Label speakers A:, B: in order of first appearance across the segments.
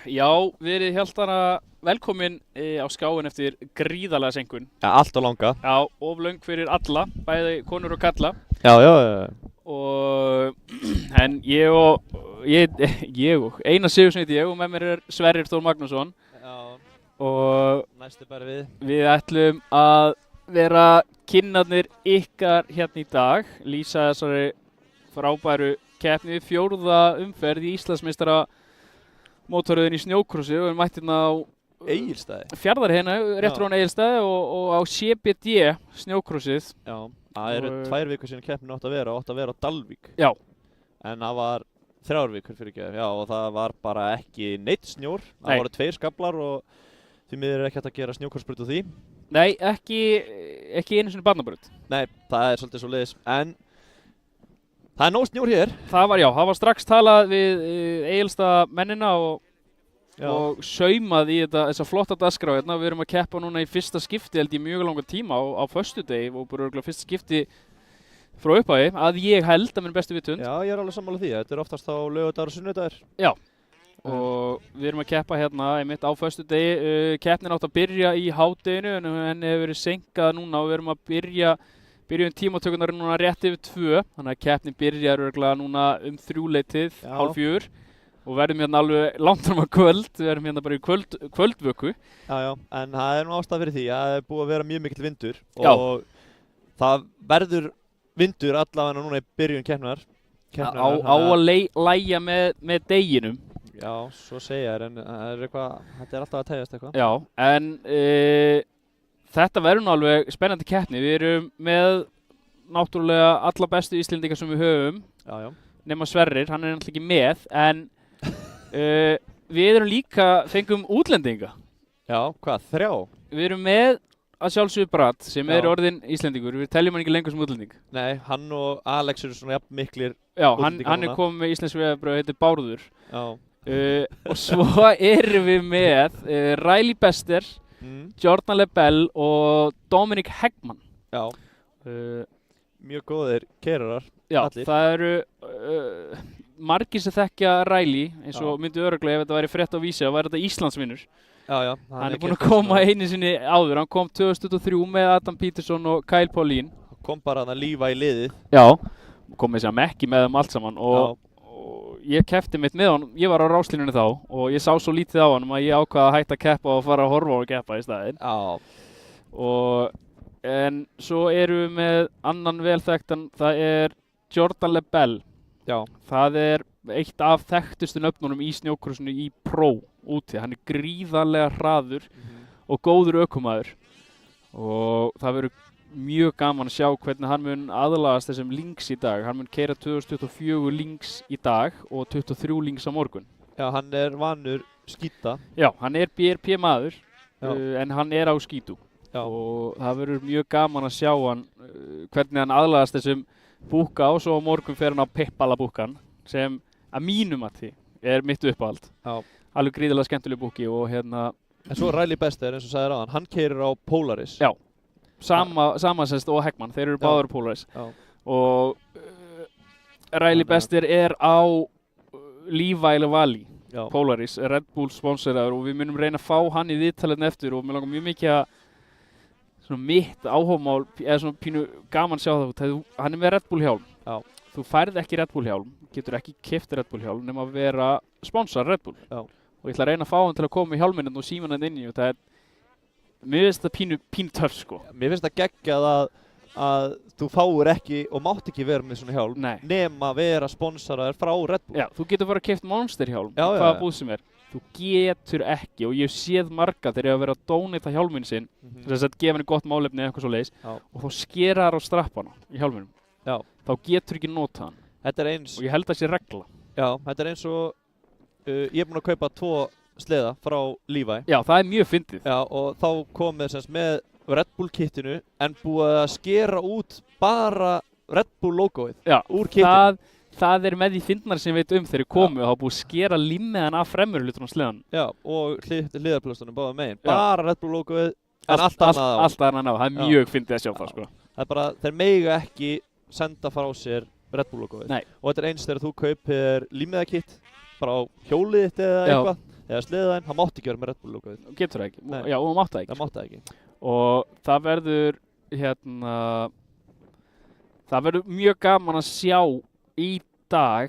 A: Já, verið hjálpana velkomin á skáin eftir gríðarlega senkun.
B: Ja, allt og langa.
A: Já, of löng fyrir alla, bæði konur og kalla.
B: Já.
A: Og, en Einar Sigurðsson heiti ég og með mér er Sverrir Þór Magnússon.
B: Já.
A: Og
B: Næstu bara við.
A: við ætlum að vera kynnarnir ykkar hérna í dag, lýsa þessari frábæru keppni, fjórða umferð í Íslandsmeistara mótoröðin í snjókrossi og við mættum á
B: Egilsstaði.
A: Fjarðarheiðina, rétt frá Egilsstaði og á CBD snjókrossið.
B: Já, það eru 2 vikur síðan keppnin átt að vera á Dalvík.
A: Já.
B: En það var 3 vikur fyrir ekki, já, og það var bara ekki neitt snjór. Það voru 2 skaflar og því miður er ekki hægt að gera snjókrossbraut á því.
A: Nei, ekki einu sinni barnabraut.
B: Nei, það er svolítið svo leiðis, en það er nóg snjór hér.
A: Það var strax talað við Egilsstaða mennina og saumað í þessa flotta dagskrá hérna. Við erum að keppa núna í fyrsta skipti held ég mjög langan tíma á föstudegi og bara örugglega fyrsta skipti frá upphafi að ég held að minn bestu vitund.
B: Já, ég er alveg sammála því. Þetta er oftast á laugardagur og sunnudagur.
A: Já. Og við erum að keppa hérna einmitt á föstudegi. Keppnin átt að byrja í hádeginu en henni hefur verið seinkað núna og við erum að byrjum tímatökurnar núna rétt yfir 2, þannig að keppnin byrjar örugglega núna 3:30, 3:30 og verðum hérna alveg langt fram á kvöld, við verðum hérna bara í kvöldvöku.
B: Já, en það er nú ástæða fyrir því að það er búið að vera mjög mikill vindur og það verður vindur allavega núna í byrjun keppnar.
A: Á að lægja með deginum.
B: Já, svo segja þér, en þetta er alltaf að tegjast eitthvað.
A: Já, en þetta verður nú alveg spennandi keppni. Við erum með náttúrulega alla bestu Íslendingar sem við höfum.
B: Já.
A: Nema Sverrir, hann er náttúrulega ekki með, en við erum líka, fengum útlendinga.
B: Já, hvað, 3?
A: Við erum með að sjálfsögðu Brad sem er orðinn Íslendingur. Við teljum hann ekki lengur sem útlending.
B: Nei, hann og Alex eru svona jafn miklir
A: útlendingar. Já, hann er komið með íslensk veiðarbrauð, heitir Bárður.
B: Já.
A: Og svo erum við með Riley Bester, Jordan Lebel og Dominic Hegman.
B: Já, mjög góðir keirarar.
A: Já,
B: allir.
A: Það eru margir sem þekkja Riley, eins og myndi örugglega ef þetta væri frétt á Vísi, þá væri þetta Íslandsvinur.
B: Já.
A: Hann er búinn að koma einu sinni áður, hann kom 2023 með Adam Peterson og Kyle Paulin.
B: Kom bara hann að lífa í liðið.
A: Já, kom með sér Mekki með þeim allt saman og ég keppti mitt með hann, ég var á ráslínunni þá og ég sá svo lítið á hann að ég ákvaða að hætta að keppa og fara að horfa og keppa í staðinn.
B: Já.
A: En svo erum við með annan velþekktan, það er Jordan Lebel.
B: Já.
A: Það er eitt af þekktustu nöfnunum í snjókrossinu í Pro úti. Hann er gríðarlega hraður og góður ökumaður og það verður mjög gaman að sjá hvernig hann mun aðlagast þessum links í dag. Hann mun keyra 2024 links í dag og 23 links á morgun.
B: Já, hann er vanur skíta.
A: Já, hann er BRP maður en hann er á skítu. Já. Og það verður mjög gaman að sjá hann hvernig hann aðlagast þessum búka og svo á morgun fer hann á Pippala búkan sem að mínum að því er mitt uppáhald.
B: Já.
A: Alveg gríðarlega skemmtileg búki og hérna.
B: En svo Riley Bester eins og sagðir áðan, hann keyrir á Polaris.
A: Já. Sama semst og Hegman, þeir eru báður Polaris.
B: Já.
A: Og Riley Bester er á Levi Valley, Polaris, Red Bull sponsoraður og við munum reyna að fá hann í viðtalinu eftir og mér langar mjög mikið að svona mitt áhugamál, eða svona pínu gaman sjá það, hann er með Red Bull hjálm.
B: Já.
A: Þú færð ekki Red Bull hjálm, getur ekki keypt Red Bull hjálm nema að vera sponsor Red Bull.
B: Já.
A: Og ég ætla að reyna að fá hann til að koma í hjálminn og síma hann inn í og það er, mér finnst það pínu töff sko.
B: Mér finnst það geggjað að þú fáir ekki og mátt ekki vera með svona hjálm nema vera sponsoraður frá Red Bull.
A: Já, þú getur bara keypt Monster hjálm, hvaða búð sem er. Þú getur ekki og ég hef séð marga þegar ég hef verið að donata hjálminn sinn, þess að gefa henni gott málefni eða eitthvað svo leiðis og þá skera þær á strappana í hjálminum.
B: Já.
A: Þá getur ekki nota hann.
B: Þetta er eins.
A: Og ég held að það sé regla.
B: Já, þetta er eins og ég er búinn að kaupa 2 sleða frá Levi.
A: Já, það er mjög fyndið.
B: Já, og þá komið sem með Red Bull kitinu en búið að skera út bara Red Bull logoið úr kitinu.
A: Það er með því fyndnar sem ég veit þegar ég komu og þá búið að skera limmiðan af fremurhlutunum á sleðan.
B: Já, og hliðarplöstunum báða megin. Bara Red Bull logoið en allt annað á.
A: Allt annað á, það er mjög fyndið að sjá það sko.
B: Það er bara, þeir mega ekki senda frá sér Red Bull logoið.
A: Nei.
B: Og þetta er eins þegar þú kaupir limmiðakitt bara á hjólið þitt eða eitthvað. eða sleðaðinn, hann mátti ekki vera með Red Bull logoið.
A: Getur það ekki,
B: Nei.
A: já, og hann mátti það ekki.
B: Það mátti það ekki.
A: Og það verður, það verður mjög gaman að sjá í dag,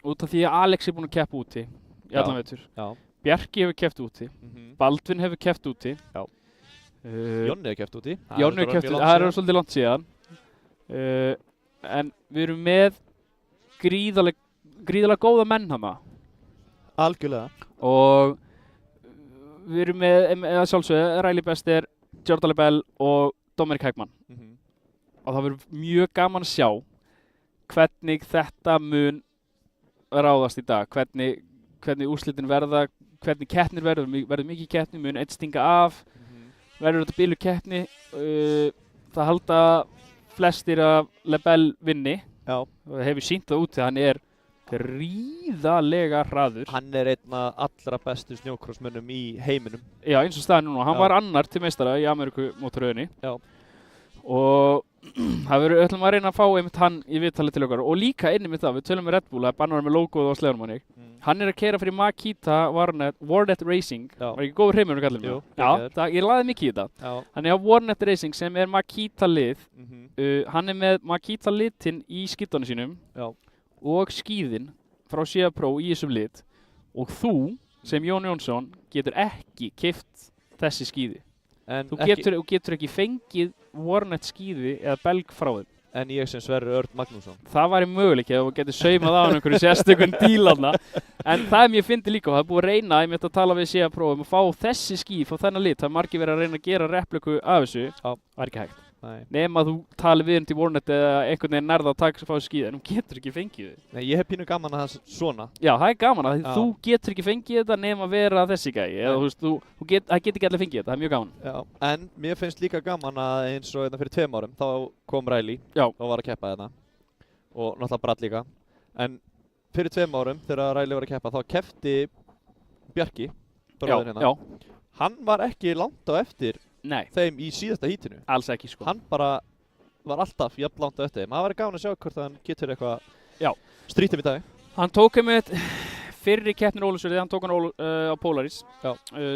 A: út af því að Alex er búinn að keppa úti í allan vetur.
B: Já.
A: Bjarki hefur keppt úti, Baldvin hefur keppt úti.
B: Já. Jonni hefur keppt úti.
A: Jonni hefur keppt úti, það er svolítið langt síðan. En við erum með gríðarlega góða menn hana.
B: Algjörlega.
A: Og við erum með, eða sjálfsögðu, Riley Bester, Jordan Lebel og Dominic Hegman. Og það verður mjög gaman að sjá hvernig þetta mun ráðast í dag, hvernig úrslitin verða, hvernig keppnir verður mikið keppni, mun einn stinga af, verður þetta bilu keppni. Það halda flestir að Lebel vinni.
B: Já.
A: Og það hefur sýnt það út þegar hann er gríðarlega hraður.
B: Hann er einn af allra bestu snjókrossmönnum í heiminum.
A: Já, eins og staðan núna. Hann var annar til meistara í Ameríkumótaröðinni.
B: Já.
A: Og við ætlum að reyna að fá einmitt hann í viðtali til okkar. Og líka inni með það, við tölum með Red Bull, að bannar með logoð á sleðanum hann. Hann er að keyra fyrir Makita Warnet Racing.
B: Já.
A: Var ekki góður hreimur að kalla
B: Jú,
A: ég laði mikið í þetta.
B: Já.
A: Hann er á Warnet Racing sem er Makita lið. Hann er með Makita litinn í skítunum sínum.
B: Já. Og
A: skíðin frá Shea Pro í þessum lit. Og þú, sem Jón Jónsson, getur ekki keypt þessi skíði. Þú getur ekki fengið Warnet skíði eða belg frá þeim.
B: En ég sem Sverrir Örn Magnússon.
A: Það væri möguleiki að þú getur saumað á einhverju sérstökum dílana. En það er mjög fyndið líka og það er búið að reyna, ég myndi að tala við Shea Pro að fá þessi skíð frá þennan lit. Það er margir verið að reyna að gera repliku af þessu. Það er ekki hægt. Nema að þú tali við til Warnet eða einhvern veginn nærða að taka fá skíði, en þú getur ekki fengið þið.
B: Nei, ég hef pínu gaman að það svona.
A: Já, það er gaman að þú getur ekki fengið þetta nema að vera þessi gæi. Eða það get ekki allir fengið þetta, það er mjög gaman. Já,
B: en mér finnst líka gaman að eins og fyrir 2 árum, þá kom Riley.
A: Já.
B: Og var að keppa þetta. Og náttúrulega Brad líka. En fyrir 2 árum, þegar Riley var að keppa, þá keppti Bjarki, bróðir hérna. Já. Hann var ekki langt á eftir þeim í síðasta hítinu.
A: Alls ekki sko.
B: Hann bara var alltaf jafn langt á eftir þeim. Það var gaman að sjá hvort hann getur eitthvað strýtum í dag.
A: Hann tók með fyrri keppnir Ólusverði, hann tók hann á Polaris.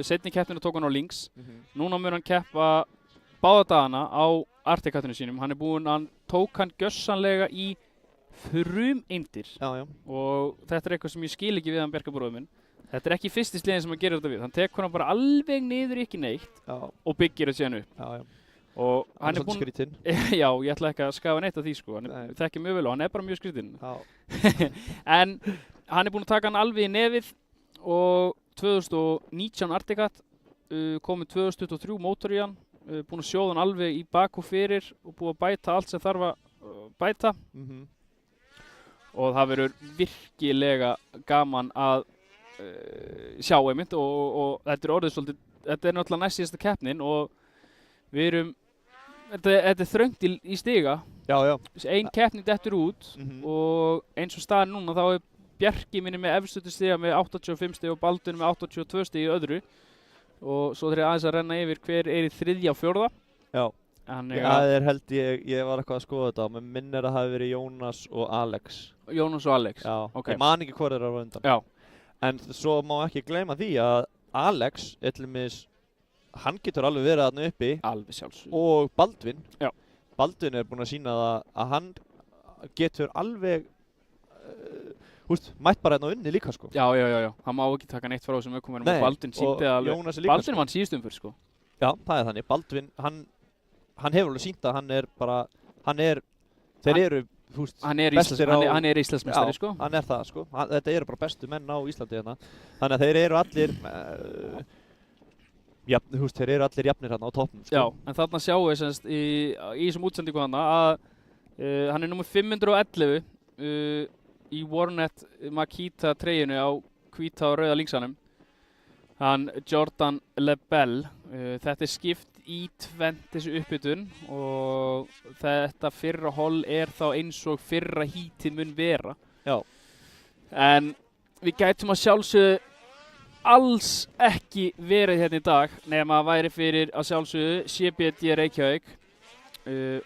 A: Seinni keppnir tók hann á Lynx. Núna mun hann keppa báða dagana á Arctic-kattinu sínum. Hann tók hann gjörsamlega í frumeindir. Og þetta er eitthvað sem ég skil ekki við hann Bjarka bróður minn. Þetta er ekki fyrsti sliðin sem hann gerir þetta við. Hann tekur hann bara alveg niður ekki neitt og byggir þetta síðan upp. Og hann er búinn skrítinn. Já, ég ætla ekki að skafa neitt af því sko. Hann þekkir mjög vel og hann er bara mjög skrítinn. En hann er búinn að taka hann alveg í nefið og 2019 Arctic-katt, komið 2023 mótor í hann, búinn að sjóða hann alveg í bak og fyrir og búinn að bæta allt sem þarf að bæta. Og það verður virkilega gaman að sjá einmitt og þetta er orðið svolítið, þetta er náttúrulega næst síðasta keppnin og við erum, þetta er þröngt í stiga. Ein keppnin dettur út og eins og staðan núna þá er Bjarki minni með efstötu stiga með 85 stig og Baldvin með 82 stig í öðru og svo þegar ég aðeins að renna yfir hver er í 3. og 4.
B: Já, það er held ég var eitthvað að skoða þetta og mér minnir að það hafi verið Jónas og Alex.
A: Jónas og Alex?
B: Já, ég man ekki hvor þeirra var undan.
A: Já.
B: En svo má ekki gleyma því að Alex, hann getur alveg verið þarna uppi.
A: Alveg sjálfsög.
B: Og Baldvin.
A: Já.
B: Baldvin er búinn að sýna það að hann getur alveg, mætt bara hérna unni líka sko.
A: Já. Hann má ekki taka neitt frá þessum ökumennum og Baldvin sýndi alveg. Baldvin vann síðustum fyrr sko.
B: Já, það er þannig. Baldvin, hann hefur alveg sýnt að þeir eru hann er Íslandsmeistari sko. Hann er það sko. Þetta eru bara bestu menn á Íslandi hérna. Þannig að þeir eru allir þeir eru allir jafnir hérna á toppnum sko.
A: Já, en þarna sjáum við semst í þessum útsendingu hana að hann er nummer 511 í Warnet Makita treyjunu á hvíta og rauða linksanum. Hann Jordan Lebel, þetta er skipt í tvennt þessu uppbytun og þetta fyrra hol er þá eins og fyrra hítið mun vera.
B: Já.
A: En við gætum að sjálfsögðu alls ekki verið hérna í dag nema að væri fyrir að sjálfsögðu CBD Reykjavík,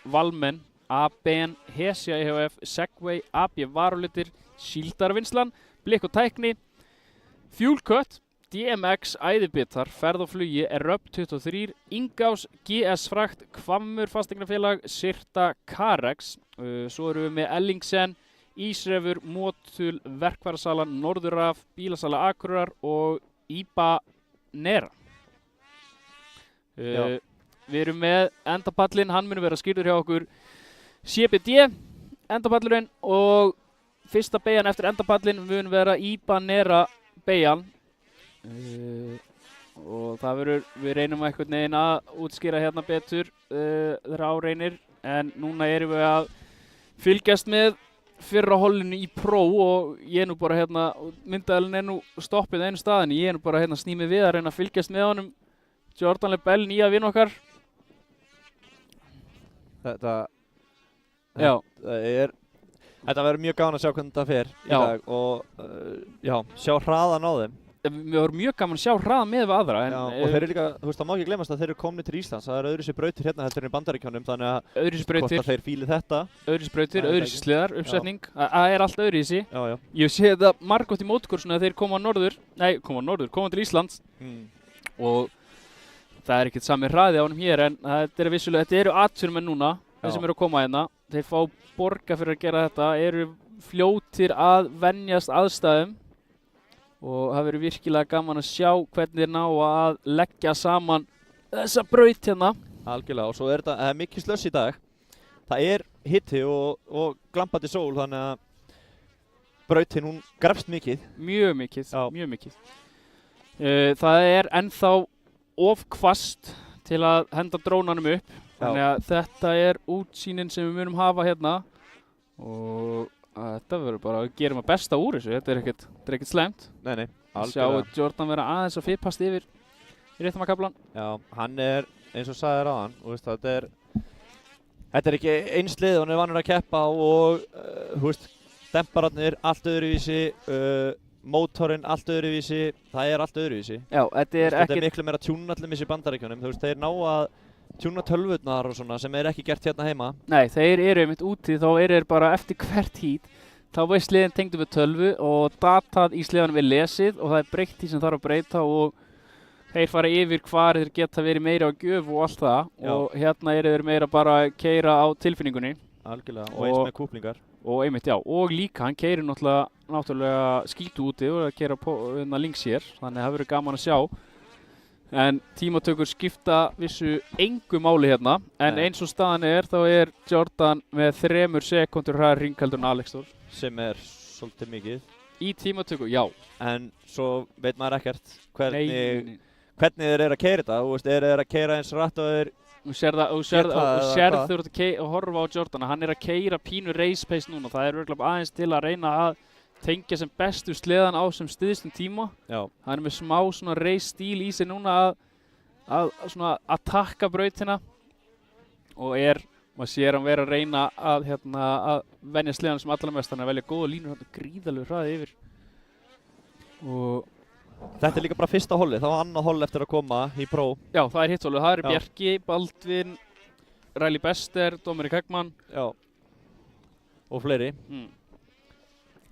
A: Valmenn, ABN, Hesja EHF, Segway, AB Varulitir, Síldarvinnslan, Blikk og Tækni, Fuel Cut, DMX, Æðibitar, Ferð og flugi, Erupt 23, Ingás, GS Frakt, Hvammur fasteignafélag, Sirta, Carex. Svo erum við með Ellingsen, Ísrefur, Mótul, Verkfærasala, Norðurraf, Bílasala Akureyrar og IBA Nera. Við erum með endapallinn, hann mun vera skýrður hjá okkur CBD, endapallurinn, og fyrsta beygjan eftir endapallinn mun vera IBA Nera beygjan. Og það verður, við reynum einhvern veginn að útskýra hérna betur þegar á reynir, en núna erum við að fylgjast með fyrra hollinu í Pro og ég er nú bara hérna, myndaðalinn er nú stoppið einu staðin, ég er nú bara hérna snýmið við að reyna að fylgjast með honum. Jordan Lebel, nýja vinn okkar.
B: Þetta verður mjög gaman að sjá hvernig þetta fer í dag og sjá hraðan á þeim.
A: Mér var mjög gaman að sjá hraðan með við aðra.
B: Og þeir eru líka, þú veist, það má ekki glemast að þeir eru komni til Íslands. Það eru öðruvísi brautir hérna heldur en í Bandaríkjunum, þannig að hvort að þeir fíli þetta.
A: Öðruvísi brautir, öðruvísi sleðar, uppsetning. Það er allt öðruvísi.
B: Já.
A: Ég sé þetta margótt í mótkursuna að þeir koma til Íslands og það er ekkert sami hraði á honum hér, en þetta eru atvinnumenn núna, þeir sem eru að koma hérna. Þeir fá borga fyrir að gera þetta, eru fljótir að venjast aðstæðum og það verður virkilega gaman að sjá hvernig þeir ná að leggja saman þessa braut hérna.
B: Algjörlega, og svo er þetta mikið slöss í dag. Það er hiti og glampandi sól, þannig að brautin, hún grefst mikið.
A: Mjög mikið. Það er ennþá of hvasst til að henda drónanum upp. Þannig að þetta er útsýnin sem við munum hafa hérna og þetta verður bara að gera maður besta úr þessu. Þetta er ekkert slæmt.
B: Nei, algjörlega.
A: Sjá Jordan vera aðeins að fippast yfir í réttamannakaflan.
B: Já, hann er eins og sagðir á hann, og veist, þetta er ekki einslið, hann er vanur að keppa og þú veist, dempararnir allt öðruvísi, mótorinn allt öðruvísi, það er allt öðruvísi.
A: Já, þetta er
B: miklu meira tjúna allir í Bandaríkjunum, þú veist, þeir ná að tjúna tölvurnar og svona sem er ekki gert hérna heima.
A: Nei, þeir eru einmitt úti, þá eru þeir bara eftir hvert hít. Þá er sliðin tengdu við tölvu og datað í sliðanum er lesið og það er breytt í sem þarf að breyta og þeir fara yfir hvar þeir geta verið meira á gjöf og allt það. Já. Og hérna eru þeir meira bara að keyra á tilfinningunni.
B: Algjörlega, og eins með kúplingar.
A: Og einmitt, já, og líka hann keyrir náttúrulega skítu úti og að keyra links hér, þannig að það verður gaman að sjá. En tímatökur skipta vissu engu máli hérna, en eins og staðan er, þá er Jordan með 3 sekúndur hraðari hring heldur en Alex Thor.
B: Sem er svolítið mikið.
A: Í tímatöku, já.
B: En svo veit maður ekkert hvernig þeir eru að keyra þetta, þú veist, þeir að keyra eins rætt og þeir
A: sérð þú ert að horfa á Jordan, hann er að keyra pínu race pace núna, það er virkilega aðeins til að reyna að tengja sem bestu sleðan á sem styðstum tíma. Já. Hann er með smá svona race stíl í sig núna að takka brautina og maður sér hann vera að reyna að venja sleðan sem allra mest, þannig að velja góða línur, hann er gríðalegu hraði yfir. Og
B: þetta er líka bara fyrsta hollið, þá var annað holl eftir að koma í Pro.
A: Já, það er hitt hollið, það eru Bjarki, Baldvin, Riley Bester, Dominik Hegman.
B: Já, og fleiri.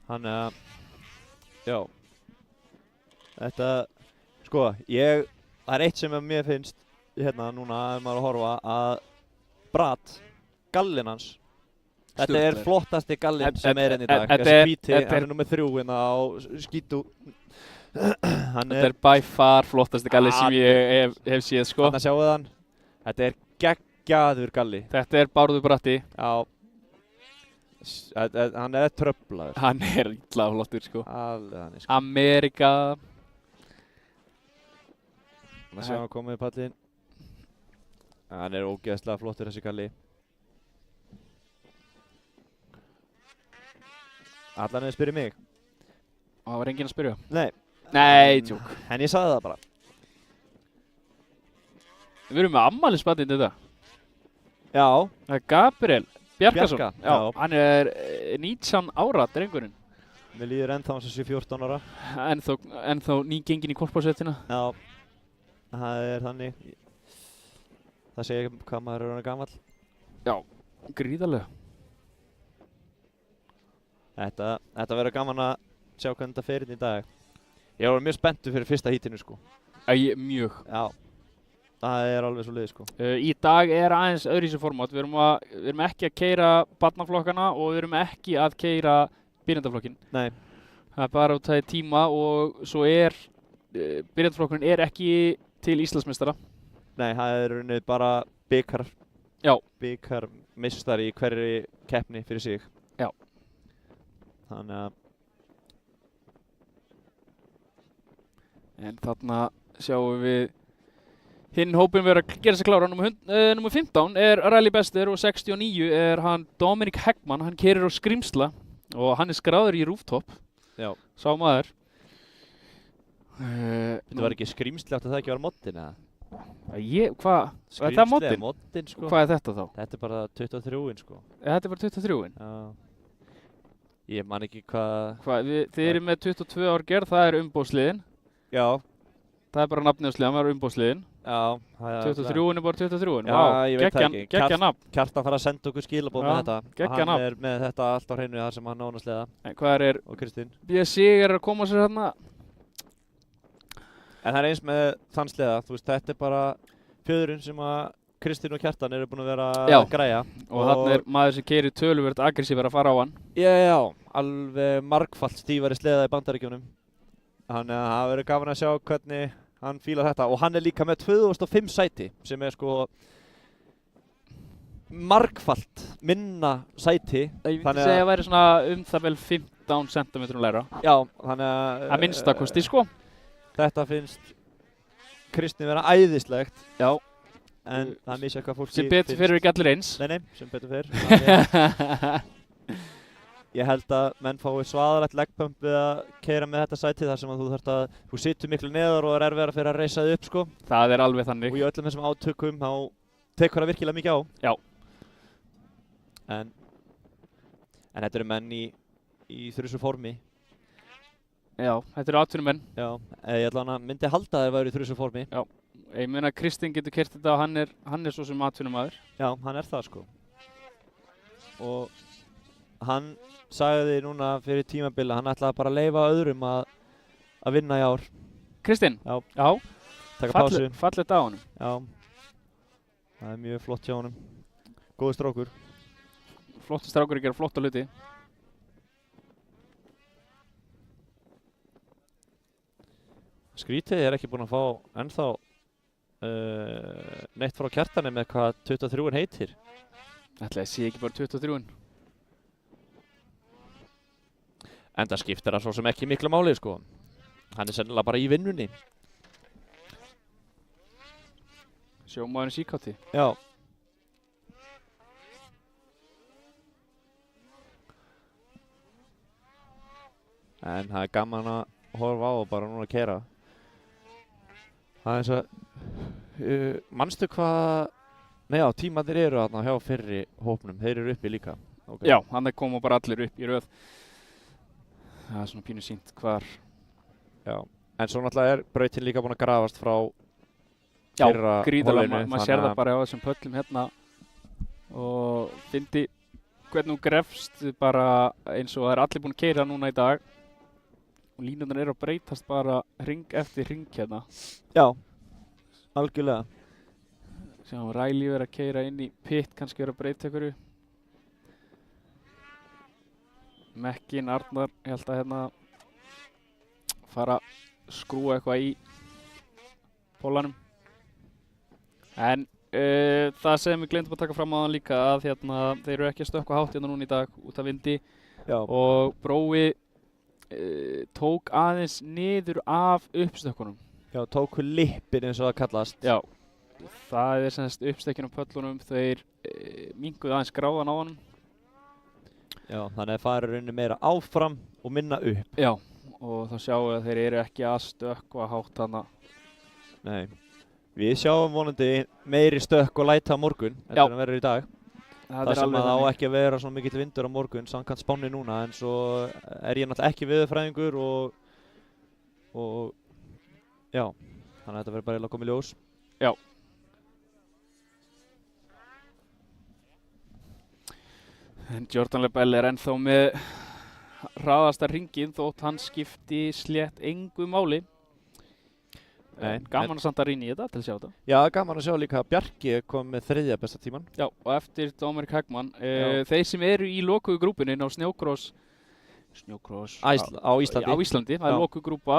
B: Þannig að, já, þetta, sko, það er eitt sem mér finnst hérna núna ef maður að horfa að Brad, gallinn hans, þetta er flottasti gallinn sem er enn í dag. Þessi hvíti, hann er númer 3 hérna á skítu.
A: Þetta er by far flottasti galli sem ég hef séð, sko.
B: Þannig að sjáu þann, þetta er geggjaður galli.
A: Þetta er Bárður Bratti.
B: Já. Hann er tröflaður.
A: Hann er illa flottur, sko.
B: Alveg hann, sko.
A: Amerika.
B: Þannig að sjá hann komið í pallinn. Hann er ógeðslega flottur, þessi galli. Allan er spyrja mig.
A: Og það var enginn að spyrja?
B: Nei,
A: tjók.
B: En ég sagði það bara.
A: Við erum með afmælisbarnið þetta.
B: Já.
A: Það er Gabriel Bjarkason.
B: Já.
A: Hann er 19 ára, drengurinn.
B: Mér líður ennþá hans að sé 14 ára.
A: Ennþá nýgengin í korpásettina.
B: Já. Það er þannig. Það segir ekki hvað maður er orðinn gamall.
A: Já, gríðarlega.
B: Þetta verður gaman að sjá hvernig þetta fer inn í dag. Ég var mjög spenntur fyrir fyrsta hítinu sko.
A: Mjög.
B: Já, það alveg svo liðið sko.
A: Í dag aðeins öðruvísi formát. Við erum ekki að keyra barnaflokkana og við erum ekki að keyra byrjendaflokkin.
B: Nei.
A: Það bara út af tíma og svo byrjendaflokkurinn ekki til Íslandsmeistara.
B: Nei, það unnið bara bikarmeistari í hverri keppni fyrir sig.
A: Já.
B: Þannig að
A: en þarna sjáum við hinn hópinn vera að gera sig klára. Númer 15 Rally Bestur og 69 hann Dominik Heggmann. Hann keyrir á Skrimsla og hann skráður í Rooftop.
B: Já.
A: Sá maður.
B: Þetta var ekki Skrimsli, átti það ekki að vera moddin eða?
A: Hvað? Er það moddin?
B: Skrimsli er moddin sko.
A: Hvað þetta þá?
B: Þetta bara 23-in sko.
A: Þetta bara 23-in?
B: Já. Ég man ekki hvað...
A: Þið eru með 22 ár gerð, það umbóðsliðin.
B: Já.
A: Það bara nafnið á sliðan, það umbóðsliðin.
B: Já.
A: 23-in bara 23-in.
B: Já, ég veit það ekki.
A: Geggja nafn.
B: Kjartan fara að senda okkur skilabóð með þetta.
A: Geggja nafn.
B: Hann með þetta allt á hreinu þar sem hann nánast leiða.
A: Hvað
B: og Kristín.
A: BSC að koma sér hérna.
B: En það eins með þann sleða, þú veist, þetta bara fjöðurinn sem að Kristín og Kjartan eru búin að vera að græja.
A: Og þarna maður sem keyrir töluvert aggressífur að fara á hann.
B: Já, alveg margfalt stífari sleða í Bandaríkjunum. Þannig að það verður gaman að sjá hvernig hann fílar þetta. Og hann líka með 2005 sæti, sem sko margfalt minna sæti.
A: Ég myndi segja að væri svona það vel 15 cm læra.
B: Já, þannig að...
A: Að minnstakosti sko.
B: Þetta finnst Kristín vera æðislegt.
A: Já.
B: En það misja hvað fólki
A: finnst. Sem betur fyrir ekki allir eins.
B: Nei, sem betur fyrir. Ég held að menn fái svaðalegt legpump við að keyra með þetta sæti þar sem að þú situr miklu neðar og erfiðara fyrir að reisa þig upp sko.
A: Það alveg þannig.
B: Og í öllum þessum átökum þá tekur það virkilega mikið á.
A: Já.
B: En þetta eru menn í þrjusu formi.
A: Já, þetta eru atvinnumenn.
B: Já, ég ætla að myndi halda að þeir væru í þrjusu formi.
A: Já, ég meina Kristinn getur keyrt þetta og hann svo sem atvinnumaður.
B: Já, hann það sko. Og hann sagði núna fyrir tímabili að hann ætlaði bara að leyfa öðrum að vinna í ár.
A: Kristinn?
B: Já. Taka pásu.
A: Fallegt á honum.
B: Já. Það mjög flott hjá honum. Góður strákur.
A: Flottur strákur að gera flotta hluti.
B: Skrítið ekki búinn að fá ennþá neitt frá Kjartani með hvað 23-in heitir.
A: Ætli það sé ekki bara 23-in.
B: En það skiptir það svo sem ekki miklu máli sko. Hann sennilega bara í vinnunni.
A: Sjómaðurinn síkátti.
B: Já. En það gaman að horfa á og bara núna að keyra. Það eins að manstu hvað tímarnir eru þarna hjá fyrri hópnum. Þeir eru uppi líka.
A: Okay. Já, hann koma bara allir upp í röð. Það svona pínu sýnt hvar.
B: Já, en svo náttúrulega brautin líka búin að grafast frá fyrra hólinu. Já,
A: gríðarlega. Maður sér það bara á þessum pöllum hérna og fyndi hvernig hún grefst bara eins og það allir búin að keyra núna í dag. Og línurnar að breytast bara hring eftir hring hérna.
B: Já, algjörlega.
A: Sjáum Riley verið að keyra inn í pit, kannski verið að breyta einhverju. Mekkin, Arnar, ég held að hérna fara að skrúa eitthvað í pólanum. En það sem við glemdum að taka fram á þann líka að hérna, þeir eru ekki að stökkva hátt hérna núna í dag út af vindi. Já. Og Brói tók aðeins niður af uppstökkunum. Já,
B: tóku lippin eins og það kallast.
A: Já, það semst uppstökkin á pöllunum, þeir minnkuðu aðeins gráðan á honum.
B: Já, þannig að það er rauninni meira áfram og minna upp.
A: Já, og þá sjáum við að þeir eru ekki að stökkva hátt hana.
B: Nei, við sjáum vonandi meiri stökk og læta á morgun en það verður í dag. Það sem að það á ekki að vera svona mikill vindur á morgun samkvæmt spánni núna, en svo ég náttúrulega ekki veðurfræðingur og já, þannig að þetta verður bara eiginlega komið ljós.
A: Já. En Jordan Lebel ennþá með hraðasta hringinn þótt hann skipti slétt engu máli. Gaman að samt að rýna í þetta til að sjá þetta.
B: Já, gaman að sjá líka að Bjarki kom með 3. besta tíman.
A: Já, og eftir Dómari Hagmann. Þeir sem eru í lokuðu grúpunni á snjókross
B: á Íslandi.
A: Á Íslandi, það er lokuð grúpa.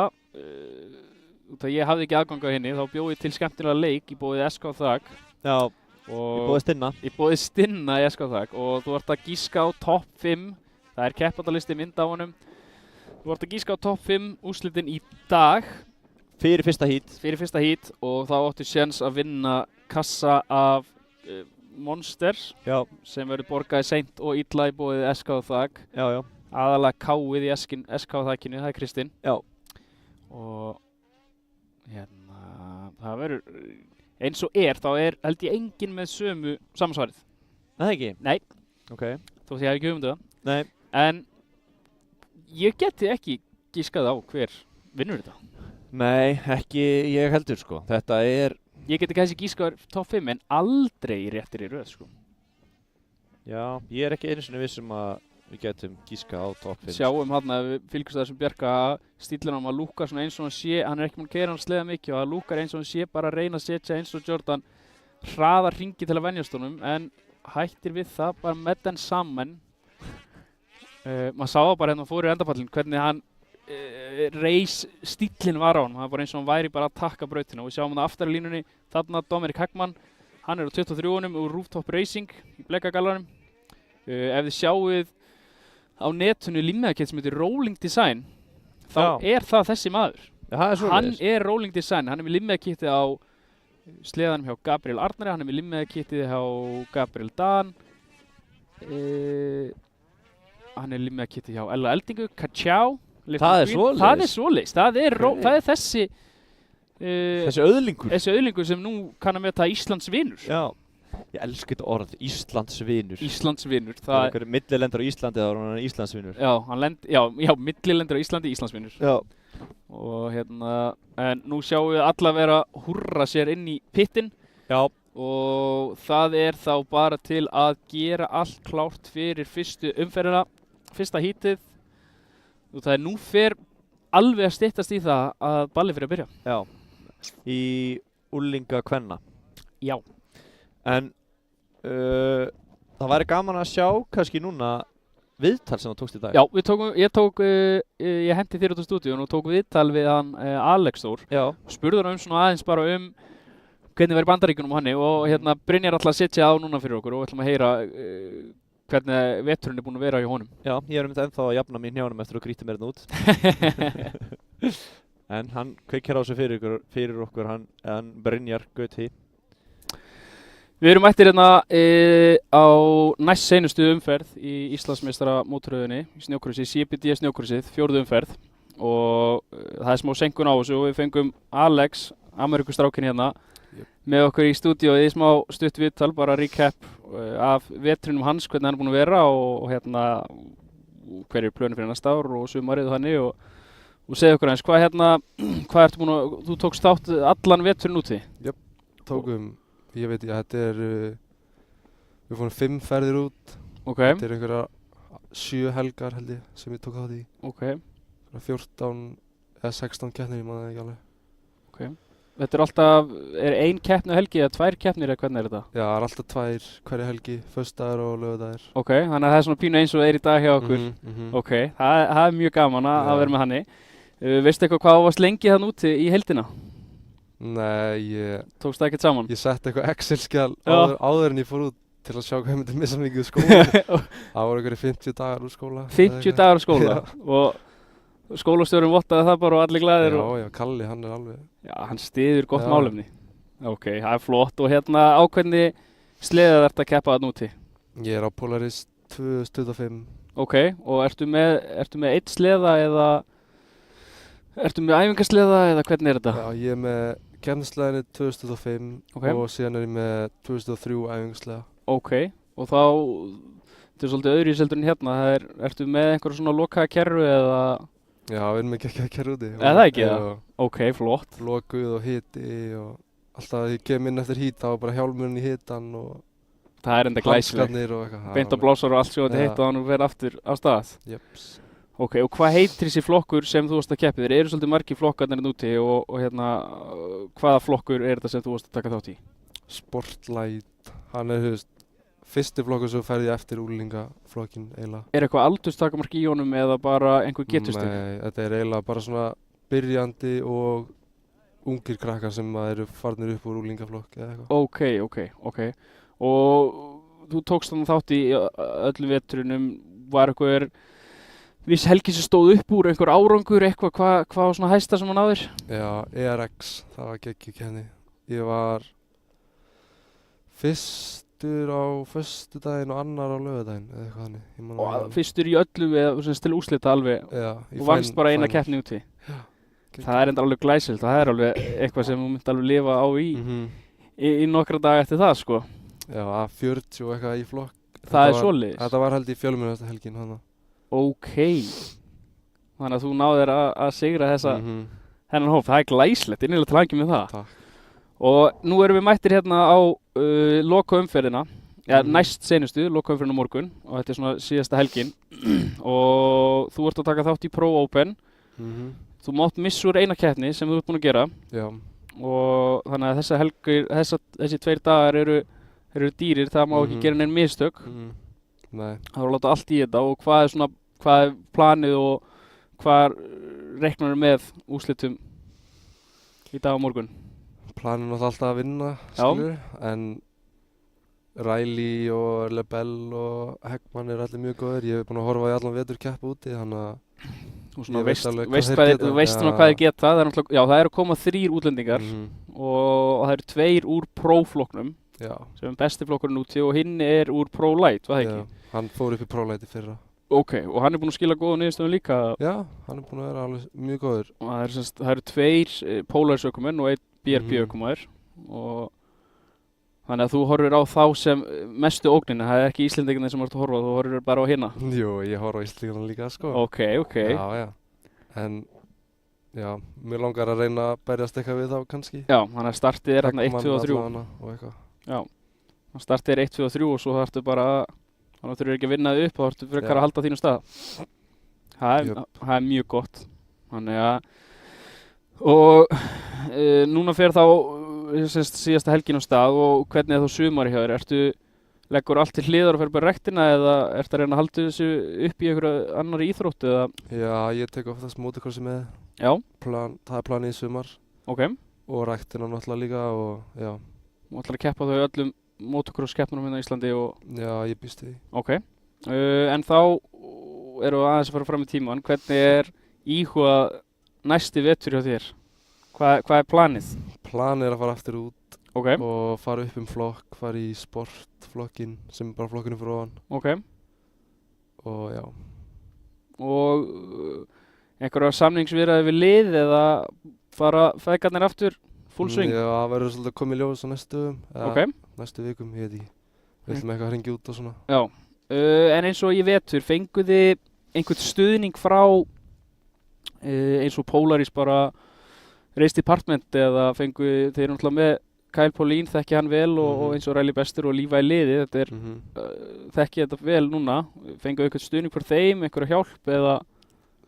A: Ég hafði ekki aðgang á henni, þá bjóð ég til skemmtilega leik í boðið SK Þak.
B: Já, í boðið Stinna.
A: Í boðið Stinna í SK Þak og þú ert að gíska á topp 5. Það er keppandalisti mynd á honum. Þú ert að gíska á topp 5 úrslitin í dag.
B: Fyrir fyrsta hít
A: og þá áttu séns að vinna kassa af Monsters sem verður borgaði seint og illa í boðið SK Þak.
B: Já.
A: Aðalega káið í SK Þakinu, það er Kristinn.
B: Já.
A: Og það verður eins og þá held ég enginn með sömu samansvarið.
B: Það ekki?
A: Nei.
B: Ok.
A: Þó því ég hef ekki hugmyndu það.
B: Nei.
A: En ég geti ekki gískað á hver vinnur þetta.
B: Nei, ekki ég heldur sko. Þetta er...
A: Ég geti kannski gískað topp 5 en aldrei réttir í röð sko.
B: Já, ég er ekki einu sinni vissum að við getum gískað á topp 5.
A: Sjáum hann að við fylgjumst þessum Bjarka stílinn á að lúka svona eins og hann sé, hann er ekki mann keira hann sleða mikið og að lúkar eins og hann sé bara að reyna að setja eins og Jordan hraða hringi til að venjast honum en hættir við það bara með den saman. Maður sá bara hérna fór í endapallin hvernig hann reis stílinn var á hann, það var bara eins og hann væri bara að takka brautina og við sjáum hann aftari línunni, þarna Dómari Hagmann, hann er á 23-unum úr Rooftop Racing í Blekkagallanum. Ef þið sjáuð á netinu límmiðakett sem heitir Rolling Design, þá er það þessi maður.
B: Já,
A: hann er Rolling Design, hann er með límmiðakettið á sleðanum hjá Gabriel Arnari, hann er með límmiðakettið hjá Gabriel Dan, hann er límmiðakettið hjá Ella Eldingu, Kachjá.
B: Það er
A: svoleiðis. Það er þessi auðlingur sem nú kann að meta Íslands vinur.
B: Já, ég elska þetta orð, Íslands vinur.
A: Íslands vinur.
B: Það er einhverjum millilendur á Íslandi þá er hann Íslands vinur.
A: Já, millilendur á Íslandi, Íslands vinur.
B: Já.
A: Og en nú sjáum við alla vera húrra sér inn í pittin.
B: Já.
A: Og það er þá bara til að gera allt klárt fyrir fyrstu umferðina, fyrsta hítið. Og það er nú fer alveg að styttast í það að ballið fyrir að byrja.
B: Já, í unglinga kvenna.
A: Já.
B: En það væri gaman að sjá kannski núna viðtal sem þú tókst í dag.
A: Já, ég hendi þér út á stúdíun og tók viðtal við hann Alex Þór.
B: Já.
A: Spurður hann svona aðeins bara hvernig verið Bandaríkjunum hann og Brynjar ætla að setja á núna fyrir okkur og ætlum að heyra hvernig veturinn er búinn að vera hjá honum.
B: Já, ég er ennþá að jafna mér hnjánum eftir að grýta mér hérna út. En hann kveikir á sig fyrir okkur, hann Brynjar Gauti.
A: Við erum mættir hérna á næst seinustu umferð í Íslandsmeistara mótaröðinni í snjókrossi, CBD snjókrossið, 4. umferð og það er smá senkun á þessu og við fengum Alex, Ameríkustrákinn hérna, með okkur í stúdíóið í smá stutt viðtal, bara recap af vetrinum hans, hvernig hann er búinn að vera og hver er plönum fyrir næsta ár og sumarið og þannig og segja okkur eins, hvað ertu búinn að, þú tókst þátt allan veturinn úti?
C: Jöp, tókum, ég veit ekki, þetta er, við fórum 5 ferðir út, þetta er einhverja 7 helgar held ég sem ég tók þátt í. 14 eða 16 keppnir, ég man það ekki alveg.
A: Þetta er alltaf, er ein keppni á helgi eða 2 keppnir eða hvernig er þetta?
C: Já, það er alltaf 2 hverja helgi, föstudagur og laugardagur.
A: Ok, þannig að það er svona pínu eins og er í dag hjá okkur. Ok, það er mjög gaman að vera með hanni. Veistu eitthvað hvað varst lengi þann úti í heildina?
C: Nei,
A: tókst það ekkert saman?
C: Ég sett eitthvað Excel-skjal áður en ég fór út til að sjá hvað ég myndi missa mikið úr skóla. Það voru einhverjir 50 dagar úr skóla.
A: 50 dagar úr skóla? Og skólastjórinn vottaði það bara og allir glæðir?
C: Já, Kalli, hann er alveg...
A: Já, hann styður gott málefni. Ok, það er flott og á hvernig sleða þarf að keppa þarna úti?
C: Ég er á Polaris 2025.
A: Ok, og ertu með eitt sleða eða ertu með æfingarsleða eða hvernig er þetta?
C: Já, ég er með keppnisleðinni 2025 og síðan er ég með 2003 æfingarsleða. Ok,
A: og þá, þetta er svolítið öðru í seldurinn hérna, ertu með einhverja svona lokaða kerru eða?
C: Já, við erum ekki að kerra úti.
A: Eða það ekki það? Ok, flott.
C: Lokuð og hiti og alltaf að ég kem inn eftir hít, þá var bara hjálmurinn í hitan og
A: það er enda glæsilegt.
C: Hanskarnir og eitthvað.
A: Beint á blásar og allt svo til hitt og þannig verður aftur á stað.
C: Jöps.
A: Ok, og hvað heitir þessi flokkur sem þú varst að keppa? Þeir eru svolítið margir flokkarnir úti og hérna, hvaða flokkur er þetta sem þú varst að taka þátt í?
C: Sportlight, hann þú veist, fyrsti flokkur sem ferði eftir úlingaflokkin eiginlega.
A: Er eitthvað aldurstakamark í honum eða bara einhver geturstig?
C: Nei, þetta eiginlega bara svona byrjandi og ungir krakkar sem eru farnir upp úr úlingaflokk eða eitthvað. Ok. Og þú tókst þannig þátt í öllum veturunum, var eitthvað viss helgi sem stóð upp úr, einhver árangur, eitthvað, hvað var svona hæsta sem hann náðir? Já, ERX, það var geggjukenni. Ég var fyrstur á föstudaginn og annar á laugardaginn, eða eitthvað þannig.
A: Og fyrstur í öllu eða til úrslita alveg?
C: Já.
A: Og vannst bara eina keppni úti?
C: Já.
A: Það er enda alveg glæsilegt, það er alveg eitthvað sem þú myndi alveg lifa á í nokkra daga eftir það, sko.
C: Já, að 40 og eitthvað í flokk.
A: Það er svoleiðis?
C: Þetta var held í fjölmennasta helgin hana.
A: Ok, þannig að þú náðir að sigra þennan hóp, það er glæslegt, innilega til hamingju með það.
C: Takk.
A: Og nú erum við mættir hérna á lokaumferðina, næst seinustu, lokaumferðina morgun og þetta er svona síðasta helgin og þú ert að taka þátt í Pro Open, þú mátt missa úr eina keppni sem þú ert búin að gera.
C: Já. Og
A: þannig að þessi 2 dagar eru dýrir, það má ekki gera neinn mistök.
C: Nei.
A: Það var að láta allt í þetta og hvað er planið og hvað reiknar með úrslitum í dag á morgun?
C: Planið er alltaf að vinna, skilur, en Riley og Lebel og Heckmann eru allir mjög góðir. Ég hef búin að horfa í allan vetur keppa úti, þannig að
A: þú veist hvað þeir geta. Það eru að koma 3 útlendingar og það eru 2 úr Pro-flokknum sem er besti flokkurinn úti og hinn er úr Pro-light, var það ekki?
C: Já. Hann fór upp í Pro-light í fyrra.
A: Ok, og hann er búinn að skila góða niðurstöðum líka?
C: Já, hann er búinn að vera alveg mjög góður.
A: Og það eru 2 Polaris ökumenn og 1 BRB ökumæður og þannig að þú horfir á þá sem mestu ógnina, það er ekki Íslendingarnir sem þú ert að horfa, þú horfir bara á hina?
C: Jú, ég horf á Íslendingarna líka, sko.
A: Ok.
C: Já. En, já, mér langar að reyna að berjast eitthvað við þá kannski.
A: Já, þannig að startið er hérna 1, 2 og 3.
C: Og eitthvað.
A: Já, startið er 1, 2 og 3 og svo þarftu bara þannig að þú eru ekki að vinna þig upp og þarftu frekar að halda þínu stað. Það er mjög gott. Þannig að og núna fer þá síðasta helgin á stað og hvernig er þá sumari hjá þér? Leggur allt til hliðar og fer bara rektina eða ertu að reyna að halda þessu upp í einhverju annari íþrótt eða? Já, ég tek oftast motocrossi með. Já. Það er planið í sumar. Ok. Og rektina náttúrulega líka og já. Þú ætlar að keppa þá í öllum motocross-keppnum hérna í Íslandi og... Já, ég býst því. Ok. En þá erum við aðeins að fara fram í tíman. Hvernig er íhugað næsti vetur hjá þér? Hvað er planið? Planið er að fara aftur út og fara upp flokk, fara í sportflokkin sem bara flokkinu fyrir ofan. Ok. Og já. Og einhverja samningsviðræði við lið eða fara feðgarnir aftur full swing? Já, það verður svolítið að koma í ljós á næstu vikum, ég veit ekki. Við ætlum eitthvað að hringja út og svona. Já. En eins og ég vetur, fenguð þið einhvern stuðning frá eins og Polaris bara Race Department eða fenguð þeir náttúrulega með Kyle Paulin, þekki hann vel og eins og Riley Bester og Levi liði, þetta er þekki þetta vel núna, fenguð einhvern stuðning fyrir þeim, einhverja hjálp eða?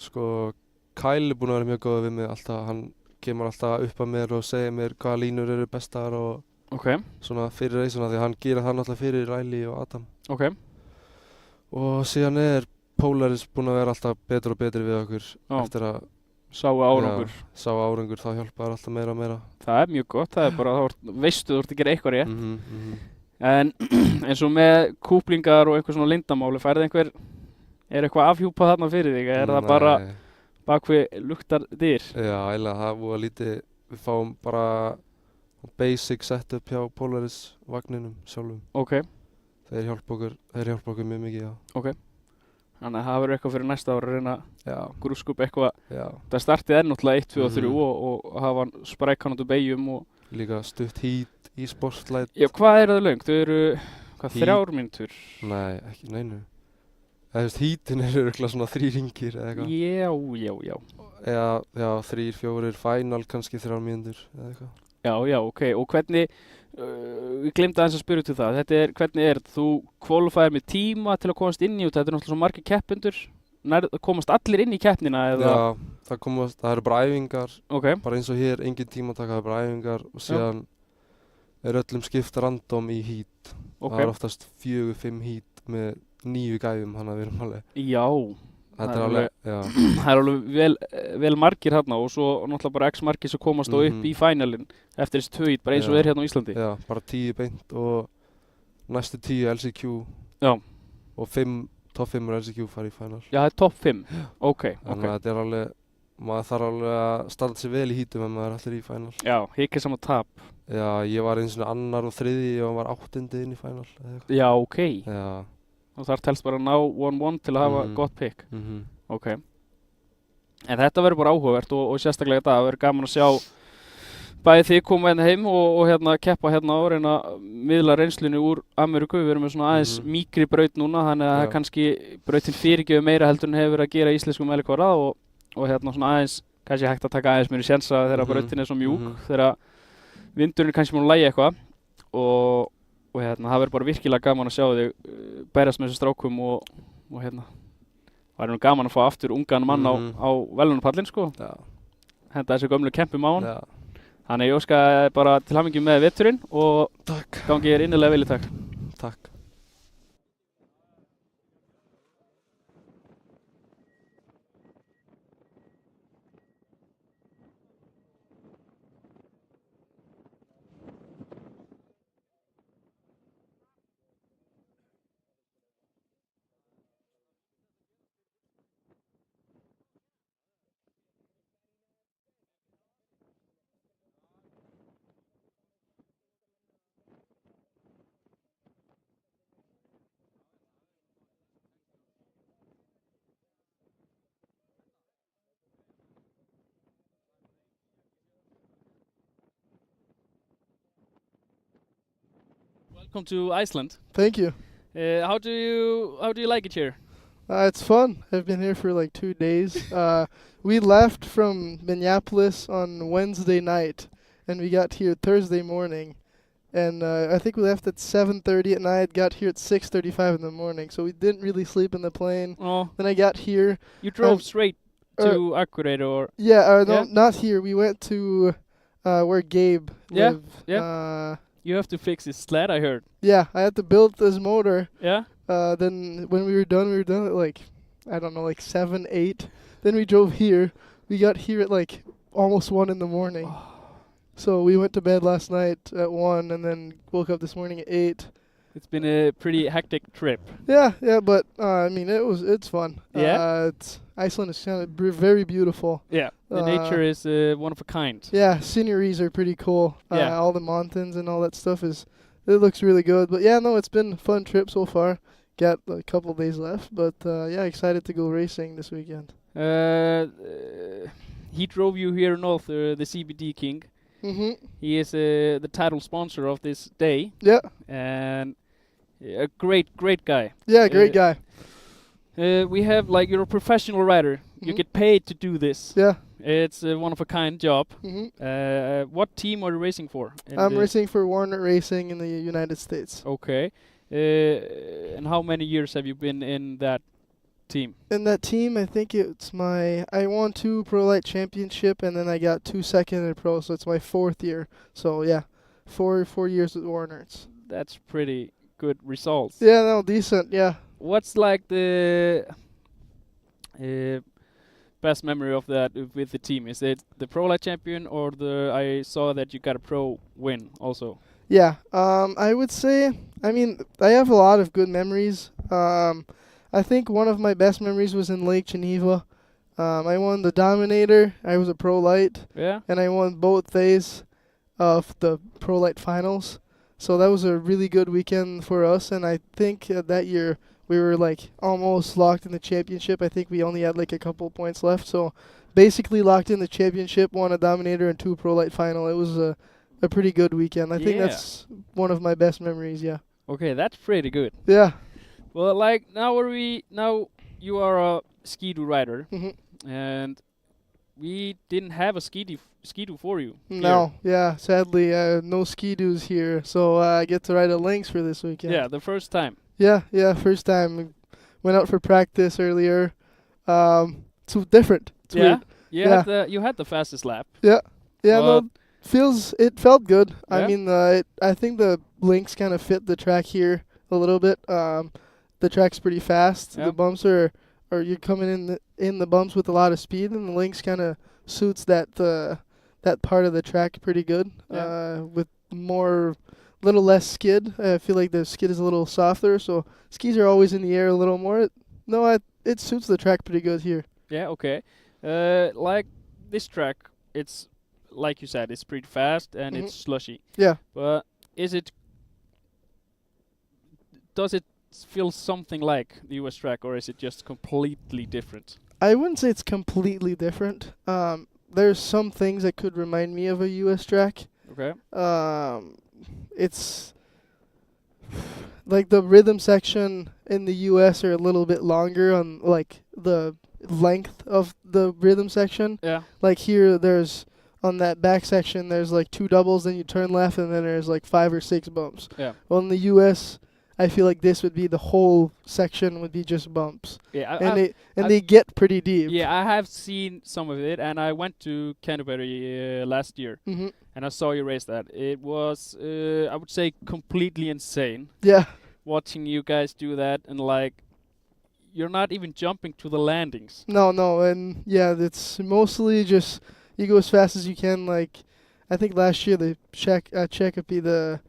A: Sko, Kyle er búinn að vera mjög góð við mig alltaf, hann kemur alltaf upp að mér og segir mér hvaða línur eru bestar og svona fyrir reysuna því hann gerir það náttúrulega fyrir Riley og Adam. Ok. Og síðan er Polaris búinn að vera alltaf betur og betri við okkur eftir að Sáu árangur, þá hjálpar alltaf meira og meira. Það er mjög gott, það er bara, veistu þú ert að gera eitthvað rétt. En eins og með kúplingar og einhver svona leyndamáli, er eitthvað afhjúpað þarna fyrir þig? Er það bara bakvið luktar dyr? Já, eiginlega, það er búið lítið, við fáum bara basic setup hjá Polaris vagninum sjálfum. Ok. Þeir hjálpa okkur mjög mikið, já. Ok. Þannig að það verður eitthvað fyrir næsta ára að reyna að grúska upp eitthvað. Já. Það startið náttúrulega 1, 2 og 3 og hafa sprækkanandi beigjum og... Líka stutt hít í sportlight. Já, hvað er það löng? Þau eru, 3 mínútur? Nei, ekki neinu. Hítin eru örugglega svona 3 hringir eða eitthvað. Já. Já, 3, 4, final kannski 3 mínútur eða eitthvað. Já, ok. Og hvernig... Ég glemdi aðeins að spyrja til það, hvernig er þú kvalifæðir með tíma til að komast inn í og þetta er náttúrulega svo margir keppendur komast allir inn í keppnina eða?
C: Já, það eru bara æfingar, bara eins og hér, engin tímataka, það eru bara æfingar og síðan öllum skipt random í heat. Það er oftast 4-5 heat með 9 gæfum, þannig að við erum alveg.
A: Já. Það er alveg vel margir hérna og svo náttúrulega bara x margir sem komast og upp í finalin eftir þessi 2 heat, bara eins og hérna á Íslandi.
C: Já, bara 10 beint og næstu 10 LCQ.
A: Já.
C: Og top 5 LCQ fara í final.
A: Já, það er top 5. Ok.
C: Þannig að þetta er alveg, maður þarf alveg að standa sig vel í heatum ef maður er allir í final.
A: Já, hikið saman tap.
C: Já, ég var eins og annar og þriði og hann var 8. inn í final.
A: Já, ok.
C: Já.
A: Og þar telst bara að ná 1-1 til að hafa gott pick. Ok. En þetta verður bara áhugavert og sérstaklega þetta, það verður gaman að sjá bæði þið koma hérna heim og hérna keppa hérna og reyna að miðla reynslunni úr Ameríku. Við erum með svona aðeins mýkri braut núna, þannig að það kannski brautin fyrirgefur meira heldur en hefur verið að gera íslenskum mælikvarða og hérna svona aðeins, kannski hægt að taka aðeins mér í sénsa þegar brautin er svo mjúk, þegar vindurinn kannski múin að lægja eitthvað og hérna það verður bara virkilega gaman að sjá þig berjast með þessu strákum og hérna það er nú gaman að fá aftur ungan mann á velunarpallinn sko. Henda þessu gömlu kempum á hann. Þannig ég óska bara til hamingju með veturinn og gangi þér innilega vel í dag.
C: Takk.
A: Welcome to Iceland.
D: Thank you.
A: How do you like it here?
D: It's fun. I've been here for like 2 days. We left from Minneapolis on Wednesday night, and we got here Thursday morning. And I think we left at 7:30 at night, got here at 6:35 in the morning. So we didn't really sleep in the plane.
A: Oh.
D: Then I got here.
A: You drove straight to Akureyri or?
D: Yeah, no, not here. We went to where Gabe lived.
A: Yeah. You have to fix his sled, I heard.
D: Yeah, I had to build this motor.
A: Yeah?
D: Then when we were done at like, I don't know, like 7, 8. Then we drove here. We got here at like almost 1 in the morning. So we went to bed last night at 1 and then woke up this morning at 8.
A: It's been a pretty hectic trip.
D: Yeah, but I mean, it's fun.
A: Yeah?
D: Iceland is kind of very beautiful.
A: Yeah, the nature is one of a kind.
D: Yeah, sceneries are pretty cool.
A: Yeah.
D: All the mountains and all that stuff it looks really good. But yeah, no, it's been a fun trip so far. Got a couple days left, but yeah, excited to go racing this weekend.
A: He drove you here north, the CBD King. He is the title sponsor of this day.
D: Yeah.
A: And a great guy.
D: Yeah, great guy.
A: We have, like, you're a professional rider. You get paid to do this.
D: Yeah.
A: It's one of a kind job. What team are you racing for?
D: I'm racing for Warner Racing in the United States.
A: Okay. And how many years have you been in that team?
D: In that team, I think I won 2 Pro Light Championship and then I got 2 second in Pro, so it's my 4th year. So yeah, 4 years with Warner.
A: That's pretty good results.
D: Yeah, no, decent, yeah.
A: What's like the best memory of that with the team? Is it the Pro Light Champion or I saw that you got a Pro win also?
D: Yeah, I would say, I mean, I have a lot of good memories. I think one of my best memories was in Lake Geneva. I won the Dominator. I was a Pro Light.
A: Yeah.
D: And I won both days of the Pro Light finals. So that was a really good weekend for us. And I think that year we were like almost locked in the championship. I think we only had like a couple points left. So basically locked in the championship, won a Dominator and 2 Pro Light final. It was a pretty good weekend. I think that's one of my best memories, yeah.
A: Okay, that's pretty good.
D: Yeah.
A: Well, like now you are a Ski-Doo rider, and we didn't have a Ski-Doo for you.
D: No, yeah, sadly, no Ski-Doos here, so I get to ride a Lynx for this weekend.
A: Yeah, the first time.
D: Yeah, first time. Went out for practice earlier. It's different. It's weird.
A: You had the fastest lap.
D: Yeah. No, it felt good.
A: Yeah.
D: I mean, I think the links kind of fit the track here a little bit. The track's pretty fast.
A: Yep.
D: The bumps are you're coming in the bumps with a lot of speed, and the links kind of suits that part of the track pretty good.
A: Yeah.
D: With little less skid. I feel like the skid is a little softer, so skis are always in the air a little more. It suits the track pretty good here.
A: Yeah, okay. Like this track, it's like you said, it's pretty fast and it's slushy.
D: Yeah.
A: But does it feel something like the US track, or is it just completely different?
D: I wouldn't say it's completely different. There's some things that could remind me of a US track.
A: Okay.
D: It's like the rhythm section in the US are a little bit longer on like the length of the rhythm section.
A: Yeah.
D: Like here, there's on that back section, there's like 2 doubles, then you turn left, and then there's like 5 or 6 bumps.
A: Yeah.
D: Well, in the US, I feel like this would be the whole section would be just bumps.
A: Yeah.
D: They get pretty deep.
A: Yeah, I have seen some of it, and I went to Canterbury last year, and I saw you race that. It was, I would say, completely insane.
D: Yeah.
A: Watching you guys do that, and like, you're not even jumping to the landings.
D: No, and yeah, it's mostly just you go as fast as you can. Like, I think last year the Checopee, the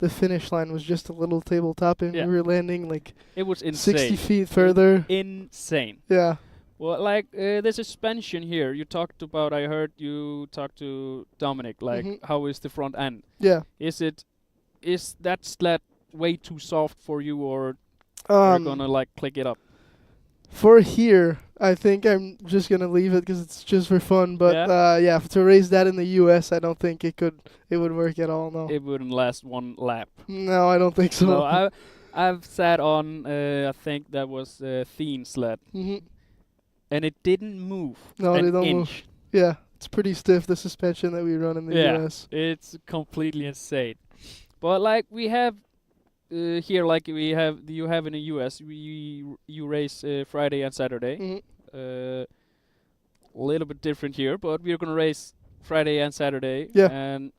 D: finish line was just a little tabletop, and we were landing like
A: it was insane.
D: 60 feet further.
A: Insane.
D: Yeah.
A: Well, like the suspension here, you talked about. I heard you talk to Dominic. Like, how is the front end?
D: Yeah.
A: Is that sled way too soft for you, or you're gonna like click it up?
D: For here, I think I'm just gonna leave it because it's just for fun. But to race that in the US, I don't think it would work at all. No.
A: It wouldn't last one lap.
D: No, I don't think so.
A: No, I've sat on I think that was Thien sled, and it didn't move.
D: No,
A: an
D: they don't
A: inch.
D: move. Yeah, it's pretty stiff, the suspension that we run in the US.
A: It's completely insane. But like we have. Here, like you have in the US, you race Friday and Saturday. A little bit different here, but we're gonna race Friday and Saturday.
D: Yeah.
A: And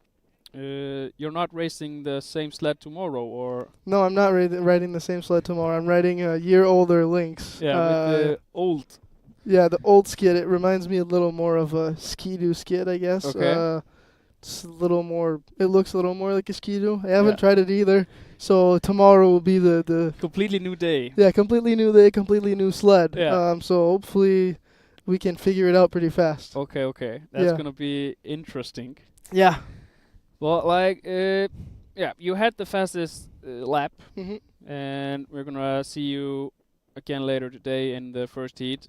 A: you're not racing the same sled tomorrow, or?
D: No, I'm not riding the same sled tomorrow. I'm riding a year older Lynx.
A: Yeah, with the old.
D: Yeah, the old skid. It reminds me a little more of a Ski-Doo skid, I guess.
A: Okay.
D: It's a little more. It looks a little more like a Ski-Doo. I haven't tried it either. So tomorrow will be the
A: completely new day.
D: Yeah, completely new day, completely new sled.
A: Yeah.
D: So hopefully we can figure it out pretty fast.
A: Okay. That's gonna be interesting.
D: Yeah.
A: Well, like, you had the fastest lap, and we're gonna see you again later today in the first heat.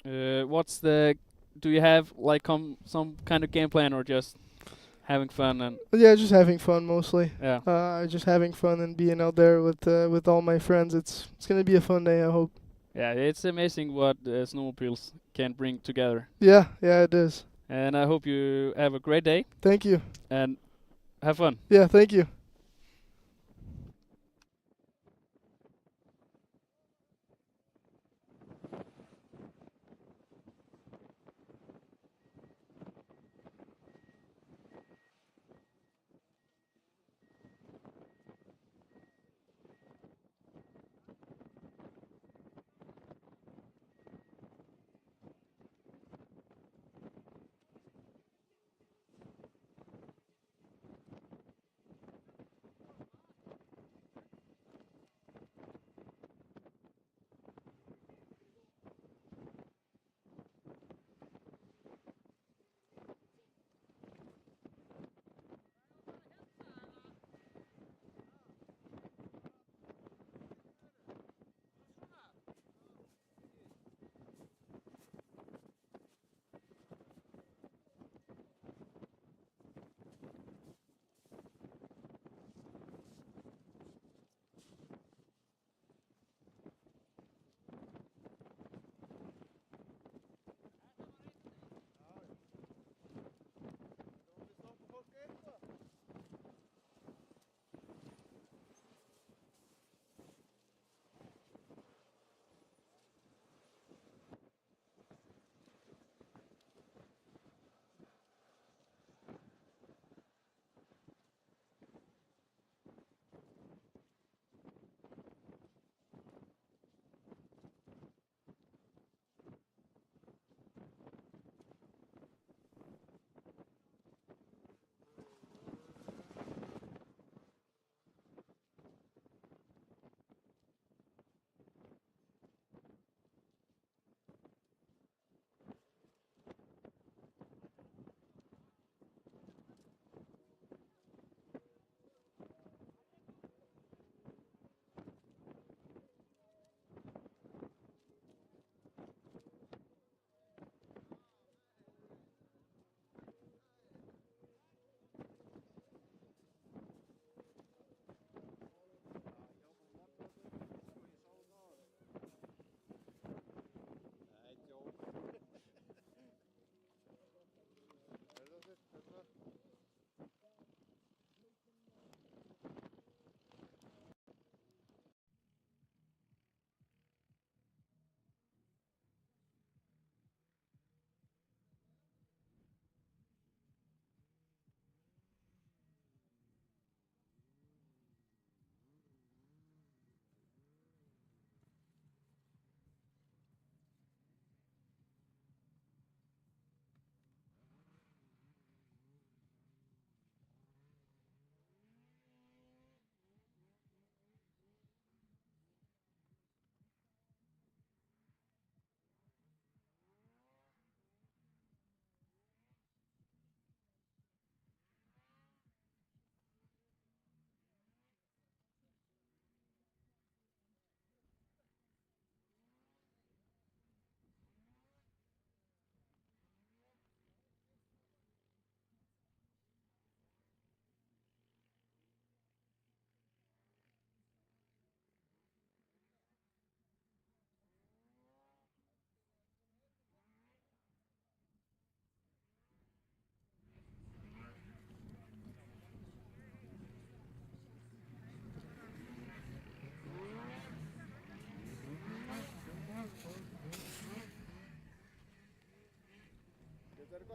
A: Do you have like some kind of game plan, or just having fun? And
D: yeah, just having fun mostly.
A: Yeah.
D: Just having fun and being out there with all my friends. It's gonna be a fun day, I hope.
A: Yeah, it's amazing what snowmobiles can bring together.
D: Yeah, it is.
A: And I hope you have a great day.
D: Thank you.
A: And have fun.
D: Yeah, thank you.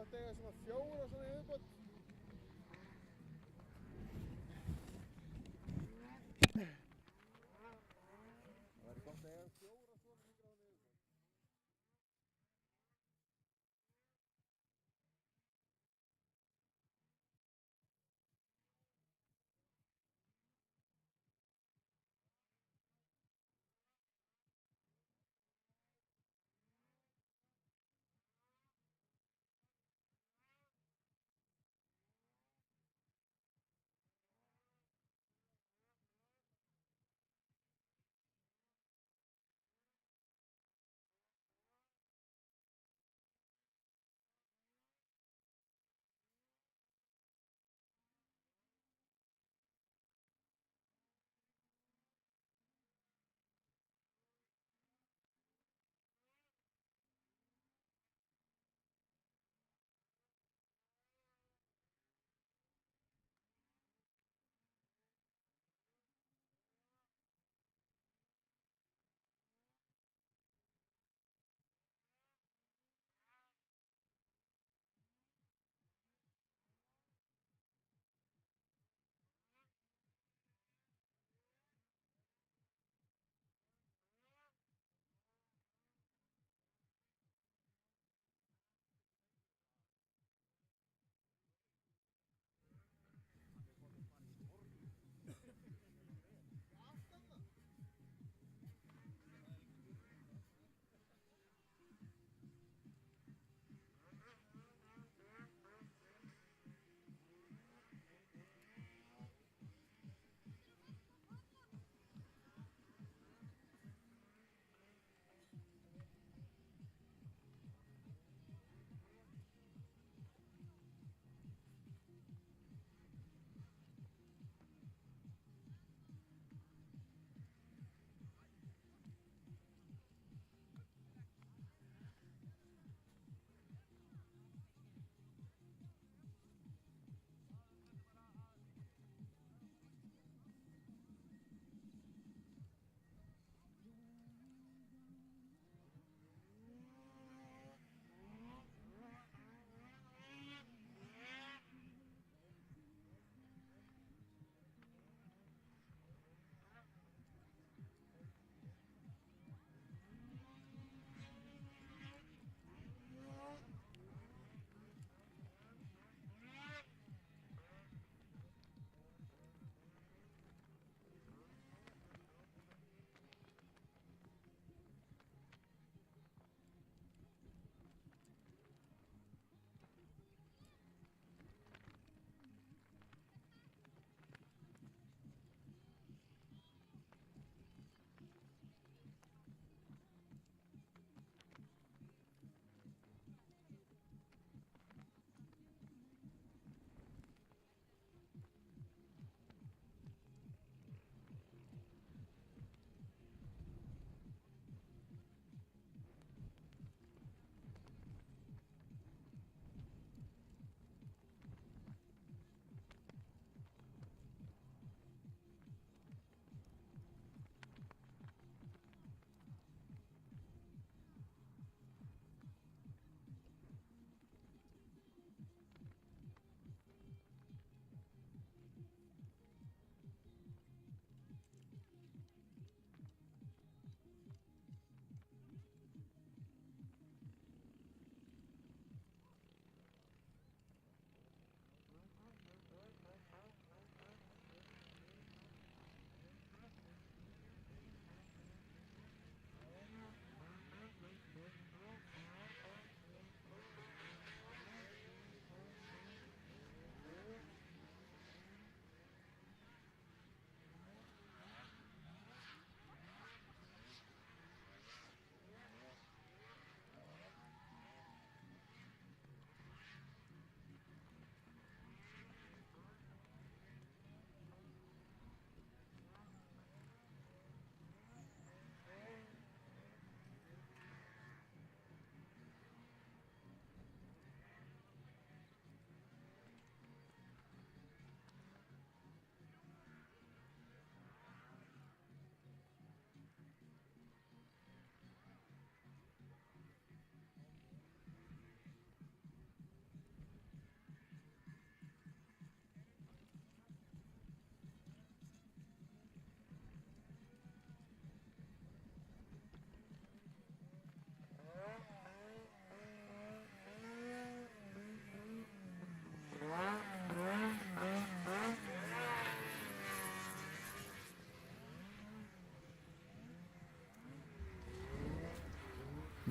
E: gott að eiga svona 4 og svona í viðbót. Það væri gott að eiga 4 svona í viðbót.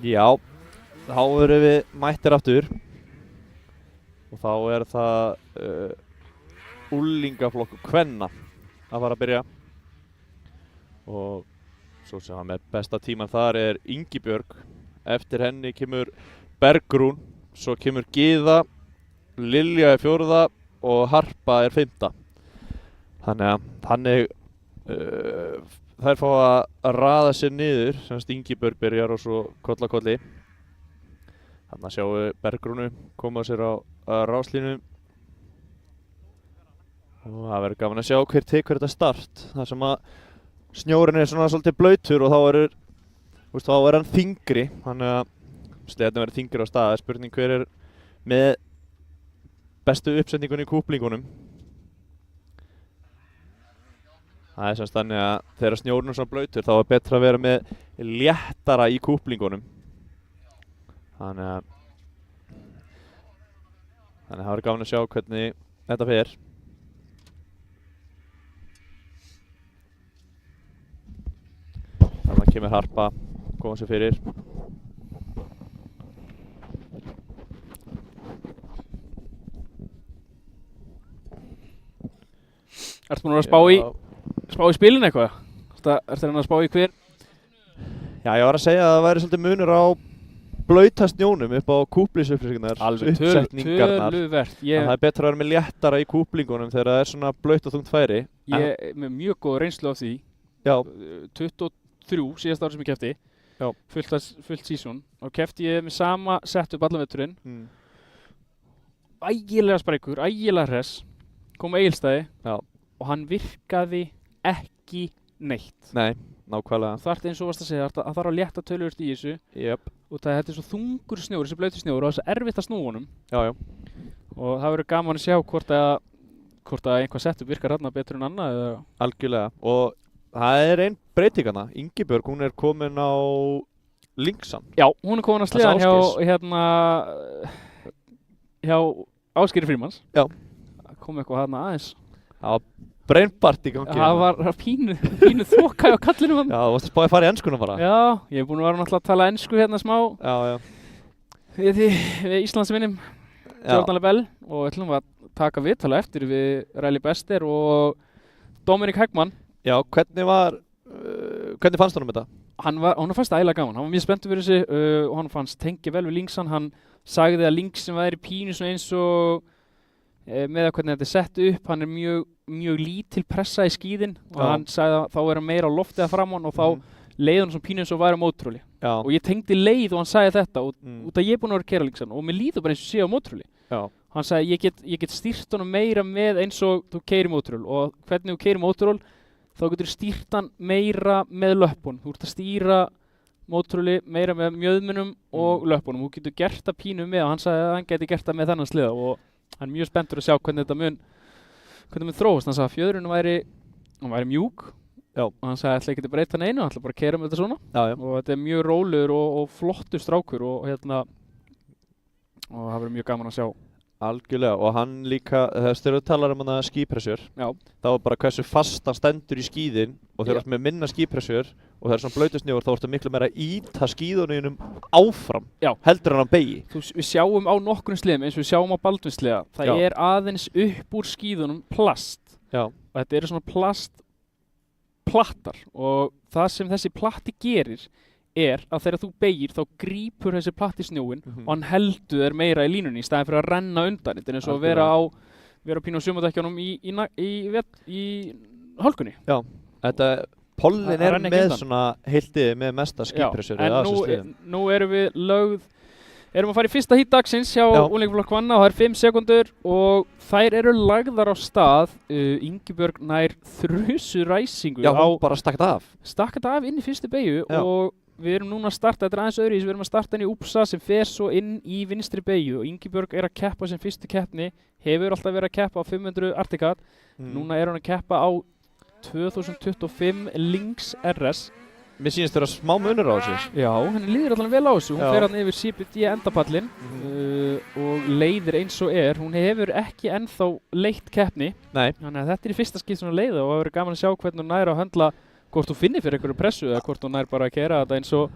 B: Já, þá erum við mættir aftur og þá það úlingaflokkur kvenna að fara að byrja og svo sem hann með besta tíman þar Ingibjörg, eftir henni kemur Bergrún, svo kemur Gyða, Lilja 4. og Harpa 5. Þannig þær fá að raða sér niður, semst Ingibjörg byrjar og svo koll á kolli. Þannig að sjáum við Bergrúnu koma sér á ráslínu og það verður gaman að sjá hver tekur þetta start. Það sem að snjórinn svona svolítið blautur og þá hann þyngri, þannig að sleðarnir verður þyngri á stað. Spurning hver með bestu uppsetningunni í kúplingunum. Það semst þannig að þegar snjórinn svona blautur þá betra að vera með léttara í kúplingunum. Þannig að það verður gaman að sjá hvernig þetta fer. Þannig kemur Harpa, koma sér fyrir.
A: Ertu búinn að spá í spilinu eitthvað? Ertu að spá í hver?
B: Já, ég var að segja að það væri svolítið munur á blauta snjónum upp á kúplisupplýsingarnar, uppsetningarnar.
A: Töluvert.
B: Það betra að vera með léttara í kúplingunum þegar það svona blaut og þungt færi.
A: Ég með mjög góð reynslu á því.
B: Já.
A: 23 síðast ári sem ég kefti. Já. Fullt sísón. Og kefti ég með sama setup allan veturinn. Ægilega sprækur, ægilega hress. Kom á Egilsstaði. Já. Og hann virkaði ekki neitt.
B: Nei, nákvæmlega.
A: Það eins og varst að segja, það þarf að létta töluvert í þessu.
B: Jöp.
A: Og þetta svo þungur snjór, þessi blautur snjór og þessi erfitt að snúa honum.
B: Já, já.
A: Og það verður gaman að sjá hvort að einhvað setup virkar þarna betur en annað eða... Algjörlega.
B: Og það ein breyting hana. Ingibjörg, hún komin á Linksan.
A: Já, hún komin á sleðan hjá Ásgeiri Frímanns.
B: Já.
A: Kom eitthvað þarna aðeins.
B: Það var brennbart í gangi.
A: Það var pínu þoka á kallinu hann.
B: Já, þú varst að spá að fara í enskuna bara.
A: Já, ég búinn að vera náttúrulega að tala ensku hérna smá.
B: Já, já.
A: Við Íslandsvinnum Jordan Lebel og ætlum að taka viðtala eftir við Riley Bester og Dominik Hegman.
B: Já, hvernig fannst honum þetta?
A: Hann fannst það ægilega gaman. Hann var mjög spenntur fyrir þessu og hann fannst tengja vel við Linksan. Hann sagði að Linksin væri pínu svona eins og með að hvernig þetta sett upp, hann mjög lítil pressa í skíðin og hann sagði að þá hann meira á loftið að framann og þá leið hann svona pínu eins og væri á mótorhjóli. Og ég tengdi leið og hann sagði þetta út að ég búinn að vera að keyra Linksan og mér líður bara eins og sé á mótorhjóli. Hann sagði ég get stýrt honum meira með eins og þú keyrir mótorhjól og hvernig þú keyrir mótorhjól þá getur stýrt hann meira með löppun. Þú ert að stýra mótorhjóli meira með mjöðmunum og löppunum. Þú getur gert það pínu með og hann sagði að hann geti gert það með þennan sleða og hann er mjög spenntur að sjá hvernig þetta mun þróast. Hann sagði að fjöðrunum væri mjúk. Já. Og hann sagði að ætla ekki að breyta neinu, hann ætla bara að keyra með þetta svona. Já, já. Og þetta er mjög rólegur og flottur strákur og það verður mjög gaman að sjá.
B: Algjörlega, og hann líka, þegar þú talar um hann skípressur, þá er bara hversu fast hann stendur í skíðin og þegar þú ert með minna skípressur og það er svona blautusnjór þá ertu miklu meira að íta skíðunum áfram heldur en hann beigi.
A: Við sjáum á nokkrum sleðum eins og við sjáum á Baldvinsleða, það er aðeins upp úr skíðunum plast. Já. Og þetta eru svona plastplattar og það sem þessi platti gerir er að þegar þú beigir þá grípur þessi platti snjóin og hann heldur þér meira í línunni í staðin fyrir að renna undan. Þetta er eins og að vera pínu á sumadekjunum í hálkunni.
B: Já, þetta pollin með svona heiltið með mesta skípressur.
A: En nú erum við erum að fara í fyrsta hít dagsins hjá unglingaflokk kvenna og það 5 sekundur og þær eru lagðar á stað. Ingibjörg nær þrusuræsingu.
B: Já, hún bara stakkt af
A: inn í fyrstu beygju og við erum núna að starta, þetta aðeins öðruvísi, við erum að starta henni í Úpsa sem fer svo inn í vinstri beygju og Ingibjörg að keppa sem fyrstu keppni, hefur alltaf verið að keppa á 500 Arctic. Núna hún að keppa á 2025 Lynx RS.
B: Mér sýnist vera smá munur á þessu.
A: Já, henni líður allavega vel á þessu. Hún fer hann yfir CPD endapallin og leiðir eins og hún hefur ekki ennþá leitt keppni.
B: Nei.
A: Þannig að þetta í fyrsta skipt svona leiða og það verður gaman að sjá hvernig hún nær að höndla hvort þú finnir fyrir einhverju pressu eða hvort hún nær bara að keyra þetta eins og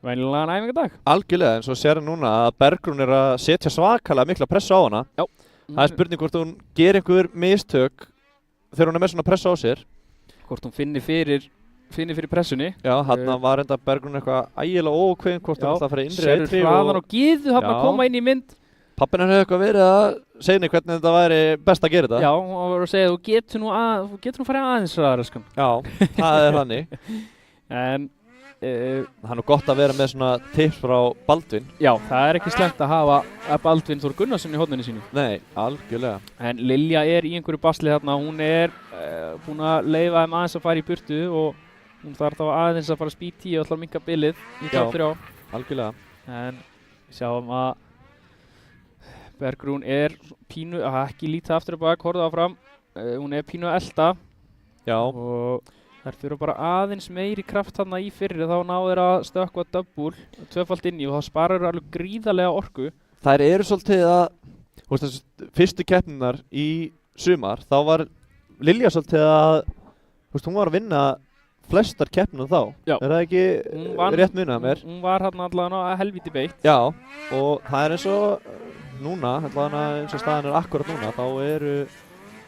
A: venjulegan æfingadag.
B: Algjörlega, en svo sér núna að Bergrún að setja svakalega mikla pressu á hana.
A: Já.
B: Það spurning hvort hún gerir einhver mistök þegar hún með svona pressu á sér.
A: Hvort hún finni fyrir pressunni.
B: Já, hann var enda Bergrún eitthvað ægilega ókveðin hvort hún ætlaði að fara innri eitri.
A: Serur hraðan og Gyðu hann að koma inn í mynd.
B: Pappinn hefði eitthvað verið að segja henni hvernig þetta væri best að gera þetta.
A: Já, hann var að segja þú getur nú farið aðeins hraðar, sko.
B: Já, það hannig.
A: En
B: það er nú gott að vera með svona tips frá Baldvin.
A: Já, það er ekki slæmt að hafa Baldvin Þór Gunnarsson í horninu sínu.
B: Nei, algjörlega.
A: En Lilja í einhverju basli þarna, hún búin að leyfa þeim aðeins að fara í burtu og hún þarf þá aðeins að fara að spýta í og ætla að minnka bilið í top 3.
B: Algjörlega.
A: En sjáum að Bergrún pínu, ekki lítið aftur og bak, horfðu áfram. Hún pínu að elda.
B: Já.
A: Og þær þurfa bara aðeins meiri kraft þarna í fyrri, þá náðu þeir að stökkva double, tvöfalt inn í og þá sparar þeir alveg gríðarlega orku.
B: Þær eru svolítið að, fyrstu keppninar í sumar, þá var Lilja svolítið að, hún var að vinna flestar keppnum þá.
A: Já.
B: Er það ekki rétt munað mér?
A: Hún var hérna allavega helvíti beitt.
B: Já, og það eins og núna, allavega eins og staðan akkurat núna, þá eru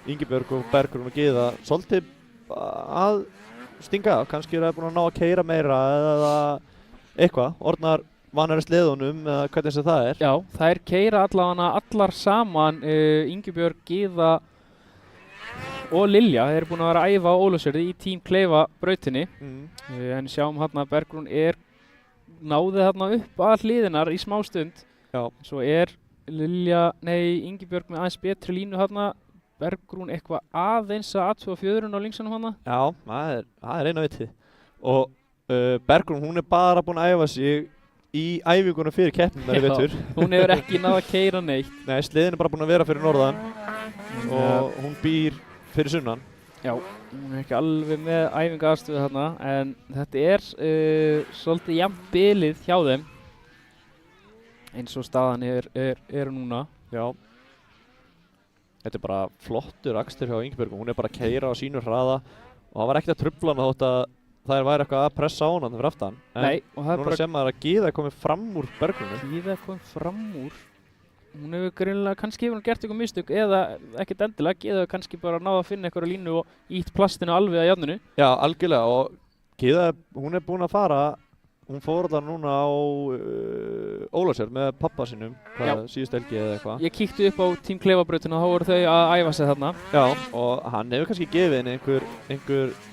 B: Ingibjörg og Bergrún og Gyða svolítið að stinga af. Kannski eru það búin að ná að keyra meira eða eitthvað, orðnar vanari sleðunum eða hvernig sem það er.
A: Já, þær keyra allar saman, Ingibjörg, Gyða og Lilja. Þeir eru búin að vera að æfa á Ólafsfirði í Team Kleifa brautinni. En sjáum hérna að Bergrún náði þarna upp að hliðinar í smá stund.
B: Já.
A: Svo Ingibjörg með aðeins betri línu hérna. Bergrún eitthvað aðeins að athuga fjöðrun á linksanum hana.
B: Já, það eina vitið. Og Bergrún, hún bara búin að æfa sig í æfingunum fyrir keppnirnar í vetur.
A: Hún hefur ekki náð að keyra neitt.
B: Nei, sliðin bara búin að vera fyrir norðan og hún býr fyrir sunnan.
A: Já, hún ekki alveg með æfingaðarstöðu þarna, en þetta svolítið jafn bilið hjá þeim eins og staðan núna.
B: Já. Þetta bara flottur akstur hjá Ingibjörg. Hún bara að keyra á sínu hraða og það var ekkert að trufla hana þótt að það væri eitthvað að pressa á hana fyrir aftan.
A: Nei, og það
B: núna sem að Gyða komið fram úr Bergrúnu.
A: Gyða komið fram úr. Hún hefur greinilega kannski gert eitthvað mistök eða ekkert endilega. Gyða hefur kannski bara náða að finna eitthvað línu og ítt plastinu alveg að járninu.
B: Já, algjörlega, og Gyða, hún búin að fara. Hún fór alltaf núna á Ólafsfjörð með pappa sinum, síðust helgi eða eitthvað. Ég
A: kíkti upp á Team Kleifabrautina og þá voru þau að æfa sig þarna.
B: Já, og hann hefur kannski gefið henni einhver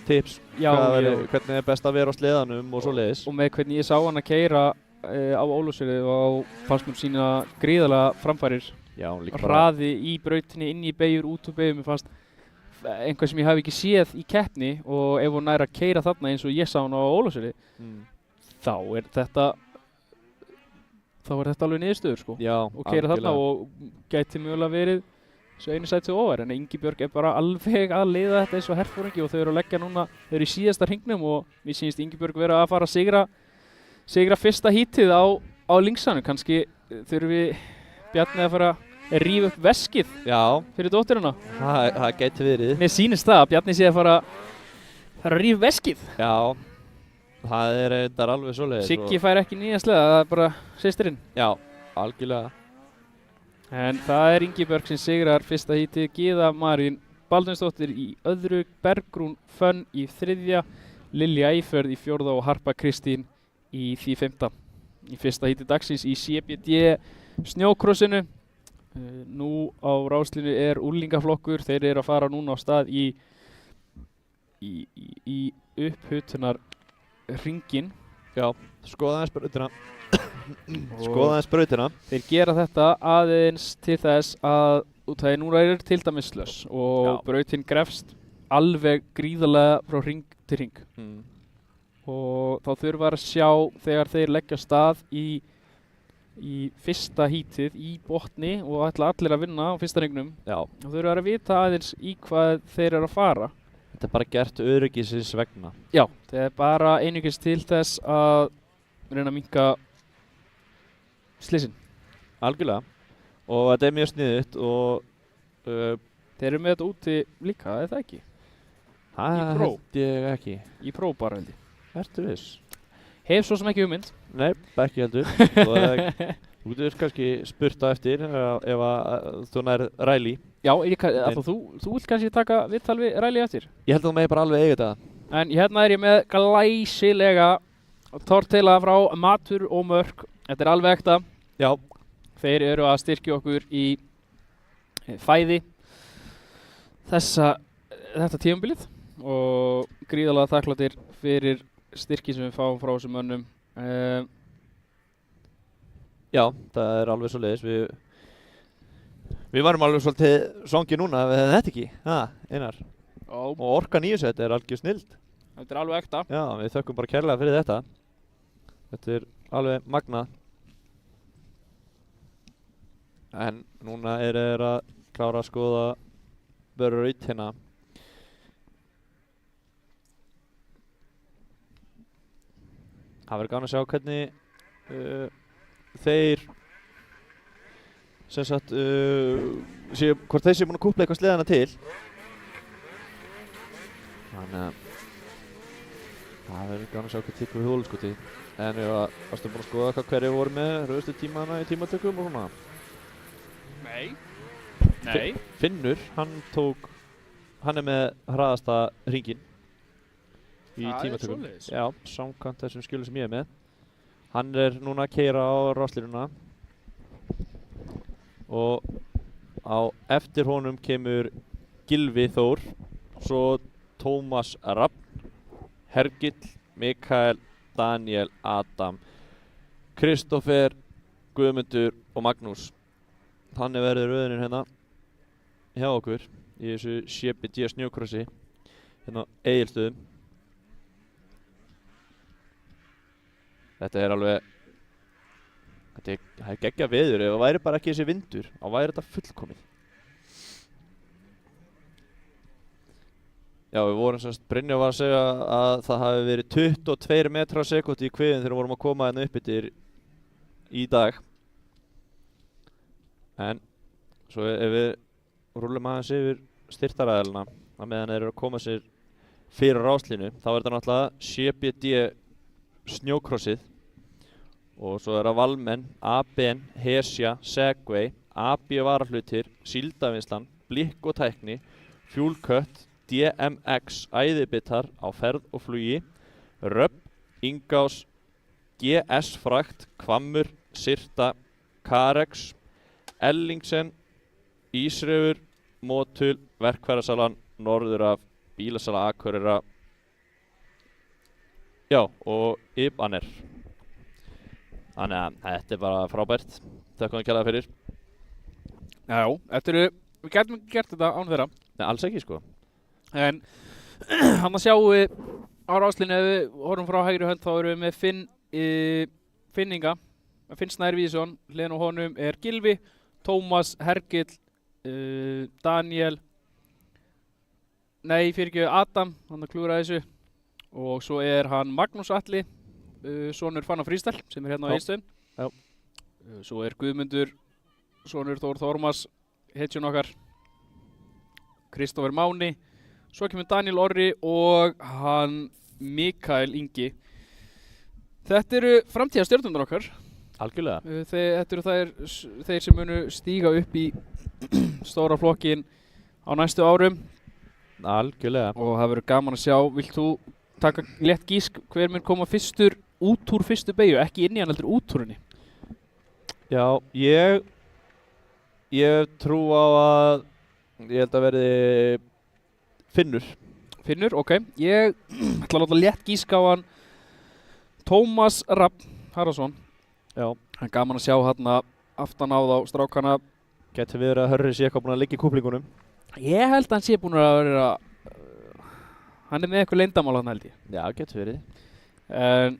B: tips hvernig best að vera á sleðanum og svoleiðis.
A: Og með hvernig ég sá hann að keyra á Ólafsfjörði og fannst mér sína gríðarlega framfærir.
B: Já, líka
A: hraði í brautinni, inn í beygjur, út úr beygjum. Mér fannst einhvað sem ég hef ekki séð í keppni og ef hún nær að keyra þarna eins og ég sá hann á Ólafsfjörði. Þá er þetta alveg niðurstöður sko.
B: Já,
A: og keyra þarna og gæti mögulega verið svo einu sæti over, en Ingibjörg bara alveg að leiða þetta eins og herforingi og þau eru að leggja núna, þau eru í síðasta hringnum og mér sýnist Ingibjörg vera að fara að sigra fyrsta hítið á linksanu. Kannski þurfum við Bjarni að fara að rífa upp veskið fyrir dótturina.
B: Það gæti verið.
A: Mér sýnist það að Bjarni sé að fara að rífa veskið.
B: Já. Það er alveg svoleiðis.
A: Siggi fær ekki nýja sleða, það er bara systirinn.
B: Já, algjörlega.
A: En það Ingibjörg sem sigrar fyrsta hítið, Gyða Marín Baldvinsdóttir í öðru, Bergrún Fönn í þriðja, Lilja Eyfjörð í fjórða og Harpa Kristín í því fimmta. Í fyrsta hítið dagsins í CBD snjókrossinu. Nú á ráslinu úlingaflokkur, þeir eru að fara núna á stað í upphutunar hringinn.
B: Já, skoða aðeins brautina.
A: Þeir gera þetta aðeins til þess að það núna til dæmis slöss og brautin grefst alveg gríðarlega frá hring til hring. Og þá þurfa að sjá þegar þeir leggja stað í fyrsta hítið í botni og ætla allir að vinna á fyrsta hringnum.
B: Já.
A: Og þau eru að vita aðeins í hvað þeir eru að fara.
B: Þetta bara gert öryggisins vegna.
A: Já, þetta bara einungis til þess að reyna að minnka slysinn.
B: Algjörlega. Og þetta mjög sniðugt og
A: þeir eru með þetta úti líka, eða ekki?
B: Það held ég ekki.
A: Í próf bara held ég.
B: Ertu viss?
A: Hef svo sem ekki hugmynd.
B: Nei, ekki heldur. Þú getur kannski spurt á eftir ef að þú nær Riley.
A: Já, þú vilt kannski taka viðtal við Riley eftir?
B: Ég held að þú megi bara alveg eiga þetta.
A: En hérna er ég með glæsilega tortilla frá Matur og Mörk. Þetta er alveg ekta.
B: Já.
A: Þeir eru að styrkja okkur í fæði þetta tímabilið og gríðarlega þakklátir fyrir styrki sem við fáum frá þessum mönnum.
B: Já, það er alveg svo leiðis. Við varum alveg svolítið svangir núna ef við hefðum þetta ekki, Einar. Og orkan í þessu, þetta er algjör snilld.
A: Þetta er alveg ekta.
B: Já, við þökkum bara kærlega fyrir þetta. Þetta er alveg magnað. En núna er þeir að klára að skoða Burger Eat hérna. Það verður gaman að sjá hvernig þeir sem sagt hvort þeir séu búin að kúpla eitthvað sleðana til. Þannig að það verður gaman að sjá hvað tekur við hóluskoti. En varstu búin að skoða hverju voru með rauðustu tímana í tímatökum og svona?
A: Nei.
B: Finnur, hann er með hraðasta hringinn í tímatökum. Já, samkvæmt þessum skjölum sem ég er með. Hann er núna að keyra á ráslínuna og á eftir honum kemur Gylfi Þór, svo Tómas Rafn, Hergill, Mikael, Daniel, Adam, Kristófer, Guðmundur og Magnús. Þannig verður röðunin hérna hjá okkur í þessu CBD snjókrossi hérna á Egilsstöðum. Þetta er alveg, það er geggjað veður. Ef það væri bara ekki þessi vindur, þá væri þetta fullkomið. Já, við vorum semst, Brynjar var að segja að það hafi verið 22 metrar á sekúndu í kviðin þegar við vorum að koma hérna upp yfir í dag. En svo ef við rúllum aðeins yfir styrktaraðilina, að meðan þeir eru að koma sér fyrir ráslínu, þá er þetta náttúrulega CBD snjókrossið og svo er það Valmenn, ABN, Hesja, Segway, AB varahlutir, Síldavinnslan, Blikk og Tækni, Fuelcut, DMX, Æðibitar á ferð og flugi, Röbb, Ingás, GS Frakt, Hvammur, Sirta, Carex, Ellingsen, Ísrefur, Motul, Verkfærasalan, Norðuraf, Bílasala Akureyra, já, og Ibanner. Þannig að þetta er bara frábært. Þakka kærlega fyrir.
A: Já, við gætum ekki gert þetta án þeirra.
B: Nei, alls ekki sko.
A: En hann að sjáum við á ráslinu, ef við horfum frá hægri hönd, þá erum við með Finninga, Finn Snær Víðsson, hliðin á honum er Gylfi, Tómas, Hergill, Daniel, Adam, hann að klúra þessu. Og svo er hann Magnús Atli, sonur Fanna Freestyle, sem er hérna á Egilsstöðum.
B: Já.
A: Svo er Guðmundur, sonur Þór Þormars, hetjun okkar, Kristófer Máni. Svo kemur Daniel Orri og hann Mikael Ingi. Þetta eru framtíðarstjörnurnar okkar.
B: Algjörlega.
A: Þetta eru þeir sem munu stíga upp í stóra flokkin á næstu árum.
B: Algjörlega. Og
A: það verður gaman að sjá. Vilt þú taka létt gísk hver mun koma fyrstur út úr fyrstu beygju, ekki inn í hann heldur út úr henni?
B: Já, ég trú á að ég held að verði Finnur, ok. Ég ætla að láta létt gísk á hann Tómas Rafn Haraldsson. Já. Hann er gaman að sjá hérna aftan á þá strákana. Getur verið að Hörri sé eitthvað búin að liggja í kúplingunum?
A: Ég held að hann sé búin að vera hann er með eitthvað leyndamál hann held ég.
B: Já, getur verið.
A: En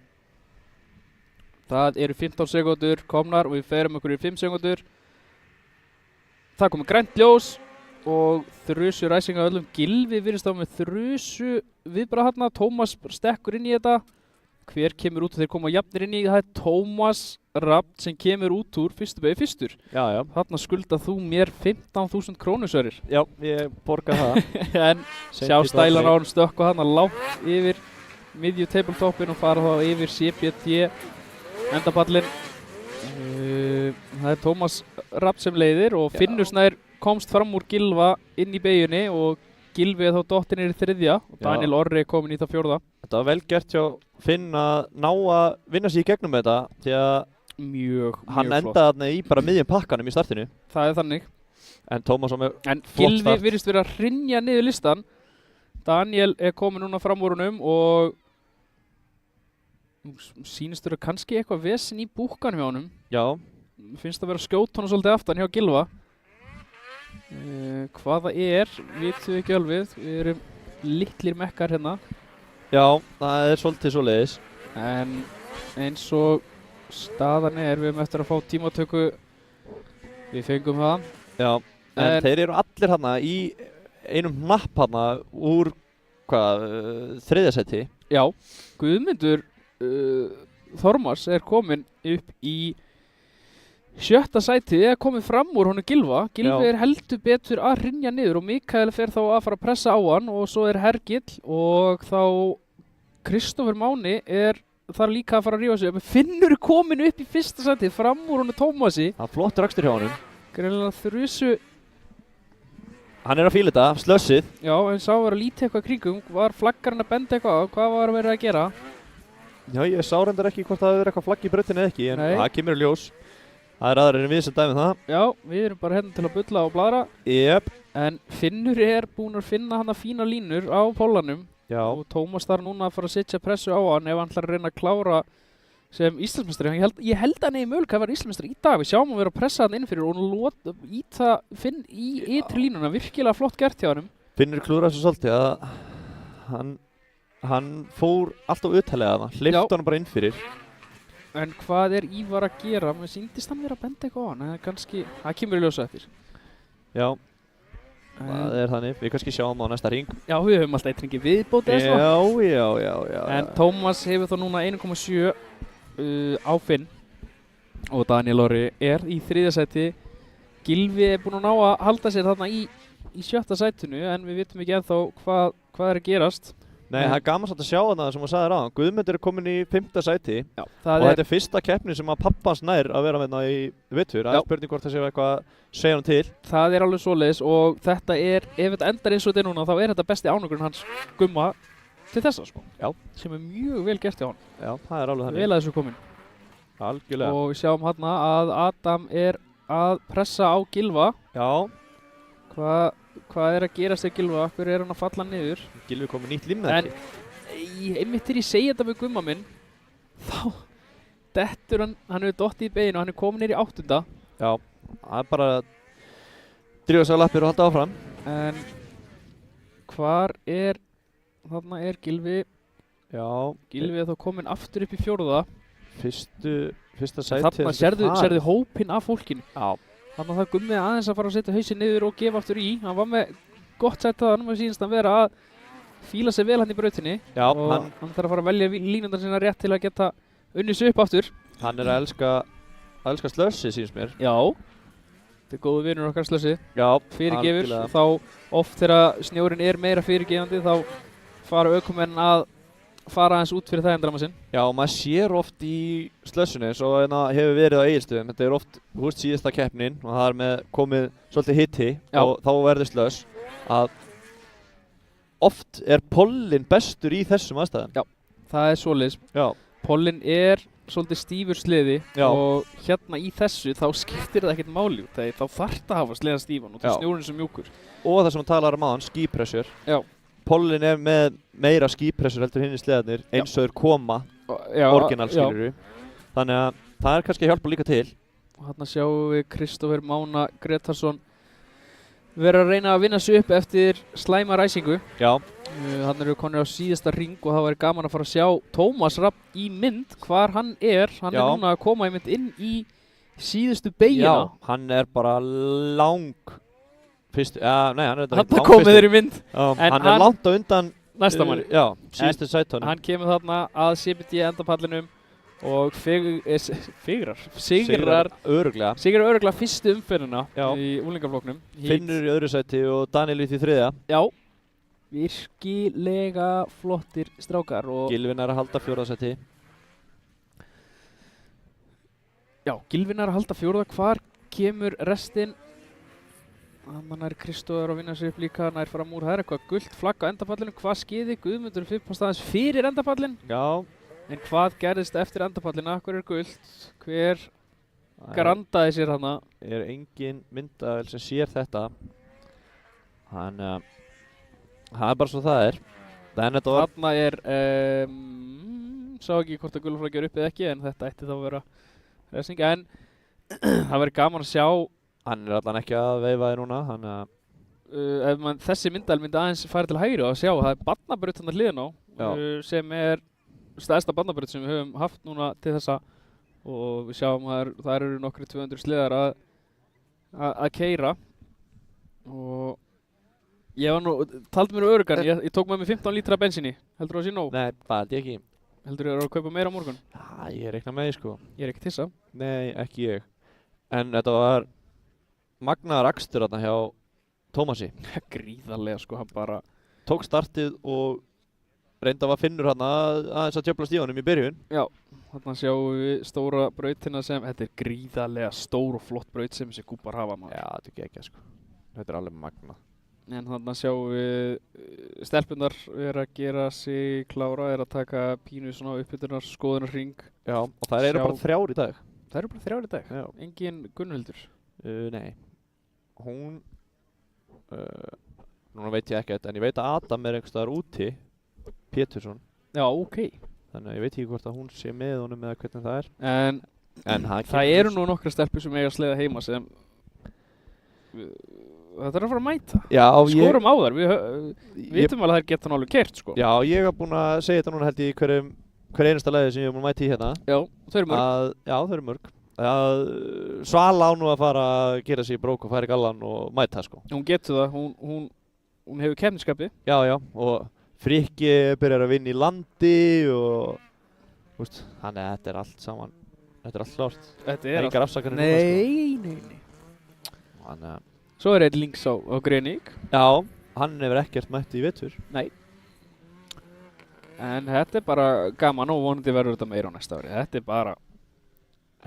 A: það eru 15 sekúndur komnar og við ferum okkur í 5 sekúndur. Það komið grænt ljós og þrusu ræsing af öllum. Gylfi virðist á með þrusu við bara hérna. Tómas stekkur inn í þetta. Hver kemur út og þeir koma jafnir inn í? Það er Tómas Rafn sem kemur út úr fyrstu beygju fyrstur.
B: Já.
A: Þarna skuldar þú mér 15.000 krónur, Sverrir.
B: Já, ég borga það.
A: En sjá stælan á hann stökkva þarna lágt yfir miðju tabletopin og fara þá yfir CBD endapallin. Það er Tómas Rapp sem leiðir og Finnur Snær komst fram úr Gylfa inn í beyjunni og Gylfi þá dottir niður í 3. og Daniel Orri komin í það 4.
B: Þetta var vel gert hjá Finn að ná að vinna sig í gegnum þetta því að
A: mjög
B: hann
A: flott.
B: endaði þarna í bara miðjum pakkanum í startinu.
A: Það er þannig.
B: En Tómas var með
A: En
B: flott
A: Gylfi
B: start.
A: virðist verið að hrynja niður listan. Daniel er komin núna fram úr honum og sýnist vera kannski eitthvað vesen í búkkanum hjá honum.
B: Já.
A: Finnst að vera að skjóta honum svolítið aftan hjá Gylfa. Hvað það er, vitum við ekki alveg. Við erum litlir mekkar hérna.
B: Já, það er svolítið svoleiðis.
A: En eins og staðan er, við höfum eftir að fá tímatöku. Við fengum það.
B: Já, en þeir eru allir hérna í einum hnapp hérna úr, 3. sæti.
A: Já, Guðmundur Þormars er komin upp í 7. sæti, er komin fram úr honum Gylfa. Gylfi er heldur betur að hrynja niður og Mikael fer þá að fara að pressa á hann og svo er Hergill og þá Kristoffer Máni er þar líka að fara að rífa sig upp. Finnur er komin upp í 1. sæti fram úr honum Tómasi.
B: Það er flott rakstur hjá honum.
A: Greinilega þrusu.
B: Hann er að fíla þetta, slössið.
A: Já, en sá var að líta eitthvað kringum. Var flaggarinn að benda eitthvað á? Hvað var að vera að gera?
B: Já, ég sá reyndar ekki hvort það hefur verið eitthvað flagg í brautinni eða ekki, en
A: Nei.
B: það kemur í ljós. Það er aðrir en við sem dæmum það.
A: Já, við erum bara hérna til að bulla og bladra.
B: Jep.
A: En Finnur er búinn að finna hana fína línur á pólanum.
B: Já.
A: Og Tómas þarf núna að fara að setja pressu á hann ef hann ætlar að reyna að klára sem Íslandsmeistari. Ég held að hann eigi möguleika að vera Íslandsmeistari í dag. Við sjáum að vera að pressa hann inn fyrir og íta Finn í ytri línuna. Virkilega flott gert hjá hann.
B: Finnur klúra svo svolítið að hann fór alltaf utalega það. Hleypti hann bara inn fyrir.
A: En hvað er Ívar að gera? Mér sýndist hann vera að benda eitthvað á hann. Eða kannski, það kemur í ljósa eftir.
B: Já. Það er þannig, við kannski sjáum á næsta hring.
A: Já, við höfum alltaf eitt hringi viðbót eða svo.
B: Já.
A: En Tómas hefur þá núna 1,7 á Finn og Daniel Orri er í 3. sæti. Gylfi er búinn að ná að halda sér þarna í 7. sætinu en við vitum ekki ennþá hvað er að gerast.
B: Nei, það er gaman samt að sjá þarna sem hann sagði ráðan. Guðmundur er komin í 5. sæti.
A: Já,
B: og þetta er fyrsta keppni sem að pappans nær að vera með hérna í vittur. Það er spurning hvort það sé eitthvað að segja hann til. Það
A: er alveg svoleiðis og þetta er, ef þetta endar eins og þetta er núna, þá er þetta besti ánægurinn hans Gumma til þessa sko.
B: Já.
A: Sem er mjög vel gert hjá hann.
B: Já, það er alveg þannig.
A: Vel að þessu komin.
B: Algjörlega.
A: Og við sjáum hérna að Adam er að pressa á Gylfa.
B: Já.
A: Hvað er að gerast þegar Gylfa? Hver er hann að falla niður?
B: Gylfi komið nýtt limnaði.
A: En einmitt þegar ég segi þetta við Gumma minn, þá dettur hann hefur dottið í beginu og hann er komin niður í 8.
B: Já, það er bara að drífa sig á lappir og halda áfram.
A: En þarna er Gylfi.
B: Já.
A: Gylfi er þá komin aftur upp í 4.
B: Fyrsta sæti.
A: Þarna sérðu hópinn af fólkinu.
B: Já.
A: Þannig að það Gummi aðeins að fara að setja hausinn niður og gefa aftur í. Hann var með gott sætt að hann sýnst að vera að fíla sig vel hann í brautinni.
B: Já,
A: og hann þarf að fara að velja línundar sinna rétt til að geta unnið sig upp aftur.
B: Hann er að elska slössi, sýnst mér.
A: Já, þetta er góðu vinur okkar slössi.
B: Já,
A: fyrirgefur. Þá oft þegar snjórinn er meira fyrirgefandi þá fara ökumenn að fara aðeins út fyrir það endrama sinn.
B: Já, maður sér oft í slössunni eins og hefur verið á Egilsstöðum. Þetta er oft síðasta keppnin og það er með komið svolítið hitti og þá verður slöss að oft er pollin bestur í þessum aðstæðum.
A: Já, það er svoleiðis.
B: Já.
A: Pollin er svolítið stífur sleði.
B: Já.
A: Og hérna í þessu þá skiptir það ekkert máli út. Þá þarf það að hafa sleðan stífan og snjórinn sem mjúkur.
B: Og það sem hann talar um aðan, skípressur.
A: Já.
B: Pollin er með meira skípressur heldur hinn í sleðarnir eins og þeir koma orginal skilurðu. Þannig að það er kannski að hjálpa líka til. Og
A: hérna sjáum við Kristoffer Mána Gretarsson vera að reyna að vinna sig upp eftir slæma ræsingu.
B: Já.
A: Hann eru konir á síðasta ring og það væri gaman að fara að sjá Tómas Rapp í mynd hvar hann er. Hann er núna að koma í mynd inn í síðustu beygina.
B: Já, hann er bara hann
A: er komið þér í mynd.
B: Hann er langt á undan
A: næsta manni.
B: Já, síðustu sætunum.
A: Hann kemur þarna að CBD endapallinum og sigrar örugglega fyrstu umferðina í úlingaflokknum.
B: Finnur í öðru sæti og Daniel í því 3.
A: Já, virkilega flottir strákar.
B: Gylfin er að halda 4. sæti.
A: Já, Gylfin að halda 4. Hvar kemur restin? Þannig er Kristóður að vinna sig upp líka, nær fram úr. Það er eitthvað gult flagg á endapallinu. Hvað skeiði? Guðmundur fippast aðeins fyrir endapallin.
B: Já.
A: En hvað gerðist eftir endapallina? Hver gult? Hver grandaði sér hana?
B: Er engin myndavél sem sér þetta. Þannig það bara svo það er.
A: Þarna er, sá ekki hvort að gulflaggi er upp eða ekki, en þetta ætti þá að vera resning. En það verður gaman að sjá.
B: Hann er allan ekki að veifa þér núna, þannig að...
A: Ef þessi myndavél myndi aðeins fara til hægri og að sjá, það er barnabraut þarna hliðin á, sem er stærsta barnabraut sem við höfum haft núna til þessa. Og við sjáum að það eru nokkri 200 sleðar að keyra. Og ég var nú, taldi mér öruggan, ég tók með mig 15 lítra bensíni. Heldur þú að sé nóg?
B: Nei, það held ég ekki.
A: Heldur þú að kaupa meira á morgun?
B: Já, ég reikna með því sko.
A: Ég er ekki tissa.
B: Nei, ekki ég. En þetta var magnaður akstur þarna hjá Tómasi.
A: Gríðarlega sko, hann bara...
B: Tók startið og reynda að finnur hann aðeins að tjöflast í honum í byrjun.
A: Já, þarna sjáum við stóra brautina sem, þetta er gríðarlega stór og flott braut sem þessi gúpar hafa maður.
B: Já, þetta er ekki sko. Þetta er alveg magnað.
A: En þarna sjáum við stelpunar er að gera sig klára, er að taka pínu svona uppbytunar skoðunarhring.
B: Já, og þær eru bara 3 í dag.
A: Það eru bara 3 í dag?
B: Já.
A: Engin Gunnhildur?
B: Nei. Hún, núna veit ég ekkert, en ég veit að Adam er einhvers staðar úti, Pétursson.
A: Já, ok.
B: Þannig að ég veit ekki hvort að hún sé með honum eða hvernig það er.
A: En það eru nú nokkra stelpur sem eiga að sleiða heima sem... Þetta er að fara að mæta.
B: Já,
A: skorum á þar, við vitum alveg að þær geta nálega kert sko.
B: Já, ég hef búin að segja þetta núna held ég hver einasta leiði sem ég hef búin að mæta í hérna.
A: Já, þau eru mörg.
B: Já, þau eru mörg. Svala á nú að fara að gera sig í brók og færi gallan og mæta sko.
A: Hún getur það, hún hefur keppniskapi.
B: Já, og Frikki byrjar að vinna í landi og þannig að þetta er allt saman, þetta er allt klárt.
A: Þetta er
B: engar afsakanir
A: núna sko. Nei.
B: Þannig að
A: svo er einn links á Greník.
B: Já, hann hefur ekkert mætt í vetur.
A: Nei. En þetta er bara gaman og vonandi verður þetta meira á næsta ári. Þetta er bara,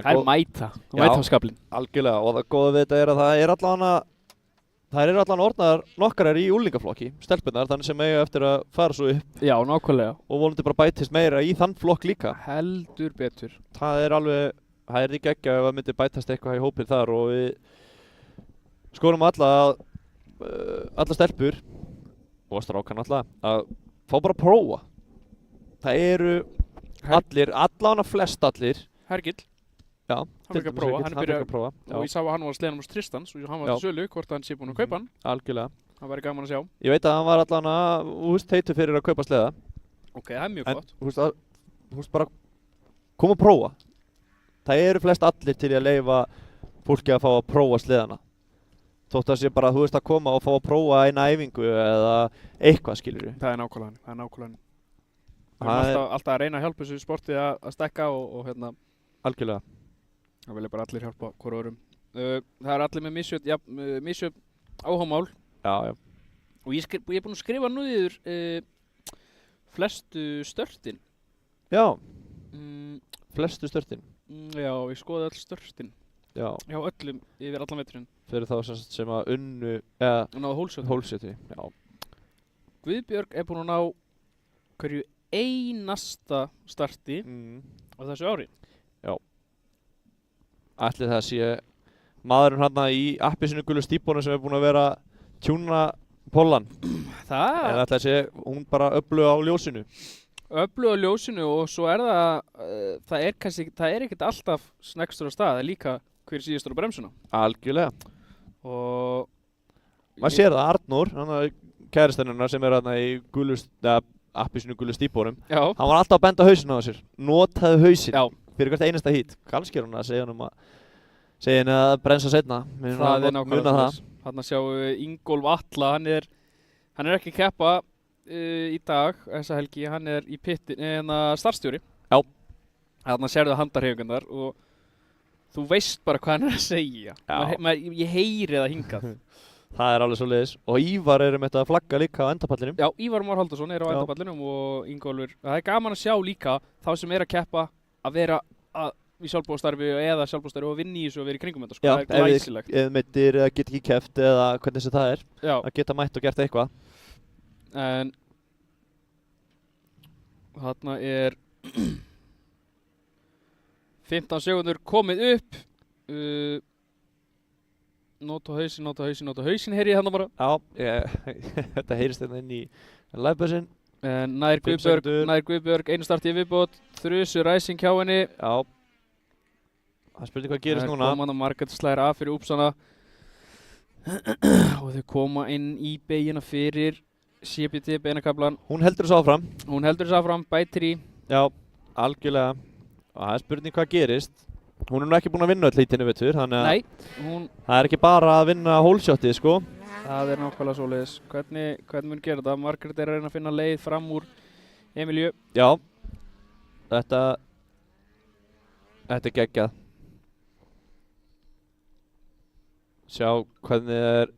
A: það er mæta á skaflinn.
B: Algjörlega, og það góða við þetta er að það eru allan orðnaðar nokkarar í úlingaflokki, stelpunar, þannig sem eiga eftir að fara svo upp.
A: Já, nákvæmlega.
B: Og vonandi bara bætist meira í þann flokk líka.
A: Heldur betur.
B: Það er ekki ekki ef það myndi bætast eitthvað í hópinn þar og við skorum alla stelpur og strákan alla að fá bara að prófa. Það eru allavega flest allir.
A: Hergill.
B: Já,
A: hann fikk að prófa, hann
B: byrjaði að prófa.
A: Og ég sá að hann var að sleiða hann hos Tristans og hann var til sölu, hvort hann sé búinn að kaupa hann.
B: Algjörlega.
A: Það væri gaman að sjá.
B: Ég veit að hann var allavega heitur fyrir að kaupa sleða.
A: Ok, það er mjög gott.
B: En bara koma að prófa. Það eru flest allir til að leyfa fólki að fá að prófa sleðana. Þótt að sé bara að koma og fá að prófa eina æfingu eða eitthvað, skilur við.
A: Það er nákvæmlega. Við erum alltaf að reyna að hjálpa þessu sporti að stekka og hérna.
B: Algjörlega.
A: Það vilja bara allir hjálpa hver öðrum. Það er allir með misjöfn áhugamál.
B: Já.
A: Og ég er búinn að skrifa nú yfir flestu störtin.
B: Já. Flestu störtin.
A: Já, ég skoði öll störtin.
B: Já.
A: Já, öllum yfir allan veturinn.
B: Fyrir þá sem að unnu eða
A: náðu
B: hólsetri. Já.
A: Guðbjörg er búinn að ná hverju einasta starti á þessu ári.
B: Já. Ætli það sé maðurinn hérna í appisinu gulu stípunum sem er búinn að vera tjúna pollan. En ætli það sé hún bara öflug á ljósinu.
A: Öflug á ljósinu og svo er það er ekkert alltaf sneggstur á stað, það er líka hver síðastur á bremsuna.
B: Algjörlega.
A: Og
B: maður sér það, Arnór, kæristennina sem er hérna í appisinu gulu stípunum.
A: Já.
B: Hann var alltaf að benda hausinn á sér. Notaðu hausinn.
A: Já.
B: Fyrir hvert einasta hít. Kannski er hann að segja henni að brensa seinna.
A: Það er nákvæmlega þess. Þarna sjáum við Ingólf Atla, hann er ekki að keppa í dag, þessa helgi, hann er í starfstjóri.
B: Já.
A: Þarna sérðu handarhefingarnar og þú veist bara hvað hann er að segja. Ég heyri það hingað.
B: Það er alveg svo leiðis. Og Ívar er að flagga líka á endapallinum.
A: Já, Ívar Már Halldórsson er á endapallinum og Ingólfur. Það er gaman að sjá líka þá sem er að keppa að vera að í sjálfbóðastarfi eða sjálfbóðastarfi og vinna í þessu og vera í kringum þetta, sko.
B: Já,
A: það er glæsilegt.
B: ef meittir eða get ekki keppt eða hvernig sem það er,
A: Já.
B: að geta mætt og gert eitthvað.
A: En þarna er 15 sekúndur komið upp. Nota hausinn heyri ég hérna bara.
B: Já, þetta heyrist hérna inn í livebussin.
A: Nær Guðbjörg, einu starti í viðbót, þrusu ræsing hjá henni.
B: Já. Það spurning hvað gerist núna.
A: Það koma hann að Margrét slæðir af fyrir Úpsana. Og þau koma inn í beygina fyrir CBT beinakablan.
B: Hún heldur þessu áfram.
A: Bætir í.
B: Já, algjörlega. Og það er spurning hvað gerist. Hún er nú ekki búin að vinna öll hítinu vettur, þannig að það er ekki bara að vinna hólsjóttið, sko.
A: Það er nákvæmlega svoleiðis. Hvernig mun gera þetta? Margrét er að reyna að finna leið fram úr Emilíu.
B: Já, þetta er geggjað. Sjá hvað er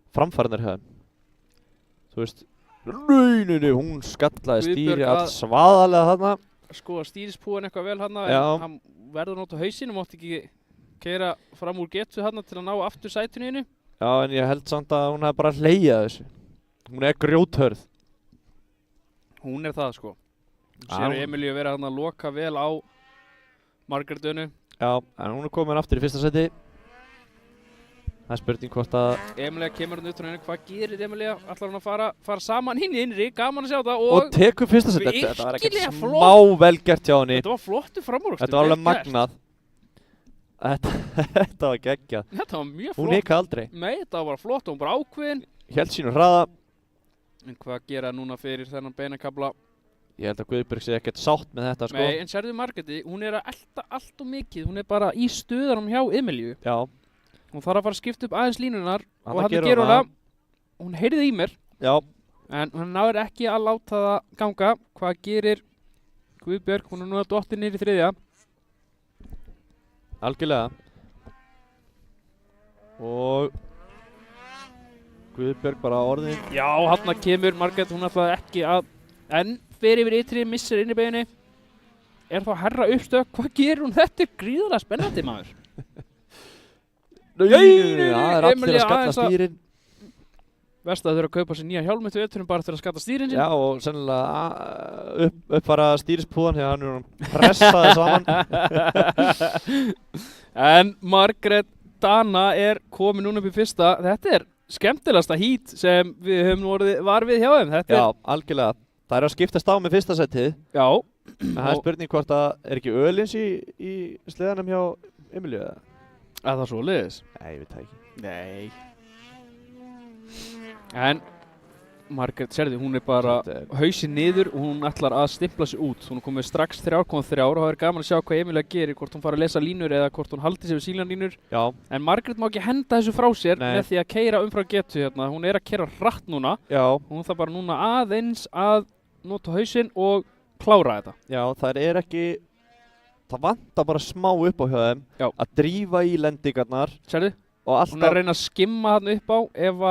B: framfærinar hjá þeim. Þú veist, hún skallaði stýri allt svaðalega þarna.
A: Sko að stýrispúin eitthvað vel þarna, en hann verður nota hausinn og mátti ekki keyra fram úr getu þarna til að ná aftur sætinu innu.
B: Já, en ég held samt að hún hefði bara hlegið þessu. Hún er grjóthörð.
A: Hún er það, sko. Sér Emilíu vera þarna að loka vel á Margrétunu.
B: Já, en hún er komin aftur í fyrsta seti. Það er spurning hvort að...
A: Emilía kemur hann út frá henni. Hvað gerir Emilía? Ætlar hann að fara saman inn í innri? Gaman að sjá það.
B: Og tekur fyrsta seti. Þetta var ekkert smá vel gert hjá henni.
A: Þetta var flottu framúrvöxtur.
B: Þetta var alveg magnað. Þetta var geggjað.
A: Þetta var mjög flott.
B: Hún hikaði aldrei.
A: Nei, þetta var bara flott og hún bara ákveðin.
B: Hélt sínu hraða.
A: En hvað gera núna fyrir þennan beinakabla?
B: Ég held að Guðbjörg sé ekkert sátt með þetta, sko.
A: Nei, en sérðu Margréti, hún er að elta allt og mikið. Hún er bara í stöðunum hjá Emilíu.
B: Já.
A: Hún þarf að fara að skipta upp aðeins línunar og hann gerur hana. Hún heyrði í mér.
B: Já.
A: En hann náður ekki að láta það ganga. Hvað gerir Guðbjörg? Hún er nú að dottir niður í þriðja.
B: Algjörlega. Og Guðbjörg bara orðin.
A: Já, hann kemur Margrét. Hún ætlaði ekki að... En fer yfir ytri, missir inn í beginni. Er þá herra uppstök? Hvað gerir hún? Þetta er gríðarlega spennandi, maður.
B: Það er allir að skalla stýrin.
A: Verst að þau eru að kaupa sér nýja hjálm eftir veturinn bara til að skalla stýrin sín.
B: Já, og sennilega uppfara stýrispúðan þegar hann er pressaði saman.
A: En Margrét Dana er komin núna upp í fyrsta. Þetta er skemmtilegasta hít sem við höfum var við hjá þeim.
B: Já, algjörlega. Það er að skiptast á með fyrsta setið.
A: Já.
B: En það er spurning hvort að er ekki ölins í sleðanum hjá Emilíu eða?
A: Að það svoleiðis?
B: Nei, ég veit það ekki.
A: Nei. En Margrét, sérðu, hún er bara hausinn niður og hún ætlar að stimpla sig út. Hún er komið strax 3,3 og það er gaman að sjá hvað Emilía gerir, hvort hún fara að lesa línur eða hvort hún haldi sig við sílanlínur.
B: Já.
A: En Margrét má ekki henda þessu frá sér með því að keyra umfram getu hérna. Hún er að keyra hratt núna.
B: Já.
A: Hún þarf bara núna aðeins að nota hausinn og klára þetta.
B: Já, það er ekki... Það vantar bara smá upp á hjá þeim að drífa í lendingarnar.
A: Sérðu?
B: Og alltaf...
A: Hún er að reyna að skimma hann upp á ef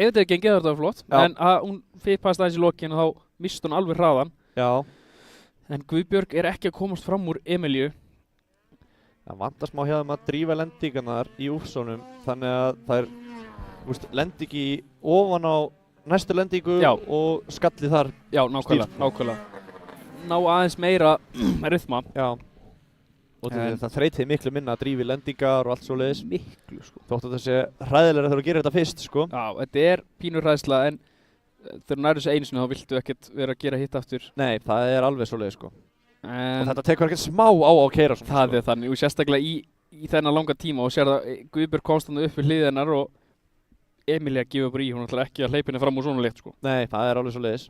A: þetta er gengið þetta var flott. Já. En að hún fippast aðeins í lokinu og þá mist hún alveg hraðan.
B: Já.
A: En Guðbjörg er ekki að komast fram úr Emilíu.
B: Það vantar smá hjá þeim að drífa lendingarnar í úrsónum. Þannig að það er lendingi ofan á næstu lendingu og skalli þar.
A: Já, nákvæmlega. Ná aðeins meira rytma.
B: Já. Og það þreytið miklu minna að drífi lendingar og allt svoleiðis.
A: Miklu, sko.
B: Þótt að það sé hræðilega þegar þú gerir þetta fyrst, sko.
A: Já, þetta er pínur hræðsla, en þegar þú nærðu þessu einu sinni þá viltu ekkert vera að gera hitt aftur.
B: Nei, það er alveg svoleiðis, sko. Og þetta tekur ekkert smá á að keyra svona.
A: Það er þannig, og sérstaklega í þennan langa tíma og sér það Guðbjörg komst hann upp við hlið hennar og Emilía gefur bara í, hún ætlar ekki að hleypa henni fram úr svona létt, sko.
B: Nei, það er alveg svoleiðis.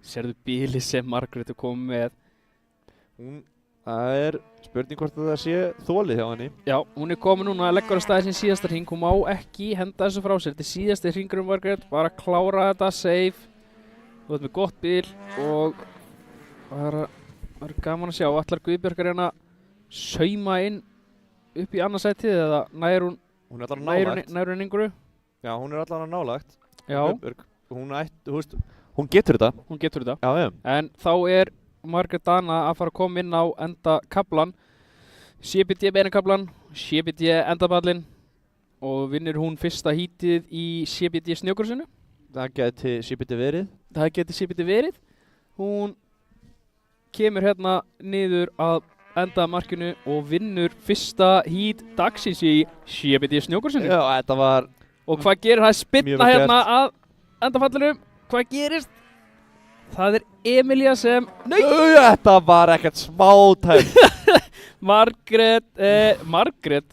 A: Sérðu bíli sem Margrét er komið með.
B: Það er spurning hvort það sé þolið hjá henni.
A: Já, hún er komið núna að leggur að staði sin síðasta hring. Hún má ekki henda þessu frá sér. Þetta er síðasti hringurum Margrét, bara klára þetta, safe. Þú veit með gott bíl og það er gaman að sjá. Ætlar Guðbjörg að reyna að sauma inn upp í annarsætið eða nær hún einhverju?
B: Já, hún er allavega nálagt.
A: Já.
B: Hún Hún getur þetta.
A: Hún getur þetta.
B: Já.
A: En þá Margrét Dana að fara að koma inn á endakaflan. CBD beinakaflan, CBD endapallin og vinnur hún fyrsta hítið í CBD snjókursinu.
B: Það geti CBD verið.
A: Það geti CBD verið. Hún kemur hérna niður að endamarkinu og vinnur fyrsta hít dagsins í CBD snjókursinu.
B: Já, þetta var...
A: Og hvað gerir það? Spinna hérna að endafallinu. Hvað gerist? Það Emilia sem...
B: Nei! Þetta var ekkert smá tæm.
A: Margrét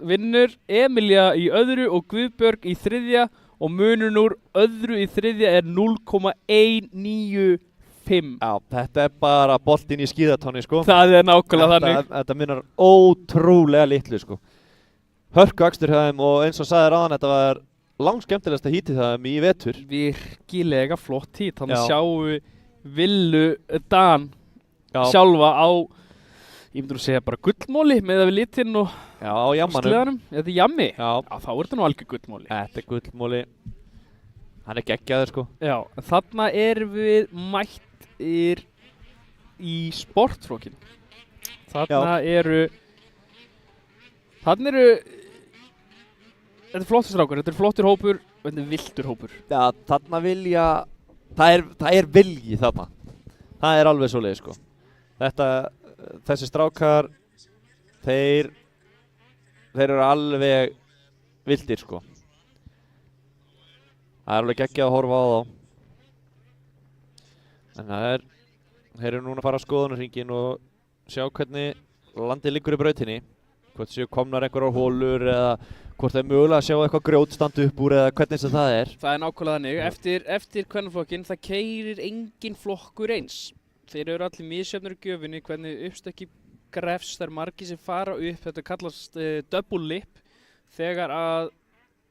A: vinnur Emilia í öðru og Guðbjörg í þriðja og munurinn úr öðru í þriðja 0,195.
B: Já, þetta bara boltinn í skíðatóni, sko.
A: Það nákvæmlega þannig.
B: Þetta munar ótrúlega litlu, sko. Hörku akstur hjá þeim og eins og sagði ráðan, þetta var langskemmtilegasta hítið það í vetur.
A: Virkilega flott hít. Þannig sjáum við Villu Dan sjálfa á, ég myndur að segja bara gullmóli með að við litinn og sleðanum. Þetta jammi. Já, þá þetta nú algjör gullmóli.
B: Þetta gullmóli. Hann geggjaður, sko. Já,
A: þarna við mættir í sportflokkin. Þarna þetta flottir strákar, þetta flottir hópur og þetta viltur hópur.
B: Já, þarna vilja, það vilji þarna. Það alveg svoleiðis, sko. Þessi strákar, þeir eru alveg vildir, sko. Það alveg geggjað að horfa á þá. En þeir eru núna að fara á skoðunarhringinn og sjá hvernig landið liggur í brautinni. Hvort séu komnar einhverjar hólur eða hvort það mögulega að sjá eitthvað grjót standa upp úr eða hvernig sem það er.
A: Það nákvæmlega þannig. Eftir kvennaflokkinn, það keyrir engin flokkur eins. Þeir eru allir misjöfnir í gjöfinni, hvernig uppstökki grefs, það margir sem fara upp, þetta kallast double lip, þegar að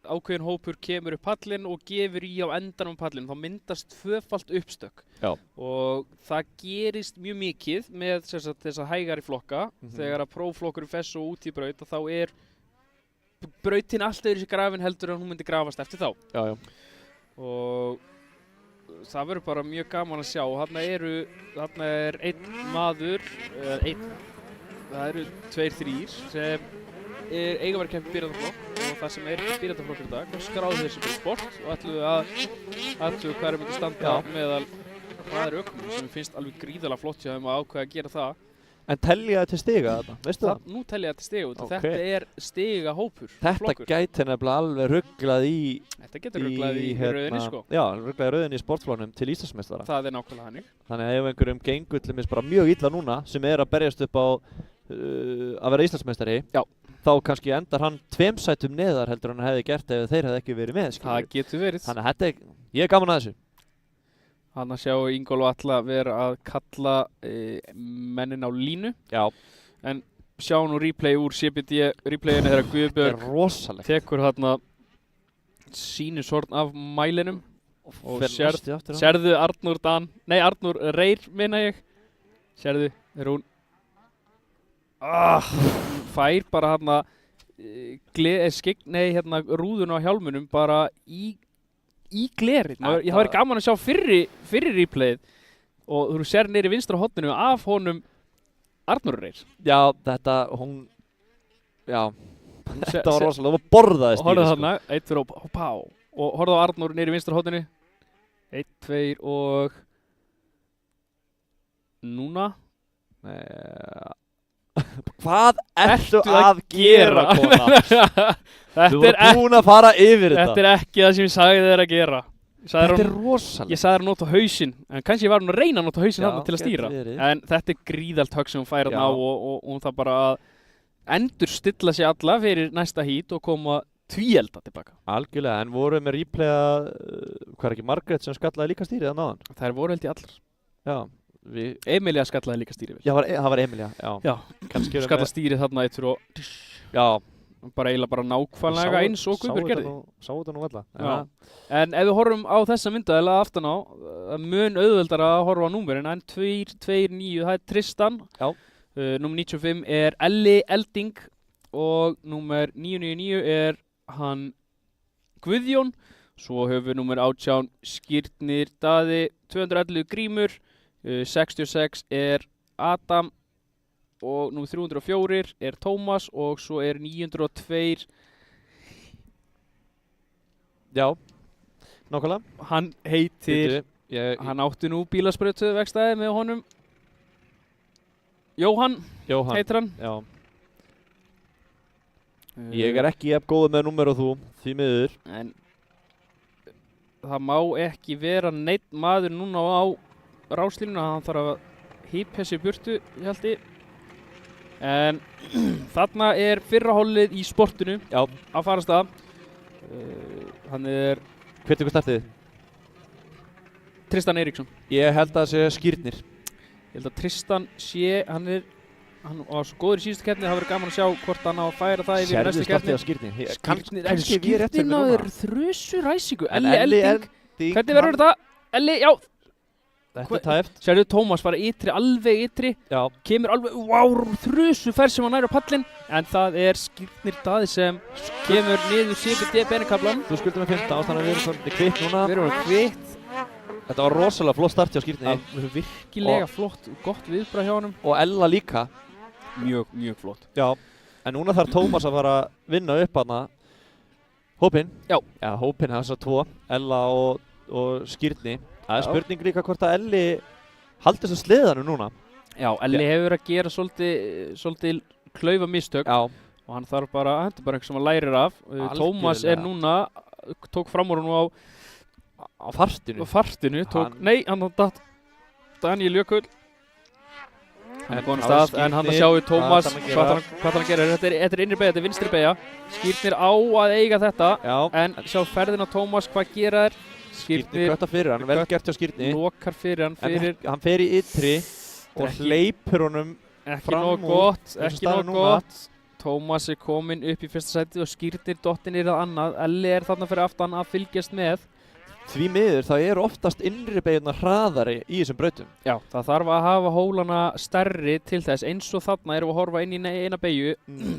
A: ákveðin hópur kemur upp pallinn og gefur í á endanum pallinn, þá myndast tvöfalt uppstök.
B: Já.
A: Og það gerist mjög mikið með þessa hægari flokka, þegar að próflokkurinn fer svo út í braut og þá brautin alltaf þessi grafin heldur en hún myndi grafast eftir þá.
B: Já.
A: Og það verður bara mjög gaman að sjá. Þarna einn maður, það eru 2-3 sem eiga að vera kemur byrjandaflokk og það sem byrjandaflokkur í dag, skráðu þessi fyrir sport og ætluðu að hverju myndi standa meðal hraðari ökumum sem finnst alveg gríðarlega flott hjá þeim að ákveða að gera það.
B: En telja það til stiga þetta, veistu það?
A: Nú telja það til stiga út og þetta stiga hópur.
B: Þetta gæti nefnilega alveg rugglað í...
A: Þetta getur rugglað í rauðinni, sko. Já,
B: rugglað í rauðinni í sportfloknum til Íslandsmeistara.
A: Það nákvæmlega hannig.
B: Þannig að ef einhverjum gengur til mér bara mjög illa núna sem að berjast upp á að vera Íslandsmeistari, þá kannski endar hann 2 sætum neðar heldur hann hefði gert ef þeir hefði ekki verið með.
A: Það getur verið.
B: Þannig að ég gaman að þessu.
A: Þannig að sjá Ingólf Atla vera að kalla mennin á línu.
B: Já.
A: En sjá nú replay úr CBD replayinu þegar Guðbjörg tekur þarna sýnisorn af mælinum og sérðu Arnur Reyr minna ég. Sérðu, hún fær bara hérna rúðun á hjálmunum bara í glerið. Það væri gaman að sjá fyrri replayið og þú sér niður í vinstra horninu af honum Arnur Reyr.
B: Já, þetta var rosalega, það borðaðist í því.
A: Horfðu þarna, 1, 2 og pá. Og horfðu á Arnur niður í vinstra horninu. 1, 2 og... Núna?
B: Hvað ertu að gera, kona? Þú var búin að fara yfir þetta.
A: Þetta ekki það sem ég sagði þér að gera.
B: Þetta rosalega.
A: Ég sagði þér að nota hausinn, en kannski var hún að reyna að nota hausinn þarna til að stýra. En þetta gríðalt högg sem hún fær þarna á og hún þarf bara að endurstilla sig alla fyrir næsta hít og koma tvíelda tilbaka.
B: Algjörlega, en voru með replaya, hvað ekki Margrét sem skallaði líka stýrið þarna áðan?
A: Þær voru held í allar.
B: Já.
A: Emilia skallaði líka stýrið vel.
B: Já, það var Emilia, já.
A: Skallaði stýrið þarna eittur og...
B: Já.
A: Bara eiginlega bara nákvæmlega eins og Guðbjörg gerði.
B: Sáu þetta nú alla.
A: Já. En ef við horfum á þessa myndaðilega aftan á, mun auðveldar að horfa á númerin, en 229, það Tristan.
B: Já.
A: Númer 95 Elli Elding og númer 999 hann Guðjón. Svo höfum við númer 18 Skírnir Daði 211 Grímur, 66 er Adam og nú 304 er Tómas og svo er 902.
B: Já, nákvæmlega.
A: Hann heitir, hann átti nú bílasprautuverkstæði með honum. Jóhann heitir hann.
B: Já. Ég er ekki jafn góður með númer og þú, því miður.
A: En það má ekki vera neitt maður núna á ráslínuna, hann þarf að hípja sér burtu, ég held ég. En þarna er fyrra hollið í sportinu að fara af stað. Hann er...
B: Hvert ykkur startið?
A: Tristan Eiríksson.
B: Ég held að það sé Skírnir.
A: Ég held að Tristan sé, hann var svo góður í síðustu keppni, það verður gaman að sjá hvort hann á að færa það yfir næstu keppni.
B: Sérðu startið á Skírnir?
A: Skírnir náður þrjusu ræsingu. Elli Elding. Hvernig verður þetta? Elli, já.
B: Þetta er tæft.
A: Sérðu Tómas fara ytri, alveg ytri.
B: Já.
A: Kemur alveg, þrusu ferð sem hann nær á pallinn. En það er Skírnir Daði sem kemur niður CBD benekablan.
B: Þú skuldum með 15 ástæðan að við erum svolítið kvitt núna.
A: Við erum kvitt.
B: Þetta var rosalega flott start hjá Skírni.
A: Virkilega flott, gott viðbragð hjá honum.
B: Og Ella líka.
A: Mjög flott.
B: Já, en núna þarf Tómas að fara að vinna upp hana hópinn.
A: Já,
B: hópinn þessar tvo, Ella og Skírni. Það er spurning líka hvort að Elli haldi þessu sleðanum núna. Já,
A: Elli hefur verið að gera svolítið klaufa mistök.
B: Já. Og
A: hann þarf bara, þetta er bara eitthvað sem hann lærir af. Tómas er núna, tók fram úr hún
B: á fartinu.
A: Nei, hann datt Daniel Jökull. Hann er góðan stað, en hann að sjáu Tómas hvað hann gerir. Þetta er innri beygja, þetta er vinstri beygja. Skírnir á að eiga þetta, en sjá ferðin á Tómas hvað gera þér.
B: Skírnir kvötta fyrir hann, vel gert hjá Skírni.
A: Lokar fyrir hann.
B: Hann fer í ytri og hleypur honum fram úr.
A: Ekki nóg gott. Tómas er kominn upp í fyrsta sæti og Skírnir dottinn í það annað. Elli er þarna fyrir aftan að fylgjast með.
B: Því miður, það eru oftast innri beygjarnar hraðari í þessum brautum.
A: Já, það þarf að hafa hólana stærri til þess, eins og þarna erum við að horfa inn í eina beygju.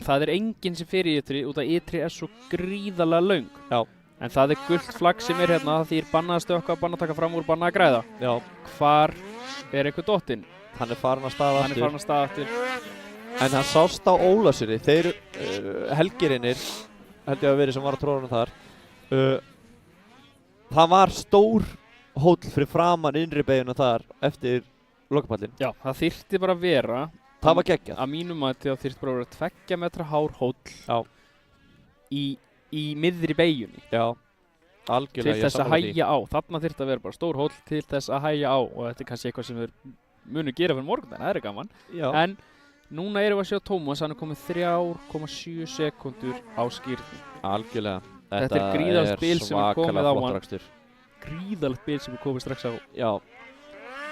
A: Það er enginn sem fer í ytri, út að ytri er svo gríðarlega löng.
B: Já.
A: En það er gult flagg sem er hérna, því er bannað að stökka, bannað að taka fram úr, bannað að græða.
B: Já.
A: Hvar er einhver dottinn?
B: Hann er farin að staða
A: aftur.
B: En hann sást á Ólafssyni, þeir helgirinnir, held ég að verið sem var á tróðunum þar. Það var stór hóll fyrir framan innri beygjuna þar eftir lokapallinn.
A: Já, það þyrfti bara að vera.
B: Það var geggjað.
A: Að mínum að það þyrfti bara að vera 2 metra hár hóll í miðri beygjunni.
B: Já, algjörlega.
A: Til þess að hægja á. Þarna þyrfti að vera bara stór hóll til þess að hægja á og þetta er kannski eitthvað sem við munum gera fyrir morgun, en það er gaman.
B: Já.
A: En núna erum við að sjá Tómas, hann er komið 3,7 sekúndur á Skírni.
B: Algjörlega.
A: Þetta er gríðalegt bil sem er komið á hann. Gríðalegt bil sem er komið strax á.
B: Já.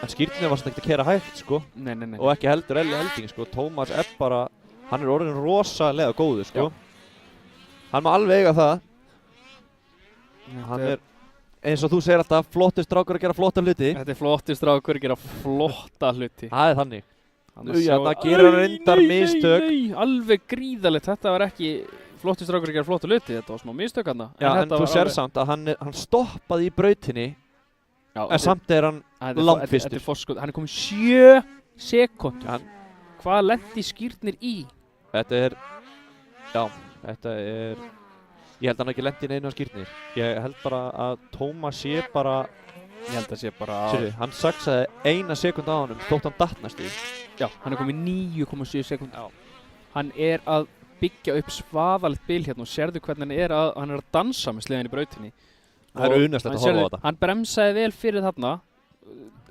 B: En Skírni var svona ekkert að keyra hægt, sko.
A: Nei.
B: Og ekki heldur Elli Elding, sko. Tómas er bara, hann er orðin rosalega góður, sko. Já. Hann má alveg eiga það. Hann er, eins og þú segir alltaf, flottur strákur að gera flotta hluti.
A: Þetta er flottur strákur að gera flotta hluti.
B: Það er þannig. Það gerir reyndar mistök.
A: Nei, alveg gríðalegt. Þetta var ekki flottur strákur að gera flotta hluti. Þetta var smá mistök hann.
B: Já, en þú sér samt að hann stoppaði í brautinni. Já, en samt er hann langfyrstur.
A: Hann er komið 7 sekúndur. Hvað lenti Skírnir í?
B: Þetta er, ég held að hann ekki lenti í neinu á Skírnir. Ég held bara að Tómas sé bara, hann saksaði 1 sekúnd á honum þótt hann datt næstu.
A: Já, hann er komið 9,7 sekúndur. Hann er að byggja upp svaðalegt bil hérna og sérðu hvernig hann er að dansa með sleðan í brautinni.
B: Það er unaðslegt að horfa á þetta.
A: Hann bremsaði vel fyrir þarna,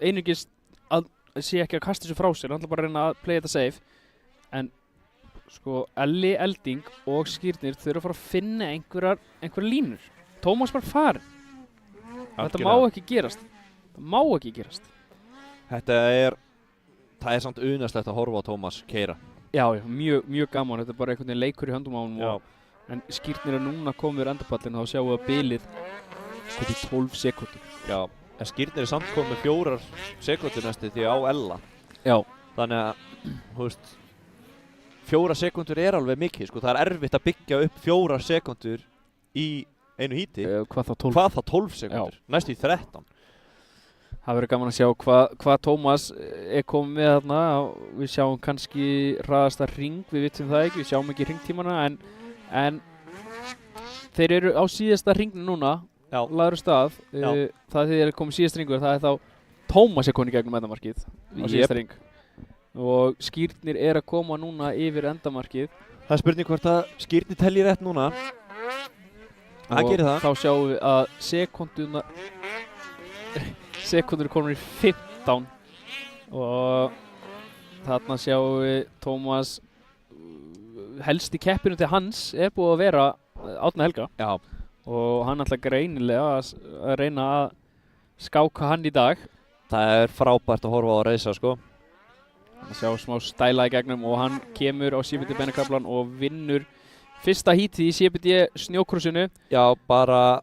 A: einungis að sé ekki að kasta þessu frá sér, hann ætla bara að reyna að playa þetta safe. En sko, Elli Elding og Skírnir þurfa að fara að finna einhverjar línur. Tómas bara farin. Þetta má ekki gerast. Það má ekki gerast.
B: Það er samt unaðslegt að horfa á Tómas keyra.
A: Já, mjög gaman. Þetta er bara einhvern veginn leikur í höndum á honum. En Skírnir er núna komið úr endapallinu og þá sjáum við að bilið komið í 12 sekúndur.
B: Já, en Skírnir er samt komið 4 sekúndur næstu því á Ella.
A: Já.
B: Þannig að, þú veist, 4 sekúndur er alveg mikið, sko. Það er erfitt að byggja upp 4 sekúndur í einu híti.
A: Hvað þá 12?
B: Hvað þá 12 sekúndur? Næstu í 13.
A: Það verður gaman að sjá hvað Tómas komið með þarna. Við sjáum kannski hraðasta hring, við vitum það ekki, við sjáum ekki hringtímana en þeir eru á síðasta hringnu núna, lagður stað. Það þegar komið síðasta hringur, það þá Tómas komið í gegnum endamarkið í síðasta hring. Og Skírnir að koma núna yfir endamarkið.
B: Það spurning hvort að Skírnir telji rétt núna. Það gerir það.
A: Og þá sjáum við að sekundur komur í 15 og þarna sjáum við Tómas helst í keppinu til hans búið að vera Árni Helga.
B: Já.
A: Og hann ætlar greinilega að reyna að skáka hann í dag.
B: Það frábært að horfa á að reysa sko.
A: Að sjá smá stæla í gegnum og hann kemur á CBD Beinakraflan og vinnur fyrsta hítið í CBD snjókrossinu.
B: Já, bara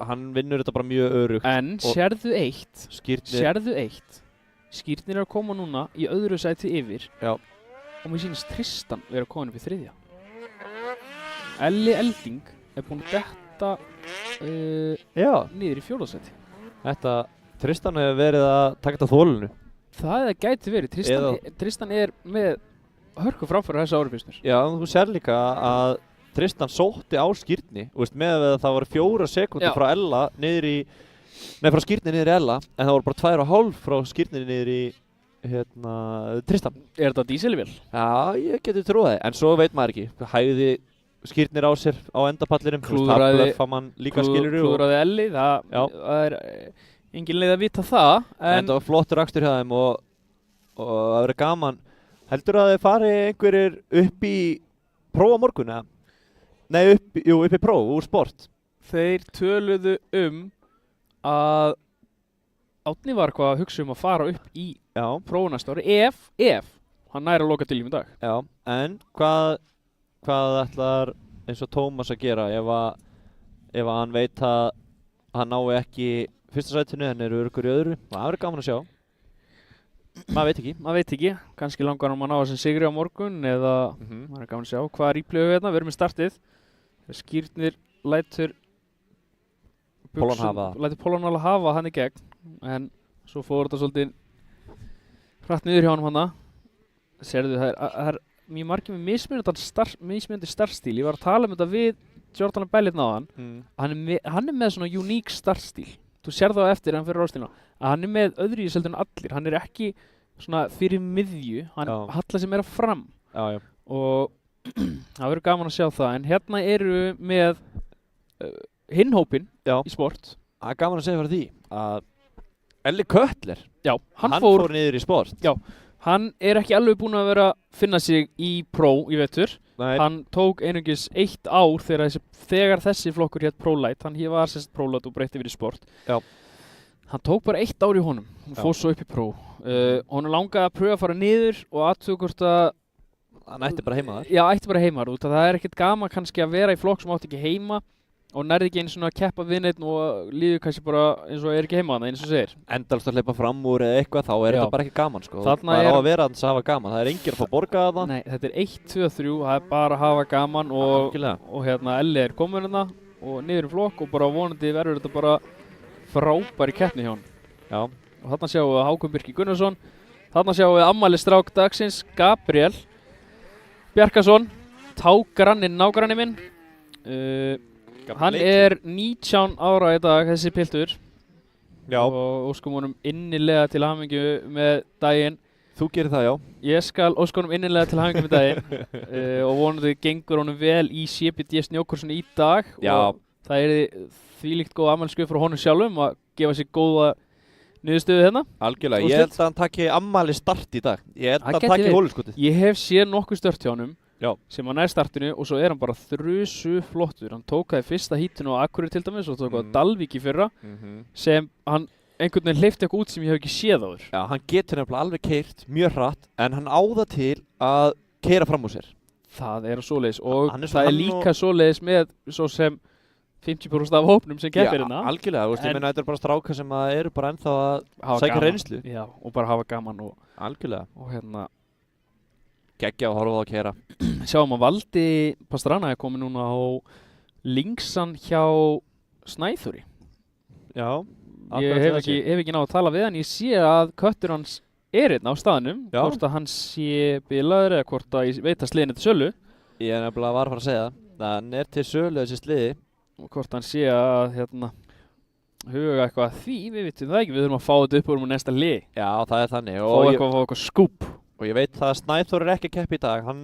B: hann vinnur þetta bara mjög örugt.
A: En sérðu eitt, Skírnir að koma núna í öðru sæti yfir.
B: Já.
A: Og mér sýnist Tristan vera komin upp í 3. Elli Elding búinn að detta niður í 4. sæti.
B: Tristan hefur verið að taka þetta þólinu.
A: Það gæti verið. Tristan með hörku framfæra þessa ári fyrstur.
B: Já, þú sér líka að Tristan sótti á Skírni, með að það voru 4 sekundur frá Ella frá Skírni niður í Ella, en það voru bara 2,5 frá Skírni niður í Tristan.
A: Þetta dísilvél?
B: Já, ég geti trúið það, en svo veit maður ekki. Hægði Skírnir á sér á endapallinum,
A: klúðraði Elli, það engin leið að vita það.
B: En það var flottur akstur hjá þeim og það verið gaman. Heldur að þið fari einhverjir upp í próf á morgun, eða? Nei, upp í próf, úr sport.
A: Þeir töluðu að Árni var að hugsa að fara upp í próf næsta ári ef hann næri að loka til í dag.
B: Já, en hvað ætlar eins og Tómas að gera ef hann veit að hann nái ekki fyrsta sætinu en öruggur í öðru? Það verður gaman að sjá. Maður veit ekki. Kannski langar hann að ná þessum sigri á morgun eða maður gaman að sjá hvað rýplið við hérna. Við erum með startið. Skírnir lætur Pólan hafa hann í gegn, en svo fór þetta svolítið hratt niður hjá hann hana. Serðu, það er mjög margir með mismunandi startstíl. Ég var að tala þetta við Jordan Bellit náðan. Hann með svona uník startstíl. Þú sér það eftir hann fyrir ástílina. Hann með öðru í seldur en allir. Hann ekki svona fyrir miðju. Hann hallar sig meira fram. Já.
A: Og það verður gaman að sjá það. En hérna eru með hinn hópinn í sport.
B: Það er gaman að segja fyrir því að Elli Köttler, hann fór niður í sport.
A: Já, hann ekki alveg búinn að vera finna sig í pró í vetur.
B: Nei.
A: Hann tók einungis 1 ár þegar þessi flokkur hétt ProLight. Hann var sérst ProLight og breytti yfir í sport.
B: Já.
A: Hann tók bara 1 ár í honum og fór svo upp í pró. Hann langaði að pröfa að fara niður og aðtöku hvort að
B: hann ætti bara heima þar.
A: Já, ætti bara heima þar. Það ekkert gaman kannski að vera í flokk sem átti ekki heima og nærði ekki einu svona að keppa við neitt og líður kannski bara eins og ekki heima þarna, eins og segir.
B: Endalst að hleypa fram úr eða eitthvað, þá þetta bara ekki gaman sko. Það á að vera þess að hafa gaman. Það enginn að fá borgað þarna.
A: Nei, þetta 1, 2, 3, það bara að hafa gaman og Elli komin hérna og niður í flokk og bara vonandi verður þetta bara frábæri keppni hjá hann.
B: Já.
A: Og þarna sjáum við Hákon Birkir Gunnarsson. Þarna sjáum við afmælisstrák dagsins, Gabriel Bjarkason, tágranninn nágranni minn. Hann 19 ára í dag, þessi piltur.
B: Já.
A: Og óskum honum innilega til hamingju með daginn.
B: Þú gerir það, já.
A: Ég skal óska honum innilega til hamingju með daginn. Og vonandi gengur honum vel í CBD snjókursinu í dag.
B: Já.
A: Og það þvílíkt góð afmælisgjöf frá honum sjálfum að gefa sér góða niðurstöðu hérna.
B: Algjörlega, ég held að hann taki afmæli start í dag. Ég held að hann taki hóluskotið.
A: Ég hef séð nokkuð stört hjá honum.
B: Já.
A: Sem hann startinu og svo hann bara þrusu flottur. Hann tók það í fyrsta hítinu á Akureyri til dæmis og tók það á Dalvík í fyrra sem hann einhvern veginn hleypti eitthvað út sem ég hef ekki séð áður.
B: Já, hann getur nefnilega alveg keyrt mjög hratt en hann á það til að keyra fram úr sér.
A: Það svoleiðis og það líka svoleiðis með svo sem 50% af hópnum sem keppir hérna.
B: Já, algjörlega, ég meina þetta bara strákar sem eru bara ennþá að sækja reynslu.
A: Já, og bara hafa gaman og
B: algjörlega.
A: Og hérna
B: geggja og horfa á að keyra.
A: Sjáum að Valdi Pastrana komið núna á linksan hjá Snæþóri.
B: Já.
A: Ég hef ekki náð að tala við hann. Ég sé að köttur hans er einn á staðnum.
B: Já.
A: Hvort að hann sé bilaður eða hvort að ég veit að sliðin er til sölu.
B: Ég er nefnilega var að fara að segja það. Hann er til sölu þessi sliði.
A: Og hvort hann sé að huga eitthvað að því, við vitum það ekki. Við þurfum að fá þetta upp úr næsta lið.
B: Já, það er þannig.
A: Fá eitthvað skúp.
B: Og ég veit það að Snæþór er ekki að keppa í dag. Hann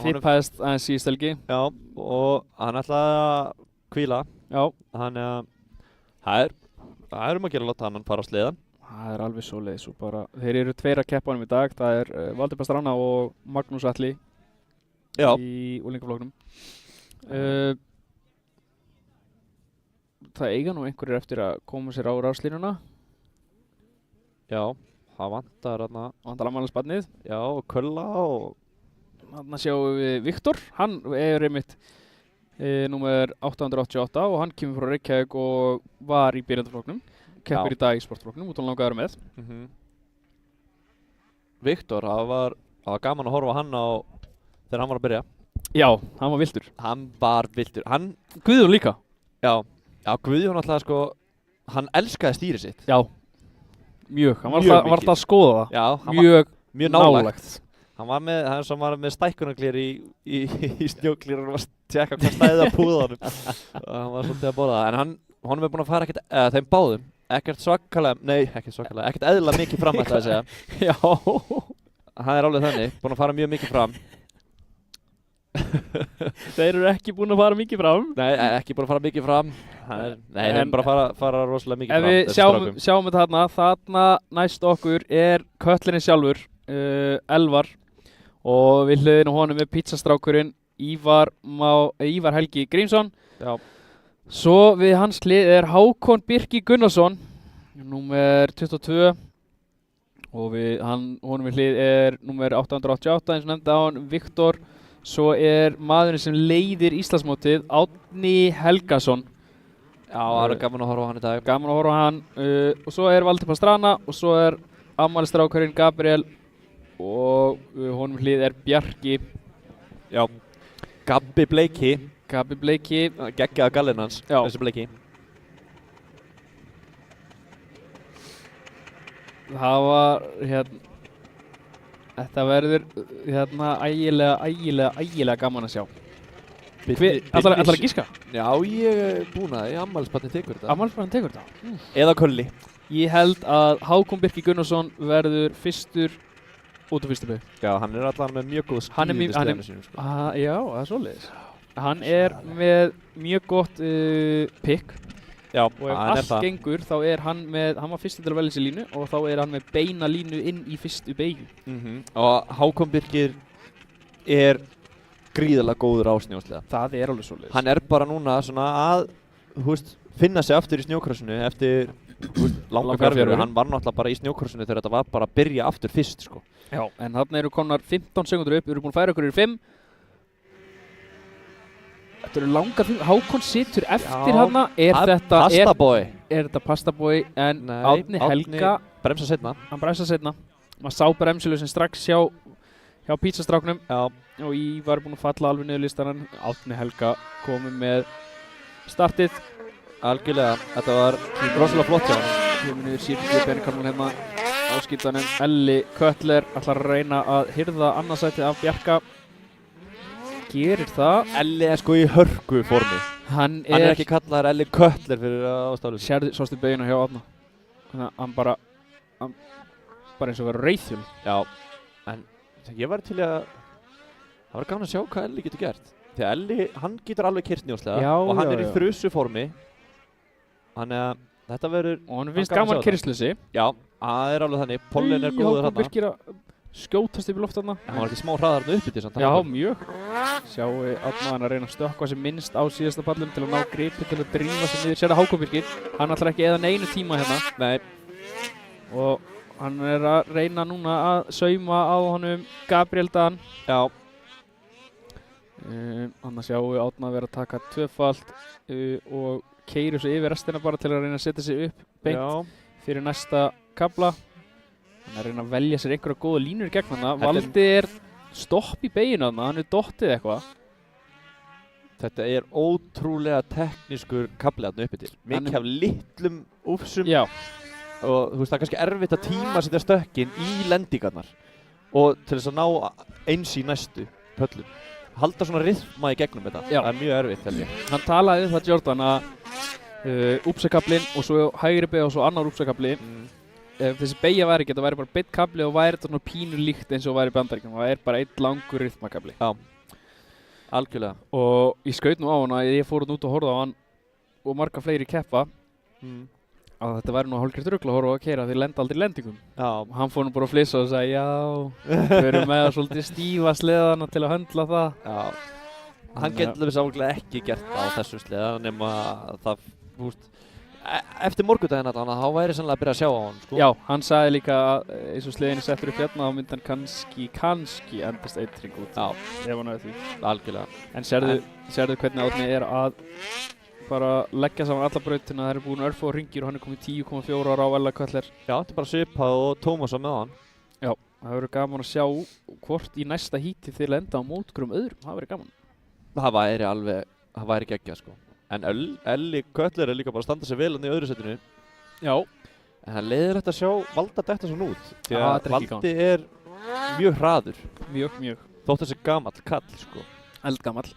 A: Fippaðist aðeins síðust helgi.
B: Já, og hann ætlaði að hvíla.
A: Já.
B: Þannig að það er að gera að láta hann fara á sliðan.
A: Það er alveg svoleiðis og bara, þeir eru tveir að keppa honum í dag. Það er Valdi Pastrana og Magnús Atli í úlingaflokknum. Það eiga nú einhverjir eftir að koma sér á ráslínuna.
B: Já, það vantar
A: afmælisbarnið.
B: Já, og Kulla og...
A: Þarna sjáum við Viktor. Hann er einmitt númer 888 og hann kemur frá Reykjavík og var í byrjandaflokknum. Keppir í dag í sportflokknum, út á langaður með.
B: Viktor, það var gaman að horfa hann á þegar hann var að byrja.
A: Já, hann var viltur.
B: Hann var viltur.
A: Guðjón líka.
B: Já, Guðjón alltaf hann elskaði stýrið sitt.
A: Já, mjög. Hann var alltaf að skoða það.
B: Já, mjög nálægt. Hann var með stækkunargler í snjóklýr og var að tjekka hvað stæði að púða honum. Hann var svolítið að borða það. En honum er búinn að fara þeim báðum. Ekkert eðlilega mikið fram ætla að segja.
A: Já.
B: Hann er alveg þannig, búinn að fara mjög mikið fram.
A: Þeir eru ekki búin að fara mikið fram.
B: Nei, ekki búin að fara mikið fram. Þeir eru bara að fara rosalega mikið fram.
A: Ef við sjáum þetta þarna næst okkur er köttlirinn sjálfur, Elvar. Og við hliðinu honum er pizzastrákurinn Ívar Helgi Grímsson.
B: Já.
A: Svo við hans hlið er Hákon Birki Gunnarsson, númer 22. Og honum við hlið er númer 888, eins og nefndi á hann, Viktor. Svo er maðurinn sem leiðir Íslandsmótið, Árni Helgason.
B: Já, það er gaman að horfa á hann í dag.
A: Gaman að horfa á hann. Og svo er Valdi Pastrana og svo er afmælistrákurinn Gabriel. Og honum hlið er Bjarki.
B: Já, Gabbi Bleiki.
A: Geggjaða
B: gallinn hans, þessi Bleiki.
A: Það var þetta verður ægilega gaman að sjá. Ætlar að gíska?
B: Já, ég er búinn að afmælisbarnið tekur þetta.
A: Afmælisbarnið tekur þetta?
B: Eða Kulli.
A: Ég held að Hákon Birki Gunnarsson verður fyrstur út af fyrstu beygju.
B: Já, hann er allavega með mjög góð skíð í stöðinu sínu.
A: Já, það er svoleiðis. Hann er með mjög gott pick.
B: Já,
A: og ef allt gengur þá er hann var fyrstur til að velja sér línu og þá er hann með beina línu inn í fyrstu beygju.
B: Og Hákon Birkir er gríðarlega góður á snjósleða.
A: Það er alveg svoleiðis.
B: Hann er bara núna svona að finna sig aftur í snjókrossinu eftir langa fjárfjöru. Hann var náttúrulega bara í snjókrossinu þegar þetta var bara að byrja aftur fyrst sko.
A: Já, en þarna eru komnar 15 sekundur upp, við erum búin að færa okkur í 5. Þetta eru langar 5, Hákon situr eftir hana. Er þetta Pastaboy en Árni Helga
B: bremsa seinna.
A: Hann bremsa seinna. Maður sá bremsulausin strax hjá pizzastráknum.
B: Já.
A: Og Ívar er búinn að falla alveg niður listann. Árni Helga komið með startið.
B: Algjörlega, þetta var rosalega flott hjá hann.
A: Komið niður síðan Bennikalman hérna á skítanum. Elli Köttler ætlar að reyna að hirða annarsætið af Bjarka. Gerir það.
B: Elli er sko í hörku formi. Hann er ekki kallaður Elli Köttler fyrir ástaflösu.
A: Sástu beiguna hjá Árna. Þannig að hann bara eins og verður reiðhjól.
B: Já, en ég var til að það var gaman að sjá hvað Elli getur gert. Því að Elli, hann getur alveg keyrt snjósleða og hann er í þrusu formi. Þannig að þetta verður...
A: Og hann finnst gaman keyrslösi.
B: Já, það er alveg þannig. Pollin er góður
A: Hákon Birkir að skjótast upp í loft þarna.
B: Hann var ekki smá hraðarinn upp í því samt.
A: Já, mjög. Sjáu Árna hann að reyna að stökkva sem minnst á síðasta pallum til að ná gripi til að drífa sig niður. Sér að Hákon Birkir, hann ætlar ekki eða neinu tíma hérna.
B: Nei.
A: Og hann er að reyna núna að sauma á honum Gabriel Dan.
B: Já.
A: Þannig að sjáu Árna vera að taka tvöfalt og keyrir svo yfir restina bara til að reyna að setja sig upp beint fyrir næsta kafla. Hann er að reyna að velja sér einhverja góða línur í gegn hana. Valdi er stopp í beyginu hana, hann er dottið eitthvað.
B: Þetta ótrúlega teknískur kafli þarna uppi til. Mikið af litlum úfsum.
A: Já.
B: Og þú veist, það kannski erfitt að tíma setja stökkin í lendingarnar og til þess að ná eins í næstu pöllum. Halda svona rytma í gegnum þetta.
A: Já.
B: Það mjög erfitt, held ég.
A: Hann talaði það Jordan að úpsakablinn og svo hægri beygja og svo annar úpsakabli. Ef þessi beygja væri ekki, þetta væri bara beitt kabli og væri þetta svona pínu líkt eins og væri í Bandaríkjunum. Það bara einn langur rytmakabli.
B: Já, algjörlega.
A: Og ég skaut nú á hann að ég fór út og horfði á hann og marga fleiri keppa að þetta væri nú hálfgert rugl að horfa á að keyra, þeir lenda aldrei í lendingum.
B: Já.
A: Hann fór nú bara að flissa og sagði já, við erum með að svolítið stífa sleðana til að höndla það.
B: Já. Hann getur þess ákveðlega ekki gert það á þessum sleða nema það, eftir morgundaginn þá væri sannlega að byrja að sjá á hann, sko.
A: Já, hann sagði líka að eins og sleðinni settur upp hérna þá myndi hann kannski endast einn hring út.
B: Já.
A: Ef hann hefði því.
B: Algjörlega.
A: En sérðu hvernig Árni að bara leggja saman alla brautina, það búin örfá hringir og hann komið 10,4 ára á Ella Köttler.
B: Já, þetta bara svipað og Tómas á með hann.
A: Já, það verður gaman að sjá hvort í næsta híti þeir lenda á mótgrum öðrum, það verður gaman.
B: Það væri geggjað, sko. En Elli Köttler líka bara að standa sig vel í öðru setinu.
A: Já.
B: En það leiðir þetta að sjá Valda detta svona út. Því að Valdi mjög hraður.
A: Mjög.
B: Þótt þessi gamall kall, sko.
A: Eldgamall.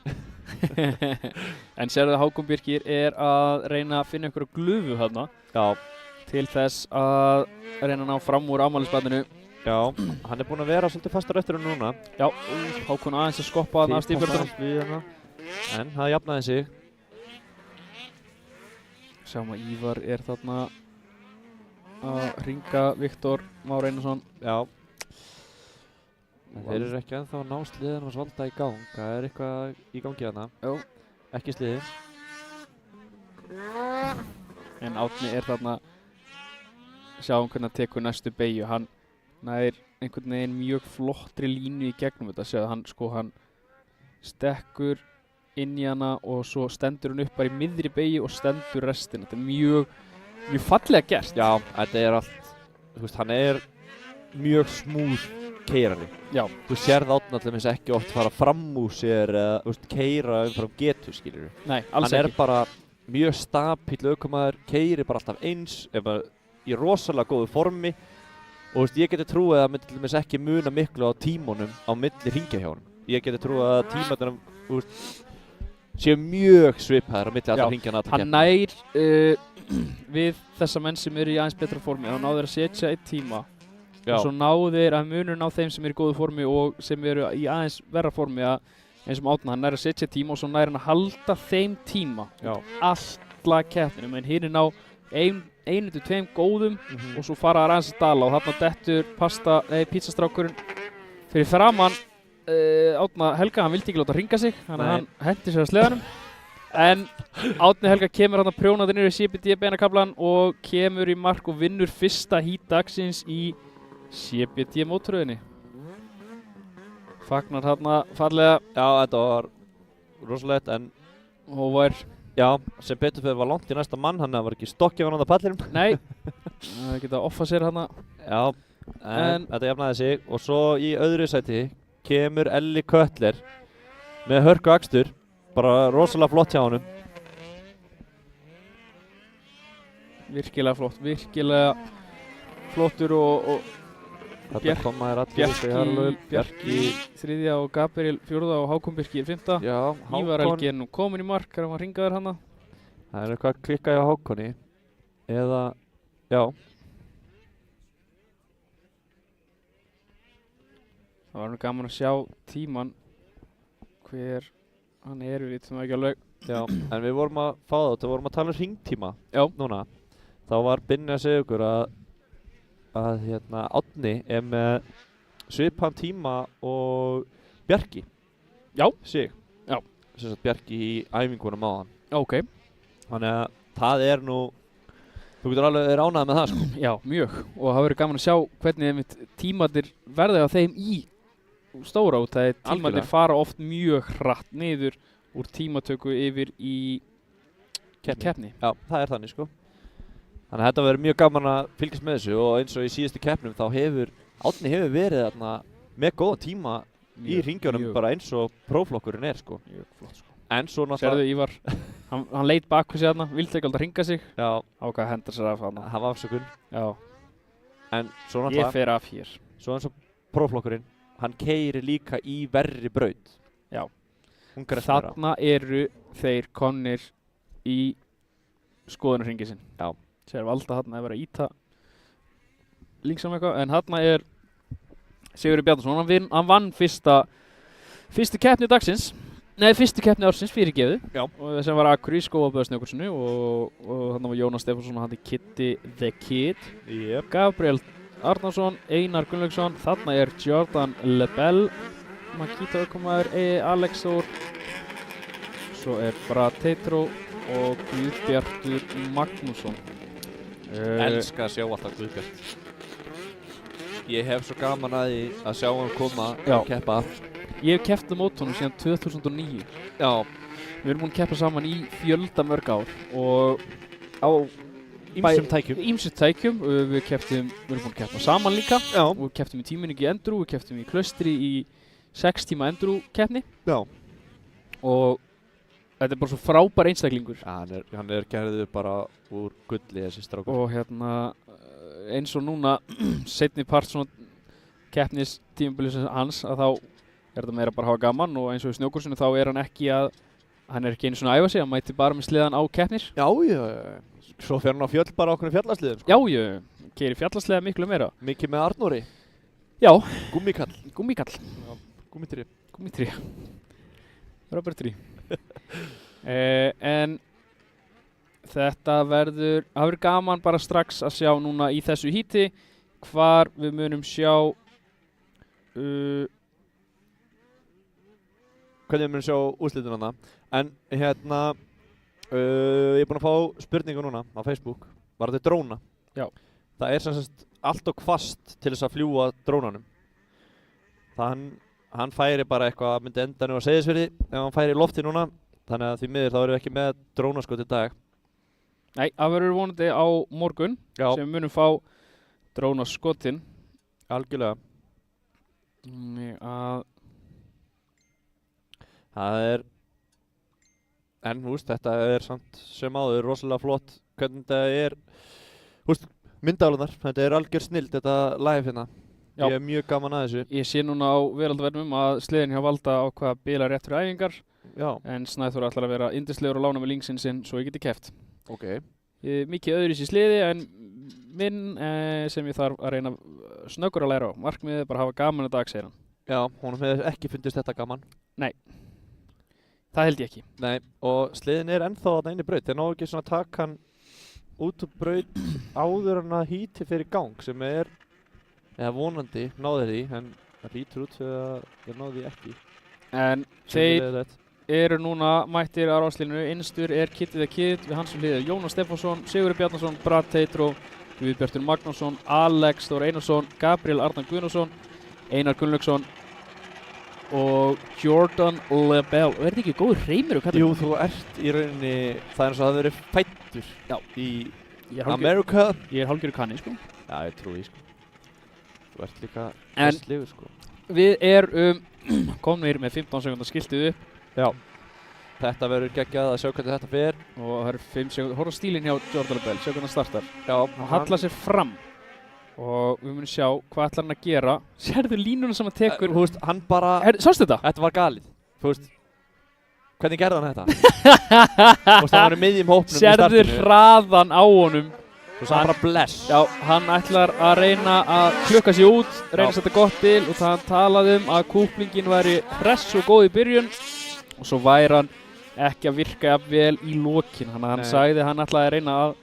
A: En sérðu að Hákon Birkir að reyna að finna einhverju glufu þarna.
B: Já.
A: Til þess að reyna að ná fram úr afmælisbarninu.
B: Já, hann búinn að vera svolítið fastur eftir hann núna.
A: Já, Hákon aðeins að skoppa þarna af stífbjörnum.
B: En það jafnaði sig.
A: Sjáum að Ívar þarna að hringa Viktor Már Einarsson.
B: Já. En þeir eru ekki ennþá að ná sliðinu hans Valda í gang. Það eitthvað í gangi þarna.
A: Já.
B: Ekki sliði.
A: En Árni þarna, sjáum hvernig hann tekur næstu beygju. Hann nær einhvern veginn mjög flottri línu í gegnum þetta. Sjáðu, hann stekkur inn í hana og svo stendur hann upp bara í miðri beygju og stendur restina. Þetta mjög fallega gert.
B: Já, þetta allt, þú veist, hann mjög smúð keyrari.
A: Já.
B: Þú sérð Árna til dæmis ekki oft fara fram úr sér eða, þú veist, keyra umfram getu, skilur við.
A: Nei, alls ekki.
B: Hann bara mjög stabíll ökumaður, keyrir bara alltaf eins, í rosalega góðu formi og þú veist, ég geti trúið að það myndi til dæmis ekki muna miklu á tímunum á milli hringja hjá honum. Ég geti trúið að tímarnir, þú veist, séu mjög svipaðir á milli allra hringjana allra keppni.
A: Hann nær við þessa menn sem í aðeins betra formi, þá náður að setja einn tíma. Já. Og svo náður að munurinn á þeim sem í góðu formi og sem í aðeins verra formi að eins og Árna, hann nær að setja tíma og svo nær hann að halda þeim tíma alla keppninu, en hinn ná 1-2 góðum og svo fara að aðeins að dala og þarna dettur pizzastrákurinn fyrir framann Árna Helga, hann vildi ekki láta hringa sig, þannig að hann hendi sér að sleðanum. En Árni Helga kemur hann að prjónaði niður í CBD beinakaflan og kemur í mark og vinnur fyrsta hít dagsins í CBD mótröðinni. Fagnar hérna fallega.
B: Já, þetta var rosalegt en
A: hóvar.
B: Já, sem betur fyrir var langt í næsta mann, hann var ekki stokkið á pallinum.
A: Nei, það geta offa sér hérna.
B: Já, en þetta jafnaði sig og svo í öðru sæti kemur Elli Köttler með hörku akstur, bara rosalega flott hjá honum.
A: Virkilega flott, virkilega flottur og Bjarki þriðja og Gabriel fjórða og Hákon Birkir fymta.
B: Já,
A: Ívar Helgi nú komin í mark, hann var hringaður hana.
B: Það eitthvað að klikka hjá Hákoni, eða, já.
A: Það var nú gaman að sjá tíman, hver hann við vitum ekki alveg.
B: Já, en við vorum að fá það, við vorum að tala hringtíma núna. Þá var Binni að segja ykkur að Árni með svipaðan tíma og Bjarki.
A: Já.
B: Sig.
A: Já.
B: Sem sagt Bjarki í æfingunum á hann.
A: Ok.
B: Þannig að það nú, þú getur alveg ánægð með það, sko.
A: Já, mjög. Og það verður gaman að sjá hvernig tímarnir verða á þeim í stóra út. Það tímarnir fara oft mjög hratt niður úr tímatöku yfir í keppni.
B: Já, það þannig, sko. Þannig að þetta verður mjög gaman að fylgjast með þessu og eins og í síðustu keppnum þá Árni hefur verið þarna með góða tíma í hringjónum bara eins og próflokkurinn sko.
A: Mjög flott, sko.
B: En svo náttúrulega...
A: Sérðu Ívar, hann leit bak við sig þarna, vildi ekki alltaf hringa sig.
B: Já.
A: Ákvað að henda sér af þarna.
B: Það var afsökun.
A: Já.
B: En svo náttúrulega...
A: Ég fer af hér.
B: Svo eins og próflokkurinn, hann keyrir líka í verri braut.
A: Já.
B: Þarna
A: eru þeir komnir í skoðunarhringi sinn.
B: Já.
A: Sér valda þarna að vera að íta linksam eitthvað, en þarna er Sigurður Bjarnason, hann vann fyrstu keppni dagsins, fyrstu keppni ársins fyrirgefðu. Já. Og sem var Akurey í Skógaböðsnjókursinu og þarna var Jónas Stefánsson og hann Kitty the Kid.
B: Yep.
A: Gabriel Arnarsson, Einar Gunnlaugsson, þarna er Jordan Lebel, Makita ökumaður, Alex Þór, svo er Brad Teitro og Guðbjartur Magnússon.
B: Elska að sjá alltaf Guðbjart. Ég hef svo gaman að því að sjá hann koma og keppa.
A: Ég hef keppt mót honum síðan 2009. Já. Við erum búin að keppa saman í fjölda mörg ár og á
B: ýmsum tækjum.
A: Ýmsum tækjum. Við erum búin að keppa saman líka. Já. Og við kepptum í tíminningi enduro, við kepptum í klaustri í 6 tíma enduro keppni. Já. Og þetta er bara svo frábær einstaklingur.
B: Ja, hann er gerður bara úr gulli þessi strákur.
A: Og hérna eins og núna seinni part svona keppnis tímabilsins hans að þá er þetta meira bara að hafa gaman og eins og í snjókursinu þá er hann ekki einu svona að æfa sig, hann mæti bara með sleðan á keppnir.
B: Já, svo fer hann á fjöll bara okkur fjallasliðum.
A: Sko. Já, keyrir fjallasliða miklu meira.
B: Mikið með Arnóri.
A: Já.
B: Gúmmikall.
A: Já, gúmmitrí. Robert 3. En þetta verður gaman bara strax að sjá núna í þessu híti hvar við munum sjá
B: hvernig við munum sjá úrslitin hana. En hérna ég er búinn að fá spurningu núna á Facebook. Var þetta dróna?
A: Já.
B: Það er sem sagt allt og hvasst til þess að fljúga drónanum. Hann færi bara eitthvað að myndi enda nú á Seyðisfirði ef hann færi í lofti núna. Þannig að því miður þá erum við ekki með drónaskot í dag.
A: Nei, það verður vonandi á morgun. Já. Sem við munum fá drónaskotin.
B: Algjörlega. Það er, en þetta er samt sem áður rosalega flott hvernig þetta er, myndavélarnar, þetta er algjör snilld þetta live hérna. Já. Ég er mjög gaman að þessu.
A: Ég sé núna á veraldarvefnum að sleðin hjá Valda ákvað að bila rétt fyrir æfingar. Já. En Snæþór ætlar að vera yndislegur og lána með linksinn sinn svo ég geti keppt.
B: Ok.
A: Mikið öðruvísi sliði en minn sem ég þarf að reyna snöggur að læra á. Markmiðið er bara að hafa gaman að dag, segir hann.
B: Já, honum hefur ekki fundist þetta gaman.
A: Nei, það held ég ekki.
B: Nei, og sliðin er ennþá þarna inn í braut. Þeir ná ekki svona að taka hann út úr braut áður en að híti fyrir gang sem er, eða vonandi náði því, en það lítur út fyrir að þeir náði því ekki.
A: En þeir eru núna mættir á ráslínu. Innstur er Kitty the Kid, við hans hliðið Jónas Stefánsson, Sigurður Bjarnason, Brad Teitro, Guðbjartur Magnússon, Alex Þór Einarsson, Gabriel Arnar Guðnason, Einar Gunnlaugsson og Jordan Lebel. Og er þetta ekki góður hreimur?
B: Jú, þú ert í rauninni, það er eins og að það verið fættur í Amerika.
A: Ég er hálfgerður kanni, sko.
B: Já, ég trúi því, sko. Þú ert líka vestlegur, sko.
A: Við erum komnir með 15 sekundar skiltið upp.
B: Já. Þetta verður geggjað að sjá hvernig þetta fer.
A: Og það eru 5 sekundar. Horfa stílinn hjá Jordan Lebel, sjá hvernig hann startar.
B: Já.
A: Hann hallar sér fram. Og við munum sjá hvað ætlar hann að gera. Sérðu línuna sem hann tekur.
B: Þú veist, hann bara...
A: Sástu þetta?
B: Þetta var galið. Þú veist, hvernig gerði hann þetta? Þú veist, hann var í miðjum hópnum í startinu.
A: Sérðu hraðan á honum.
B: Þú veist, hann bara bless.
A: Já, hann ætlar að reyna að klukka sig út, reyna að setja gott til og það hann talaði að kúplingin væri hress og góð í byrjun og svo væri hann ekki að virka vel í lokin. Þannig að hann sagði að hann ætlaði að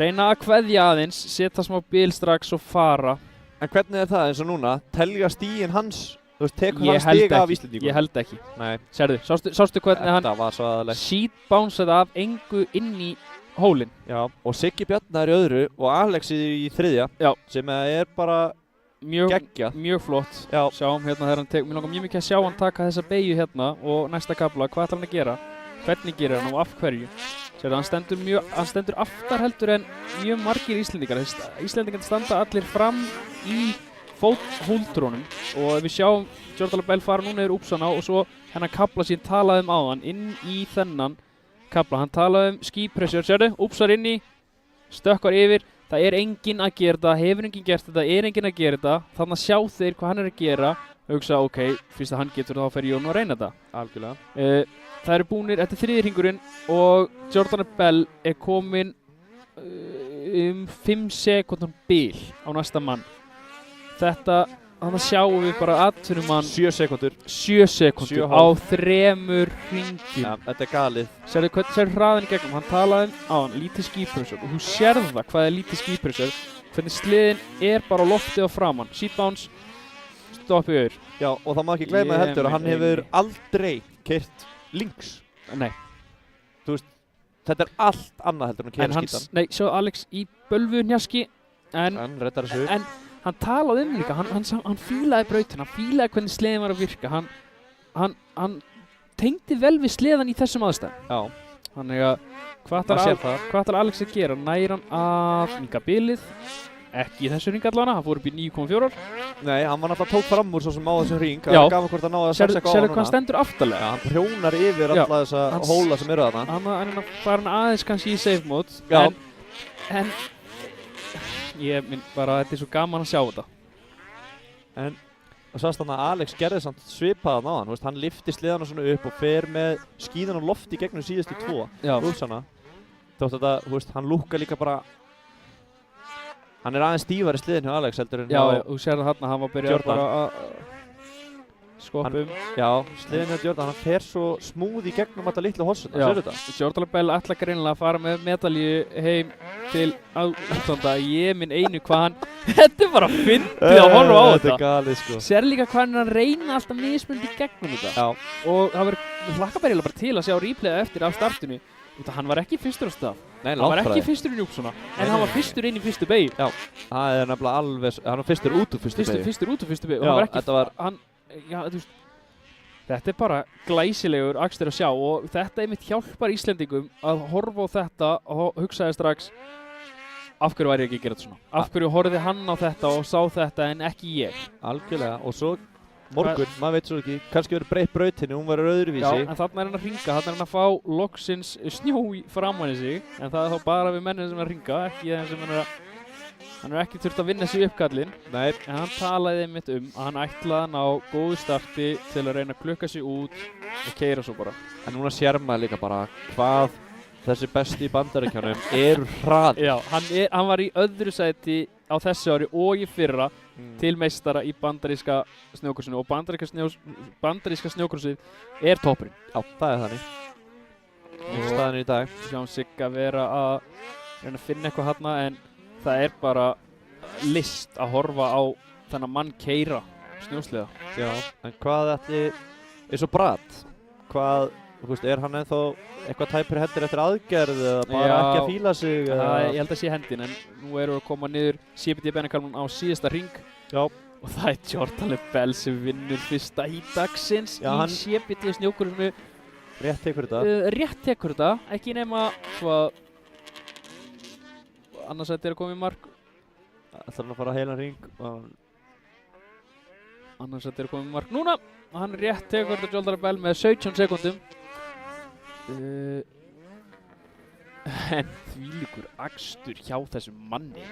A: reyna að kveðja aðeins, setja smá bil strax og fara.
B: En hvernig er það eins og núna? Telja stíginn hans? Þú veist, tekur hann stiga af Íslendingum?
A: Ég held ekki.
B: Nei.
A: Sérðu, sástu hvernig
B: þetta var svo aðalegt.
A: Seat bounceði af engu inn í hólinn.
B: Já, og Siggi Bjarnar í öðru og Alex í þriðja. Já. Sem er bara geggjað.
A: Mjög flott.
B: Já.
A: Sjáum hérna þegar hann tekur, mér langar mjög mikið að sjá hann taka þessa beygju hérna og næsta kafla, hvað ætlar hann að gera? Hvernig gerir hann og af hverju? Sérðu, hann stendur aftar heldur en mjög margir Íslendingar. Íslendingar standa allir fram í fóthúldrónum og ef við sjáum Jordan Bell fara núna yfir Uppsana og svo hennan kapla sín talaði áðan inn í þennan kapla, hann talaði ski pressure, sérðu, Uppsar inni, stökkvar yfir, það er enginn að gera þetta, hefur enginn gert þetta, er enginn að gera þetta, þannig að sjá þeir hvað hann er að gera og hugsa, ok, fyrst að hann getur þá fer Jón að reyna þetta.
B: Algjörlega.
A: Það eru búnir, þetta er þriðji hringurinn og Jordan Bell er kominn 5 sekúndum bil á næsta mann. Þetta, þannig að sjáum við bara atvinnumann
B: 7 sekúndur.
A: 7 sekúndur á 3 hringjum.
B: Ja, þetta er galið.
A: Sérðu hraðin í gegnum, hann talaði á hann, lítið skípressur og þú sérð það hvað er lítið skípressur, hvernig sliðin er bara á loftið á framann, seat bounce, stoppið yfir.
B: Já, og það má ekki gleyma heldur að hann hefur aldrei keyrt links.
A: Nei.
B: Þú veist, þetta er allt annað heldur en að keyra skítan.
A: Nei, svo Alex í bölvu hnjaski, en hann talaði líka, hann fílaði brautina, hann fílaði hvernig sliðin var að virka, hann tengdi vel við sliðan í þessum aðstæðum.
B: Já.
A: Þannig að hvað ætlar Alex að gera? Næri hann að minnka bilið? Ekki í þessu hring allavega, hann fór upp í 9,4.
B: Nei, hann var náttúrulega tók fram úr svo sem á þessum hring. Já. Gaf hvort að ná að setja eitthvað á hann.
A: Sérðu hvað hann stendur aftarlega?
B: Já, hann prjónar yfir alla þessa hóla sem eru þarna.
A: Hann er farin aðeins kannski í safe mode.
B: Já.
A: En ég minn bara, þetta er svo gaman að sjá þetta.
B: En það sást þannig að Alex gerði samt svipaðan á hann. Hann lyfti sliðana svona upp og fer með skíðan á lofti gegnum síðustu 2. Úlsana. Þótt þetta, hann lúkkar líka bara. Hann er aðeins stífari sliðin hjá Alex heldur en
A: Já, þú sér það hann var byrjað bara að skopum.
B: Já, sliðin hjá Jordan, hann fer svo smúð í gegnum þetta litlu hossuna, sér þetta?
A: Jordan Bell ætla greinilega að fara með medalju heim til útlanda. Ég minn einu hvað hann, þetta er bara fyndið að horfa á þetta.
B: Þetta er galið sko.
A: Sér líka hvað hann er að reyna alltaf mismunandi í gegnum þetta.
B: Já.
A: Og það verður hlakkabærilega bara til að sjá replayið eftir af startinu. Hann var ekki fyrstur á stað.
B: Nei,
A: hann var ekki fyrstur inn í Uppsana, en hann var fyrstur inn í fyrstu beygju.
B: Já, það er nefnilega alveg, hann var fyrstur út úr fyrstu beygju.
A: Fyrstur út úr fyrstu beygju. Já, þetta var, þú veist, þetta er bara glæsilegur akstur að sjá og þetta einmitt hjálpar Íslendingum að horfa á þetta og hugsaði strax, af hverju væri ég ekki að gera þetta svona? Af hverju horfði hann á þetta og sá þetta en ekki ég?
B: Algjörlega, og svo morgun, maður veit svo ekki, kannski verið breytt brautinni, hún verið öðruvísi.
A: Já, en þarna er hann að hringa, þarna er hann að fá loksins snjó framan í sig, en það er þá bara við mennina sem er að hringa, ekki þeim sem hann er ekki þurft að vinna sig uppkallinn.
B: Nei.
A: En hann talaði einmitt að hann ætlaði að ná góðu starti til að reyna að klukka sig út og keyra svo bara.
B: En núna sér maður líka bara hvað þessi besti í Bandaríkjunum eru hraðir.
A: Já, hann var í öðru sæti á þessu ári og í fyrra til meistara í bandaríska snjókursinu og bandaríska snjókursið er toppurinn.
B: Já, það er þannig. Staðan í dag.
A: Við sjáum Sigga vera að reyna að finna eitthvað hérna en það er bara list að horfa á þennan mann keyra snjósliða.
B: Já, en hvað er svo Brad? Hvað, þú veist, er hann ennþá eitthvað tæpur hendur eftir aðgerð eða bara ekki að fíla sig?
A: Ég held að sé hendin, en nú erum við að koma niður CBD Benakalman á síðasta hring.
B: Já.
A: Og það er Jordan Bell sem vinnur fyrsta í dagsins í CBD snjókursinu.
B: Rétt tekur þetta?
A: Rétt tekur þetta, ekki nema svo að annars að þetta er að koma í mark.
B: Ætlar hann að fara heilan hring?
A: Annars að þetta er að koma í mark núna. Hann rétt tekur þetta Jordan Bell með 17 sekúndum. En þvílíkur akstur hjá þessum manni.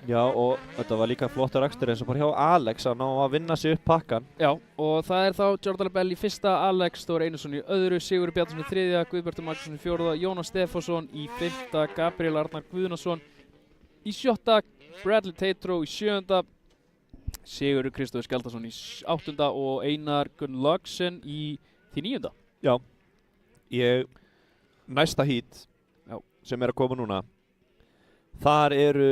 B: Já, og þetta var líka flottur akstur eins og bara hjá Alex að ná að vinna sig upp pakkan.
A: Já, og það er þá Jordan Bell í fyrsta, Alex Þór Einarsson í öðru, Sigurður Bjarnason í þriðja, Guðbjartur Magnússon í fjórða, Jónas Stefánsson í fymta, Gabriel Arnar Guðnason í sjötta, Bradley Tetró í sjöunda, Sigurður Kristófur Skjaldarsson í áttunda og Einar Gunnlaugsson í því níunda.
B: Já, næsta heat sem er að koma núna, þar eru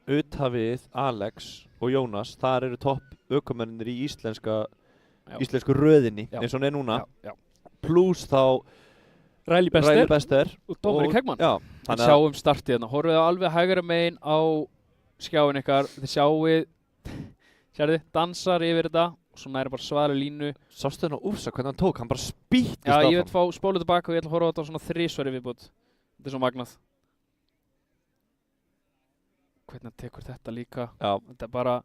B: Uthafið, Alex og Jónas, þar eru topp ökumennir í íslensku röðinni eins og hann er núna, pluss þá
A: Riley Bester og Dominic Hegman.
B: Já,
A: en sjáum startið hérna, horfið alveg hægra megin á skjáin ykkar, þið sjáðu, dansar yfir þetta og svona er bara svari línu.
B: Sástu þennan Úrsa hvernig hann tók, hann bara spýttist
A: áfram. Já, ég veit fá spólu tilbaka og ég ætla að horfa á þetta svona 3 svari viðbútt. Þetta er svo magnað. Hvernig hann tekur þetta líka.
B: Já.
A: Þetta er bara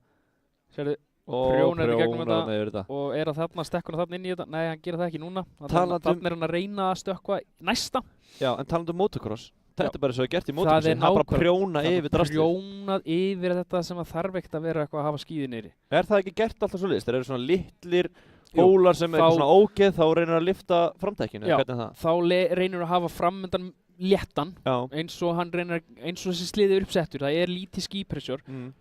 A: Sérðu,
B: Og
A: prjónar í gegnum
B: prjónar yfir þetta.
A: og er að þarna stekkur hann þarna inn í þetta. Nei, hann gerir það ekki núna.
B: Talandi
A: Þarna er hann að reyna að stökkva næsta.
B: Já, en talandi motocross. Þetta
A: Já.
B: er bara svo gert í
A: Það
B: motocrossi.
A: er
B: Hann bara
A: nákvæmlega-
B: prjóna yfir draslið.
A: Prjónað yfir þetta sem að þarf ekkert að vera eitthvað að hafa skíði niðri.
B: Er það ekki gert alltaf svoleiðis? Þeir eru svona litlir
A: Jú,
B: hólar sem er
A: þá-
B: eitthvað svona ógeð, þá reynir að lifta framtækinu.
A: Já.
B: Hvernig er það?
A: Þá reynir að hafa framöndan léttan
B: Já.
A: eins og þessi sliði er uppsettur. Það er lítið skípressjör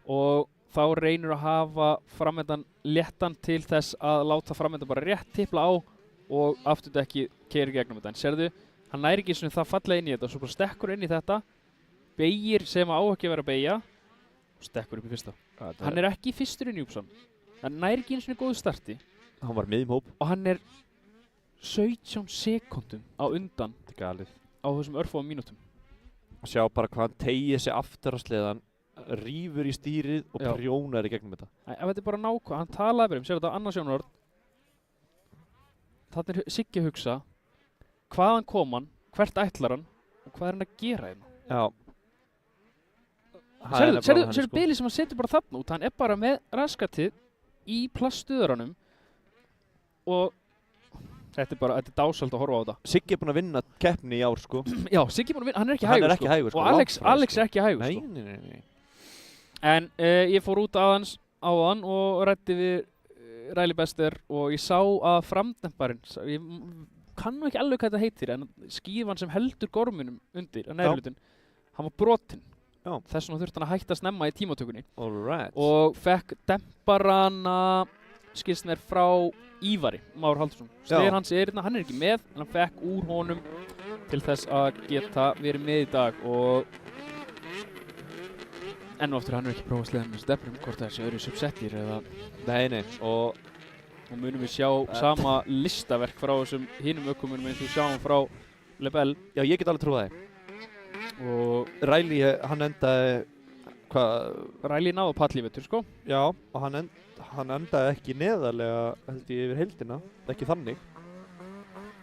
A: og þá reynir að hafa framöndan léttan til þess að láta framöndan bara rétt tipla á og afturdekki keyrir gegnum þetta. En sérðu, hann næri ekki svona það fallega inn í þetta og svo bara stekkur inn í þetta, beygir sem á ekki að vera að beygja og stekkur upp í fyrsta. Hann er ekki fyrstur inn í Júpsan. Hann næri ekki einu svona góðu starti
B: Hann var miðjum hóp.
A: og hann er 17 sekúndum á undan
B: Þetta er galið.
A: á þessum örfáum mínútum.
B: Sjá bara hvað hann tegir sig aftur á sleðan, rífur í stýrið og
A: Já.
B: prjónar í gegnum þetta.
A: Þetta er bara nákvæm, hann talaði sér þetta annars sjónarhorn. Þarna er Siggi að hugsa, hvaðan kom hann, hvert ætlar hann og hvað er hann að gera hérna?
B: Já.
A: Sérðu bilið sem hann setur bara þarna út, hann er bara með raskatið í plaststuðaranum og þetta er dásald að horfa á þetta.
B: Siggi er búinn að vinna keppni í ár, sko.
A: Já, Siggi er búinn að vinna, hann er ekki
B: Hann
A: hægur,
B: er ekki hægur, sko,
A: og
B: langt frá,
A: Alex er ekki hægur,
B: Nei,
A: sko.
B: nei.
A: En ég fór út aðeins áðan og ræddi við Riley Bester og ég sá að framdemparinn, ég kann nú ekki alveg hvað þetta heitir, en skífan sem heldur gorminum undir, að neðrlutin, hann var brotinn.
B: Já.
A: Þess vegna þurfti hann að hætta snemma í tímatökunni.
B: Alright.
A: Og fekk demparana, skilst mér, frá Ívari Már Haldursson. Slegin hans er hérna, hann er ekki með, en hann fekk úr honum til þess að geta verið með í dag og enn og aftur hann er ekki prófað slegin með stefnum, hvort það sé öðru subsettir eða
B: Nei, og
A: munum við sjá sama listaverk frá þessum hinum ökumunum eins og við sjáum frá Lebel.
B: Já, ég get alveg trúið það.
A: Og
B: Riley, hann endaði,
A: Riley náði pallífettur, sko.
B: Já, og hann endaði ekki neðarlega, held ég, yfir heildina, ekki þannig.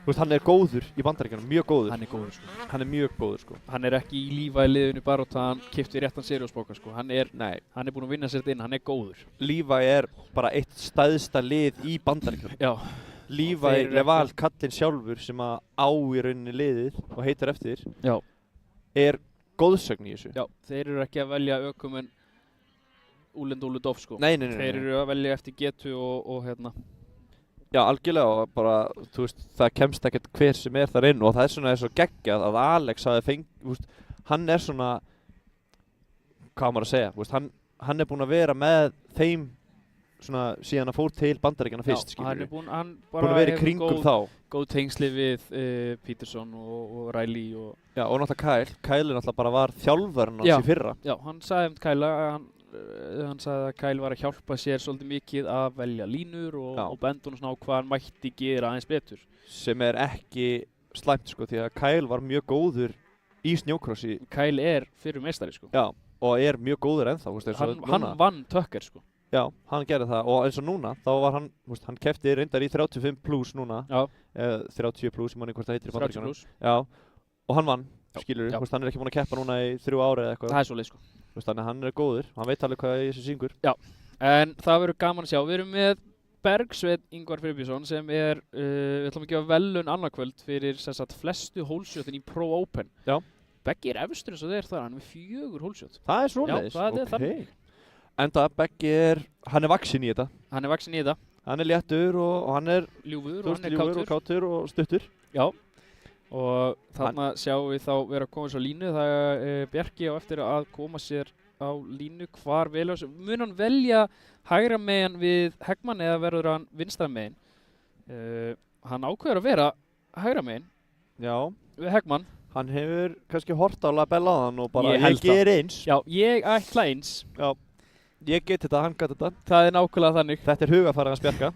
B: Þú veist, hann er góður í Bandaríkjunum, mjög góður.
A: Hann er góður, sko.
B: Hann er mjög góður, sko.
A: Hann er ekki í lífa í liðinu bara og það hann keypti réttan seriósbóka, sko. Hann er búinn að vinna sér þetta inn, hann er góður.
B: Levi er bara eitt stæðsta lið í Bandaríkjunum.
A: Já.
B: Levi Leval, kallinn sjálfur sem að á í rauninni liðið og heitir eftir.
A: Já.
B: Er góðsögn í þessu.
A: Já, þeir eru ekki að velja ökumenn Úlend Úludóf, sko.
B: Nei.
A: Þeir eru að velja eftir getu og hérna.
B: Já, algjörlega og bara, þú veist, það kemst ekkert hver sem er þar inn og það er svona svo geggjað að Alex hafi fengið, þú veist, hann er svona, hvað maður að segja, þú veist, hann er búinn að vera með þeim svona síðan að fór til Bandaríkjanna fyrst, skilur við.
A: Hann bara
B: búinn að vera í kringum þá.
A: Góð tengsli við Peterson og Riley og...
B: Já, og náttúrulega Kyle náttúrulega bara var þjálfarinn hans í fyrra.
A: Já, hann sagði Kyle að hann sagði að Kyle var að hjálpa sér svolítið mikið að velja línur og benda hún svona á hvað hann mætti gera aðeins betur. Sem
B: er ekki slæmt, sko, því að Kyle var mjög góður í snjókrossi.
A: Kyle er fyrir meistari, sko.
B: Já, og er mjög góður ennþá, þú veist,
A: hann vann Tucker, sko.
B: Já, hann gerði það og eins og núna, þá var hann, þú veist, hann keppti reyndar í 35 plus núna.
A: Já.
B: 30 plus, ég man ekki hvort það heitir í Bandaríkjunum.
A: 30 plus.
B: Já, og hann vann, skilur við, hann er ekki búinn að keppa núna í 3 ári eða eitthvað.
A: Það er svoleið, sko.
B: Þannig að hann er góður, hann veit alveg hvað í þessu syngur.
A: Já, en það verður gaman að sjá. Við erum með Bergsveinn Ingvar Friðbjörnsson sem er, við ætlum að gefa velun annarkvöld fyrir sem sagt flestu hólsjötin í Pro Open.
B: Já.
A: Beggi er efstur eins og þeir þar, hann er með 4 hólsjöt.
B: Það er svoleiðis?
A: Já, það er þannig.
B: Enda Beggi hann er vaxinn í þetta.
A: Hann er vaxinn í þetta.
B: Hann er léttur og hann er
A: ljúfur og hann er
B: kátur og stuttur.
A: Já. Og þarna sjáum við þá vera að koma svo línu. Það er Bjarki á eftir að koma sér á línu hvar velja. Mun hann velja hægra megin við Hegman eða verður hann vinstra megin? Hann ákveður að vera hægra megin.
B: Já.
A: Við Hegman.
B: Hann hefur kannski hort á Labella á hann og bara ég ger eins.
A: Já, ég ætla eins.
B: Já. Ég get þetta, hann get þetta.
A: Það er nákvæmlega þannig.
B: Þetta er hugafarið hans Bjarka.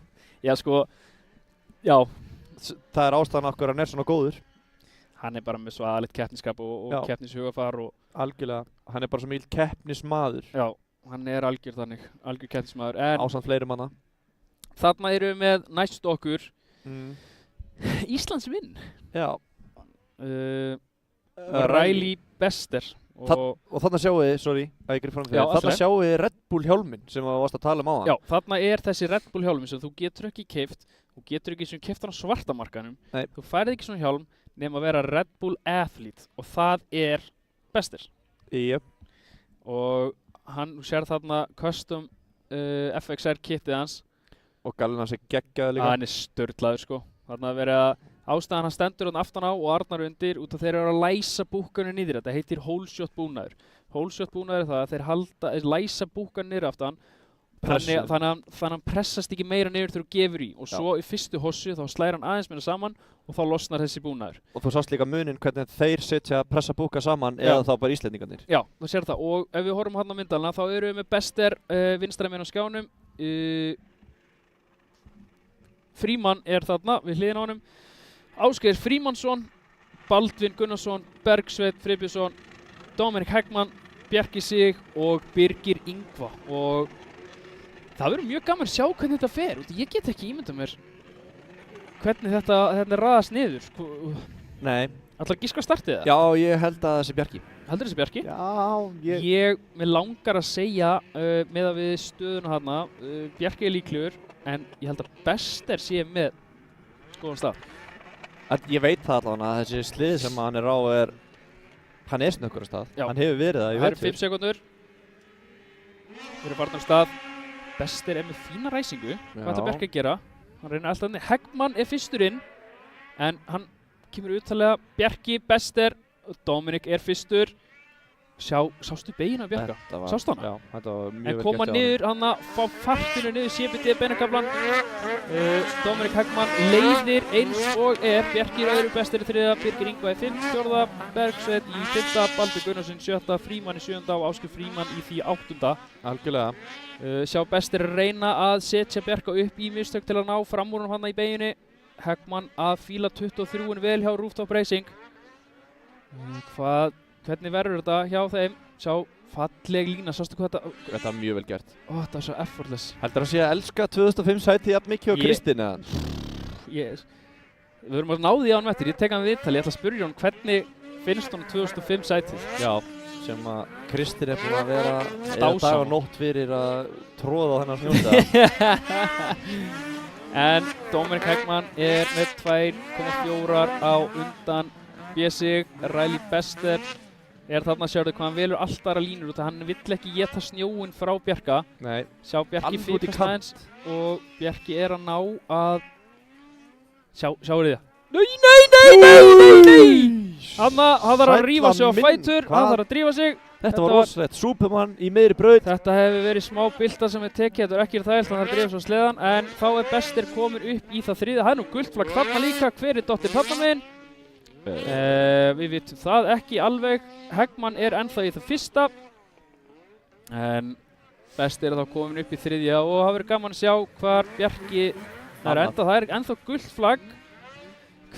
A: Já, sko, já.
B: Það er ástæðan okkur hann er svona góður.
A: Hann er bara með svo aðalegt keppniskap og keppnishugafar og...
B: Algjörlega. Hann er bara svo mikil keppnismadur.
A: Já, hann er algjör þannig. Algjör keppnismadur.
B: Ásamt fleiri manna.
A: Þarna erum við með næst okkur. Íslands vinn.
B: Já.
A: Riley Bester.
B: Og þarna sjáum við, sorry, að ég grif fram þér, þarna sjáum við Red Bull hjálminn sem við varst að tala áðan.
A: Já, þarna þessi Red Bull hjálminn sem þú getur ekki keypt, þú getur ekki sem keypt hann á svartamarkanum.
B: Nei.
A: Þú færið ekki svona hjálm nema að vera Red Bull Athlete og það bestir.
B: Jep.
A: Og hann sér þarna custom FXR kitið hans.
B: Og gallinn hans geggjaður líka.
A: Hann sturlaður sko. Þarna verið að ástæðan hann stendur hann aftan á og Arnar undir út af þeir eru að læsa búkanu niður. Þetta heitir holeshot búnaður. Holeshot búnaður það að þeir læsa búkanu niður aftan. Þannig að hann pressast ekki meira niður þegar þú gefur í. Og svo í fyrstu hossu þá slæðir hann aðeins meira saman og þá losnar þessi búnaður.
B: Og þú sást líka muninn hvernig þeir setja að pressa búka saman eða þá bara Íslendingarnir.
A: Já, þú sér það. Og ef við horfum hann á myndalina þá erum við með Bester vinstra megin á skjánum. Frímann þarna við hliðina á honum. Ásgeir Frímannsson, Baldvin Gunnarsson, Bergsveinn Friðbjörnsson, Dominik Heggmann, Bjarki Sig og Birgir Ingva. Og það verður mjög gaman að sjá hvernig þetta fer. Ég get ekki ímyndað mér hvernig þetta raðast niður.
B: Nei.
A: Ætlar að giska startið það?
B: Já, ég held að það sé Bjarki.
A: Heldur þessi Bjarki?
B: Já,
A: Mér langar að segja með að við stöðuna þarna, Bjarki líklegur, en ég held að Bester sé með góðan stað.
B: Ég veit það allavega að þessi slið sem hann á hann snöggur á stað. Já. Hann hefur verið það, ég veit.
A: Það eru 5 sekúndur. Við erum farnir á stað. Bester með fína ræsingu. Hvað ætlar Bjarki að gera? Hann reynir alltaf þannig. Heggmann fyrstur inn, en hann kemur uttalega. Bjarki, Bester, Dominik fyrstur. Sástu beginn á Bjarka? Sástu hana?
B: Já, þetta var mjög vel gert.
A: En koma niður, hann fá fartinu niður CBD beinakaflan. Dominik Heggmann leiðir eins og Bjarki í öðru, Bester í 3., Birgir Ingva í 5., 4., Bergsveinn í 5., Baldur Gunnarsson í 7., Frímann í 7. og Ásgeir Frímann í því 8.
B: Algjörlega.
A: Sjá Bester reyna að setja Bjarka upp í mistök til að ná fram úr hann í beginni. Heggmann að fíla 23 vel hjá Rooftop Racing. Hvernig verður þetta hjá þeim? Sjá, falleg lína, sástu hvað þetta...
B: Þetta er mjög vel gert.
A: Þetta er svo effortless.
B: Heldur að sé að elska 2005 sæti jafn mikið á Kristinn eða?
A: Við verðum að ná því á hann eftir, ég tek hann viðtal, ég ætla að spyrja hann hvernig finnst hann 2005 sætið?
B: Já, sem að Kristinn búinn að vera
A: dag
B: og nótt fyrir að tróða á þennan snjóta.
A: En Dominik Heggmann með 2,4 á undan Bjessig, Riley Bester. Þarna sérðu hvað hann velur alltaf aðra línur út að hann vill ekki éta snjóinn frá Bjarka.
B: Nei.
A: Sjá Bjarki fyrir aðeins og Bjarki að ná að... Sjáu þið það? Nei! Hann þarf að rífa sig á fætur, hann þarf að drífa sig.
B: Þetta var rosalegt, Superman í miðri braut.
A: Þetta hefur verið smá bylta sem við tekið, þetta er ekki þægilt, hann þarf að drífa sig á sleðan. En þá Bester komin upp í það 3. Það nú gult flagg þarna líka, hver dottir þarna meginn? Við vitum það ekki alveg. Heggmann ennþá í það 1. En Bester þá komin upp í 3. og það verður gaman að sjá hvar Bjarki það ennþá gult flagg.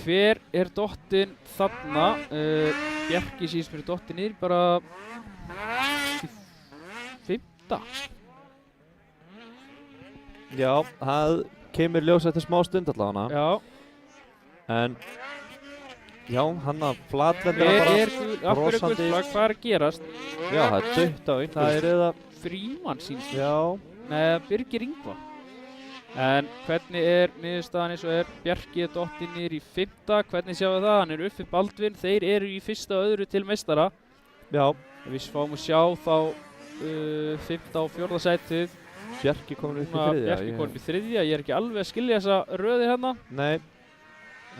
A: Hver dottinn þarna? Bjarki síðan fyrir dottinn niður bara í 5.
B: Já, það kemur ljós eftir smá stund allavega.
A: Já.
B: En já, hann að flatlenda bara brosandi.
A: Hvað að gerast?
B: Já, það dött á einhvers eða
A: Frímann síns.
B: Já.
A: Nei, Birgir Ingva. En hvernig niðurstaðan eins og Bjarki dottinn niður í 5. Hvernig sjáum við það? Hann uppi Baldvin. Þeir eru í 1. og öðru til meistara.
B: Já.
A: Við fáum að sjá þá 5. og 4. sætið.
B: Bjarki komin upp í 3.
A: Bjarki komin upp í 3. Ég ekki alveg að skilja þessa röði hérna.
B: Nei.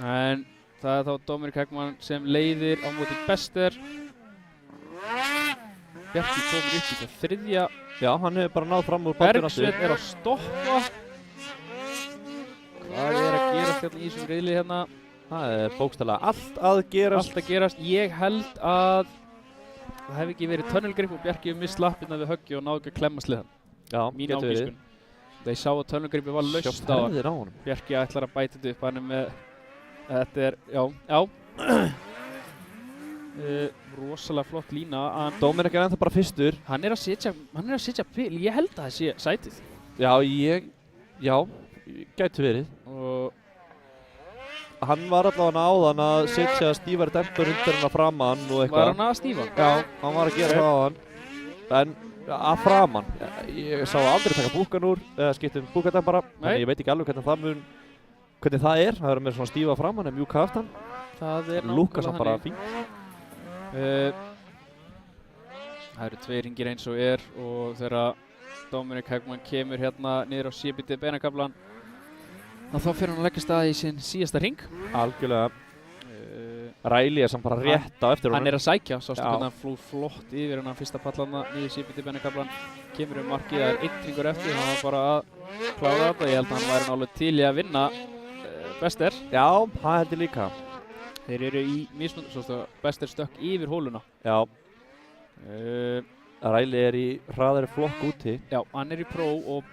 A: En það þá Dominik Heggmann sem leiðir á móti Bester. Bjarki komin upp í það 3.
B: Já, hann hefur bara náð fram úr Baldur aftur.
A: Bergsveinn að stoppa. Hvað að gerast hérna í þessum riðli hérna?
B: Það bókstaflega allt að gerast.
A: Allt að gerast. Ég held að það hef ekki verið tunnelgrip og Bjarki hefur mist lappirna við höggi og náðu ekki að klemma sliðan.
B: Já, getur verið.
A: Þeir sá að tunnelgripi var laust á hann. Bjarki ætlar að bæta þetta upp, hann með... Þetta já. Rosalega flott lína.
B: Dominik ennþá bara fyrstur.
A: Hann að setja pil, ég held að það sé sætið.
B: Já, gæti verið.
A: Og
B: hann var allavega áðan að setja stífari dempur undir hann að framan og eitthvað.
A: Var hann að stífa?
B: Já, hann var að gera það áðan. En að framan, ég sá aldrei taka búkan úr, eða skipta búkadempara. Þannig ég veit ekki alveg hvernig það er. Það er með svona stífa framan en mjúka aftan.
A: Það er
B: lúkar samt bara fínt.
A: Það eru 2 hringir eins og er og þegar Dominic Hegman kemur hérna niður á CBD beinakaflan þá fyrir hann að leggja stað í sinn síðasta hring.
B: Algjörlega. Riley er samt bara rétt á eftir honum.
A: Hann er að sækja, sástu hvernig hann flúð flott yfir hennar fyrsta pallana niður CBD beinakaflan. Kemur markið, það er 1 hringur eftir, hann var bara að klára þetta. Ég held að hann væri nálega til í að vinna Bester.
B: Já, það held ég líka.
A: Þeir eru í mismunum, svo Bester stökk yfir hóluna.
B: Já. Riley er í hraðari flokk úti.
A: Já, hann er í Pro og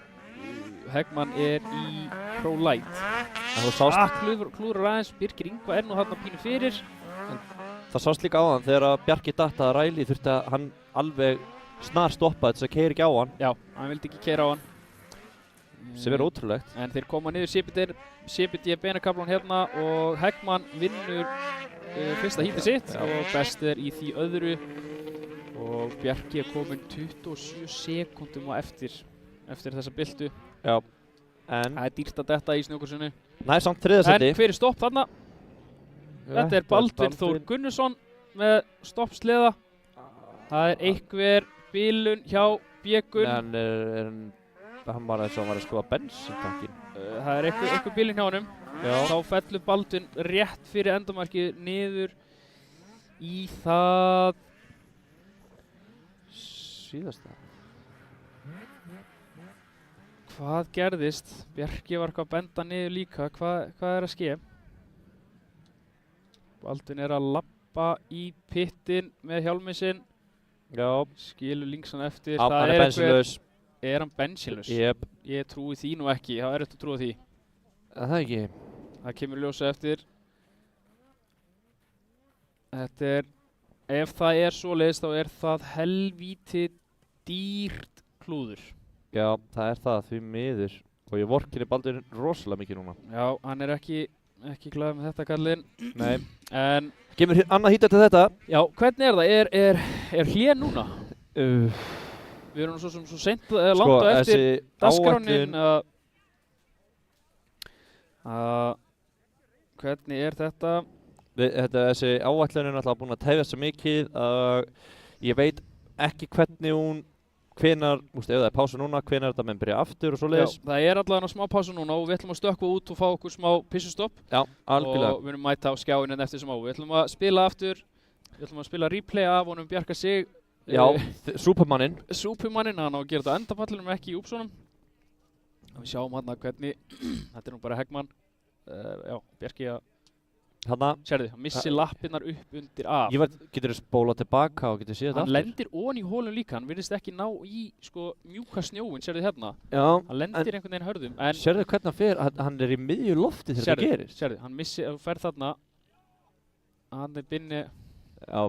A: Hegman er í Pro Light.
B: En þú sást
A: klúður aðeins, Birkir Ingva er nú þarna pínu fyrir.
B: Það sást líka á hann þegar að Bjarki datt að Riley þurfti að hann alveg snar stoppa þess að keyra ekki á hann.
A: Já, hann vildi ekki keyra á hann.
B: Sem er ótrúlegt.
A: En þeir koma niður CBD beinakaflan hérna og Hegman vinnur fyrsta hítið sitt og Bester í því öðru. Og Bjarki er komin 27 sekúndum á eftir þessa byltu.
B: Já, en
A: það er dýrt að detta í snjókursunni.
B: Nei, samt 3. seti.
A: En hver er stopp þarna? Þetta er Baldvin Þór Gunnarsson með stoppsleða. Það er einhver bílun hjá Bjegun.
B: En hann var eins og hann var að skoða bensintankin.
A: Það er einhver bílun hjá honum.
B: Já.
A: Þá fellur Baldvin rétt fyrir endamarkið niður í það
B: síðasta.
A: Hvað gerðist? Bjarki var eitthvað að benda niður líka. Hvað er að ske? Baldvin er að labba í pittin með hjálminn sinn.
B: Já.
A: Skilur linksan eftir.
B: Hann er bensínlaus.
A: Er hann bensínlaus?
B: Jep.
A: Ég trúi því nú ekki. Það er eftir að trúa því.
B: Það ekki.
A: Það kemur ljósa eftir. Þetta er, ef það er svoleiðis þá er það helvíti dýrt klúður.
B: Já, það er það því miður. Og ég vorkinni Baldvin rosalega mikið núna.
A: Já, hann er ekki glaður með þetta kallinn.
B: Nei.
A: En
B: kemur annað hít eftir þetta.
A: Já, hvernig er það? Er hlé núna? Við erum svo seint langt á eftir dagskránin hvernig er þetta?
B: Þessi áætlun er náttúrulega búin að tefja svo mikið að ég veit ekki hvernig hún hvenær, ef það er pásu núna, hvenær þetta menn byrja aftur og svoleiðis.
A: Já, það er allavega smá pásu núna og við ætlum að stökkva út og fá okkur smá pissustopp.
B: Já, algjörlega.
A: Og við erum mæta á skjáinn eftir smá. Við ætlum að spila aftur, við ætlum að spila replay af honum Bjarka Sig.
B: Já, Supermanninn.
A: Supermanninn, hann á að gera þetta endapallinum ekki í úpsónum. Við sjáum hann hvernig, þetta er nú bara Hegman. Já, Bjarki að sérðu, hann missi lappirnar upp undir af.
B: Getur þú spólað tilbaka og getur séð þetta aftur?
A: Hann lendir ofan í hólum líka, hann virðist ekki ná í mjúka snjóin, sérðu hérna.
B: Já.
A: Hann lendir einhvern veginn hörðum.
B: Sérðu hvernig hann fer, hann er í miðju lofti þegar þetta gerist.
A: Sérðu, hann missi, ef þú ferð þarna, hann er binni.
B: Já,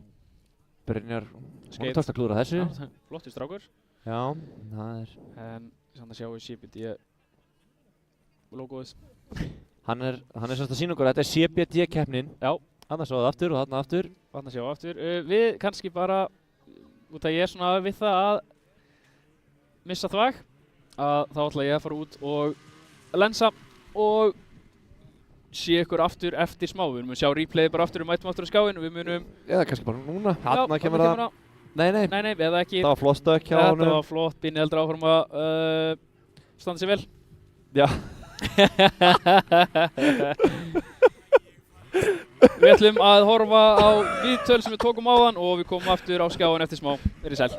B: Brynjar, hún tókst að klúðra þessu.
A: Já, flottur strákur.
B: Já, það er.
A: En samt að sjá í CBD logoðis.
B: Hann er semst að sína okkur, þetta er CBD-keppnin.
A: Já.
B: Þarna sjáðu aftur og þarna aftur.
A: Þarna sjáðu aftur. Við kannski bara, út að ég er svona við það að missa þvag, þá ætla ég að fara út og lensa og sé ykkur aftur eftir smá. Við munum sjá replayið bara aftur, við mætum aftur á skjáinn og við munum...
B: Eða kannski bara núna. Þarna kemur það. Nei,
A: eða ekki.
B: Það var flott stökk hjá honum.
A: Þetta var flott, Binni heldur áfram að standa sig vel.
B: Já.
A: Við ætlum að horfa á viðtöl sem við tókum áðan og við komum aftur á skjáinn eftir smá. Verið sæl.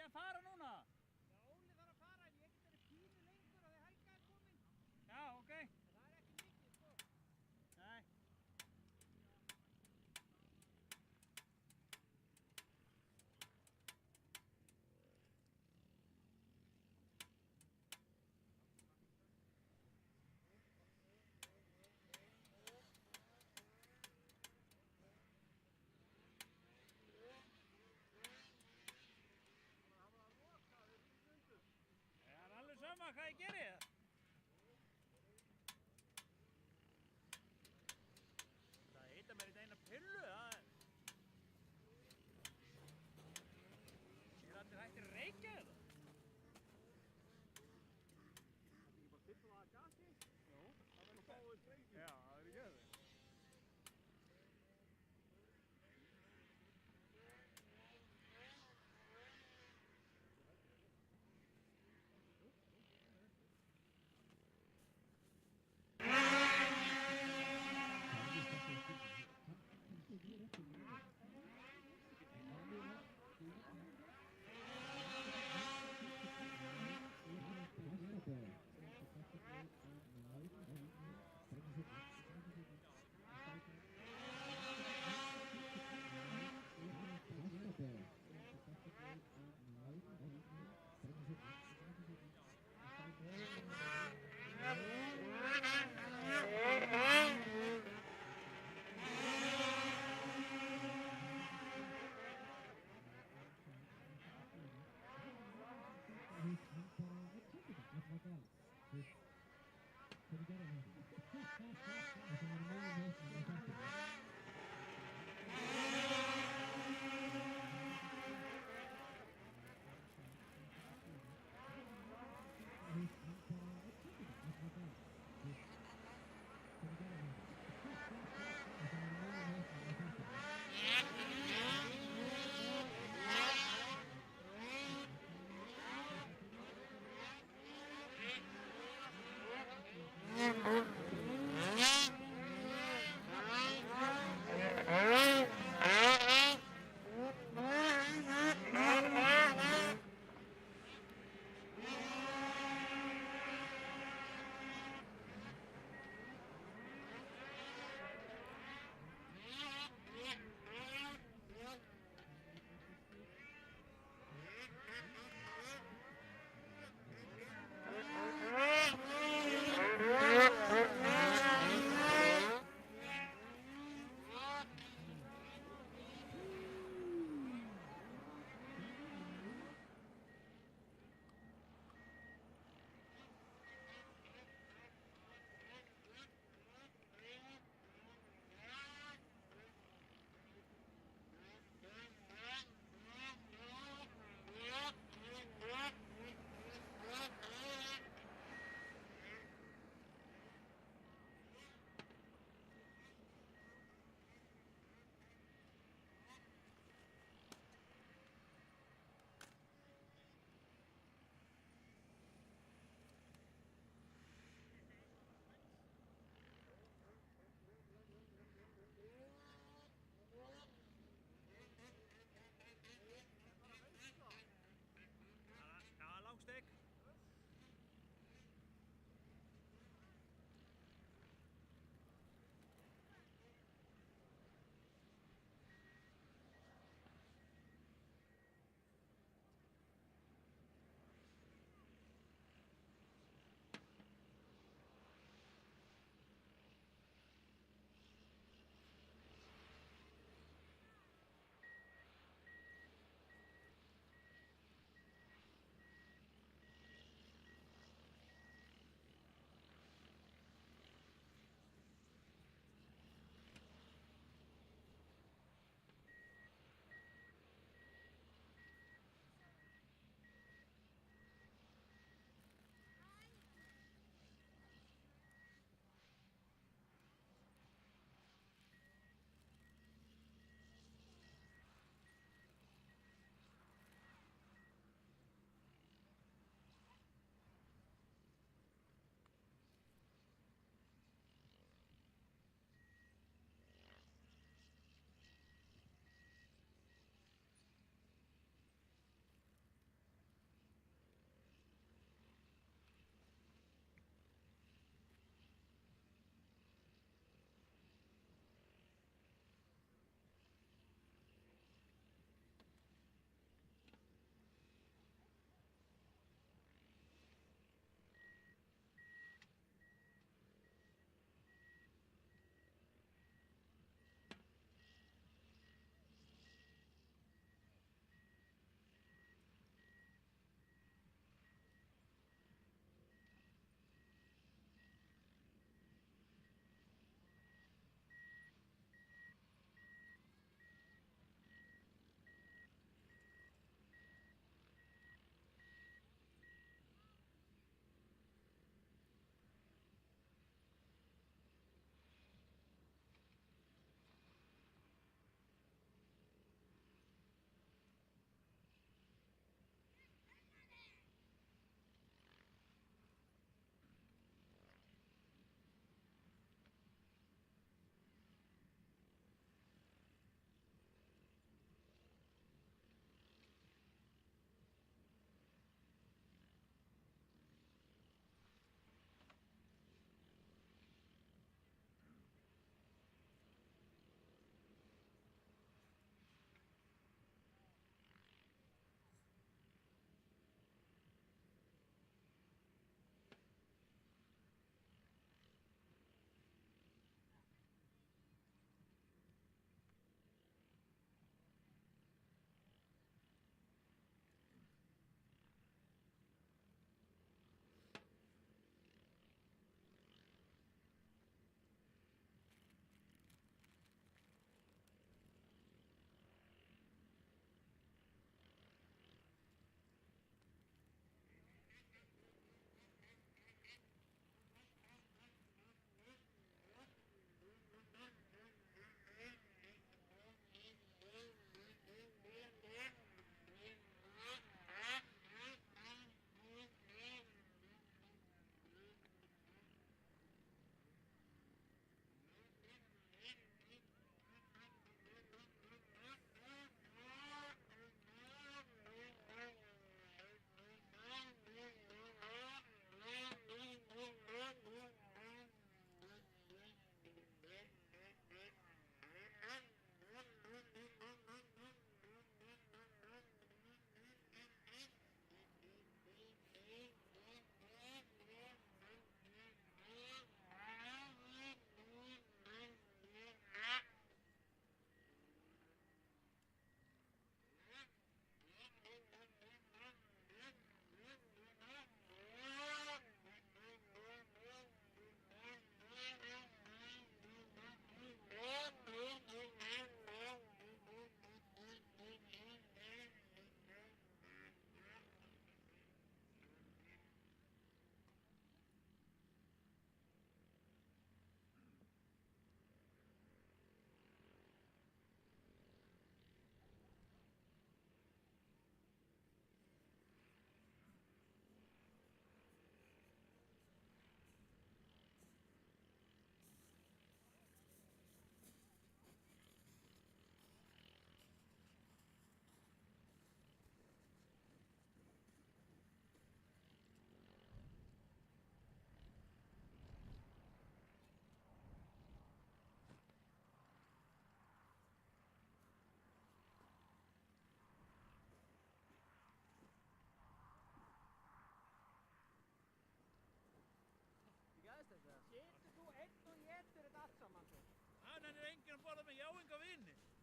F: að fara núna? Já, Óli þarf að fara en ég get verið pínu lengur og þið Helga komin. Já, ok. En það ekki mikið, sko. Nei. Alveg sama hvað ég geri það. Það heita mér eina pillu, það er... Er allir hættir að reykja þetta? Það er ekki bara tippa að gasi? Jó, það verður að fá þess reykju. Já, það er ekki það.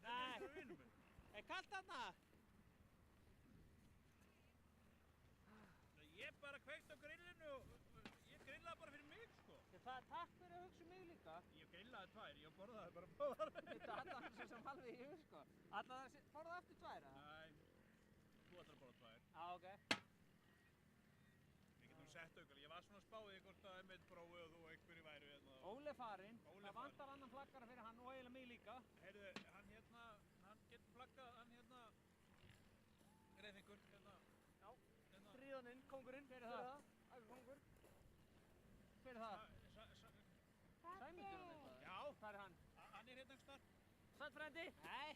F: Nei. Kallt þarna? Ég bara kveikt á grillinu og ég grillaði bara fyrir mig, sko. Takk fyrir að hugsa mig líka. Ég grillaði 2, ég borðaði bara báðar. Þetta er alltaf svo sem alveg í hug, sko. Alltaf borðaði eftir 2, eða? Nei, þú ætlar að borða 2. Ok. Við getum sett auðvitað. Ég var svona að spá í hvort að einmitt brói og þú og einhverju væru hérna. Óli er farinn. Það vantar annan flaggara fyrir hann og eiginlega mig líka. Heyrðu, hann getur flaggað, Greifingur, Já. Stríðaninn, kóngurinn. Hver er það? Kongur. Hver er það? Sæmundur hann eitthvað? Já. Hvað er hann? Hann er hérna einhvers staðar. Sæll frændi? Nei.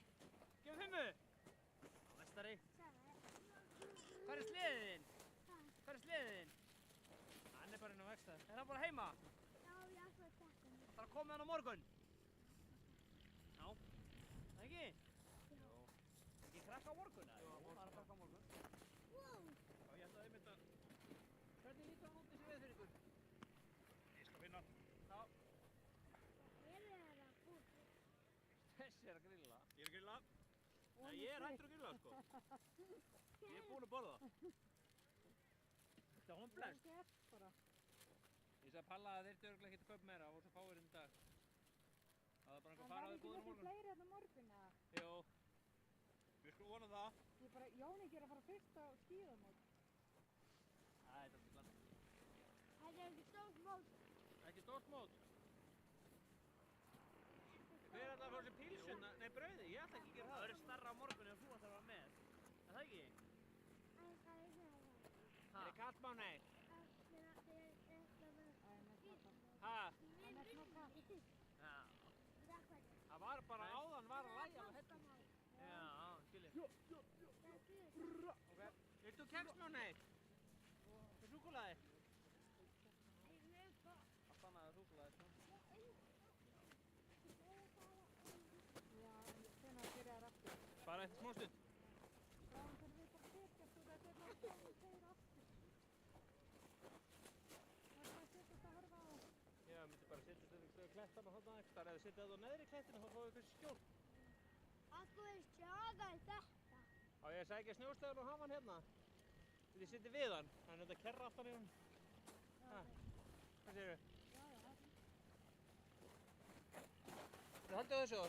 F: Gefum 5. Mestari. Hvað er sleðið þinn? Hvað er sleðið þinn? Hann er bara inn á vegstæð. Er hann bara heima? Já, ég ætla að tekka hann. Bara komið hann á morgun? Já. Það ekki? Já. Ekki krakka á morgun, eða? Jú, það er að krakka á morgun. Wow. Já, ég ætla að einmitt að... Hvernig lítur hann út þessi veð fyrir ykkur? Ég skal finna hann. Já. Hvað er það að búið? Þessi er að grilla. Ég er að grilla. Nei, ég er hættur að grilla, sko. Ég er búinn að borða. Þetta er honblest. Ég sagði Palla að þeir eru örugglega ekki að kaupa meira og svo fáir hérna í dag. Það er bara einhver fara á því búðinu morgun. En var ekki fleiri hérna morgun, eða? Jú. Við skulum vona það. Jóník er að fara fyrst á skíðamót. Æ, þetta er ekki glann. Þetta er ekki stórt mót. Ekki stórt mót? Hver er það að fá sér pílsuna? Nei, brauði. Ég ætla ekki að gera það. Það verður starra á morgunni og þú ætlar að vera með. Er það ekki? Það er ekki það. Er það kallt má nei? Hæ? Já. Það var bara áðan var að lægja alveg heldur. Já, skiljið. Ok. Viltu kexmjónei? Með súkkulaði? Allt annað er súkkulaði, sko. Já, hvernig að byrja þér aftur? Bara eftir smá stund. Já, þannig að við bara setjast og þetta er náttúrulega þeir aftur. Það er bara að setjast að horfa á. Já, við myndum bara að setjast einhver stöðu klettana þarna ekki þar. Ef þið setjast á neðri klettinu þá fáum við eitthvað skjól. Akkur við sjaga í þetta. Á ég að sækja snjóslegur og hafa hann hérna. Þið sitið við hann. Hann er þetta að kerra aftan í hann. Hvað segirðu? Já. Þið haldið á þessu?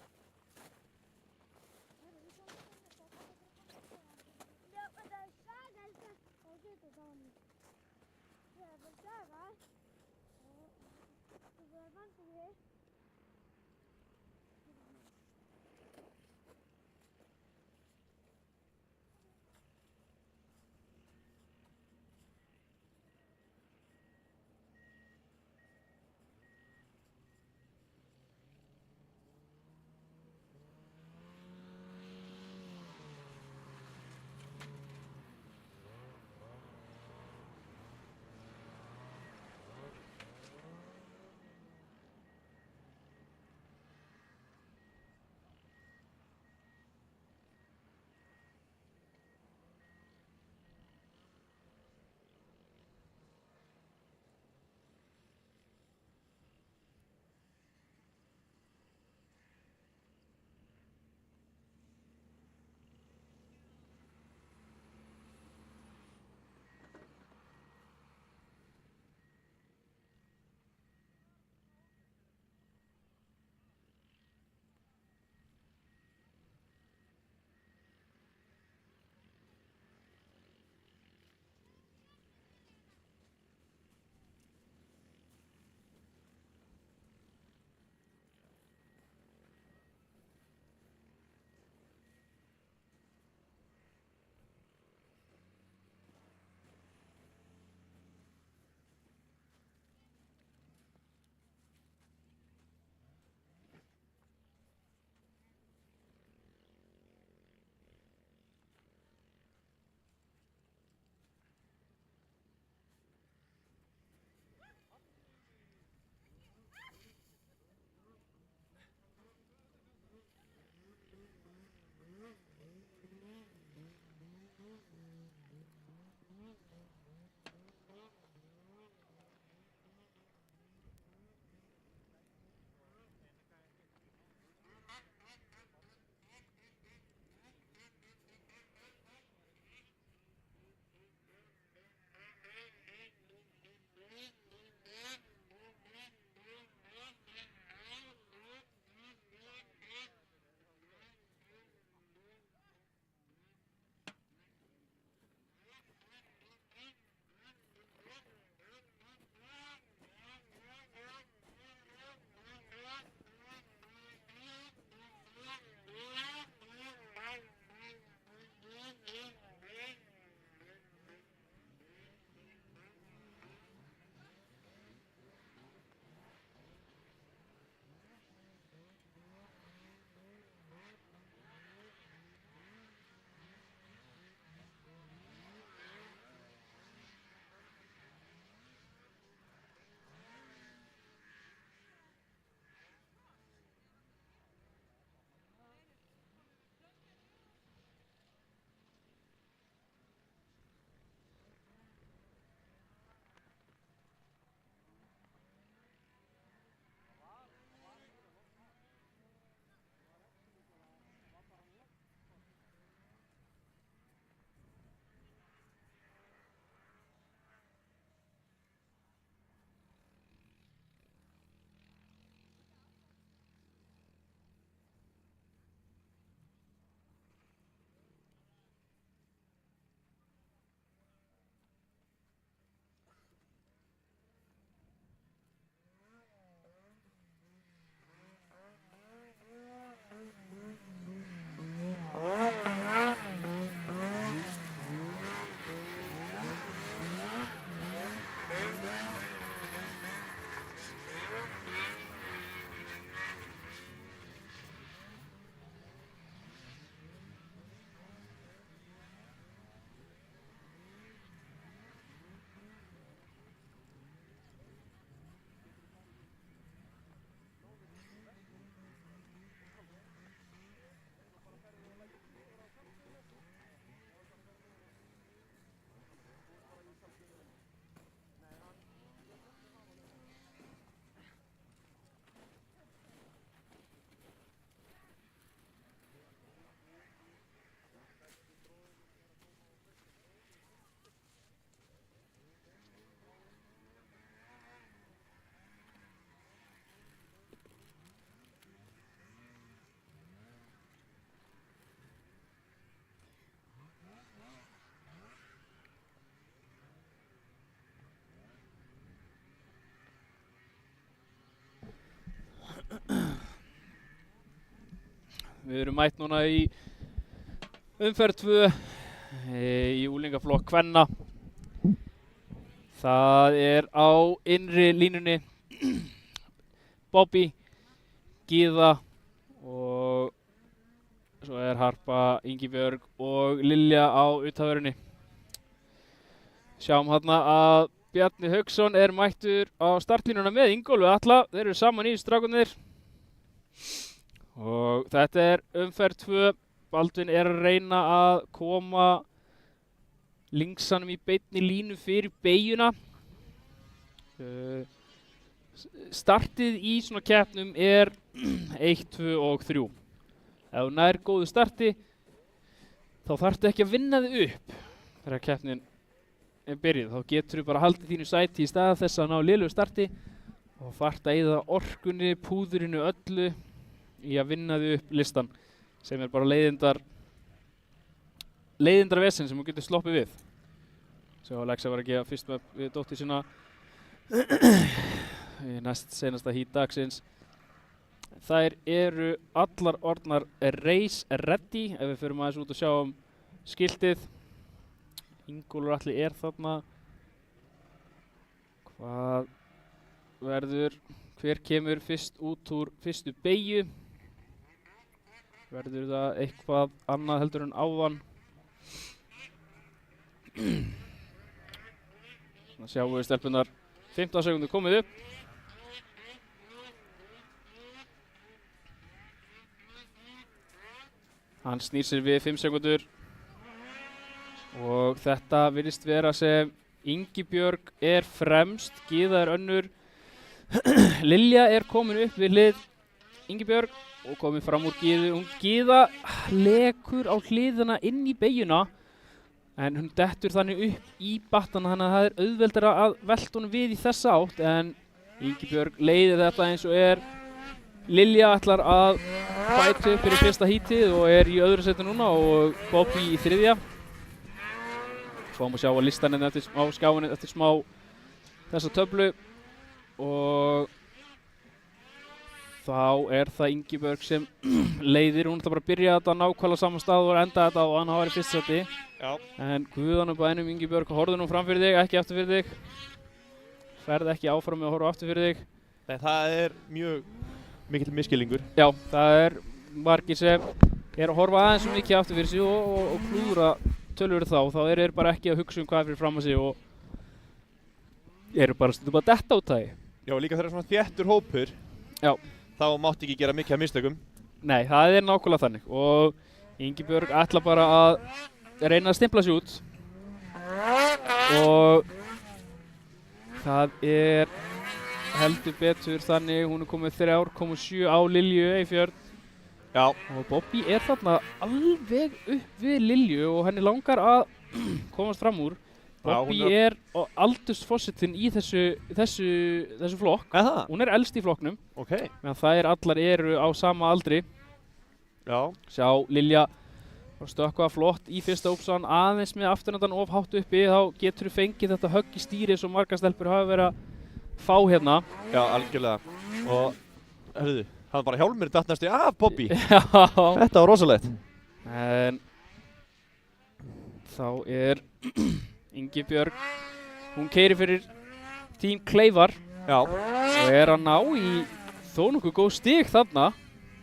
F: Já, þetta er saga í þetta. Og getur það hann. Það er bara saga. Og það er vandið við.
A: Við erum mætt núna í umferð 2 í úlingaflokk kvenna. Það á innri línunni Bobby, Gyða og svo Harpa, Ingibjörg og Lilja á utanverðinni. Sjáum hérna að Bjarni Hauksson mættur á startlínuna með Ingólfi Atla. Þeir eru saman í strákunir. Og þetta umferð 2. Baldvin að reyna að koma linksanum í beinni línu fyrir beyjuna. Startið í svona keppnum 1, 2 og 3. Ef þú nær góðu starti, þá þarftu ekki að vinna þig upp þegar keppnin byrjuð. Þá getur þú bara haldið þínu sæti í stað þess að ná lélegu starti og þarft að eyða orkunni, púðurinu, öllu í að vinna þig upp listan, sem bara leiðindar vesen sem þú getur sloppið við. Svo Alexa var að gefa fyrst með dóttir sína í næst senasta hít dagsins. Þær eru allar orðnar race ready. Ef við förum aðeins út og sjáum skiltið. Ingólfur Atli þarna. Hvað verður, hver kemur fyrst út úr fyrstu beygju? Verður það eitthvað annað heldur en áðan? Svona sjáum við stelpunar 15 sekundur komið upp. Hann snýr sér við 5 sekundur og þetta virðist vera sem Ingibjörg fremst, Gyða önnur. Lilja komin upp við hlið Ingibjörg og komin fram úr Gyðu. Gyða lekur á hliðina inn í beyjuna en hún dettur þannig upp í battana, þannig að það auðveldara að velta honum við í þessa átt, en Ingibjörg leiðir þetta eins og Lilja ætlar að bæta upp fyrir fyrsta hítið og í öðru seti núna og Bobby í 3. Fáum að sjá að listan á skjáinu eftir smá þessa töflu og þá það Ingibjörg sem leiðir. Hún ætlar bara að byrja þetta á nákvæmlega sama stað og enda þetta á að hann hafa í fyrsta seti.
B: Já.
A: En guðanum bænum Ingibjörg, horfðu nú fram fyrir þig, ekki aftur fyrir þig. Ferð ekki áfram með að horfa aftur fyrir þig.
B: Nei, það mjög mikill miskilningur.
A: Já, það margir sem að horfa aðeins svo mikið aftur fyrir sig og klúðra tölvöru þá þeir bara ekki að hugsa hvað fyrir fram að sig og bara stundum að detta út það.
B: Já, líka þegar svona þéttur hópur. Já. Þá mátti ekki gera mikið af mistökum.
A: Nei, það nákvæmlega þannig og Ingibjörg ætla bara að reyna að stimpla sig út og það heldur betur þannig. Hún komið 3,7 á Lilju Eyfjörð. Já. Og Bobby þarna alveg upp við Lilju og henni langar að komast fram úr. Bobby á aldursforsetin í þessu flokk. Hún elst í flokknum.
B: Okay.
A: Meðan þær allar á sama aldri. Já. Sjá Lilja stökkva flott í fyrsta ópsan, aðeins með afturöndan of hátt uppi, þá getur þú fengið þetta högg í stýri sem margar stelpur hafa verið að fá hérna. Já, algjörlega. Og hörðu, hann bara hjálmur datt næstu af Bobby. Já. Þetta var rosalegt. En þá Ingibjörg, hún keyrir fyrir tím Kleifar. Já. Og að ná í þó nokkuð góð stig þarna.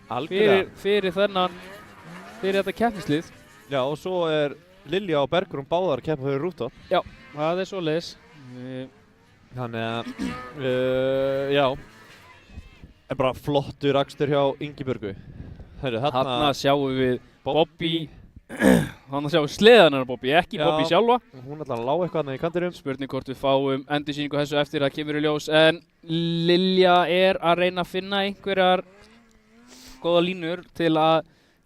A: Algjörlega. Fyrir þetta keppnislið. Já, og svo Lilja og Bergrún báðar að keppa fyrir rúta. Já, það svoleiðis. Þannig að, já, bara flottur akstur hjá Ingibjörgu. Þarna sjáum við Bobby, þarna sjáum við sleðanar Bobby, ekki Bobby sjálfa. Hún ætla að lá eitthvað þarna í kantinum. Spurning hvort við fáum endursýningu þessu eftir, það kemur í ljós. En Lilja að reyna að finna einhverjar góða línur til að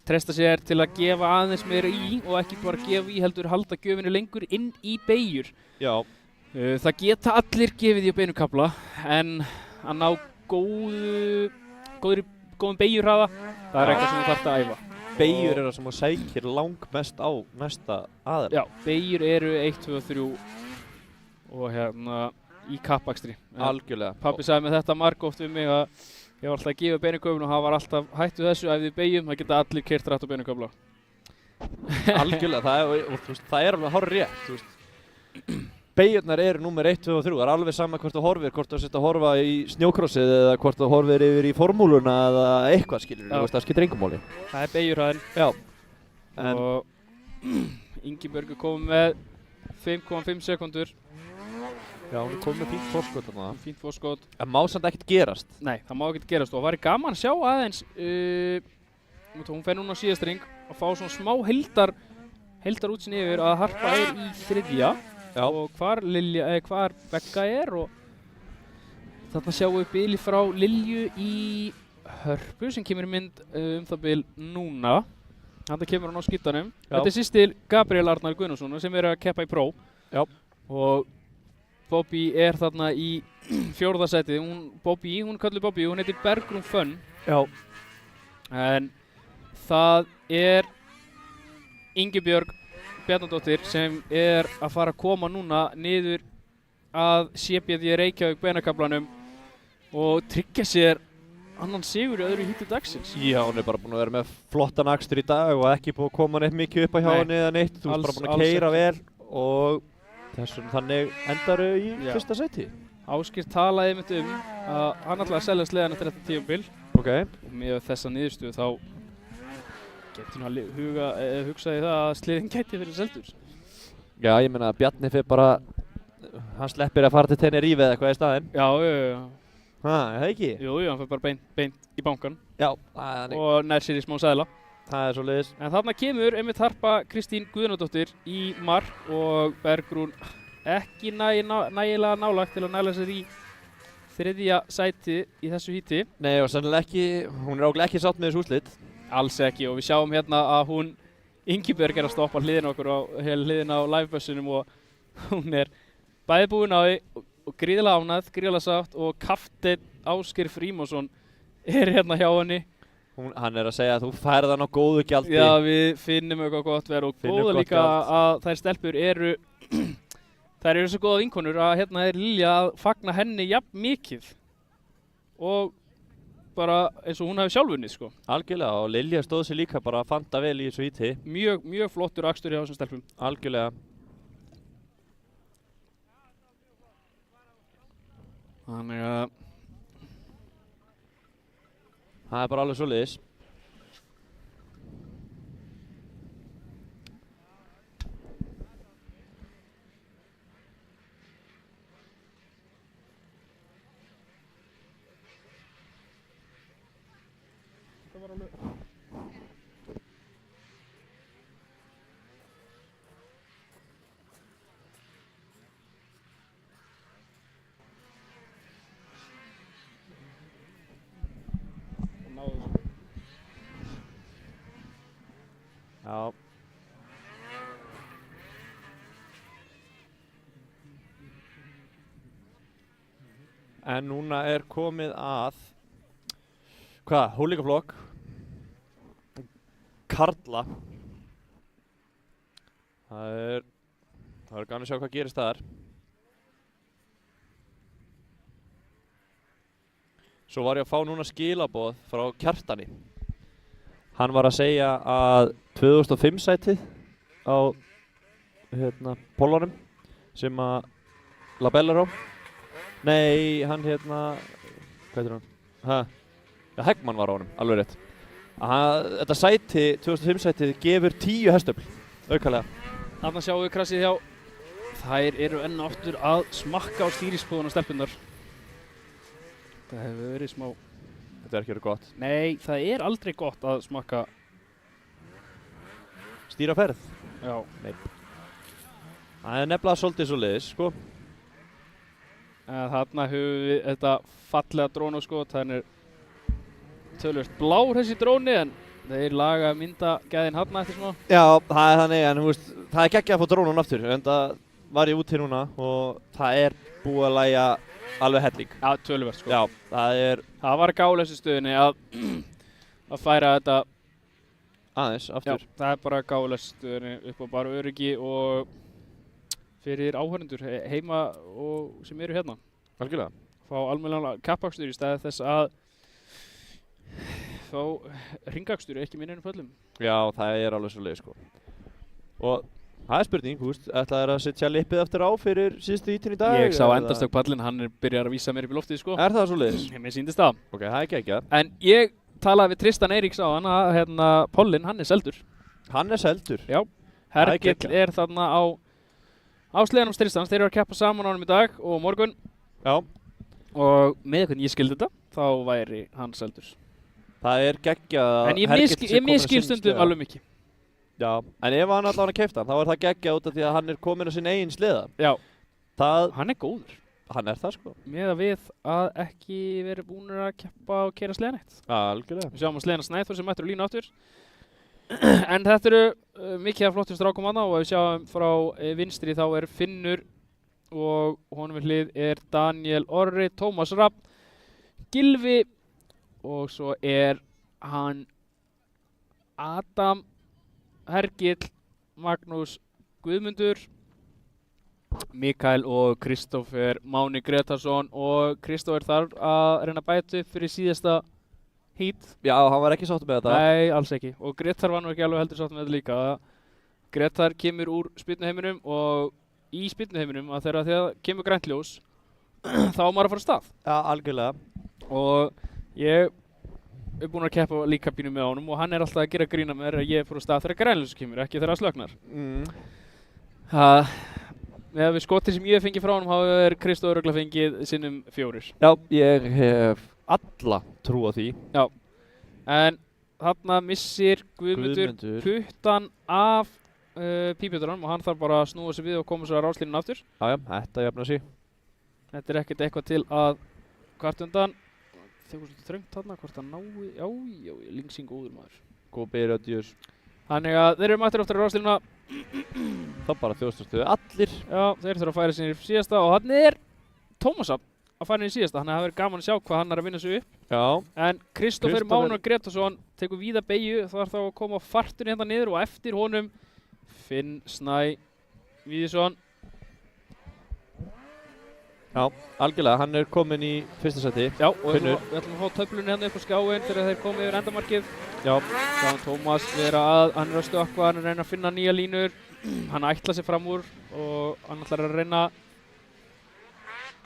A: treysta sér til að gefa aðeins meira í og ekki bara gefa í heldur halda gjöfinu lengur inn í beygjur. Já. Það geta allir gefið í beinum kafla en að ná góðum beygjurhraða, það eitthvað sem þú þarft að æfa. Beygjur það sem þú sækir langmest á næsta aðeins. Já, beygjur 1, 2 og 3 og í kappakstri. Algjörlega. Pabbi sagði með þetta margóft við mig að Ég var alltaf að gefa beinaköflum og það var alltaf hættu þessu ef við beigjum, það geta allir keyrt rætt á beinaköfla.
B: Algjörlega, það er alveg hárrétt, þú veist. Beigjurnar eru númer 1, 2 og 3, það er alveg sama hvort þú horfir, hvort þú sett að horfa í snjókrossið eða hvort þú horfir yfir í formúluna eða eitthvað, skilur, þú veist, það skiptir engum máli.
A: Það er beigjurhraðin.
B: Já.
A: Og Ingibjörg er komið með 5,5 sekúndur.
B: Já, hún er komið með fínt forskot þarna.
A: Fínt forskot.
B: En má samt ekkert gerast.
A: Nei, það má ekkert gerast og það væri gaman að sjá aðeins, hún fer núna á síðasta ring að fá svona smá heildar útsinni yfir að Harpa er í 3.
B: Já.
A: Og hvar Begga er og þarna sjáum við bili frá Lilju í Hörpu sem kemur í mynd það bil núna. Þarna kemur hann á skittanum. Þetta er systir Gabriel Arnar Guðnason sem er að keppa í Pro.
B: Já.
A: Og Bobby er þarna í 4. sæti. Hún kallar Bobby, hún heitir Bergrún Fönn.
B: Já.
A: En það er Ingibjörg Bjarnadóttir sem er að fara að koma núna niður að CBD Reykjavík beinakaflanum og tryggja sér annan sigur í öðru híti dagsins.
B: Já, hún er bara búin að vera með flottan akstur í dag og ekki búin að koma neitt mikið upp á hjá henni eða neitt. Þú ert bara búin að keyra vel og þannig endaru í fyrsta sæti.
A: Ásgeir talaði einmitt að hann ætlaði að selja sleðan eftir þetta tímabil.
B: Ok. Og
A: með þessa niðurstöðu þá getur hann hugsaði það að sleðin gæti verið seldur.
B: Já, ég meina að Bjarni fyrir bara, hann sleppir að fara til Tenerife eða eitthvað í staðinn.
A: Já.
B: Er það ekki?
A: Jú, hann fyrir bara beint í bankan.
B: Já, það er þannig.
A: Og nær sér í smá seðla.
B: Það er svoleiðis.
A: En þarna kemur einmitt Harpa Kristín Guðnadóttir í mark og Bergrún ekki nægilega nálagt til að næla sér í 3. sæti í þessu híti.
B: Nei, og sennilega ekki, hún er ágætlega ekki sátt með þessu úrslit.
A: Alls ekki og við sjáum hérna að Ingibjörg er að stoppa hliðina okkur á livebussinum og hún er bæði búin á því og gríðilega ánægð, gríðilega sátt og kapteinn Ásgeir Frímósson er hérna hjá henni.
B: Hann er að segja að þú færð hann á góðu gjaldi.
A: Já, við finnum eitthvað gott verð og góða líka að þær stelpur þær eru svo góða vinkonur að hérna er Lilja að fagna henni jafn mikið og bara eins og hún hafi sjálf unnið, sko.
B: Algjörlega, og Lilja stóð sér líka bara að fanta vel í þessu híti.
A: Mjög flottur akstur hjá þessum stelpum.
B: Algjörlega.
A: Þannig að
B: það er bara alveg svoleiðis. Já. En núna er komið að hólíkaflokk karla. Það er gaman að sjá hvað gerist þar. Svo var ég að fá núna skilaboð frá Kjartani. Hann var að segja að 2005 sætið á pólunum sem að Labella er á. Nei, hann hvað heitir hann? Ja, Heggmann var á honum, alveg rétt. Þetta sæti, 2005 sætið, gefur 10 hestöfl, aukalega.
A: Þarna sjáum við krassið hjá. Þær eru enn aftur að smakka á stýrispúðuna stelpunnar. Það hefur verið smá.
B: Þetta er ekki verið gott.
A: Nei, það er aldrei gott að smakka.
B: Stýra ferð?
A: Já.
B: Nei. Það er nefnilega svolítið svoleiðis, sko.
A: Þarna höfum við þetta fallega drónaskot. Þannig er tölvöld blár þessi dróni en þeir laga myndagæðin þarna eftir smá.
B: Já, það er þannig en það er geggjað að fá drónun aftur. En það var ég út til núna og það er búið að lægja alveg helling.
A: Já, tölvöld sko.
B: Já, það
A: var gáleysið stöðinni að færa þetta
B: aðeins aftur.
A: Já, það er bara gáleysið stöðinni upp á bara öryggi og fyrir áhörnendur heima og sem eru hérna.
B: Algjörlega.
A: Fá almennilega kappakstur í stæði þess að fá hringakstur ekki minnum pöllum.
B: Já, það alveg svo leið sko. Og það spurning, þú veist, ætlaðir að setja lippið eftir á fyrir síðustu ítin í dag?
A: Ég sá endastök pallin, hann byrjar að vísa mér upp í loftið sko.
B: Það svo leiðis?
A: Mér sýndist það.
B: Ok, það geggjað.
A: En ég talaði við Tristan Eiríks á hann að hérna, pollin, hann seldur.
B: Hann seldur?
A: Já. Hergill þarna á sleðanum Tristans, þeir eru að keppa saman á honum í dag og morgun.
B: Já. Og
A: með hvernig ég skildi þetta, þá væri hann seldur.
B: Það geggjað að
A: Hergill ég miskil stundum alveg mikið.
B: Já, en ef hann allavega keypti hann, þá það geggjað út af því að hann komin á sinn eigin sleða.
A: Já. Hann góður.
B: Hann það sko.
A: Með að við að ekki verið búinir að keppa og keyra sleðan eitt.
B: Algjörlega.
A: Við sjáum að sleðan Snæþór sem mættur á línu aftur. En þetta eru mikið af flottum strákum þarna og ef við sjáum frá vinstri þá Finnur og honum við hlið Daniel Orri, Tómas Rapp, Gylfi og svo hann Adam, Hergill, Magnús, Guðmundur, Mikael og Kristófer Máni Gretarsson og Kristófer þarf að reyna að bæta upp fyrir síðasta hít.
B: Já, hann var ekki sáttur með þetta.
A: Nei, alls ekki. Og Gretar var nú ekki alveg heldur sáttur með þetta líka. Gretar kemur úr spyrnuheiminum og í spyrnuheiminum að þegar það kemur grænt ljós þá maður að fara af stað.
B: Já, algjörlega.
A: Og ég búinn að keppa líka pínu með honum og hann alltaf að gera grína með að ég fór af stað þegar grænljós kemur, ekki þegar það slöknar. Með við skotið sem ég fengið frá honum hafa Kristófer örugglega fengið sinnum 4.
B: Já, ég hef alla trú á því.
A: Já, en þarna missir Guðmundur puttan af pípjötunum og hann þarf bara að snúa sig við og koma sér að ráslínun aftur.
B: Já, þetta jafnar sig.
A: Þetta ekkert eitthvað til að kvart undan. Þegar svolítið þröngt þarna, hvort það nái, já, Lingsing góður maður.
B: Góð byrja djurs.
A: Þannig að þeir eru mættir aftur á ráslínuna.
B: Það bara þjóðstöðstuðu allir.
A: Já, þeir þurfa að færa sér í síðasta og hann Tómas að færa inn í síðasta, þannig að það verður gaman að sjá hvað hann að vinna sig upp.
B: Já.
A: En Kristófer Máni Gretarsson tekur víða beygju, þarf þá að koma á fartunni hérna niður og eftir honum Finn Snæ Víðisson.
B: Já, algjörlega, hann kominn í fyrsta seti.
A: Já, og við ætlum að fá töflunni hérna upp á skjáin þegar þeir komið yfir endamarkið. Já. Sjáum Tómas vera hann að stökkva, hann reyna að finna nýja línur. Hann ætla sér fram úr og hann ætlar að reyna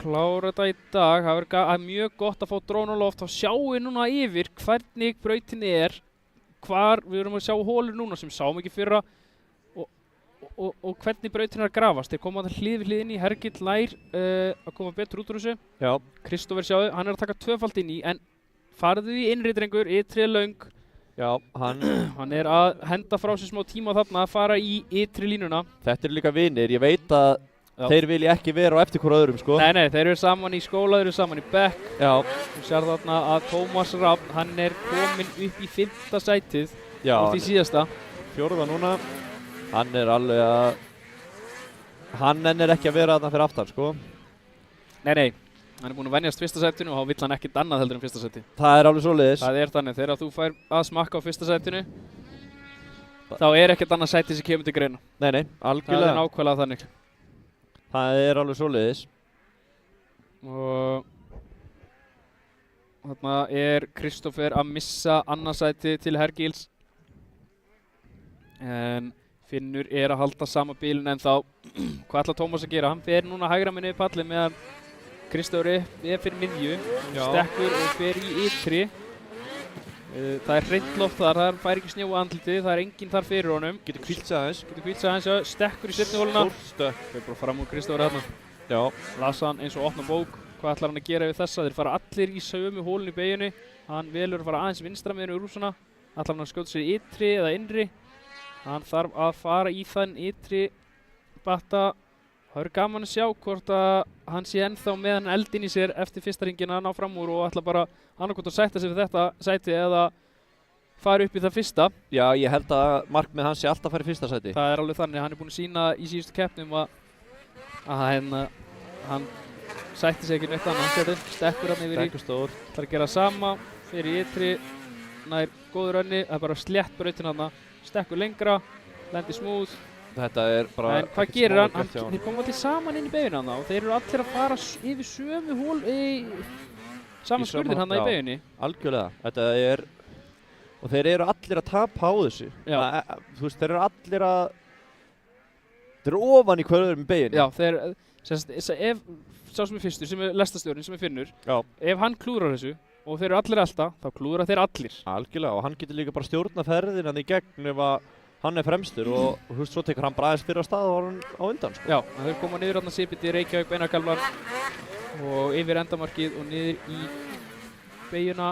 A: klára þetta í dag. Það verður mjög gott að fá drón á loft og sjáum við núna yfir hvernig brautin hvar við erum að sjá hólur núna sem sáum ekki fyrra og hvernig brautin að grafast. Þeir koma hlið við hlið inn í, Hergill nær að koma betur út úr þessu. Já. Kristófer sjáðu, hann að taka tvöfald inn í en farðu í innri drengur, ytri löng. Já, hann að henda frá sér smá tíma þarna að fara í ytri línuna.
B: Þetta líka vinir, ég veit að þeir vilja ekki vera á eftir hvora öðrum sko.
A: Nei, þeir eru saman í skóla, þeir eru saman í bekk. Já. Þú sér þarna að Tómas Rapp, hann kominn upp í 5. sætið. Já. Og því síðasta.
B: 4. núna. Hann alveg að hann ekki að vera þarna fyrir aftan sko.
A: Nei. Hann búinn að venjast 1. sætinu og þá vill hann ekkert annað heldur en 1. sæti.
B: Það alveg svoleiðis.
A: Það þannig, þegar þú fær að smakka á 1. sætinu þá ekkert annað sæti sem kemur til greina.
B: Nei, algjörlega.
A: Það nákvæmlega þannig.
B: Það alveg svoleiðis.
A: Og þarna Kristófer að missa annað sæti til Hergils. En Finnur að halda sama bílinn en þá hvað ætlar Tómas að gera? Hann fer núna hægra með niður pallið meðan Kristófer fyrir miðju, stekkur og fer í ytri. Það hreint loft þar, það fær ekki snjó á andlitið, það enginn þar fyrir honum. Getur hvílt sig aðeins, já, stekkur í seinni hóluna. Stórstökk. Fer bara fram úr Kristófer hérna. Já. Lasa hann eins og opna bók. Hvað ætlar hann að gera við þessa? Þeir fara allir í sömu hólun í beyjunni. Hann velur að fara aðeins vinstra með henni úr rúsuna. Ætlar hann að skjóta sér í ytri eða innri. Hann þarf að fara í þann ytri batta. Það verður gaman að sjá hvort að hann sé ennþá með hann eldinn í sér eftir fyrsta hringinn að ná fram úr og ætla bara annarkvort að sætta sig við þetta sæti eða fara upp í það fyrsta. Já, ég held að markmið hans sé alltaf að fara í fyrsta sæti. Það alveg þannig, hann búinn að sýna í síðustu keppnum að hann sætti sig ekki neitt annað. Stekkur hann yfir í, ætlar að gera sama, fyrir ytri, nær góður önni, það bara slett brautin hann. Stekkur lengra, lendir smúð. Þetta bara... En hvað gerir hann? Þeir koma allir saman inn í beygjuna hann og þeir eru allir að fara yfir sömu hól saman skurðin hann í beygjunni. Algjörlega. Þetta
B: og þeir eru allir að tapa á þessu. Þú veist, þeir eru allir að þeir eru ofan í hverju öðrum beginni.
A: Já, þeir, ef sá sem er fyrstur, sem er lestastjórinn, sem er Finnur, ef hann klúrar þessu og þeir eru allir elta, þá klúra þeir allir.
B: Algjörlega, og hann getur líka bara stjórna ferðin hann í gegn ef að hann er fremstur og þú veist, svo tekur hann bara aðeins fyrir á stað og var hann á undan, sko.
A: Já, þeir koma niður þarna Sipiti, Reykjavík, Beinakalvan og yfir endamarkið og niður í beiguna.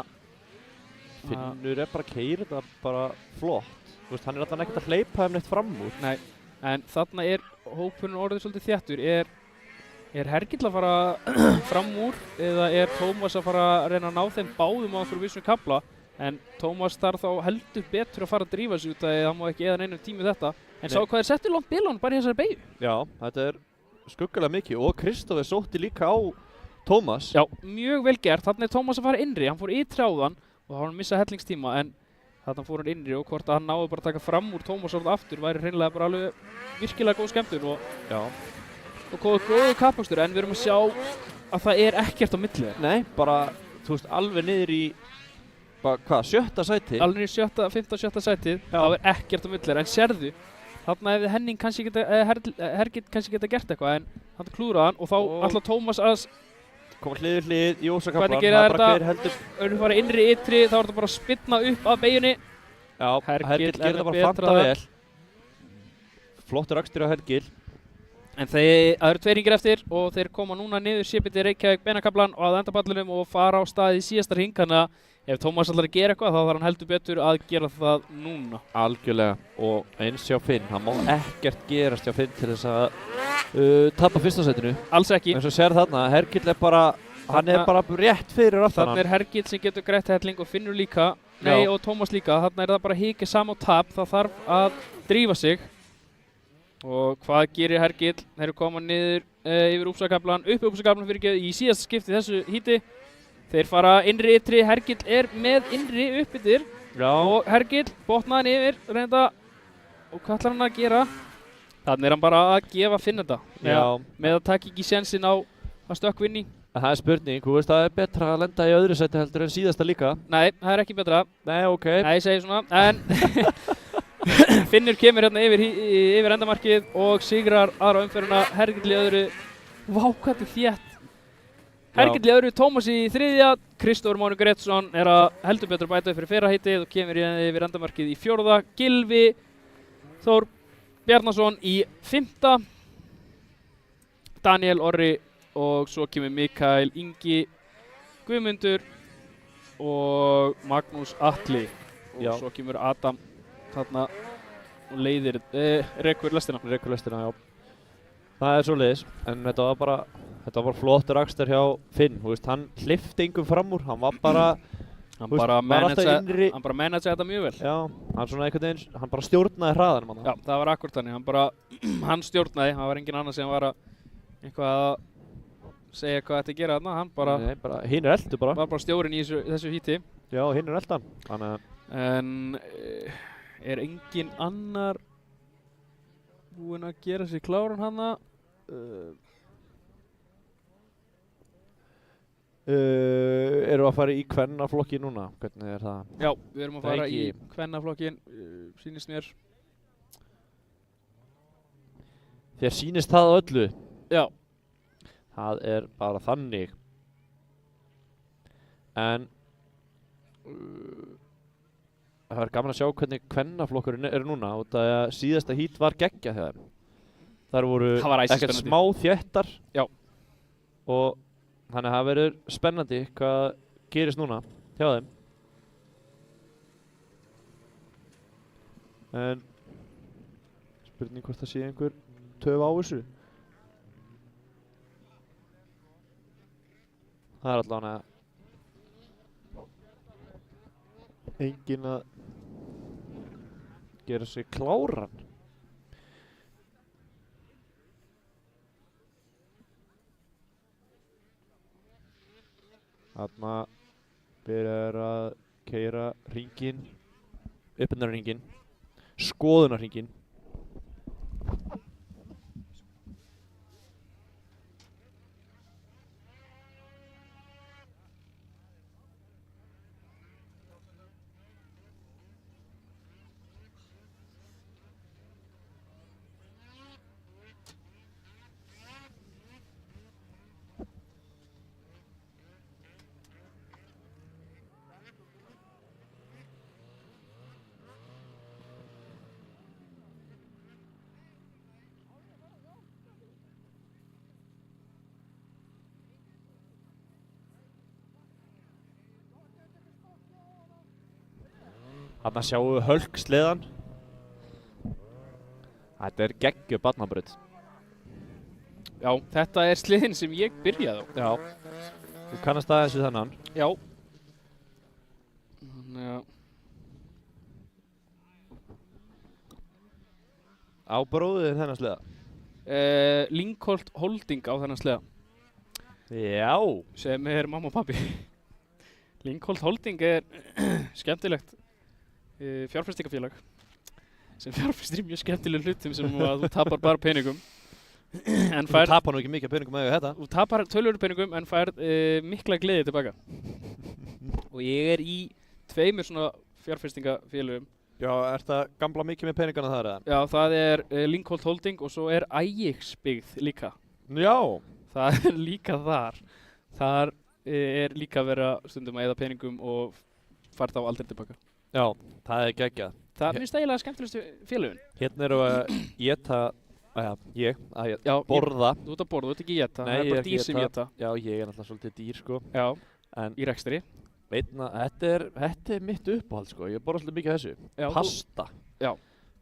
B: Finnur bara keyrir þetta bara flott. Þú veist, hann er alltaf ekkert að hleypa þeim neitt fram úr.
A: Nei, en þarna er hópurinn orðið svolítið þéttur. Er Hergill að fara fram úr eða er Tómas að fara að reyna að ná þeim báðum á fyrir vissum kafla? En Tómas þarf þá heldur betur að fara að drífa sig út af því að hann má ekki eða neinum tími þetta. En sá hvað þeir settu langt bilón bara í þessari beygju.
B: Já, þetta er skuggalega mikið og Kristófer sótti líka á Tómas.
A: Já, mjög vel gert. Þarna er Tómas að fara innri. Hann fór ytri áðan og þá var hann missað hellingstíma en þarna fór hann innri og hvort að hann náði bara að taka fram úr Tómas orðið aftur væri hreinlega bara alveg virkilega góð skemmtun og góðu kappakstur en við erum að sjá að það er ekkert á milli.
B: Nei, bara, þú veist, alveg niður í sjötta sæti?
A: Alveg í fimmta, sjötta sætið, það er ekkert á milli en sérðu, þarna hefði Henning kannski Hergill kannski geta gert eitthvað en hann klúraði hann og þá ætla Tómas að
B: koma hlið í ósakaflan.
A: Hvernig gera þetta? Örnum fara innri ytri, þá er þetta bara að spinna upp af beigjunni.
B: Já, Hergill gerir þetta bara fanta vel. Flottur akstur á Hergill.
A: En það eru 2 hringir eftir og þeir koma núna niður Sipiti, Reykjavík, Beinakaflan og að endapallinum og fara á stað í síðasta hring. Þannig að ef Tómas ætlar að gera eitthvað þá þarf hann heldur betur að gera það núna.
B: Algjörlega og eins hjá Finn, hann má ekkert gerast hjá Finn til þess að tapa fyrsta sætinu.
A: Alls ekki.
B: En svo sér þarna, Hergill er bara, hann er bara rétt fyrir aftan hann.
A: Þarna er Hergill sem getur greitt helling og Finnur líka, og Tómas líka. Þarna er það bara hikið sam og tap, það þarf að drífa sig. Og hvað gerir Hergill? Þeir eru koma niður yfir Uppsakaflan, upp Uppsakaflan fyrirgefið í síðasta skipti þessu híti. Þeir fara innri ytri, Hergill er með innri upp yfir og Hergill botnaði hann yfir reynda og hvað ætlar hann að gera? Þannig er hann bara að gefa Finn þetta með að taka ekki sénsinn á að stökkva inn í.
B: Það er spurning, þú veist að það er betra að lenda í öðru sæti heldur en síðasta líka?
A: Nei, það er ekki betra.
B: Nei, ok.
A: Nei, ég segi svona, en Finnur kemur hérna yfir endamarkið og sigrar aðra umferðina, Hergill í öðru. Vá, hvað þetta er þétt. Hergill í öðru, Tómas í þriðja, Kristófer Máni Grettsson er að heldur betur bæta upp fyrir fyrra heitið og kemur yfir endamarkið í fjórða. Gylfi Þór Bjarnason í fimmta, Daniel Orri og svo kemur Mikael Ingi Guðmundur og Magnús Atli og svo kemur Adam þarna og leiðir rekur lestina.
B: Já. Það er svoleiðis, en þetta var bara flottur akstur hjá Finn, þú veist, hann hleypti engum fram úr, hann var bara
A: hann bara manageði þetta mjög vel.
B: Já, hann svona einhvern veginn, hann bara stjórnaði hraðanum.
A: Já, það var akkúrat þannig, hann stjórnaði, það var engin annar sem var að segja hvað þetta gera þarna, hann bara
B: Nei, hinn er eldur bara.
A: Var bara stjórinn í þessu híti.
B: Já, hinn er eldan.
A: En er engin annar búinn að gera sér kláran hana?
B: Erum við að fara í kvennaflokki núna? Hvernig er það?
A: Já, við erum að fara í kvennaflokkin, sýnist mér.
B: Þér sýnist það á öllu?
A: Já.
B: Það er bara þannig. En það er gaman að sjá hvernig kvennaflokkurinn er núna út af að síðasta hít var geggjað hjá þeim. Þar voru ekkert smá þéttar.
A: Já.
B: Og þannig að það verður spennandi hvað gerist núna hjá þeim. En spurning hvort það sé einhver töf á þessu. Það er allavega enginn að gera sig kláran. Þarna byrjar að keyra hringinn, uppendurarhringinn, skoðunarhringinn. Þarna sjáum við Hölk sleðan. Þetta geggjuð barnabraut.
A: Já, þetta sleðin sem ég byrjaði á.
B: Já. Þú kannast aðeins við þennan.
A: Já.
B: Á bróðið þennan sleða?
A: Linkholt Holding á þennan sleða.
B: Já.
A: Sem mamma og pabbi. Linkholt Holding skemmtilegt fjárfestingafélag sem fjárfestir í mjög skemmtilegum hlutum sem að þú tapar bara peningum.
B: Þú tapar nú ekki mikið peningum með þetta.
A: Þú tapar tölvöru peningum en fær mikla gleði tilbaka. Og ég í 2 svona fjárfestingafélögum.
B: Já, það gamla mikið með peningana þar eða?
A: Já, það Linkholt Holding og svo Ægiksbyggð líka.
B: Já.
A: Það líka þar. Þar líka verið stundum að eyða peningum og fær þá aldrei tilbaka.
B: Já, það geggjað.
A: Það finnst eiginlega skemmtilegustu félögin.
B: Hérna erum við að éta, borða.
A: Þú ert að borða, þú ert ekki að éta.
B: Nei,
A: það bara dýr sem éta.
B: Já, ég náttúrulega svolítið dýr sko.
A: Já,
B: en
A: í rekstri.
B: Þetta mitt uppáhald sko, ég borða svolítið mikið af þessu.
A: Já,
B: pasta.
A: Já.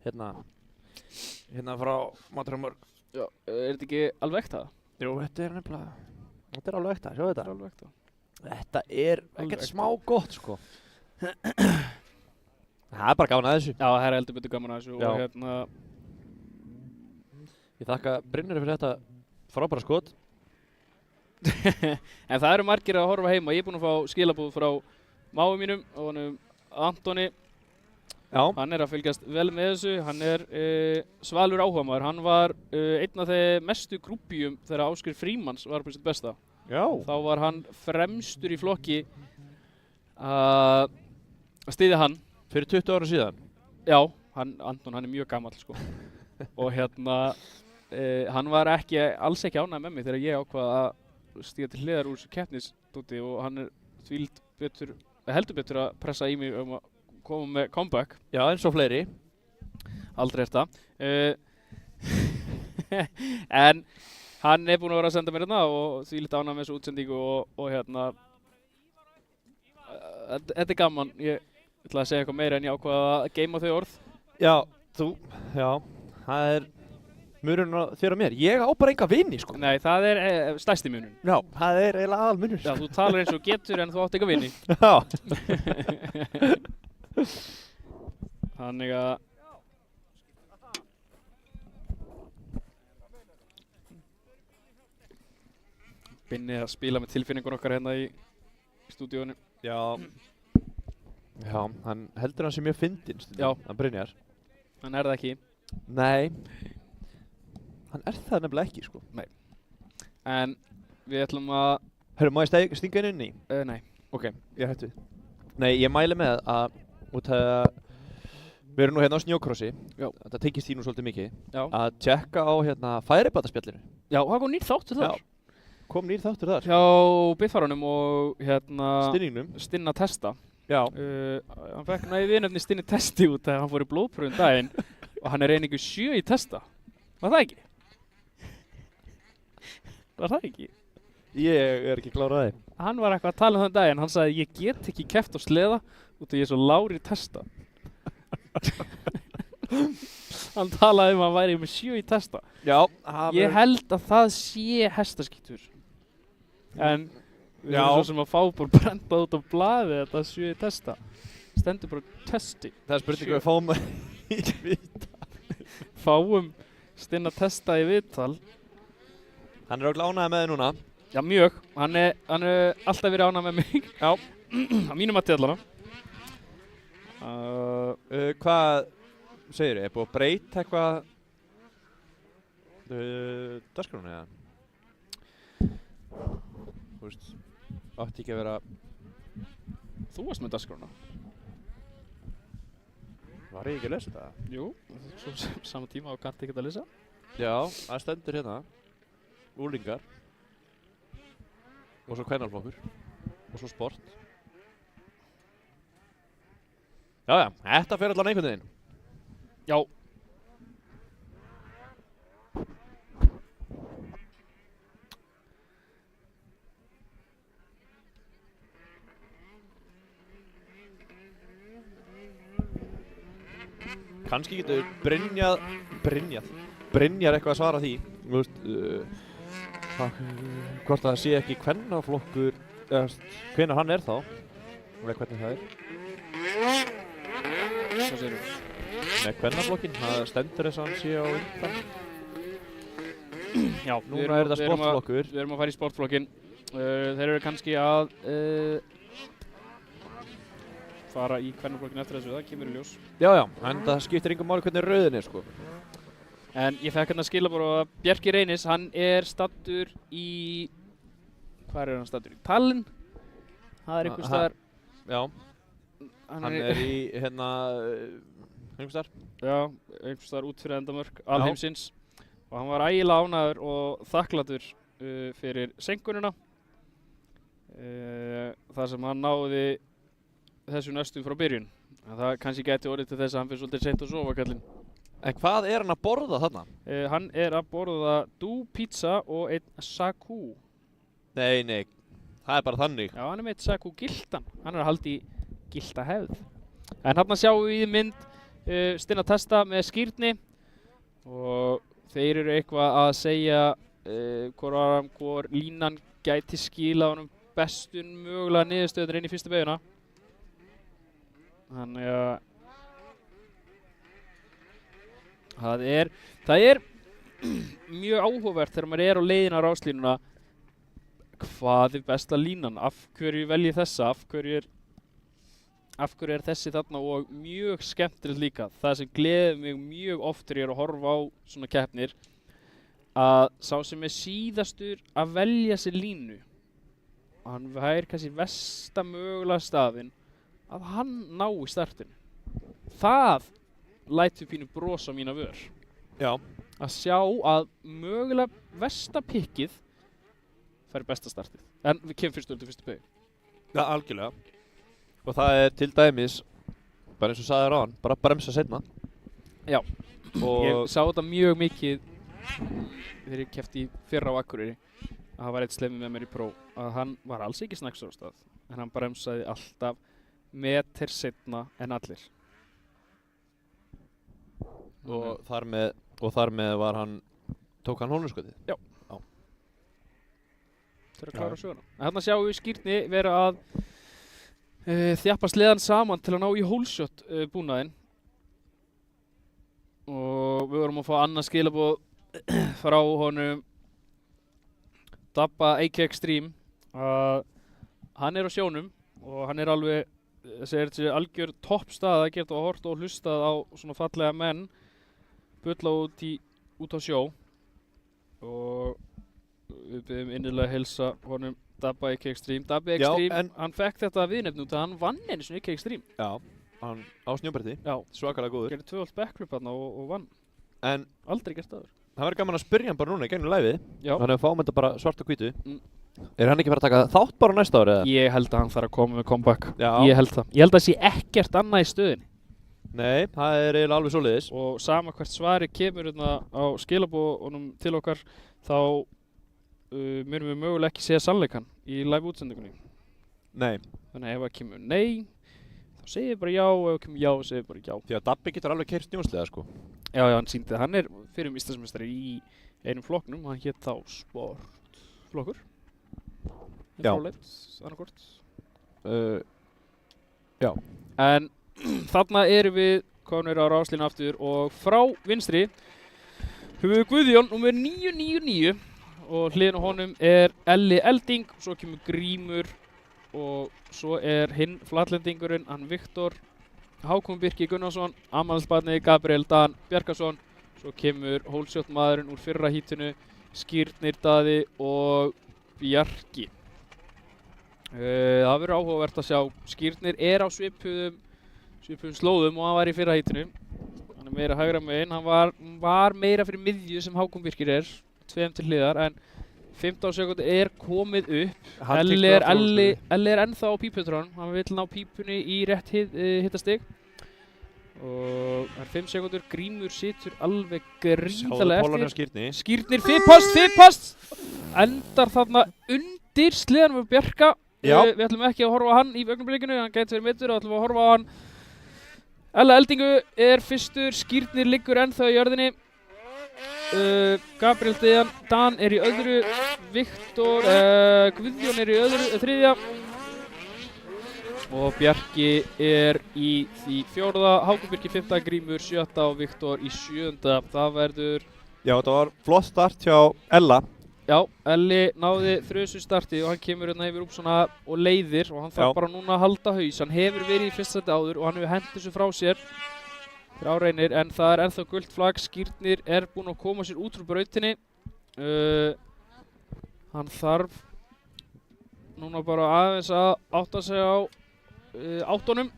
B: Hérna frá Matarhamar.
A: Já, þetta ekki alveg ekta?
B: Jú, þetta nefnilega, þetta alveg ekta, sjá þetta.
A: Alveg ekta.
B: Þetta ekkert smá gott sko. Það bara gaman að þessu.
A: Já, það heldur betur gaman að þessu.
B: Já.
A: Og
B: Ég þakka Brynjari fyrir þetta frábæra skot.
A: En það eru margir að horfa heima. Ég búinn að fá skilabúð frá máu mínum og honum Antoni.
B: Já.
A: Hann að fylgjast vel með þessu. Hann svalur áhugamaður. Hann var einn af þeim mestu grúppíum þegar Ásgeir Frímanns var på sitt besta.
B: Já.
A: Þá var hann fremstur í flokki að styðja hann.
B: Fyrir 20 ára síðan?
A: Já, Anton hann mjög gamall sko. Og hann var alls ekki ánægður með mig þegar ég ákvað að stíga til hliðar úr þessu keppnisdóti og hann heldur betur að pressa í mig að koma með comeback.
B: Já, eins og fleiri.
A: Aldrei það. En hann búinn að vera að senda mér hérna og því lítið ánægður með þessu útsendingu og þetta gaman. Ég ætla að segja eitthvað meira en ég ákvað að geima þau orð.
B: Já, það munurinn á þér og mér. Ég á bara enga vini sko.
A: Nei, það stærsti munurinn.
B: Já, það eiginlega aðal munur.
A: Já, þú talar eins og getur en þú átt enga vini.
B: Já.
A: Þannig að Binni að spila með tilfinningun okkar hérna í stúdíónu.
B: Já. Já, hann heldur hann sem mjög fyndinn stundum.
A: Já.
B: Hann Brynjar.
A: Hann það ekki.
B: Nei. Hann það nefnilega ekki sko.
A: Nei. En við ætlum að...
B: Hörru, má ég stinga inn í?
A: Nei.
B: Ok, ég hættu við. Nei, ég mæli með að við erum nú hérna á snjókrossi. Já. Þetta tengist því nú svolítið mikið. Já. Að tjekka á færibataspjallinu.
A: Já, það kom nýr þáttur þar.
B: Já. Kom nýr þáttur þar.
A: Hjá Biffaranum og
B: Stinningnum.
A: Stinna Testa.
B: Já.
A: Hann fekk vinefni Stinni Testi út þegar hann fór í blóðpröfun daginn og hann einingu 7 í Testa. Var það ekki? Var það ekki?
B: Ég ekki klár að því.
A: Hann var eitthvað að tala þann daginn. Hann sagði ég get ekki keppt á sleða út af ég svo lágur í Testa. Hann talaði að hann væri með 7 í Testa.
B: Já.
A: Ég held að það sé hestaskítur. En við erum svo sem að fá bara brendað út á blaði þetta 7 í Testa. Stendur bara testi.
B: Það spurningu við fáum í viðtal.
A: Fáum Stinna Testa í viðtal.
B: Hann örugglega ánægður með þig núna.
A: Já, mjög. Hann alltaf verið ánægður með mig.
B: Já.
A: Á mínum mati allavega.
B: Hvað segirðu? Búið að breyta eitthvað dagskránni eða? Þú veist, átti ekki að vera...
A: Þú varst með dagskrána.
B: Var ég ekki að lesa þetta?
A: Jú, svo sama tíma og kannt ekki að lesa.
B: Já, það stendur hérna. Úlingar. Og svo kvennalflokkur. Og svo sport. Já, þetta fer allan einhvern veginn.
A: Já.
B: Kannski getur Brynjar eitthvað að svara því. Þú veist, hvort það sé ekki kvennaflokkur, hvenær hann þá, og hvernig það
A: Hvað segirðu?
B: Með kvennaflokkinn, það stendur þess að hann sé á undan.
A: Já,
B: núna er þetta sportflokkur.
A: Við erum að fara í sportflokkinn. Þeir eru kannski að fara í kvennaflokkinn eftir þessu, það kemur í ljós.
B: Já, en það skiptir engum máli hvernig rauðin sko.
A: En ég fekk hérna skilabóð að Bjarki Reynis, hann er stattur í... Hvar er hann stattur? Í Tallinn? Það er einhvers staðar...
B: Já, hann er í einhvers staðar? Já,
A: einhvers staðar út fyrir endamörk alheimsins. Og hann var ægilega ánægður og þakklátur fyrir senkunina. Þar sem hann náði þessu næstum frá byrjun. En það kannski gæti orðið til þess að hann fyrir svolítið seint að sofa kallinn.
B: En hvað er hann að borða þarna?
A: Hann er að borða pizza og einn saku.
B: Nei, það er bara þannig.
A: Já, hann er með eitt saku giltan. Hann er að halda í gilta hefð. En hérna sjáum við í mynd Stinna Testa með skírni. Og þeir eru eitthvað að segja hvor línan gæti skila honum bestun mögulega niðurstöður inn í fyrstu beyguna. Þannig að það er mjög áhugavert þegar maður er á leiðina á ráslínuna hvað er besta línan, af hverju velji þessa, af hverju er þessi þarna og mjög skemmtilegt líka. Það sem gleður mig mjög oft þegar ég er að horfa á svona keppnir að sá sem er síðastur að velja sér línu, hann væri kannski versta mögulega staðinn að hann ná í startinu. Það lætur pínu bros á mína vör.
B: Já.
A: Að sjá að mögulega versta pikkið fær besta startið. En við kemum fyrst til fyrstu beygju.
B: Já, algjörlega. Og það er til dæmis, bara eins og sagði ráðan, bara bremsa seinna.
A: Já. Og ég sá þetta mjög mikið þegar ég keppti fyrra á Akureyri. Að það var eitt sleimi með mér í próf. Að hann var alls ekki snakksur á stað. En hann bremsaði alltaf meter seinna en allir.
B: Og þar með var hann, tók hann hólnarskotið?
A: Já. Þeir eru að klára söguna. En þarna sjáum við skírni vera að þjappa sleðan saman til að ná í hólshot búnaðinn. Og við vorum að fá annað skilabóð frá honum Dabba AK Extreme að hann er á sjónum og hann er alveg þessi algjör toppstað að geta hort og hlustað á svona fallega menn bulla út á sjó og við byrjum innilega að heilsa honum Dabba AK Extreme. Dabba Extreme, hann fekk þetta viðnefni út að hann vann einu svona AK Extreme.
B: Já, hann á snjóbretti, svakalega góður.
A: Gerði 2 backflip þarna og vann.
B: En
A: aldrei gert aður.
B: Það verður gaman að spyrja hann bara núna í gegnum liveið. Þannig að fáum þetta bara svart og hvítu. Er hann ekki fara að taka þátt bara næsta ári eða? Ég held að hann þarf að koma með comeback. Já. Ég held það. Ég held að það sé ekkert annað í stöðinni. Nei, það er eiginlega alveg svoleiðis. Og sama hvert svari kemur hérna á skilabóðunum til okkar, þá munum við mögulega ekki segja sannleikann í live útsendingunni. Nei. Þannig að ef það kemur nei, þá segir ég bara já, og ef það kemur já, segir ég bara já. Því að Dabbi getur alveg keyrt snjósleða sko. Já, hann sýndi það. Hann er fyrir Íslandsmeistari í einum flokknum, hann hét þá sportflokkur. Já. Annarkort. Já. En þarna erum við komnir á ráslínu aftur og frá vinstri höfum við Guðjón númer 999 og hliðin á honum er Elli Elding, svo kemur Grímur og svo er hinn flatlendingurinn, hann Viktor Hákon Birki Gunnarsson, afmælisbarnið Gabriel Dan Bjarkason, svo kemur hólsjóttmaðurinn úr fyrra hítinu Skírnir Daði og Bjarki. Það verður áhugavert að sjá. Skírnir er á svipuðum slóðum og hann var í fyrra hítinu. Hann er meira hægra megin, hann var meira fyrir miðju sem Hákon Birkir er, 2 til hliðar, en 15 sekúndur er komið upp. Elli er ennþá á píputrón, hann vil ná pípunni í rétt hittastig. Og það er 5 sekúndur, Grímur situr alveg gríðarlega eftir. Skírnir, fipast! Endar þarna undir sleðanum með Bjarka. Við ætlum ekki að horfa á hann í augnablikinu, hann gæti verið meiddur og ætlum að horfa á hann
A: Ella Eldingu fyrstur, Skírnir liggur ennþá í jörðinni. Gabriel Dan í öðru, Viktor, Guðjón í þriðja. Og Bjarki í því fjórða, Hákon Birkir 5. Grímur 7. og Viktor í 7. Það verður...
B: Já, þetta var flott start hjá Ella.
A: Já, Elli náði þrjusu starti og hann kemur hérna yfir upp svona og leiðir og hann þarf bara núna að halda haus. Hann hefur verið í fyrsta sæti áður og hann hefur hendt þessu frá sér fyrir áreinir en það ennþá gult flagg. Skírnir búinn að koma sér út úr brautinni. Hann þarf núna bara aðeins að átta sig á áttunum,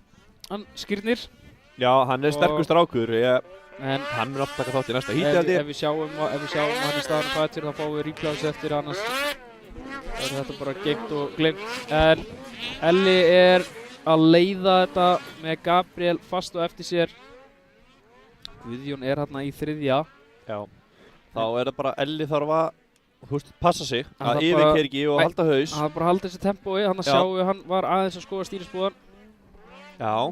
A: hann Skírnir.
B: Já, hann sterkur strákur. En hann mun alltaf taka þátt í næsta híti.
A: Ef við sjáum hann í staðan fættir þá fáum við replays eftir, annars er þetta bara geymt og gleymt. En Elli að leiða þetta með Gabriel fast og eftir sér. Guðjón hérna í þriðja.
B: Já, þá það bara Elli þarf að passa sig, að yfirkeyra ekki og halda haus.
A: Hann bara halda þessi tempói, hann að sjáu hann var aðeins að skoða stýrisbúðan.
B: Já.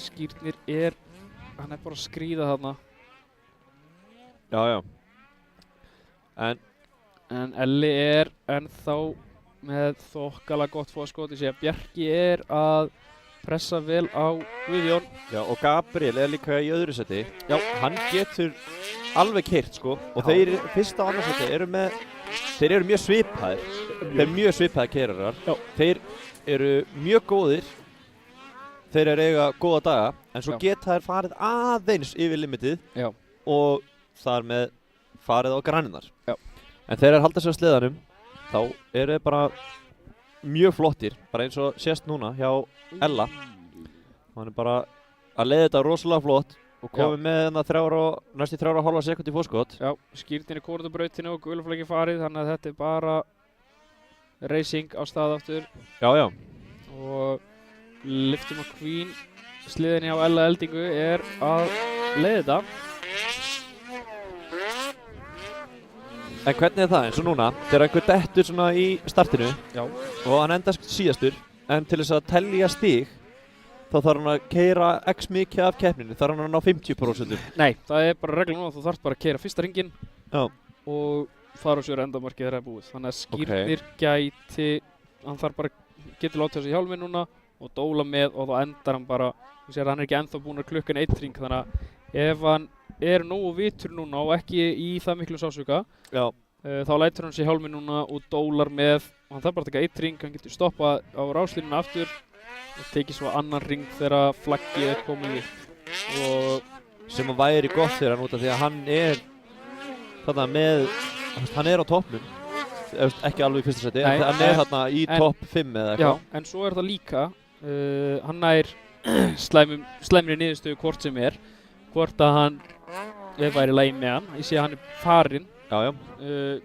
A: Skírnir hann bara að skríða þarna.
B: Já.
A: En Elli ennþá með þokkalega gott fótskot. Ég sé að Bjarki að pressa vel á Guðjón.
B: Já, og Gabriel líka í öðru seti. Já, hann getur alveg keyrt sko. Og þeir fyrsta og annars seti þeir eru mjög svipaðir. Þeir eru mjög svipaðir keyrarar. Já. Þeir eru mjög góðir. Þeir eiga góða daga, en svo geta þær farið aðeins yfir limitið og þar með farið á grænunar. En þegar þeir halda sig á sleðanum, þá þeir bara mjög flottir, bara eins og sést núna hjá Ella. Hann bara að leiða þetta rosalega flott og komið með næstu 3,5 sekúndur fórskot.
A: Já, Skírnir í kórutabrautinu og gulflaggi farið, þannig að þetta er bara racing á stað aftur.
B: Já.
A: Og Liftum of Queen sliðinni á Ella Eldingu að leiða þetta.
B: En hvernig það eins og núna, þegar einhver dettur svona í startinu og hann endast síðastur, en til þess að telja stig þá þarf hann að keyra x mikið af keppninu, þarf hann að ná 50%.
A: Nei, það bara regla núna, þú þarf bara að keyra fyrsta ringinn og fara á sér endamarkið þegar það búið. Þannig að Skírnir hann þarf bara getur látið þessi hjálmi núna og dóla með og þá endar hann bara, hann ekki ennþá búinn að klukkan 1 hring, þannig að ef hann nógu vitur núna og ekki í það miklu sásuga, þá lætur hann sér hjálmi núna og dólar með og hann þarf bara að taka 1 hring, hann getur stoppað á ráslínuna aftur og tekið svo annan hring þegar flaggið komið upp. Og
B: sem að væri gott fyrir hann út af því að hann með, hann á toppnum. Ekki alveg í fyrsta seti, en hann þarna í topp 5 eða eitthvað.
A: Já, en svo það líka, hann nær slæmri niðurstöðu hvort sem hvort að hann væri í lagi með hann. Ég sé að hann farinn,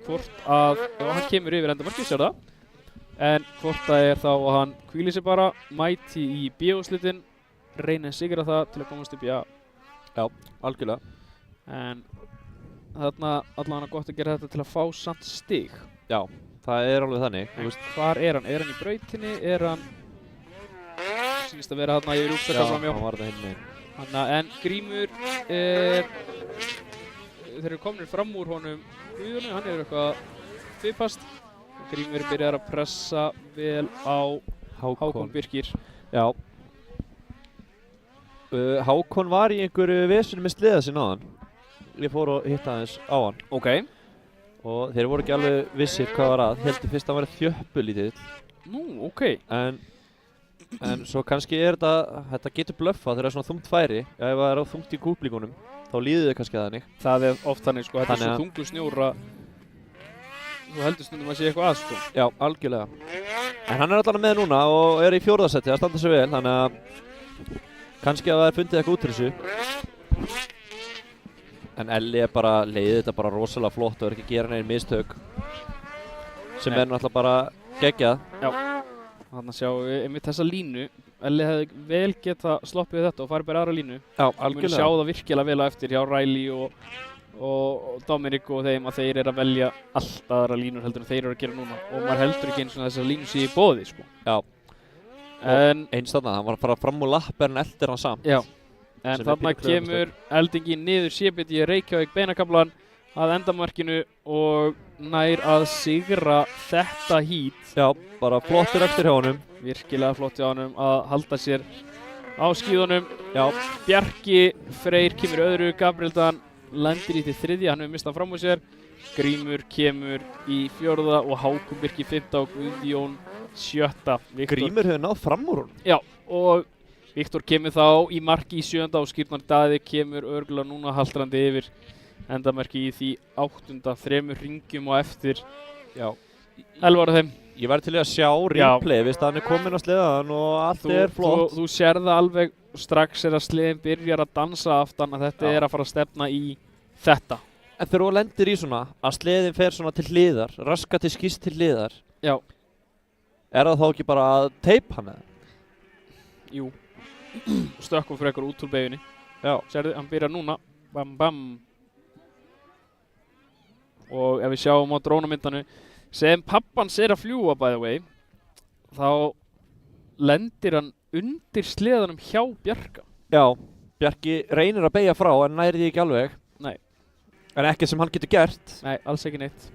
A: hvort að, hann kemur yfir endamarkið, sér það, en hvort það þá að hann hvílir sig bara, mæti í B-úrslitin, reyna að sigra það til að komast upp í A.
B: Já, algjörlega.
A: En þarna allavega gott að gera þetta til að fá samt stig.
B: Já, það alveg þannig.
A: Hvar hann? Hann í brautinni? Hann sýnist að vera þarna yfir útsetta framjá.
B: Já, hann var þetta hinn meginn.
A: En Grímur þeir eru komnir fram úr honum Guðjóni, hann eitthvað fipast. Grímur byrjar að pressa vel á Hákon Birkir.
B: Já. Hákon var í einhverju vesenu með sleða sinna á hann. Ég fór og hitta aðeins á hann.
A: Ok.
B: Og þeir voru ekki alveg vissir hvað var að. Heldur fyrst að hann var þjöppulítill.
A: Nú, ok.
B: En svo kannski þetta getur blöffa þegar það svona þungt færi. Ef það á þungt í kúplíkunum, þá líður þið kannski að þannig.
A: Það oft þannig, sko. Þetta svo þungu snjóra. Þú heldur stundum að sé eitthvað að, sko.
B: Já, algjörlega. En hann allavega með núna og í 4. seti að standa sig vel, þannig að kannski að það fundið eitthvað út til þessu. En Elli bara leiði þetta bara rosalega flott og ekki að gera neginn mistök. Sem náttúrulega bara geggjað.
A: Já. Þannig að sjáum við einmitt þessa línu. Elli hefði vel getað sloppið þetta og farið bara aðra línu.
B: Já, algjörlega. Við
A: munum sjá það virkilega vel eftir hjá Riley og Dominic og þeim að þeir að velja allt aðra línur heldur en þeir að gera núna. Og maður heldur ekki eins og þessar línu sé í boði, sko.
B: Já.
A: En
B: eins þarna, hann var að fara fram úr lapp en eldir hann samt.
A: Já, en
B: Sem er
A: þarna
B: pínu klaufaleg
A: kemur eldingin niður CBD Reykjavík beinakaflan að endamarkinu og nær að sigra þetta hít.
B: Já, bara flottur eftir hjá honum.
A: Virkilega flott hjá honum að halda sér á skíðunum.
B: Já,
A: Bjarki Freyr kemur öðru, Gabriel Dan lendir í því þriðja, hann hefur mistað fram úr sér. Grímur kemur í fjórða og Hákon Birkir fimmta og Guðjón sjötta.
B: Grímur hefur náð fram úr honum.
A: Já, og Viktor kemur þá í marki í sjönda og Skírnar Daði kemur örgulega núna haldrandi yfir endamerki í því áttunda, 3 hringjum og eftir.
B: Já.
A: 11 ára þeim.
B: Ég væri til í að sjá replay, viðst að hann er kominn á sleðan og allt er flott.
A: Þú sér það alveg strax að sleðin byrjar að dansa aftan að þetta er að fara að stefna í þetta.
B: En þegar þú lendir í svona, að sleðin fer svona til hliðar, raska til skist til hliðar.
A: Já.
B: Er það þá ekki bara að teipa hann eða?
A: Jú. Stökkum fyrir ekkur út úr beigunni.
B: Já.
A: Sérðu, hann byrjar núna. Bam, bam. Og ef við sjáum á drónamyndanu sem pappans er að fljúa, by the way, þá lendir hann undir sleðanum hjá Bjarka.
B: Já, Bjarki reynir að beygja frá en næri því ekki alveg.
A: Nei.
B: En ekkert sem hann getur gert.
A: Nei, alls ekki neitt.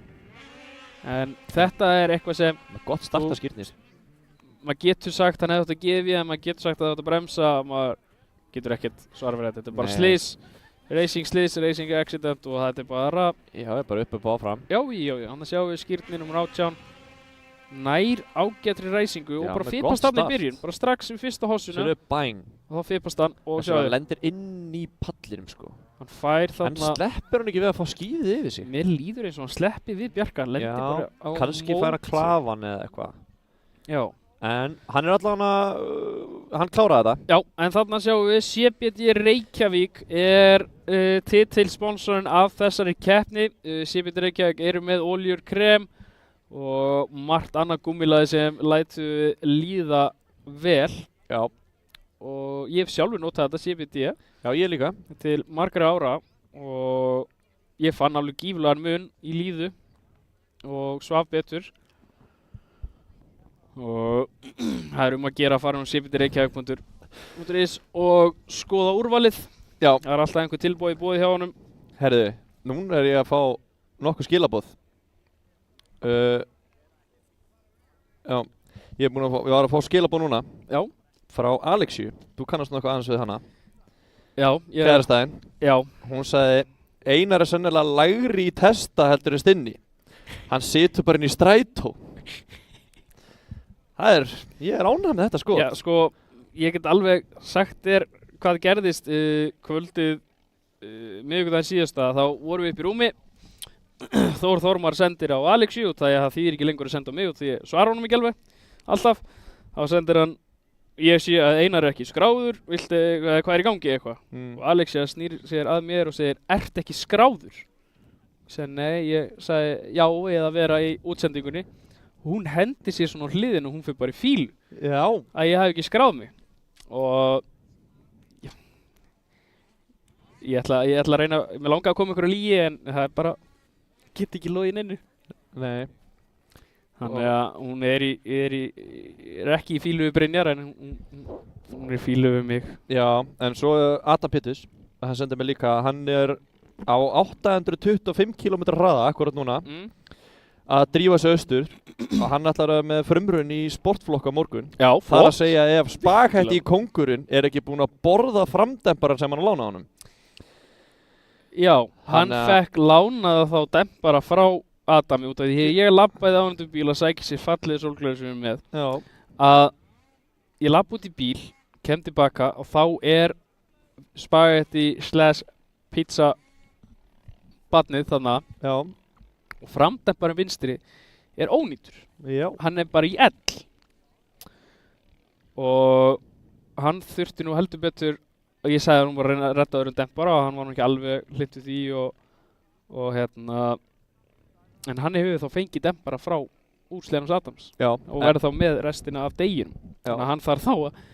A: En þetta er eitthvað sem
B: Gott starta Skírnir.
A: maður getur sagt hann hefði átt að gefa, en maður getur sagt að það átt að bremsa, maður getur ekkert svara fyrir þetta. Þetta er bara slís, racing accident og þetta er bara...
B: Já, það er bara upp áfram.
A: Já, annars sjáum við Skírnir nr. 18 nær ágætri ræsingu og bara fipast hann í byrjun, bara strax í fyrsta hossuna.
B: Svo er bang.
A: Og þá fipast hann og
B: sjáðu. Hann lendir inn í pallinum sko.
A: Hann fær þarna...
B: En sleppur hann ekki við að fá skíðið yfir sig?
A: Mér líður eins og hann sleppi við Bjarka, hann lendir bara á móti.
B: Kannski fær að klafa hann eða eitthvað.
A: Já.
B: En hann er allavega, hann kláraði þetta.
A: Já, en þarna sjáum við CBD Reykjavík er titilsponsorinn af þessari keppni. CBD Reykjavík eru með oljur, krem og margt annað gúmmilaði sem lætu líða vel.
B: Já.
A: Og ég hef sjálfur notað þetta CBD.
B: Já, ég líka.
A: Til margra ára og ég fann alveg gífurlegan mun í líðu og svaf betur. Og það er að gera að fara cbdreykjavík.is og skoða úrvalið.
B: Já.
A: Það er alltaf einhver tilboð í boði hjá honum.
B: Herðu, núna er ég að fá nokkuð skilaboð. Já, ég var að fá skilaboð núna.
A: Já.
B: Frá Alexíu. Þú kannast nokkuð aðeins við hana.
A: Já.
B: Kærastæðin.
A: Já.
B: Hún sagði, Einar er sennilega lægri í testa heldur en Stinni. Hann situr bara inn í strætó. Ég er ánægð með þetta sko.
A: Já, sko, ég get alveg sagt þér hvað gerðist kvöldið miðvikudaginn síðasta. Þá vorum við upp í rúmi. Þór Þormar sendir á Alexi og það þýðir ekki lengur að senda á mig og því svara honum ekki alveg. Alltaf. Þá sendir hann, ég sé að Einar er ekki skráður, hvað er í gangi eitthvað? Og Alexi snýr sér að mér og segir, ert ekki skráður? Ég segi, nei, ég sagði já eða vera í útsendingunni. Hún hendi sér svona á hliðinu og hún fyrir bara í fílu.
B: Já.
A: Að ég hef ekki skráð mig. Og já. Ég ætla að reyna, mér langaði að koma ykkur að lígi en það er bara, get ekki logið inn.
B: Nei.
A: Þannig að hún er ekki í fílu við Brynjar en hún er í fílu við mig.
B: Já, en svo Adam Pittus, hann sendi mig líka, hann er á 825 km hraða akkurat núna. Að drífa sig austur og hann ætlar með frumrun í sportflokk á morgun.
A: Já,
B: það er að segja ef Spaghætti í kóngurinn er ekki búinn að borða framdemparan sem hann lánaði honum.
A: Já, hann fekk lánaða þá dempara frá Adami út af því ég labbaði á hann bíl að sækja sér fallið sólgleraugu sem ég er með.
B: Já.
A: Að ég labba út í bíl, kem tilbaka og þá er Spaghætti / pizza barnið þarna.
B: Já.
A: Og framdemparinn vinstri er ónýtur.
B: Já.
A: Hann er bara í L. Og hann þurfti nú heldur betur, og ég sagði að hann var að reyna að redda öðrum dempara og hann var nú ekki alveg hlynntur því og en hann hefur þá fengið dempara frá úrsleðanum Adams.
B: Já.
A: Og verður þá með restina af deginum. Þannig að hann þarf þá að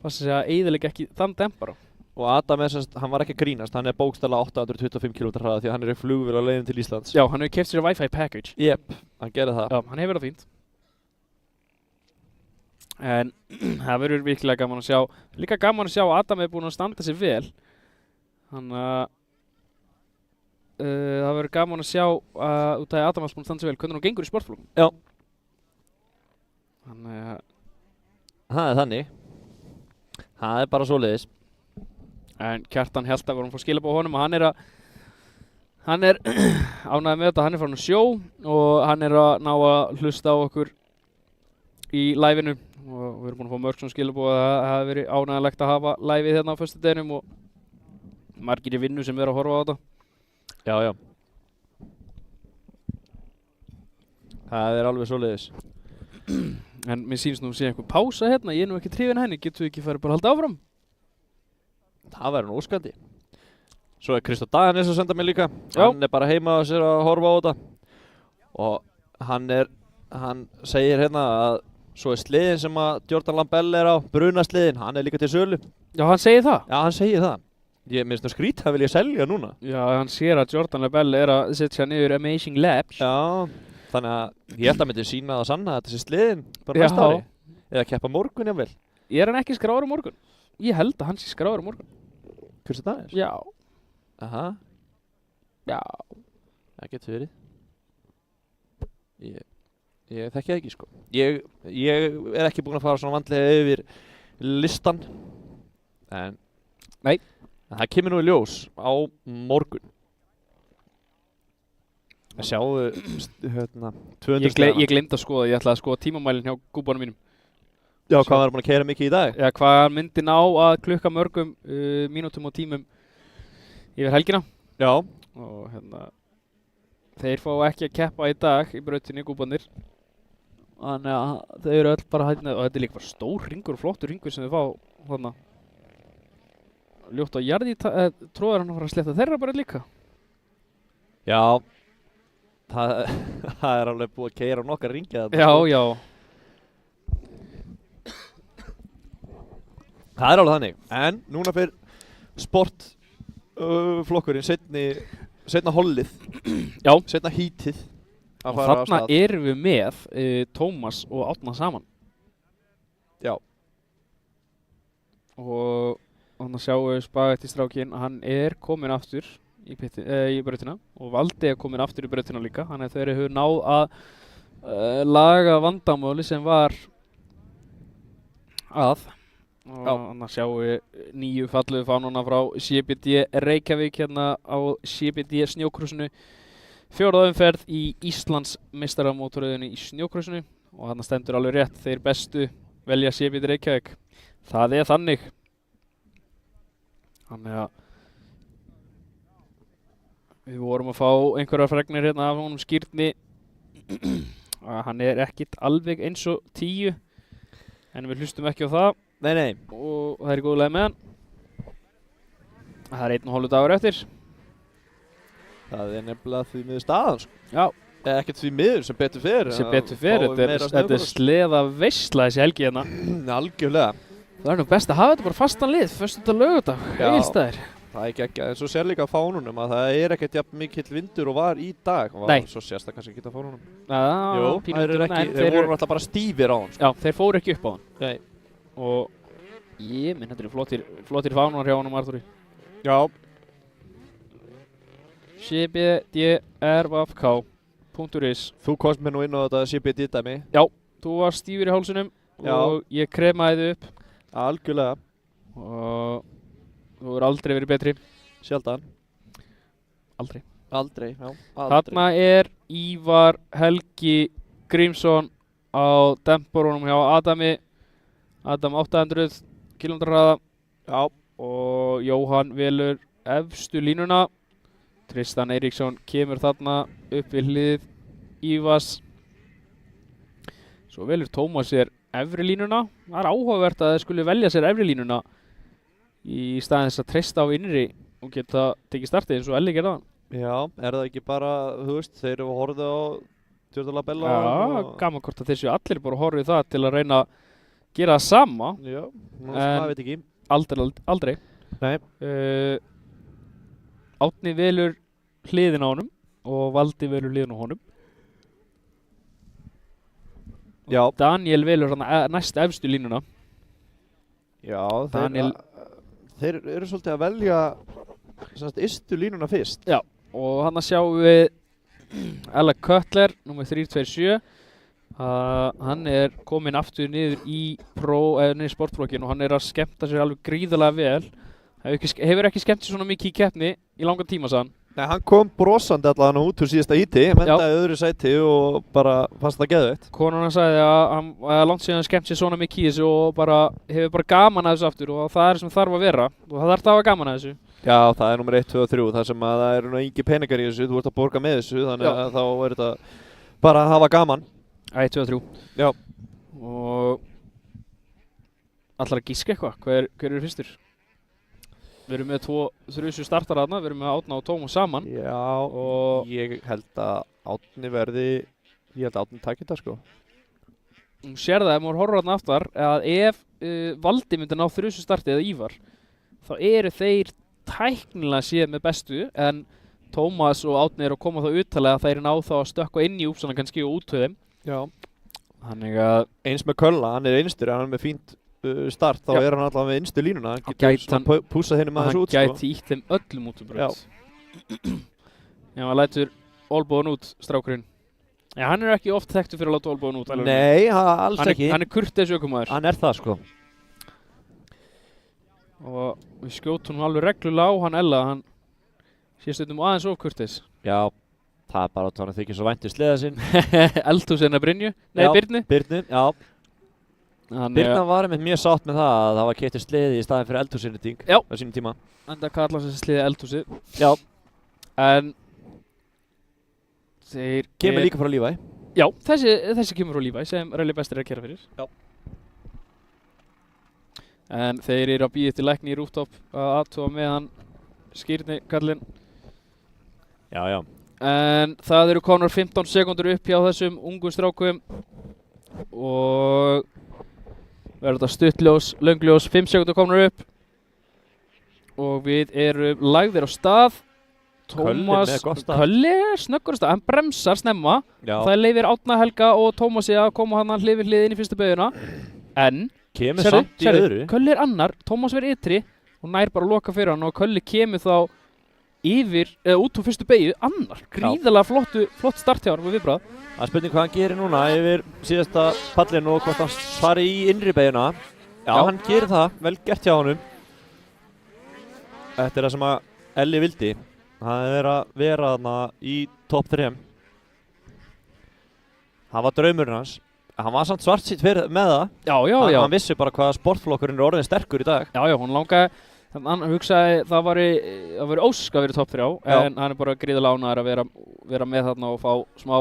A: passa sig að eyðileggja ekki þann dempara.
B: Og Adam hann var ekki að grínast, hann er bókstaflega 825 km hraða því að hann er í flugvél á leiðin til Íslands.
A: Já, hann hefur keypt sér Wi-Fi package.
B: Jep, hann gerði það.
A: Já, hann hefur það fínt. En það verður virkilega gaman að sjá. Líka gaman að sjá að Adam er búinn að standa sig vel. Þannig að það verður gaman að sjá út af að Adam er búinn að standa sig vel, hvernig hún gengur í sportflokkum.
B: Já.
A: Þannig að
B: Það er þannig. Það er bara svoleiðis.
A: En Kjartan held að vorum að fá skilabóð á honum og hann er ánægður með þetta, hann er farin að sjó og hann er að ná að hlusta á okkur í live-inu og við erum búin að fá mörg svona skilabóð að það hefði verið ánægilegt að hafa live-ið hérna á föstudeginum og margir í vinnu sem er að horfa á þetta.
B: Já, já. Það er alveg svoleiðis.
A: En mér sýnst nú að sé einhver pása hérna, ég er nú ekki hrifinn af henni, getum við ekki farið bara að halda áfram?
B: Það verður nú óskandi. Svo er Kristó Daganes að senda mér líka.
A: Já.
B: Hann er bara heima og sér að horfa á þetta. Og hann segir hérna að svo er sliðin sem að Jordan Lambell er á, brunasliðin, hann er líka til sölu.
A: Já, hann segir það?
B: Já, hann segir það. Ég minnst nú skrít, það vil ég selja núna.
A: Já, hann sér að Jordan Lambell er að setja niður Amazing Labs.
B: Já, þannig að ég held að myndi sína það sanna að þessi sliðin bara næsta ári. Eða keppa morgun jafnvel.
A: Er hann ekki skráður á morgun? Ég held að hann sé skráður á morgun.
B: Kristó Daganes?
A: Já.
B: Aha.
A: Já.
B: Það getur verið. Ég þekki það ekki sko. Ég er ekki búinn að fara svona vandlega yfir listan. En
A: nei.
B: En það kemur nú í ljós á morgun. Að sjáu hérna 200 sleðana.
A: Ég gleymd að skoða, ég ætlaði að skoða tímamælinn hjá gúbánum mínum.
B: Já, hvað var búinn að keyra mikið í dag?
A: Já, hvað hann myndi ná að klukka mörgum mínútum og tímum yfir helgina.
B: Já.
A: Og hérna, þeir fá ekki að keppa í dag í brautinni gúbánir. Þannig að þau eru öll bara hérna, og þetta er líka bara stór ringur og flottur ringur sem þau fá þarna. Ljótt á jarði, tróðar hann að fara að sletta þeirra bara líka.
B: Já. Það er alveg búið að keyra nokkar ringi þarna.
A: Já, já.
B: Það er alveg þannig, en núna fyrir sportflokkurinn seinna hollið,
A: já,
B: seinna hítið
A: og þarna erum við með Tómas og Árna saman.
B: Já.
A: Og þannig að sjáum við spagettistrákinn, hann er kominn aftur í brautina og Valdi er kominn aftur í brautina líka, þannig að þeir hefur náð að laga vandamáli sem var að. Og þannig að sjáum við nýju falluðu fánuna frá CBD Reykjavík hérna á CBD snjókrúsinu. 4. umferð í Íslands meistaramótaröðinni í snjókrúsinu og þarna stendur alveg rétt, þeir bestu velja CBD Reykjavík. Það er þannig. Þannig að við vorum að fá einhverjar fregnir hérna af honum Skírni að hann er ekkit alveg eins og 10 en við hlustum ekki á það.
B: Nei.
A: Og það er í góðu lagi með hann. Það er 1,5 dagur eftir.
B: Það er nefnilega því miður staðan sko.
A: Já.
B: Eða ekkert því miður sem betur fer.
A: Sem betur fer, þetta er sleða veisla þessi helgi hérna.
B: Algjörlega.
A: Það er nú best að hafa þetta bara fastan lið, föstudag laugardag, Egilsstaðir.
B: Það er ekki, en svo sér líka á fánunum að það er ekkert jafn mikill vindur og var í dag.
A: Nei.
B: Svo sést það kannski ekki á fánunum.
A: Jú,
B: þeir voru alltaf bara stífir á hann.
A: Já, þeir fóru ekki upp á hann.
B: Nei.
A: Og ég minn, þetta eru flottir fánar hjá honum Arþóri.
B: Já.
A: cbdrvk.is.
B: Þú komst mér nú inn á þetta CBD dæmi.
A: Já, þú var stífur í hálsunum og ég kremaði þið upp.
B: Algjörlega.
A: Og þú hefur aldrei verið betri.
B: Sjaldan.
A: Aldrei.
B: Já.
A: Þarna er Ívar Helgi Grímsson á demporunum hjá Adami. Adam 800 km hraða.
B: Já.
A: Og Jóhann velur efstu línuna. Tristan Eiríksson kemur þarna upp við hlið Ívars. Svo velur Tómas sér efri línuna. Það er áhugavert að þeir skuli velja sér efri línuna í staðinn þess að treysta á innri og geta tekið startið eins og Elli gerði það.
B: Já, er það ekki bara, þú veist, þeir eru horfið á Jordan Lambell.
A: Já, gaman hvort að þessu allir bara horfið það til að reyna að gera það sama.
B: Já, það veit ekki.
A: Aldrei.
B: Nei.
A: Árni velur hliðin á honum og Valdi velur hliðin á honum.
B: Já.
A: Daniel velur næst efstu línuna.
B: Já,
A: Daniel...
B: þeir eru svolítið að velja ystu línuna fyrst.
A: Já, og hann að sjáum við Ella Cutler, nummer 327. Hann kominn aftur niður í sportflokkin og hann að skemmta sér alveg gríðarlega vel. Hefur ekki skemmt sér svona mikið í keppni í langan tíma, sagði hann.
B: Nei, hann kom brosandi allavega út úr síðasta íti, mentaði öðru sæti og bara fannst það geðveikt.
A: Konan hann sagði að hann langt síðan skemmt sér svona mikið í þessu og hefur bara gaman að þessu aftur og það sem þarf að vera og það þarf að hafa gaman að þessu. Já,
B: það nummer 1, 2 og 3, þar sem að það eru engi peningar í þessu, þú ert að borga með þessu, þannig að þá þetta bara að hafa gaman.
A: 1, 2 og 3.
B: Já.
A: Og allar að gíska eitthvað, hver eru fyrstur? Við erum með 2 þrjusu startar þarna, við erum með Árna og Tómas saman.
B: Já, og ég held að Árni takir þetta sko.
A: Þú sér það, ef maður horfður þarna aftar, að ef Valdi myndi ná þrjusu starti eða Ívar, þá eru þeir tæknilega séð með bestu, en Tómas og Árni eru að koma þá uttalega að þeir ná þá að stökkva inn í Uppsala kannski og út við þeim.
B: Já.
A: Þannig að...
B: Eins með Kölla, hann einstur, hann með fínt start, þá hann allavega með innstu línuna, hann getur púsað henni með þessu út.
A: Hann gæti ítt þeim öllum út úr braut. Já, hann lætur olbóðan út, strákurinn. Já, hann ekki oft þekktur fyrir að láta olbóðan út.
B: Nei, alls ekki.
A: Hann kurteis ökumaður.
B: Hann það sko.
A: Og við skjótum hann alveg reglulega á hann Ella, hann sé stundum aðeins of kurteis.
B: Já, það bara að hann þykir svo vænt sleða sinn.
A: Eldhúsinn að Brynju? Nei, Birnu.
B: Birnu, já. Birna var með mjög sátt með það að keypti sleði í staðinn fyrir eldhúsinnýting á sínum tíma.
A: Enda kalla þessi sleði eldhúsið.
B: Já.
A: En þeir...
B: Kemur líka frá Levi.
A: Já, þessi kemur frá Levi sem Rally Bestir að kæra fyrir.
B: Já.
A: En þeir eru að bíða eftir lækni í rooftop að aðtúa með hann skýrni kallinn.
B: Já.
A: En það eru konar 15 sekundur upp hjá þessum ungum strákum og verður þetta stuttljós, löngljós, 5 sekundur komnar upp og við erum lagðir á stað. Kölli snöggur á stað, hann bremsar snemma. Það leifir Árna Helga og Tómasi að koma hann hlið við hlið inn í fyrstu beyguna. En
B: kemur samt í öðru.
A: Kölli annar, Tómas verður ytri og nær bara að loka fyrir hann og Kölli kemur þá út úr fyrstu beygju annar. Gríðarlega flott start hjá hann við viðbragð.
B: Það er spurning hvað hann gerir núna yfir síðasta pallinu og hvort hann fari í innri beyguna. Já, hann gerir það, vel gert hjá honum. Þetta það sem að Elli vildi. Það að vera þarna í topp 3. Það var draumurinn hans. Hann var samt svartsýtt með það.
A: Já.
B: Hann vissi bara hvað sportflokkurinn orðin sterkur í dag.
A: Já, hún langaði. Hann hugsaði það væri ósk að vera topp 3 en hann bara gríðarlega ánægður að vera með þarna og fá smá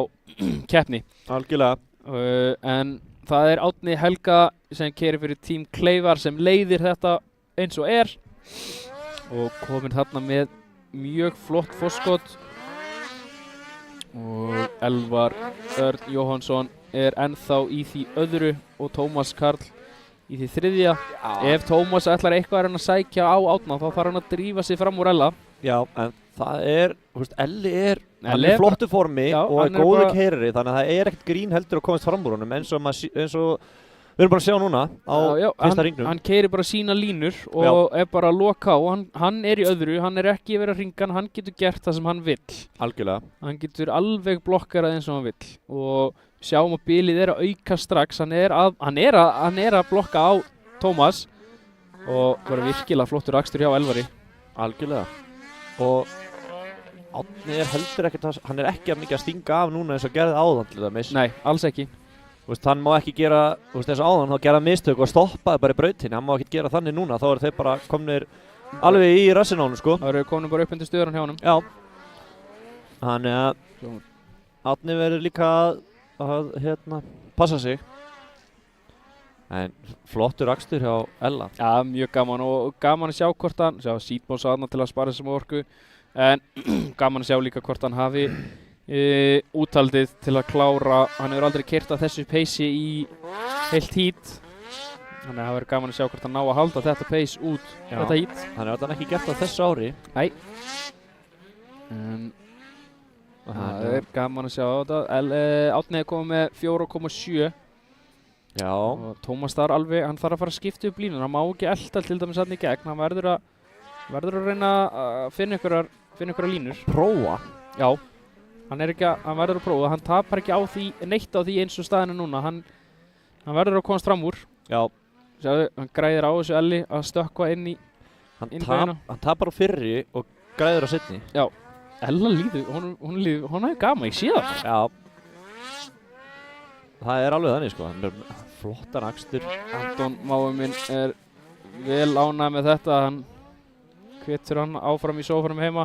A: keppni.
B: Algjörlega.
A: En það Árni Helga sem keyrir fyrir Team Kleifar sem leiðir þetta eins og og kominn þarna með mjög flott forskot og Elvar Örn Jóhannsson ennþá í því öðru og Tómas Karl í því 3. Ef Tómas ætlar eitthvað að sækja á Árna þá þarf hann að drífa sig fram úr Ella. Já,
B: en það Elli hann í flottu formi og góðu keyrari, þannig að það ekkert grín heldur að komast fram úr honum eins og við erum bara að sjá núna á fyrsta ringnum.
A: Hann keyrir bara sína línur og bara að loka á. Hann í öðru, hann ekki verið að ringa, hann getur gert það sem hann vill.
B: Algjörlega.
A: Hann getur alveg blokkarað eins og hann vill og sjáum að bilið að auka strax. Hann að blokka á Tómas og bara virkilega flottur akstur hjá Elvari.
B: Algjörlega. Og Árni heldur ekkert, hann ekki mikið að stinga af núna eins og gerði áðan til dæmis.
A: Nei, alls ekki.
B: Hann má ekki gera, eins og áðan, þá gera mistök og stoppaði bara í brautinni. Hann má ekki gera þannig núna, þá þeir bara komnir alveg í rassinn á honum sko.
A: Það eru komin bara upp undir stöðurann hjá honum.
B: Já. Þannig að Árni verður líka að passa sig. En flottur akstur hjá Ella.
A: Já, mjög gaman og gaman að sjá hvort hann, sítbónsa aðna til að spara þessum orku. En gaman að sjá líka hvort hann hafi úthaldið til að klára. Hann hefur aldrei keyrt að þessu peysi í heilt hít. Þannig að það verður gaman að sjá hvort hann ná að halda þetta peys út þetta hít.
B: Þannig að hann ekki gert það þessu ári.
A: Nei. Það gaman að sjá þetta. Árni komið með 4,7
B: Já.
A: Og Tómas þarf alveg, hann þarf að fara að skipta upp línur, hann má ekki elta til dæmis hann í gegn, hann verður að reyna að finna einhverjar línur.
B: Prófa?
A: Já, hann verður að prófa, hann tapar ekki neitt á því eins og staðinu núna, hann verður að komast fram úr.
B: Já.
A: Sjáðu, hann græðir á þessu Elli að stökkva inn í
B: Hann tapar á fyrri og græður á seinni.
A: Já, Ella hún hefur gaman, ég sé það.
B: Já. Það er alveg þannig sko, hann er flottan akstur.
A: Anton mágur minn er vel ánægð með þetta, hann hvetur hann áfram í sófanum heima.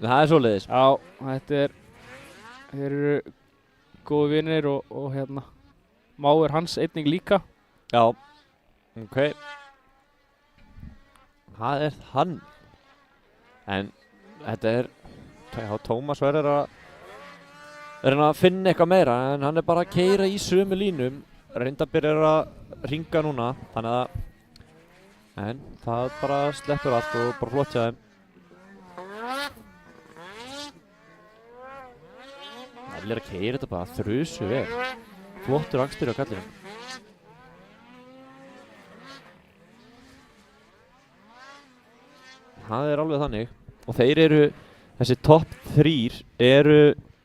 B: Það er svoleiðis.
A: Já, þeir eru góðu vinir og hérna, mágur hans einnig líka.
B: Já, ok. Það er hann. En þetta er, Tómas verður að reyna að finna eitthvað meira, en hann er bara að keyra í sömu línum. Reyndar byrjar að hringa núna, þannig að en það bara sleppur allt og bara flott hjá þeim. Elli er að keyra þetta bara þrusu vel. Flottur akstur á kallinum. Það er alveg þannig. Og þeir eru, þessi topp 3 eru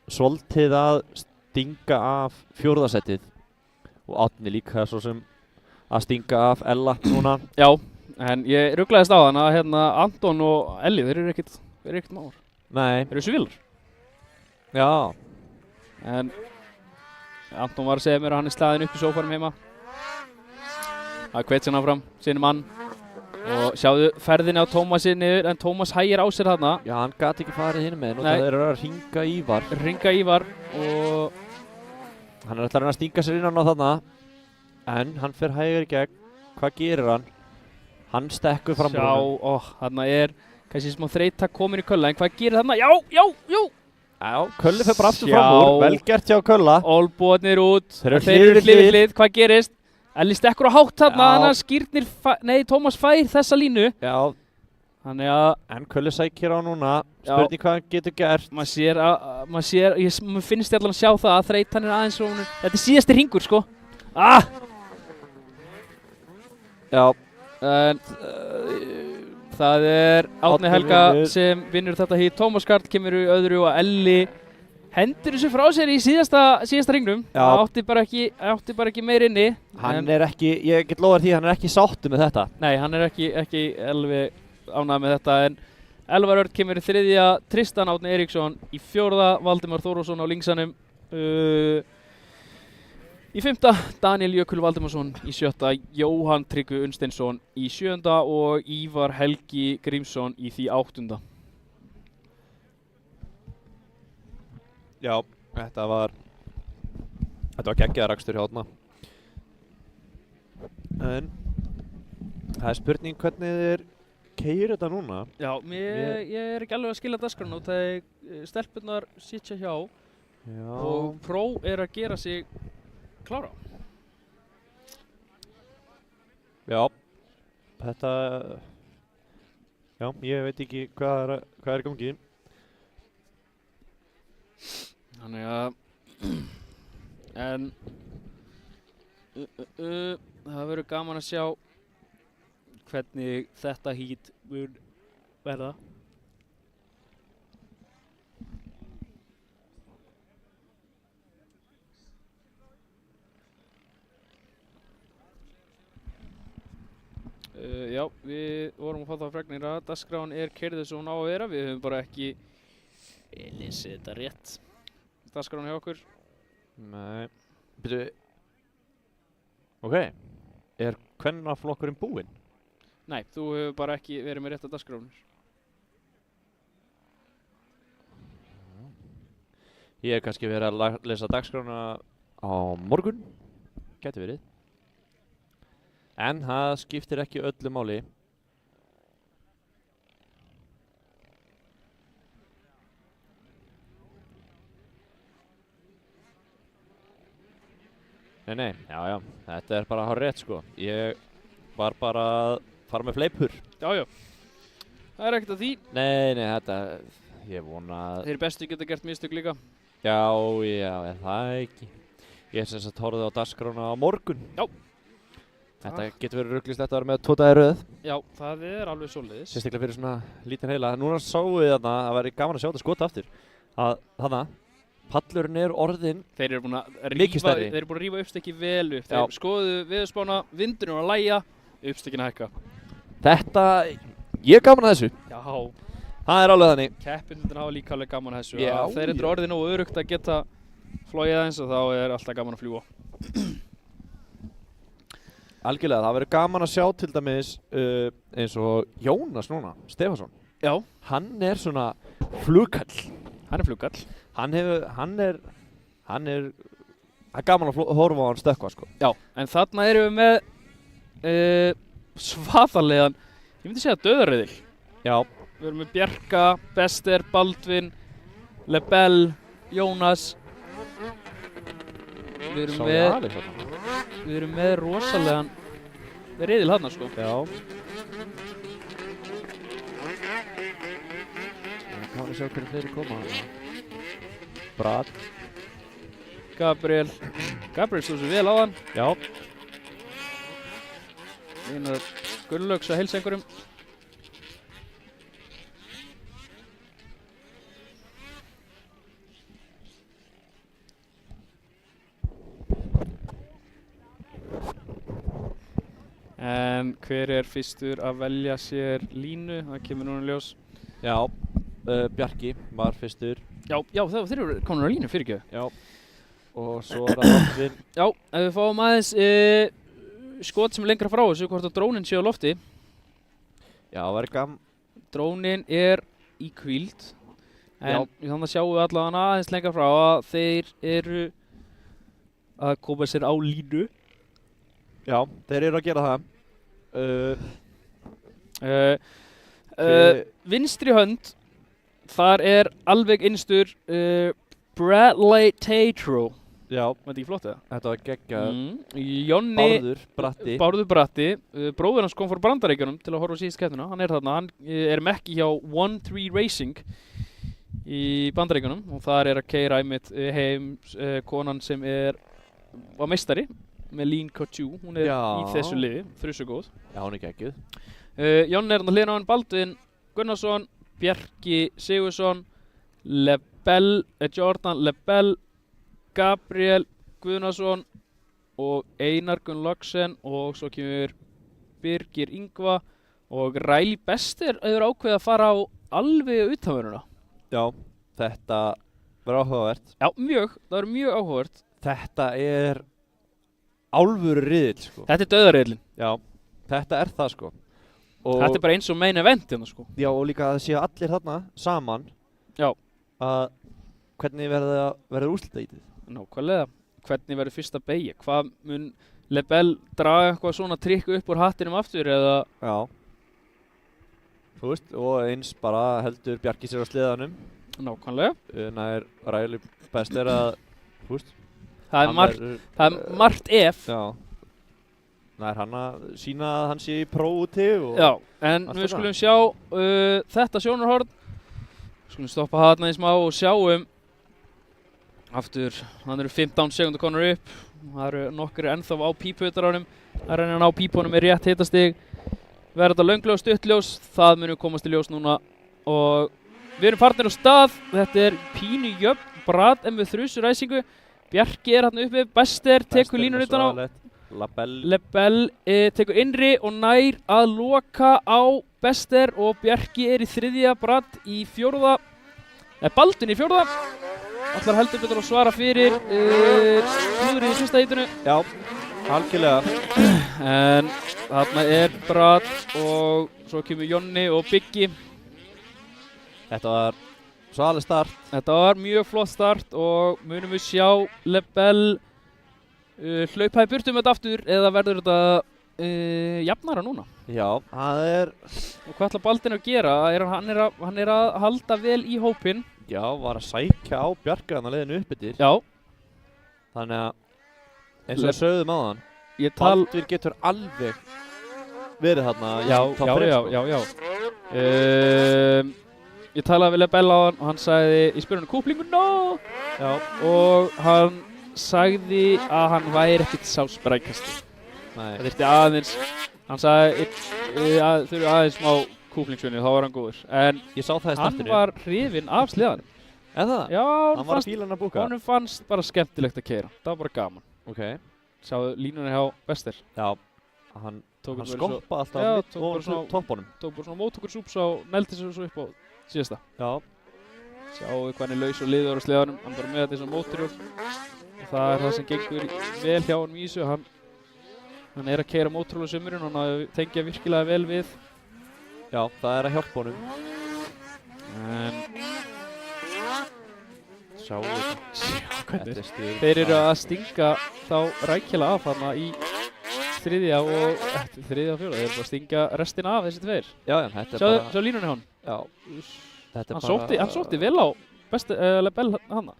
B: svolítið að stinga af 4. setið. Og Árni líka svo sem að stinga af Ella núna.
A: Já, en ég ruglaðist á hann að hérna Anton og Elli, þeir eru ekkert mágur.
B: Nei.
A: Þeir eru svílar.
B: Já.
A: En Anton var að segja mér að hann er slaðinn upp í sófanum heima. Það hvet sér hann fram, sinni mann. Og sjáðu ferðinni á Tómasi niður, en Tómas hægir á sér þarna.
B: Já, hann gat ekki farið hinum með, og það er að hringa Ívar.
A: Hringa Ívar og
B: hann er alltaf að reyna að stinga sér innan á þarna. En hann fer hægur í gegn. Hvað gerir hann? Hann stekkur fram úr honum.
A: Sjá, þarna er kannski smá þreyta komin í Kölla, en hvað gerir þarna? Já,
B: Kölli fer bara aftur fram úr. Vel gert hjá Kölla.
A: Olbúarnir út.
B: Þeir eru hlið við hlið.
A: Hvað gerist? Elli stekkur á hátt þarna, hann skýrnir, Tómas fær þessa línu.
B: Já.
A: Þannig að
B: en Kölli sækir á núna, spurning hvað hann getur gert.
A: Maður finnst ég allan að sjá það að þreytan er aðeins og þetta er síðasti hringur sko.
B: Já.
A: En það er Árni Helga sem vinnur þetta hitt. Tómas Karl kemur í öðru og Elli hendur þessu frá sér í síðasta hringnum. Það átti bara ekki meir inni.
B: Hann er ekki, ég get lofað því, hann er ekki sáttur með þetta.
A: Nei, hann er ekki alveg ánægður með þetta, en Elvar Örn kemur í 3. Tristan Árni Eiríksson í 4. Valdimar Þórósson á linksanum. Í 5. Daniel Jökull Valdimarsson í 7. Jóhann Tryggvi Unnsteinsson í 7. og Ívar Helgi Grímsson í því 8.
B: Já, þetta var geggjaður akstur hjá Árna. En það er spurning hvernig þeir keyra þetta núna.
A: Já, ég er ekki alveg að skilja dagskrána út þegar stelpurnar sitja hjá. Já. Og Pró er að gera sig klára.
B: Já, þetta, já, ég veit ekki hvað er í gangi.
A: Þannig að, en það verður gaman að sjá hvernig þetta heat mun verða. Já, við vorum að fá það fregnir að dagskráin er keyrð eins og hún á að vera. Við höfum bara ekki lesið þetta rétt. Dagskráin hjá okkur.
B: Nei. Byrju. Ok. Er kvennaflokkurinn búinn?
A: Nei, þú hefur bara ekki verið með rétta dagskráinir.
B: Ég hef kannski verið að lesa dagskrána á morgun. Gæti verið. En það skiptir ekki öllu máli. Nei, já, þetta er bara hárrétt sko. Ég var bara að fara með fleipur.
A: Já, það er ekkert að því.
B: Nei, þetta, ég vona að...
A: Þeir bestu geta gert mistök líka.
B: Já, er það ekki. Ég sem sagt horfði á dagskrána á morgun.
A: Já.
B: Þetta getur verið ruglist að vera með 2 daga í röð.
A: Já, það alveg svoleiðis.
B: Sérstaklega fyrir svona lítinn heila. Núna sáum við þarna, það væri gaman að sjá þetta skota aftur. Að þarna, pallurinn orðinn
A: Þeir eru búin að
B: mikið stærri.
A: Þeir eru búin að rífa uppstekki vel upp. Þeir skoðuðu veðurspána, vindurinn var að lægja, uppstekkin að hækka.
B: Þetta, ég er gaman að þessu.
A: Já.
B: Það er alveg þannig.
A: Keppinautarnir hafa líka alveg gaman að þessu.
B: Já.
A: Þeir eru orðið nógu öruggt að geta flogið aðeins og þá alltaf gaman að fljúga.
B: Algjörlega, það verður gaman að sjá til dæmis eins og Jónas núna, Stefánsson.
A: Já.
B: Hann er svona flugkall.
A: Hann er flugkall.
B: Það er gaman að horfa á hann stökkva, sko.
A: Já, en þarna erum við með svaðalegan, ég myndi segja döðarriðil.
B: Já.
A: Við erum með Bjarka, Bester, Baldvin, Lebel, Jónas. Við erum með rosalegan riðil þarna, sko.
B: Já. Gaman að sjá hvernig fleiri koma þarna. Brad.
A: Gabriel stóð sér vel á hann.
B: Já.
A: Einar Gunnlaugs að heilsa einhverjum. En hver er fyrstur að velja sér línu? Það kemur núna í ljós.
B: Já, Bjarki var fyrstur.
A: Já, þeir eru komin á línu fyrir ekki.
B: Já. Og svo það Baldvin.
A: Já, ef við fáum aðeins skot sem er lengra frá þessu, hvort að drónin sé á lofti.
B: Já, það væri gaman.
A: Drónin er í hvíld. En þannig sjáum við allavega aðeins lengra frá að þeir eru að koma sér á línu.
B: Já, þeir eru að gera það.
A: Vinstri hönd, þar er alveg innstur Bradley Tatro.
B: Já.
A: Var þetta ekki flott eða?
B: Þetta var geggjað.
A: Jonni
B: Bárður
A: Bratti. Bróður hans kom frá Bandaríkjunum til að horfa á síðust keppnina. Hann er þarna, hann er mekki hjá 1-3 Racing í Bandaríkjunum og þar er að keyra einmitt heim konan sem var meistari með Lean Couture. Hún er í þessu liði, þrjusu góð.
B: Já, hún er geggjuð.
A: Jonni er þarna hliðina á hann, Baldvin Gunnarsson, Bjarki Sigurðsson, Jordan Lebel, Gabriel Guðnason og Einar Gunnlaugsen og svo kemur Birgir Ingva og Riley Bester hefur ákveðið að fara á alveg utanverðuna.
B: Já, þetta verður áhugavert.
A: Já, það verður mjög áhugavert.
B: Þetta er álfur riðill, sko.
A: Þetta er dauðariðillinn.
B: Já, þetta er það, sko. Og
A: þetta er bara eins og main event hérna, sko.
B: Já, og líka að það séu allir þarna saman.
A: Já.
B: Að hvernig verður úrslitaítið?
A: Nákvæmlega. Hvernig verður fyrsta beygja? Hvað mun Lebel draga eitthvað svona trikk upp úr hattinum aftur eða?
B: Já. Þú veist, og eins bara heldur Bjarki sér á sleðanum.
A: Nákvæmlega.
B: Nær Riley Bester að, þú veist.
A: Það er margt ef.
B: Já. Nær hann að sína að hann sé í prófúti og...
A: Já, en við skulum sjá þetta sjónarhorn. Skulum stoppa þarna í smá og sjáum aftur, hann eru 15 sekúndur konur upp. Það eru nokkri ennþá á pípuhutaranum. Það er hann á pípunum með rétt hitastig. Verður þetta löngljós, stuttljós, það munum komast í ljós núna. Og við erum farnir á stað. Þetta er pínu jöfn, Brad en við þrjusu ræsingu. Bjarki er hann uppi, Bester tekur línur utan á. Lebel tekur innri og nær að loka á Bester og Bjarki er í þriðja, Brad í fjórða. Baldvin í fjórða. Allar heldur betur að svara fyrir klúðrið í fyrsta hítinu.
B: Já, algjörlega.
A: En þarna er Brad og svo kemur Jonni og Biggi.
B: Þetta var svaðaleg start.
A: Þetta var mjög flott start og munum við sjá Lebel hlaupa í burtu með þetta aftur eða verður þetta jafnara núna?
B: Já, það er...
A: Og hvað ætlar Baldvin að gera? Hann er að halda vel í hópinn.
B: Já, var að sækja á Bjarka hann að leiðinu uppbyttir.
A: Já.
B: Þannig að, eins og við sögðum á hann, Baldvin getur alveg verið þarna í top 3.
A: Já. Ég talaði við Lebel á hann og hann sagði í spyrjunum kúplingu, no! Já. Og hann sagði að hann væri ekkert sá sprækasti.
B: Nei.
A: Það þurfti aðeins, hann sagði þurfi aðeins smá kúplingsvinni, þá var hann góður. En
B: ég sá það í
A: hann var hrifinn af sleðanum.
B: Eða það?
A: Já,
B: hann var að fíla hann að búka?
A: Honum fannst bara skemmtilegt að keyra. Það var bara gaman.
B: Ok.
A: Sjáðu línuna hjá Bester.
B: Já, hann skoppaði alltaf á toppunum.
A: Tók bara svona mótokursúps á, nældi sér svo upp á síðasta.
B: Já.
A: Sjáu hvað hann laus og liður á sleðanum. Hann bara með þetta eins og mótorhjól. Og það er það sem gengur vel hjá honum í þessu. Hann að keyra mótorhjól á sumurinn og hann tengja virkilega vel við.
B: Já, það að hjálpa honum.
A: En
B: sjáu hvernig
A: þeir eru að stinga þá rækilega af hana í þriðja og fjóra. Þeir eru bara að stinga restina af þessi tveir.
B: Já, þetta er bara...
A: Sjá línunni hjá hann.
B: Já. Þetta er
A: hann sótti vel á Lebel hana.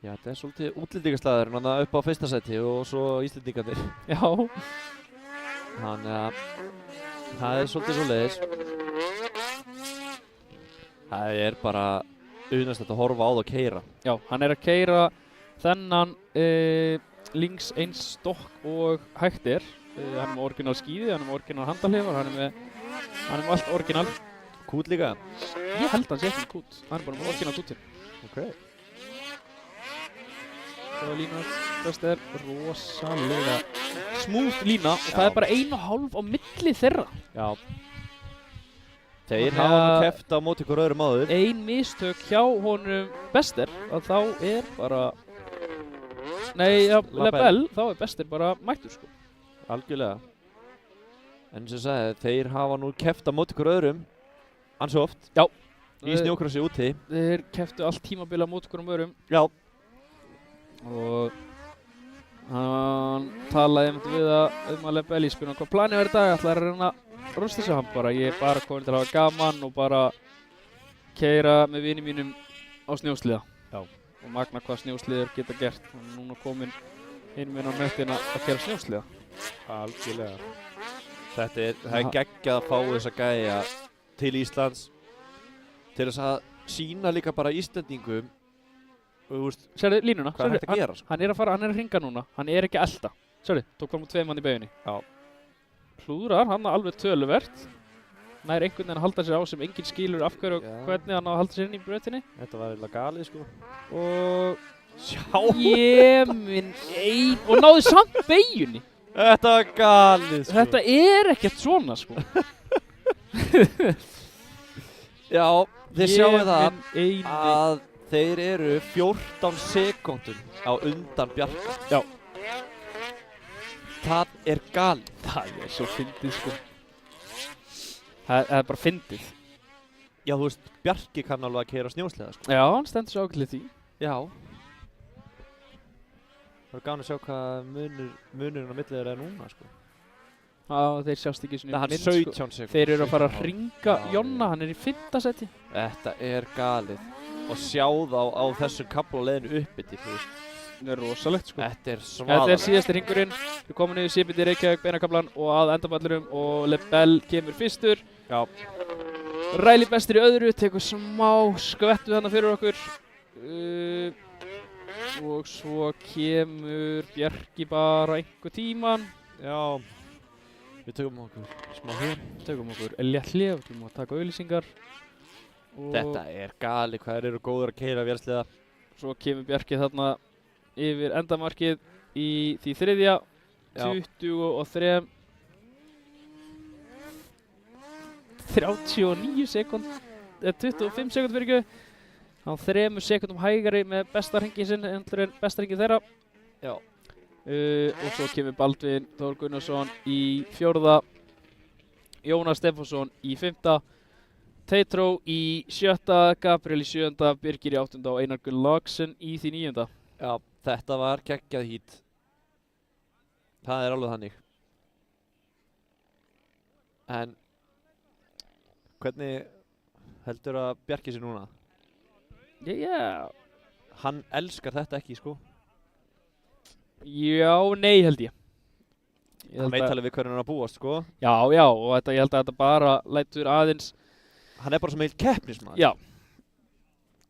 B: Já, þetta er svolítið útlendingaslaðurinn hann upp á fyrsta seti og svo Íslendingarnir.
A: Já.
B: Þannig að það er svolítið svoleiðis. Það er bara unnæst að horfa á það að keyra. Já,
A: hann er að keyra þennan links eins stokk og hægt er. Hann er með orginal skíði, hann er með orginal handalhefar, hann er með allt orginal.
B: Kút líka?
A: Ég held að hann sé ekki með kút. Hann er bara með orginal kútin.
B: Ok.
A: Það var lína, þetta er rosalega smúth lína og það er bara 1,5 á milli þeirra.
B: Já. Þeir hafa nú keppt á móti ykkur öðrum áður.
A: Ein mistök hjá honum Bester að þá er bara... Nei, já, Lebel, þá er Bester bara mættur sko.
B: Algjörlega. En sem sagði, þeir hafa nú keppt á móti ykkur öðrum ansi oft.
A: Já.
B: Í snjókrossi úti.
A: Þeir kepptu allt tímabil á móti ykkur öðrum.
B: Já.
A: Og hann talaði við að Lebel í spurningu hvað planið var í dag, ætlaði að reyna að rústa sig hann bara. Ég er bara komin til að hafa gaman og bara keyra með vinum mínum á snjósliða.
B: Já.
A: Og magna hvað snjósliður geta gert. Og núna komin hinum minn á nöttina að keyra snjósliða.
B: Algjörlega. Það er geggjað að fá þessa gæja til Íslands til þess að sína líka bara Íslendingum
A: sérðu línuna,
B: hvað er hægt að gera sko.
A: Hann er að hringa núna, hann er ekki að elda. Sérðu, tók fram úr 2 mann í bauginni.
B: Já.
A: Hlúðrar, hann alveg töluvert. Nær einhvern veginn að halda sér á sem enginn skilur af hverju og hvernig hann á að halda sér inn í brautinni.
B: Þetta var eiginlega galið sko.
A: Og ég minn og náðu samt beigjunni.
B: Þetta var galið sko.
A: Þetta er ekkert svona sko.
B: Já, þið sjáu það að þeir eru 14 sekúndum á undan Bjarka.
A: Já.
B: Það er galið.
A: Það er svo fyndið sko. Það er bara fyndið.
B: Já, þú veist, Bjarki kann alveg að keyra snjósleða sko.
A: Já, hann stendur svo ákveðlega því.
B: Já. Það er gaman að sjá hvað munurinn á milli þeirra er núna sko.
A: Já, þeir sjást ekki svona
B: í mynd sko. 17 sekúndur.
A: Þeir eru að fara að hringa Jonna, hann er í 5. seti.
B: Þetta er galið. Og sjá þá á þessu kafla og leiðinu uppbytti, þú veist.
A: Það er rosalegt sko.
B: Þetta er svaðalegt.
A: Þetta er síðasti hringurinn. Við komum niður Sipiti Reykjavík, beinakaflan og að endaballurinn og Lebel kemur fyrstur.
B: Já.
A: Riley Bestur í öðru, tekur smá skvettu þarna fyrir okkur. Og svo kemur Bjarki bara einhver tíman.
B: Já. Við tökum okkur smá hér.
A: Tökum okkur létt hlé, við tökum að taka auglýsingar.
B: Þetta er gali hvað þeir eru góður að keyra vélsliða.
A: Svo kemur Bjarki þarna yfir endamarkið í því þriðja. 39 sekúnd, 25 sekúnd fyrir ekki. Hann 3 sekúndum hægari með besta hringin sinn en besta hringin þeirra.
B: Já.
A: Og svo kemur Baldvin Þór Gunnarsson í 4. Jónas Stefánsson í 5. Teitró í 7. Gabriel í 7. Birgir í 8. og Einar Gunn Lagsson í því 9.
B: Já, þetta var geggjað hít. Það er alveg þannig. En hvernig heldur að Bjarki sér núna?
A: Já.
B: Hann elskar þetta ekki, sko.
A: Já, nei held ég.
B: Hann veit alveg við hvernig hann er að búast, sko.
A: Já, og ég held að þetta bara lætur aðeins.
B: Hann er bara sem heilt keppnismaður.
A: Já.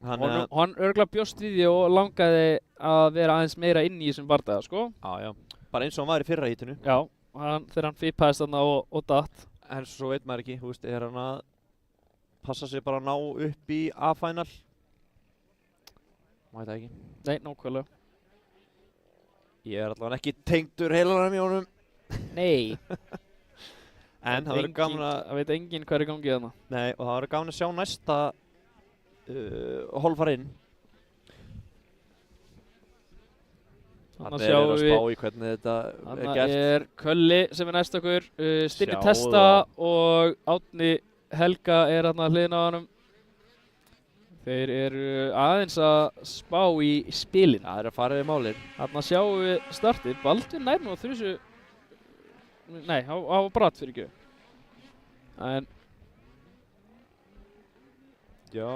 A: Hann örugglega bjóst við því og langaði að vera aðeins meira inn í þessum bardaga, sko.
B: Já. Bara eins og hann var í fyrra hítinu.
A: Já, þegar hann fippaðist þarna og datt.
B: En svo veit maður ekki, þú veist, er hann að passa sig bara að ná upp í A-final? Má þetta ekki.
A: Nei, nákvæmlega.
B: Ég er allavega ekki tengdur heilanum í honum.
A: Nei.
B: En það verður gaman að...
A: Það veit enginn hvað er í gangi þarna.
B: Nei, og það verður gaman að sjá næsta hólfar inn. Þannig er að spá í hvernig þetta er gert.
A: Þannig er Kölli sem er næst okkur, Stinni Testa og Árni Helga er þarna hliðina á honum. Þeir eru aðeins að spá í spilin.
B: Það er að fara við málin.
A: Þarna sjáum við startið. Baldvin nær nú á þrjusu... Nei, á bratt fyrir ekki. En...
B: Já.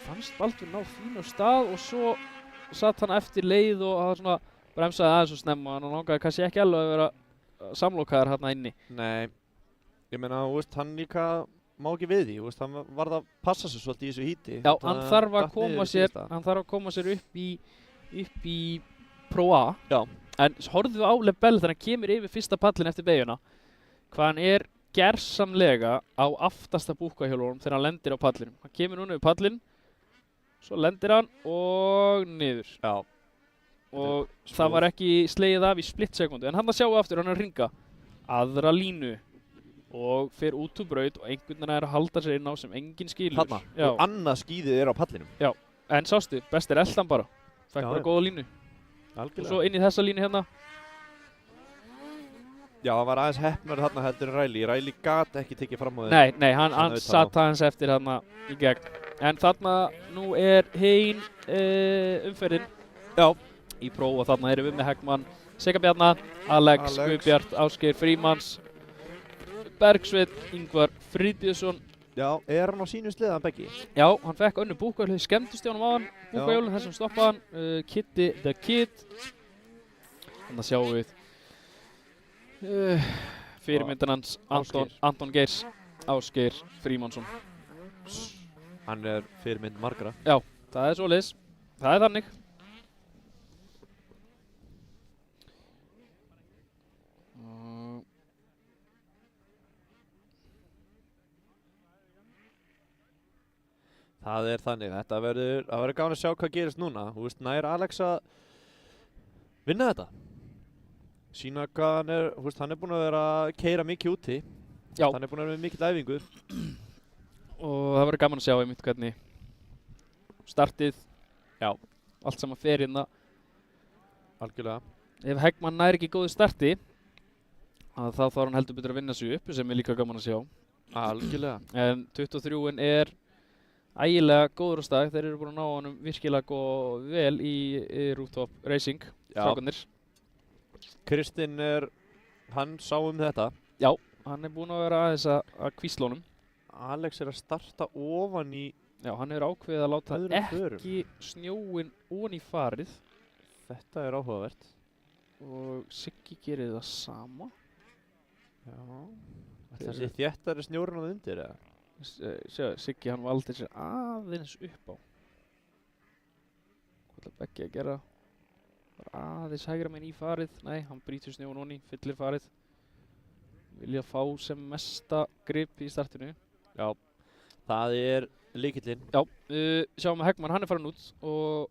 A: Fannst Baldvin ná fínu stað og svo satt hann eftir leið og það svona bremsaði aðeins og snemma. Hann langaði kannski ekki alveg að vera samlokaðar hérna inni.
B: Nei. Ég meina, þú veist, hann líka má ekki við því, þú veist, hann varð að passa sér svolítið í þessu híti.
A: Já, hann þarf að koma sér upp í Pro A.
B: Já.
A: En horfðu á Lebel þegar hann kemur yfir fyrsta pallin eftir beyguna. Hvað hann er gersamlega á aftasta búkahjólunum þegar hann lendir á pallinum. Hann kemur núna yfir pallin, svo lendir hann og niður.
B: Já.
A: Og það var ekki slegið af í splittsekundu. En hann að sjá aftur, hann er að hringa aðra línu. Og fer út úr braut og einhvern veginn er að halda sér inn á sem enginn skilur.
B: Þarna, og annað skíðið er á pallinum.
A: Já, en sástu, best er eldan bara. Fekk bara góða línu.
B: Algjörlega.
A: Og svo inn í þessa línu hérna.
B: Já, það var aðeins heppnar þarna heldur en Riley. Riley gat ekki tekið fram á þeim.
A: Nei, hann satt aðeins eftir þarna í gegn. En þarna, nú er hinn umferðin. Já. Í Pro og þarna erum við með Heggmann, Sigga Bjarna, Alex, Guðbjart, Ásgeir Frímanns, Bergsveinn, Ingvar Friðbjörnsson.
B: Já, er hann á sínu sliðan Beggi?
A: Já, hann fekk önnur búkahjól, skemmtist í honum á hann, búkahjólinn þessum stoppaði hann, Kitty the Kid. Þannig að sjáum við fyrirmyndan hans, Anton Geirs, Ásgeir Frímannsson.
B: Hann er fyrirmynd margra.
A: Já, það er svoleiðis, það er þannig.
B: Það er þannig, þetta verður gaman að sjá hvað gerist núna. Þú veist, nær Alex að vinna þetta. Sýna hvað hann er, þú veist, hann er búinn að vera að keyra mikið úti. Já. Hann er búinn að vera með mikill æfingu.
A: Og það verður gaman að sjá einmitt hvernig startið, já, allt saman fer hérna.
B: Algjörlega.
A: Ef Heggmann nær ekki góðu starti, þá þarf hann heldur betur að vinna sig upp, sem er líka gaman að sjá.
B: Algjörlega.
A: En 23-in er ægilega góður á stað, þeir eru búin að ná honum virkilega góð vel í Rooftop Racing, strákarnir.
B: Kristinn hann sá þetta.
A: Já, hann er búin að vera aðeins að hvísla honum.
B: Alex er að starta ofan í...
A: Já, hann er ákveðið að láta ekki snjóinn ofan í farið.
B: Þetta er áhugavert.
A: Og Siggi gerir það sama.
B: Já. Þessi þéttari snjórinn á undir, eða?
A: Sjáðu, Siggi hann valdi sér aðeins upp á. Hvað ætlar Beggi að gera? Var aðeins hægra meginn í farið. Nei, hann brýtur snjóinn ofan í, fyllir farið. Vilja fá sem mesta grip í startinu.
B: Já, það er lykillinn.
A: Já, sjáum að Heggmann, hann er farin út og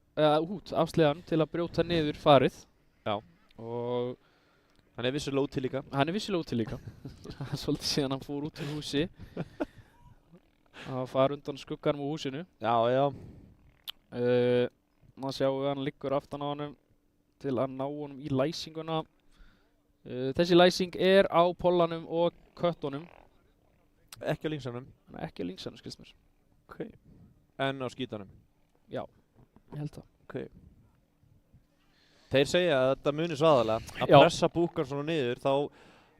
A: afsliðan til að brjóta niður farið.
B: Já.
A: Og
B: hann er vissulega út til líka.
A: Hann er vissulega út til líka. Það er svolítið síðan hann fór út úr húsi. Að fara undan skugganum úr húsinu.
B: Já, já.
A: Maður sjáum við hann liggur aftan á honum til að ná honum í læsinguna. Þessi læsing er á pollanum og köttunum.
B: Ekki á linksanum?
A: Ekki á linksanum, skilst mér.
B: Ok. En á skítanum?
A: Já, ég held það.
B: Ok. Þeir segja að þetta munir svo aðalega að pressa búkan svona niður þá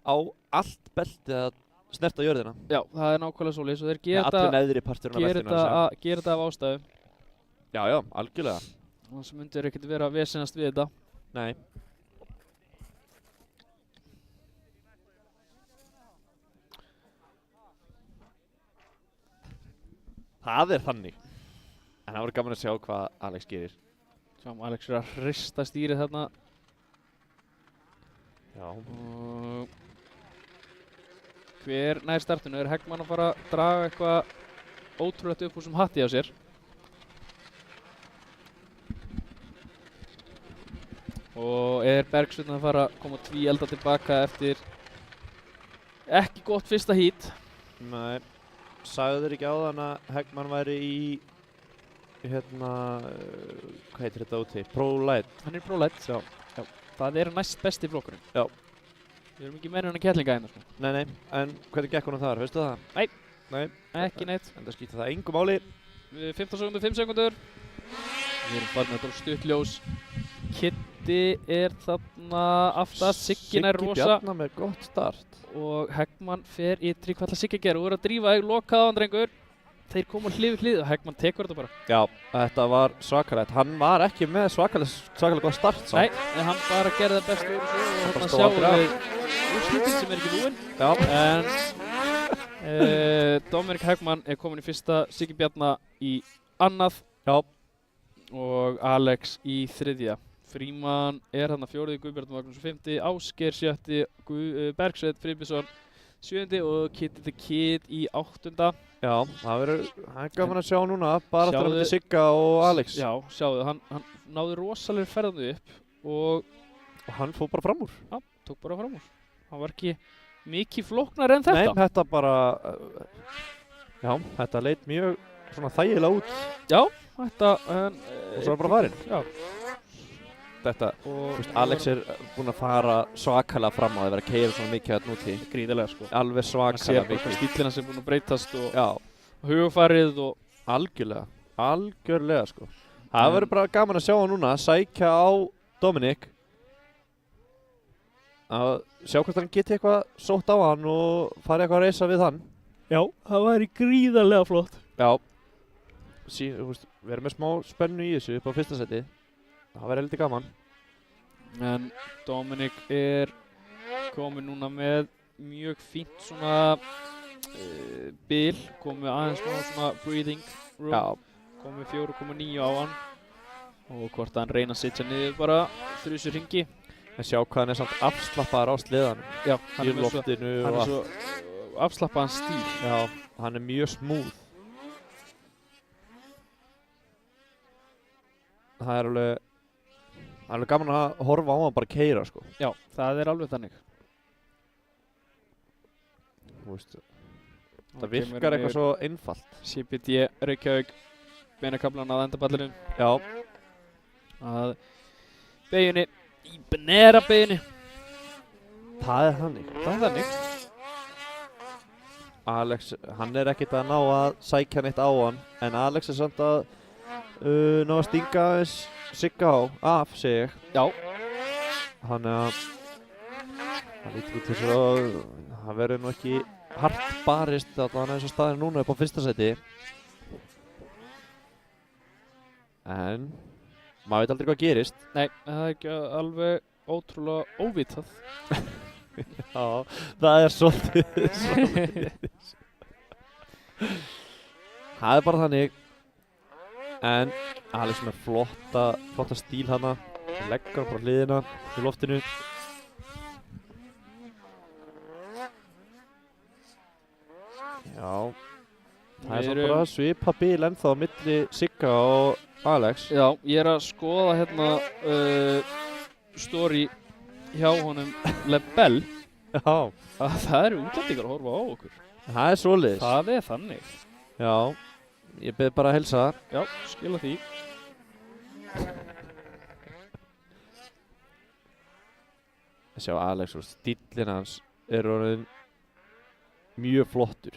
B: á allt beltið að snerta jörðina.
A: Já, það er nákvæmlega svoleiðis og þeir gera þetta af ástæðu.
B: Já, já, algjörlega.
A: Þannig sem myndir ekkert vera að vesenast við þetta.
B: Nei. Það er þannig. En það voru gaman að sjá hvað Alex gerir.
A: Sjáum Alex að hrista stýrið þarna.
B: Já.
A: Og hver nær startinu? Heggmann að fara að draga eitthvað ótrúlegt upp úr sem hatti á sér? Og Bergsveinn að fara að koma tvíelda tilbaka eftir ekki gott fyrsta hít?
B: Nei, sagður ekki áðan að Heggmann væri í hvað heitir þetta úti? Pro-Light.
A: Hann er Pro-Light, já. Það er næst besti flokkurinn.
B: Já.
A: Við erum ekki meira en að kettlinga hérna, sko.
B: Nei, en hvernig gekk honum þar, veistu það? Nei.
A: Ekki neitt.
B: En það skiptir það engu máli.
A: 15 sekundur, 5 sekundur. Við erum bara með þetta stutt ljós. Kitty er þarna aftast, Siggi nær rosa.
B: Siggi Bjarna með gott start.
A: Og Heggmann fer í trygg hvað ætla Siggi að gera og er að drífa lokaðan drengur. Þeir koma hlið við hlið og Heggmann tekur þetta bara.
B: Já, þetta var svakalegt. Hann var ekki með svakalega gott start.
A: Nei, en hann bara gerði það best úr þessu og þarna sjáum við úrslitin sem er ekki búinn.
B: Já.
A: En Dominik Heggmann er komin í fyrsta, Siggi Bjarna í annað.
B: Já.
A: Og Alex í þriðja. Fríman er þarna fjóriði, Guðbjartur Magnússon 5. Ásgeir 7. Bergsveinn Friðbjörnsson 7. og Kitty the Kid í 8.
B: Já, það er gaman að sjá núna, bara aftur að myndi Sigga og Alex.
A: Já, sjáðu, hann náði rosalega ferðandi upp og
B: hann fór bara fram úr.
A: Já, tók bara fram úr. Hann var ekki mikið flóknar en þetta.
B: Nei, þetta bara, já, þetta leit mjög svona þægilega út.
A: Já, þetta,
B: og svo var bara farinn.
A: Já.
B: Þetta, Alex er búinn að fara svakalega fram á því að vera að keyra svona mikið að núti.
A: Gríðarlega, sko.
B: Alveg svakalega mikið.
A: Man sér bara stílina sem er búinn að breytast og hugfarið og
B: algjörlega, sko. Það verður bara gaman að sjá hann núna, sækja á Dominik. Að sjá hvort hann geti eitthvað sótt á hann og fara eitthvað að reysa við hann.
A: Já, það væri gríðarlega flott.
B: Já. Við erum með smá spennu í þessu upp á fyrsta seti. Það verður heldur gaman.
A: En Dominik er komin núna með mjög fínt svona bil, komið aðeins svona breathing room. Já. Komið 4,9 á hann. Og hvort hann reyna að sitja niður bara þrjusur hringi.
B: En sjá hvað hann er samt afslappaðar á sleðanum.
A: Já,
B: hann er
A: svo afslappaðan stíl.
B: Já, hann er mjög smooth. Það er alveg gaman að horfa á hann bara keyra, sko.
A: Já, það er alveg þannig.
B: Það virkar eitthvað svo einfalt.
A: CBD Reykjavík, beinakablan að endaballinu.
B: Já.
A: Að beginni, í Benera beginni.
B: Það er þannig.
A: Það er þannig.
B: Alex, hann er ekkert að ná að sækja neitt á hann, en Alex er samt að ná að stinga aðeins Sigga af, segi ég.
A: Já.
B: Hann lítur út til þess að hann verður nú ekki hart barist allavega eins og staðinn núna upp á fyrsta seti. En maður veit aldrei hvað gerist.
A: Nei, það er ekki alveg ótrúlega óvitað.
B: Já, það er svolítið. Það er bara þannig. En Alex með flotta stíl hana. Leggur bara hliðina í loftinu. Já. Það er svo bara svipa bil ennþá á milli Sigga og Alex.
A: Já, ég er að skoða hérna story hjá honum Lebel.
B: Já.
A: Það eru útlendingar að horfa á okkur.
B: Það er svoleiðis.
A: Það er þannig.
B: Já. Ég beð bara að heilsa.
A: Já, skila því.
B: Sjá Alex og stíllinn hans er orðinn mjög flottur.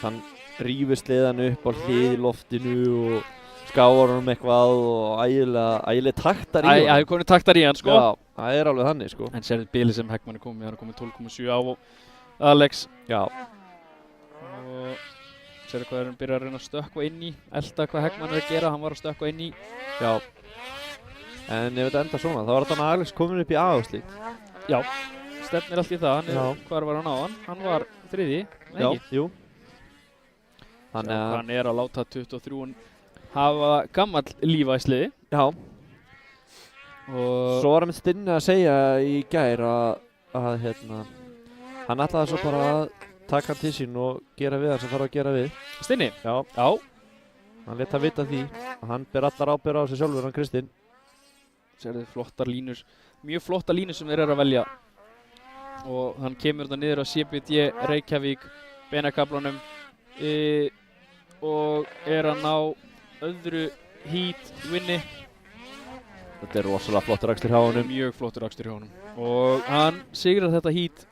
B: Hann rífur sleðan upp á hlið í loftinu og skáar honum eitthvað og ægilega taktar í hann.
A: Það er komin taktar í hann, sko.
B: Já, það er alveg þannig, sko.
A: En sérðu bilið sem Heggmann er komið, hann er komið 12,7 á Alex.
B: Já.
A: Og sérðu hvað hann byrjar að reyna að stökkva inn í, elda hvað Heggmann er að gera, hann var að stökkva inn í.
B: Já. En ef þetta enda svona, þá var þarna Alex komin upp í aðáslít.
A: Já, stefnir allt í það, hvað var hann á hann? Hann var þriði,
B: ekki? Já, jú. Þannig að
A: hann að láta 23 hafa gamall lífa í sliði.
B: Já.
A: Og
B: svo var hann Stinni að segja í gær að hann ætlaði svo bara að taka hann til sín og gera við það sem þarf að gera við.
A: Stinni?
B: Já. Hann lét að vita því að hann ber allar ábyrgð á sig sjálfur, hann Kristinn.
A: Sérðu flottar línur, mjög flottar línur sem þeir eru að velja. Og hann kemur þetta niður á CBD Reykjavík beinakaflanum og að ná öðru heat winni.
B: Þetta rosalega flottur akstur hjá honum.
A: Mjög flottur akstur hjá honum. Og hann sigrar þetta heat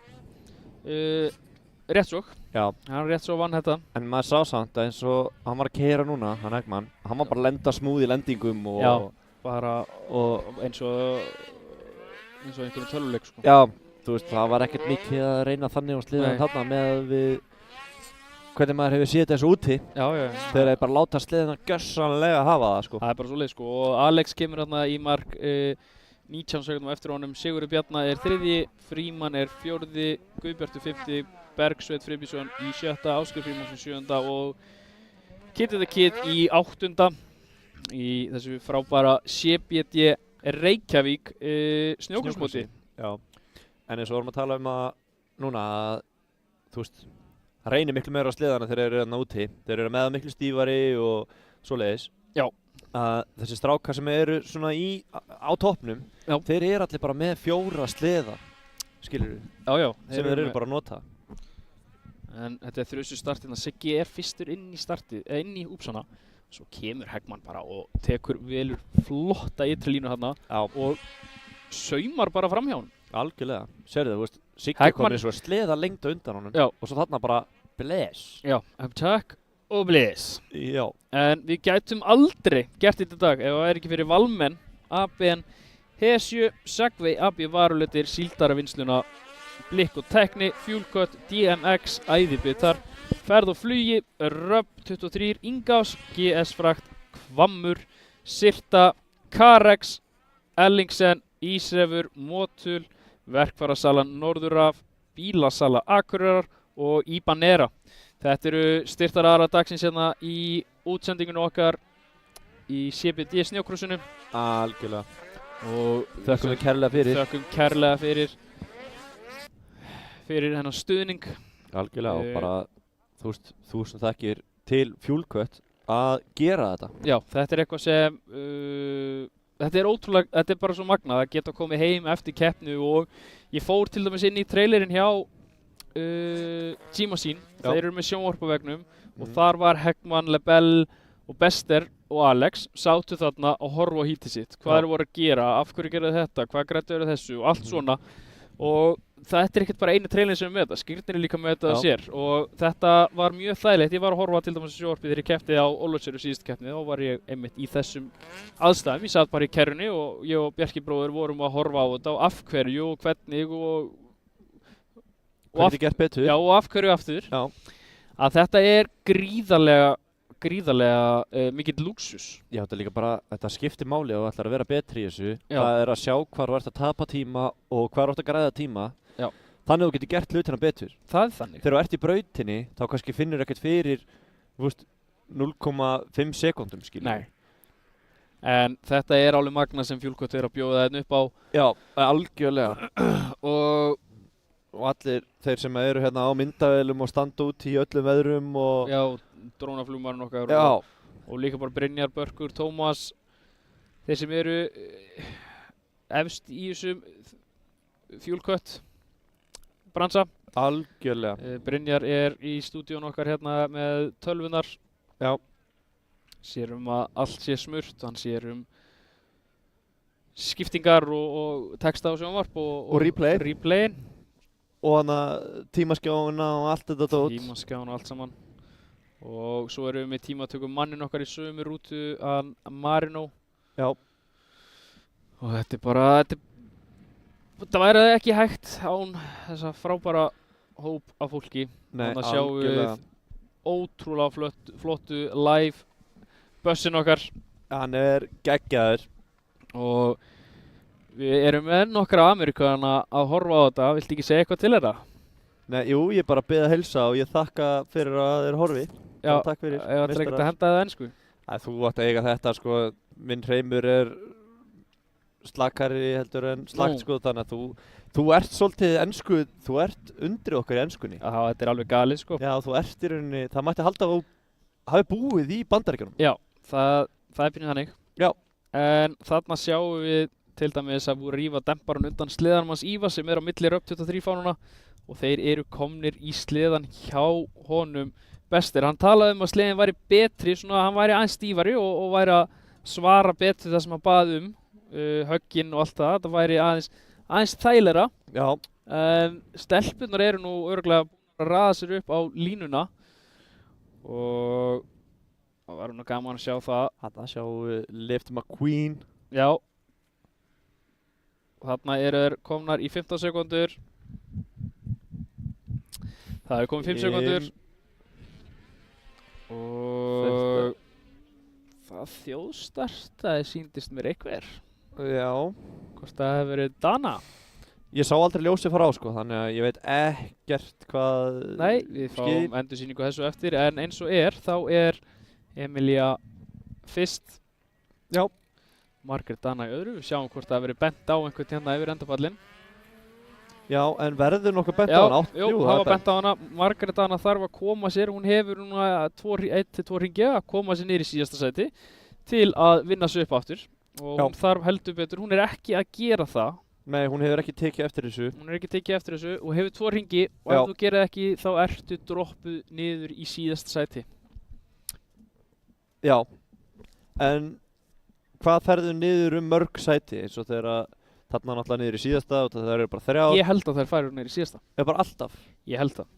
A: rétt svo.
B: Já.
A: Hann rétt svo vann þetta.
B: En maður sá samt að eins og hann var að keyra núna, hann Eggman, hann var bara að lenda smúð í lendingum og...
A: Já, bara eins og einhverjum töluleik sko.
B: Já, þú veist, það var ekkert mikið að reyna þannig á sliðan þarna með við hvernig maður hefur séð þessu úti.
A: Já.
B: Þegar þeir bara láta sliðina gjörsamlega hafa það sko.
A: Það bara svoleið sko og Alex kemur þarna í mark 19 sekundum eftir honum. Sigurður Bjarna 3., Fríman 4., Guðbjartur 5., Bergsveit Friðbjörnsson í 7., Ásgeir Frímannsson 7. og Kid the Kid í 8. í þessu frábæra CBD Reykjavík snjókrossmóti.
B: Já, en eins og vorum að tala að núna að þú veist, það reynir miklu meira á sliðana þegar þeir eru þarna úti. Þeir eru með miklu stífari og svoleiðis.
A: Já.
B: Þessi strákar sem eru svona á toppnum, þeir eru allir bara með 4 sleða, skilurðu?
A: Já.
B: Sem þeir eru bara að nota.
A: En þetta þrjusu startinn að Siggi fyrstur inn í Úpsana. Svo kemur Heggman bara og tekur velur flotta ytri línu þarna og saumar bara fram hjá hann.
B: Algjörlega. Sérðu, þú veist, Siggi kom eins og sleða lengt undan honum.
A: Já.
B: Og svo þarna bara bless.
A: Já, takk og bless.
B: Já.
A: En við gætum aldrei gert þetta í dag ef það ekki fyrir Valmenn, ABN, Hesju, Segway, AB Varuletir, Síldaravinnsluna, Blikk og Tekni, Fuelcut, DMX, Æðibitar, Ferð og Flugi, Röbb 23, Ingás, GS Frakt, Hvammur, Sirta, Carex, Ellingsen, Ísrefur, Motul, Verkfærasalan Norðuraf, Bílasala Akureyrar og Ibanera. Þetta eru styrktaraðilar dagsins hérna í útsendingunum okkar í CBD snjókrossunum.
B: Algjörlega.
A: Og
B: þökkum við kærlega fyrir. Fyrir hennar stuðning. Algjörlega og bara þú sem þekkir til Fuelcut að gera þetta.
A: Já, þetta eitthvað sem þetta ótrúlega, þetta bara svo magnað að geta komið heim eftir keppni og ég fór til dæmis inn í trailerinn hjá G-Machine. Þeir eru með sjónvarpavegnum og þar var Heggman, Lebel og Bester og Alex sátu þarna og horfa á hítið sitt. Hvað þeir voru að gera, af hverju gera þetta, hvað græddu eru þessu og allt svona. Og þetta ekkert bara einu trailerin sem með þetta, Skírnir líka með þetta sér og þetta var mjög þægilegt. Ég var að horfa til dæmis sjónvarpið þegar ég keppti á Ólafsfirði síðustu keppni, þá var ég einmitt í þessum aðstæðum. Ég satt bara í kerrunni og ég og Bjarki bróðir vorum að horfa á þetta og af hverju og hvernig og
B: hvernig gert betur.
A: Já, og af hverju aftur.
B: Já.
A: Að þetta gríðarlega mikill lúxus.
B: Já, þetta líka bara, þetta skiptir máli og ætlar að vera betri í þessu. Já. Það að sjá hvar þú ert að tapa tíma og hvar þú ert að græða tíma.
A: Já.
B: Þannig að þú getur gert hlutina betur.
A: Það þannig.
B: Þegar þú ert í brautinni, þá kannski finnur ekkert fyrir 0,5 sekúndum, skilur.
A: Nei. En þetta alveg magna sem Fuelcut að bjóða þetta upp á.
B: Já, algjörlega.
A: og
B: allir þeir sem eru hérna á myndavélum og standa út í öllum veðrum og...
A: Já, drónaflugmaðurinn okkar og líka bara Brynjar, Börkur, Tómas. Þeir sem eru efst í þessum Fuelcut bransa.
B: Algjörlega.
A: Brynjar í stúdíun okkar hérna með tölvunar.
B: Já.
A: Sér að allt sé smurt, hann sér skiptingar og texta á sjónvarp og replayin.
B: Og hana tímaskjána og allt þetta dót.
A: Tímaskjána og allt saman. Og svo erum við með tímatökum mannin okkar í sömu rútu að Marino.
B: Já.
A: Og þetta bara, þetta væri ekki hægt án þessa frábæra hóp af fólki.
B: Nei,
A: algjörlega. Þannig að sjáum við ótrúlega flottu live bussin okkar.
B: Hann geggjaður.
A: Og við erum með nokkra Ameríkana að horfa á þetta. Viltu ekki segja eitthvað til þetta?
B: Nei, jú, ég bara bið að heilsa og ég þakka fyrir að þeir horfi.
A: Já,
B: takk fyrir.
A: Ég ætla ekkert að henda það ensku.
B: Þú átt að eiga þetta, sko, minn hreimur slakari heldur en slakt, sko, þannig að þú ert svolítið ensku, þú ert undrið okkar í enskunni.
A: Já, þetta alveg galið, sko.
B: Já, þú ert í rauninni, það mætti halda að þú hafi búið í Bandaríkjunum.
A: Já, það pínuð þannig.
B: Já.
A: En þarna sjáum við til dæmis að búið rífa demparinn undan sleðanmanns Íva sem á milli Röp 23 fánuna og þeir eru komnir í sleðan hjá honum bestir. Hann talaði að sleðin væri betri, svona hann væri aðeins stífari og væri að svara betur það sem hann baði högginn og allt það. Það væri aðeins þægilegra.
B: Já.
A: Stelpurnar eru nú örugglega búin að raða sér upp á línuna og það var nú gaman að sjá það.
B: Þarna sjáum við Lift McQueen.
A: Já. Og þarna eru þeir komnar í 15 sekúndur. Það hefur komið 5 sekúndur. Og það þjóðstartaði sýndist mér einhver.
B: Já.
A: Hvort það hefur verið Dana.
B: Ég sá aldrei ljósið fara á, sko, þannig að ég veit ekkert hvað...
A: Nei, við fáum endursýningu þessu eftir, en eins og þá er Emilia fyrst.
B: Já.
A: Margrét Dana í öðru. Við sjáum hvort það hefur verið bent á einhvern hérna yfir endapallinn.
B: Já, en verður nokkuð bent á hana?
A: Jú, það var bent á hana. Margrét Dana þarf að koma sér. Hún hefur núna 1-2 hringi að koma sér niður í síðasta sæti til að vinna sig upp aftur. Og hún þarf heldur betur. Hún er ekki að gera það.
B: Nei, hún hefur ekki tekið eftir þessu.
A: Hún hefur ekki tekið eftir þessu og hefur 2 hringi og ef þú gerir það ekki þá ertu droppuð niður í síðasta sæti.
B: Já, en hvað ferðu niður mörg sæti eins og þegar þarna náttúrulega niður í síðasta og það eru bara 3?
A: Ég held að þær færu niður í síðasta.
B: Eða bara alltaf?
A: Ég held það.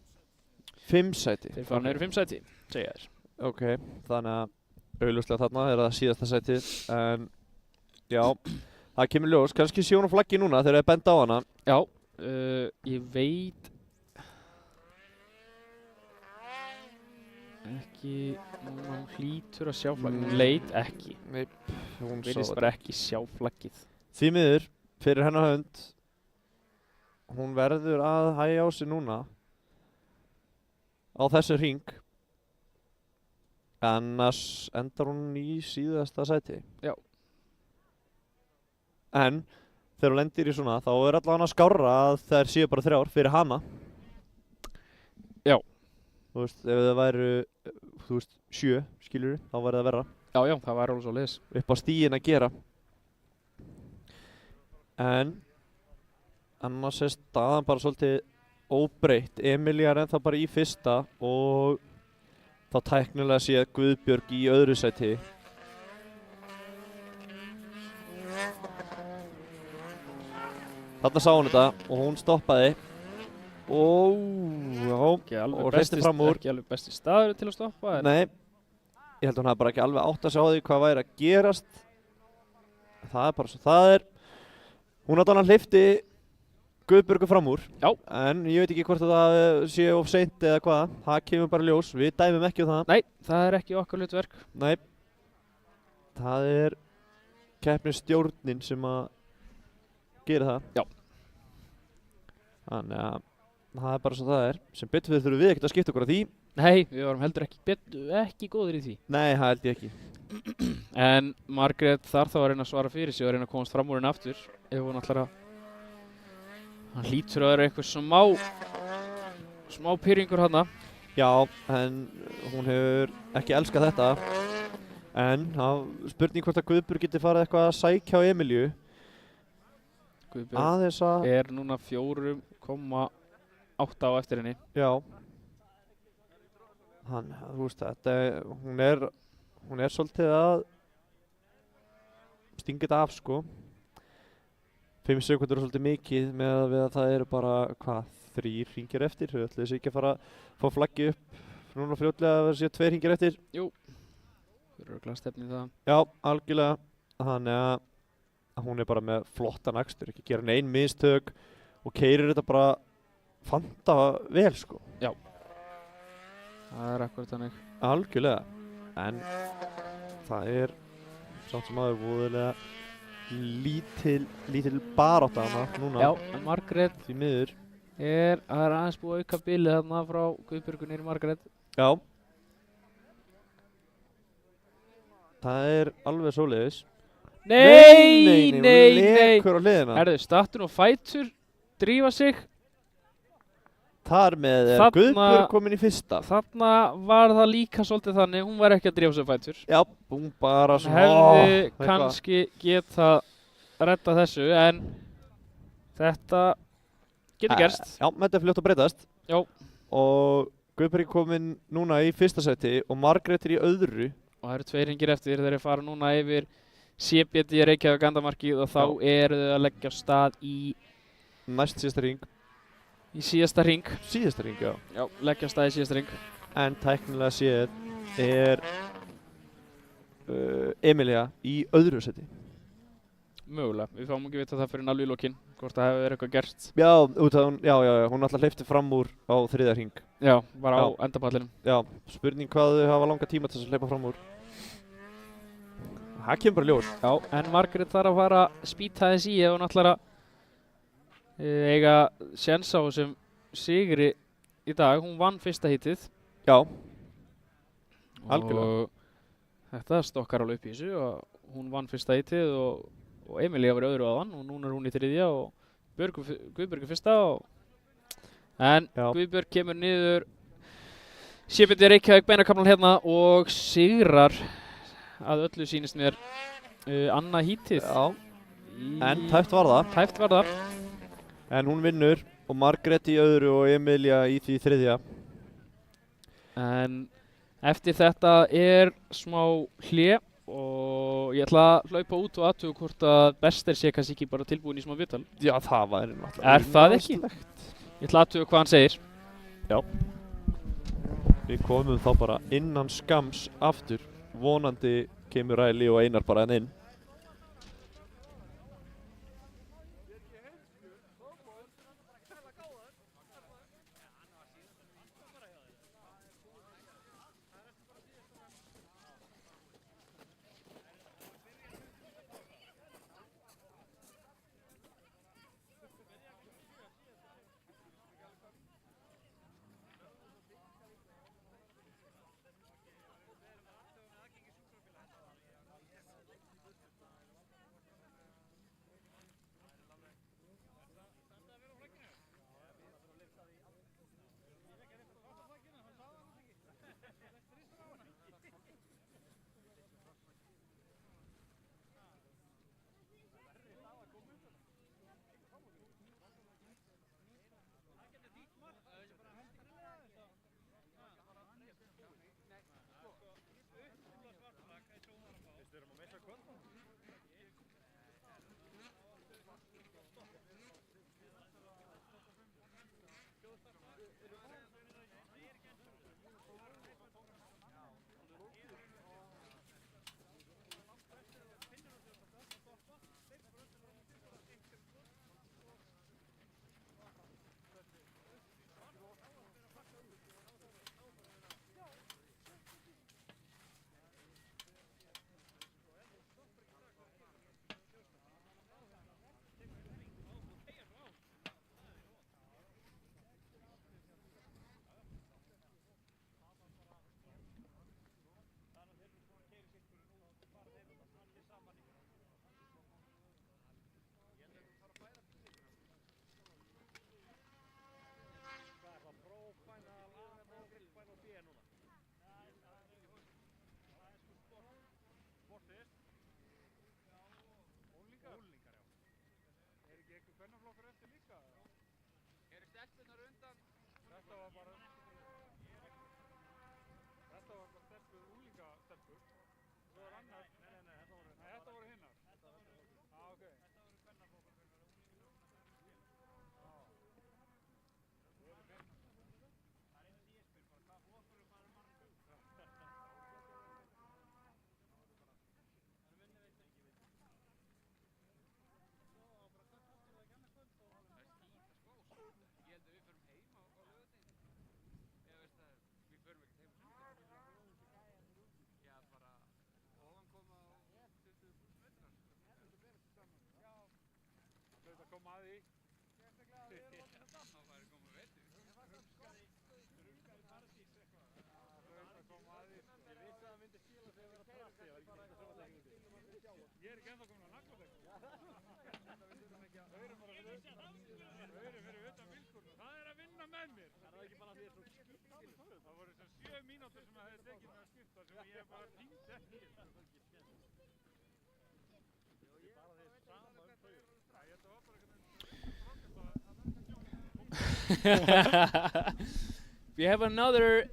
B: 5 sæti?
A: Þeir fara niður í 5 sæti, segja þér.
B: Ok, þannig að augljóslega þarna er það síðasta sæti, en já, það kemur ljós. Kannski sé hún á flaggi núna þegar það er bent á hana.
A: Já, ég veit ekki, hún hlýtur að sjá flaggið. Hún leit ekki.
B: Nei, hún sá
A: virðist bara ekki sjá flaggið.
B: Því miður, fyrir hennar hönd, hún verður að hægja á sig núna á þessu hring. Annars endar hún í síðasta sæti.
A: Já.
B: En þegar hún lendir í svona, þá er allavega skárra að þær séu bara 3 fyrir hana.
A: Já.
B: Þú veist, ef það væru, 7, skilur þá væri það verra.
A: Já, það væri alveg svo leiðis.
B: Upp á stíginn að gera. En annars er staðan bara svolítið óbreytt. Emilia er ennþá bara í fyrsta og þá tæknilega séð Guðbjörg í öðru sæti. Þarna sá hún þetta og hún stoppaði. Og hreisti fram úr.
A: Ekki alveg besti staður til að stoppa.
B: Nei, ég held að hún hafi bara ekki alveg átt að sjá því hvað væri að gerast. Það er bara svo það er. Hún átt hann hleypti Guðbjörgu fram úr.
A: Já.
B: En ég veit ekki hvort það sé of seint eða hvað. Það kemur bara ljós. Við dæmum ekki á það.
A: Nei, það er ekki okkar hlutverk.
B: Nei. Það er keppnisstjórnin sem að gera það.
A: Já.
B: Þannig að það er bara svo það er. Sem betur við þurfum við ekkert að skipta okkur af því.
A: Nei, við varum heldur ekki góðir í því.
B: Nei, það held ég ekki.
A: En Margrét þarf þá að reyna að svara fyrir sig og reyna að komast fram úr henni aftur. Ef hún ætlar að... Hann hlýtur að vera eitthvað smá pyrringur hana.
B: Já, en hún hefur ekki elskað þetta. En spurning hvort að Guðbjörg geti farið eitthvað að sækja á Emilíu.
A: Guðbjörg er núna 4,8 á eftir henni.
B: Já. Þú veist þetta, hún er svolítið að stinga þetta af, sko. 5 sekundur er svolítið mikið með að það eru bara, 3 hringir eftir. Þau ætluðu sig ekki að fara að fá flaggi upp núna fljótlega að það séu 2 hringir eftir.
A: Jú, þau eru örugglega stefnið það.
B: Já, algjörlega. Þannig að hún er bara með flottan akstur, ekki gera nein mistök og keyrir þetta bara fanta vel, sko.
A: Já. Það er akkurat þannig.
B: Algjörlega. En það er samt sem aður voðalega lítil barátta hana núna.
A: Já, en Margrét
B: því miður
A: Það er aðeins búið að auka bilið þarna frá Guðbjörgu niður í Margrét.
B: Já. Það alveg svoleiðis.
A: Nei!
B: Hún lekur á hliðina.
A: Herðu, stattur og fætur, drífa sig.
B: Þar með Guðbjörg komin í fyrsta.
A: Þarna var það líka svolítið þannig, hún var ekki að drífa sig fætur.
B: Já, hún bara svona...
A: Hefði kannski geta retta þessu, en þetta getur gerst.
B: Já, þetta fljótt að breytast.
A: Já.
B: Og Guðbjörg komin núna í fyrsta sæti og Margrét í öðru.
A: Og það eru 2 hringir eftir þegar þeir fara núna yfir CBD Reykjavík Andamarkið og þá eru þau að leggja af stað í
B: næst síðasta hring.
A: Í síðasta hring.
B: Síðasta hring, já.
A: Já, leggja af stað í síðasta hring.
B: En tæknilega séð Emilia í öðru sæti.
A: Mögulega, við fáum ekki vita það fyrir alveg í lokinn, hvort það hefur verið eitthvað gerst.
B: Já, út af hún alltaf hleypti fram úr á 3. hring.
A: Já, bara á endapallinum.
B: Já, spurning hvað þau hafa langa tíma til þess að hleypa fram úr. Það kemur bara ljós.
A: Já, en Margrét þarf að fara að spýta þess í ef hún ætlar að eiga séns á þessum sigri í dag. Hún vann fyrsta hítið.
B: Já, algjörlega.
A: Og þetta stokkar alveg upp í þessu og hún vann fyrsta hítið og Emilia var í öðru áðan og núna hún í 3. og Guðbjörg fyrsta en Guðbjörg kemur niður CBD Reykjavík beinakaflan hérna og sigrar að öllu sýnist mér annað hítið.
B: Já, en tæpt var það.
A: Tæpt var það.
B: En hún vinnur og Margrét í öðru og Emilia í því 3.
A: En eftir þetta smá hlé og ég ætla að hlaupa út og athuga hvort að Bester sé kannski ekki bara tilbúin í smá viðtal.
B: Já, það væri náttúrulega.
A: Það ekki? Ég ætla að athuga hvað hann segir.
B: Já. Við komum þá bara innan skams aftur. Vonandi kemur Riley og Einar bara inn.
F: Koma að því. Sérstaklega að við erum alltaf saman. Ég er ekki ennþá komin á naglabekk. Þau eru bara fyrir utan bílskúrnum. Það er að vinna með mér. Það er ekki bara því að þú skipta. Það voru þessar 7 mínútur sem það hefði tekið með að skipta sem ég bara tímd ekki.
A: We have another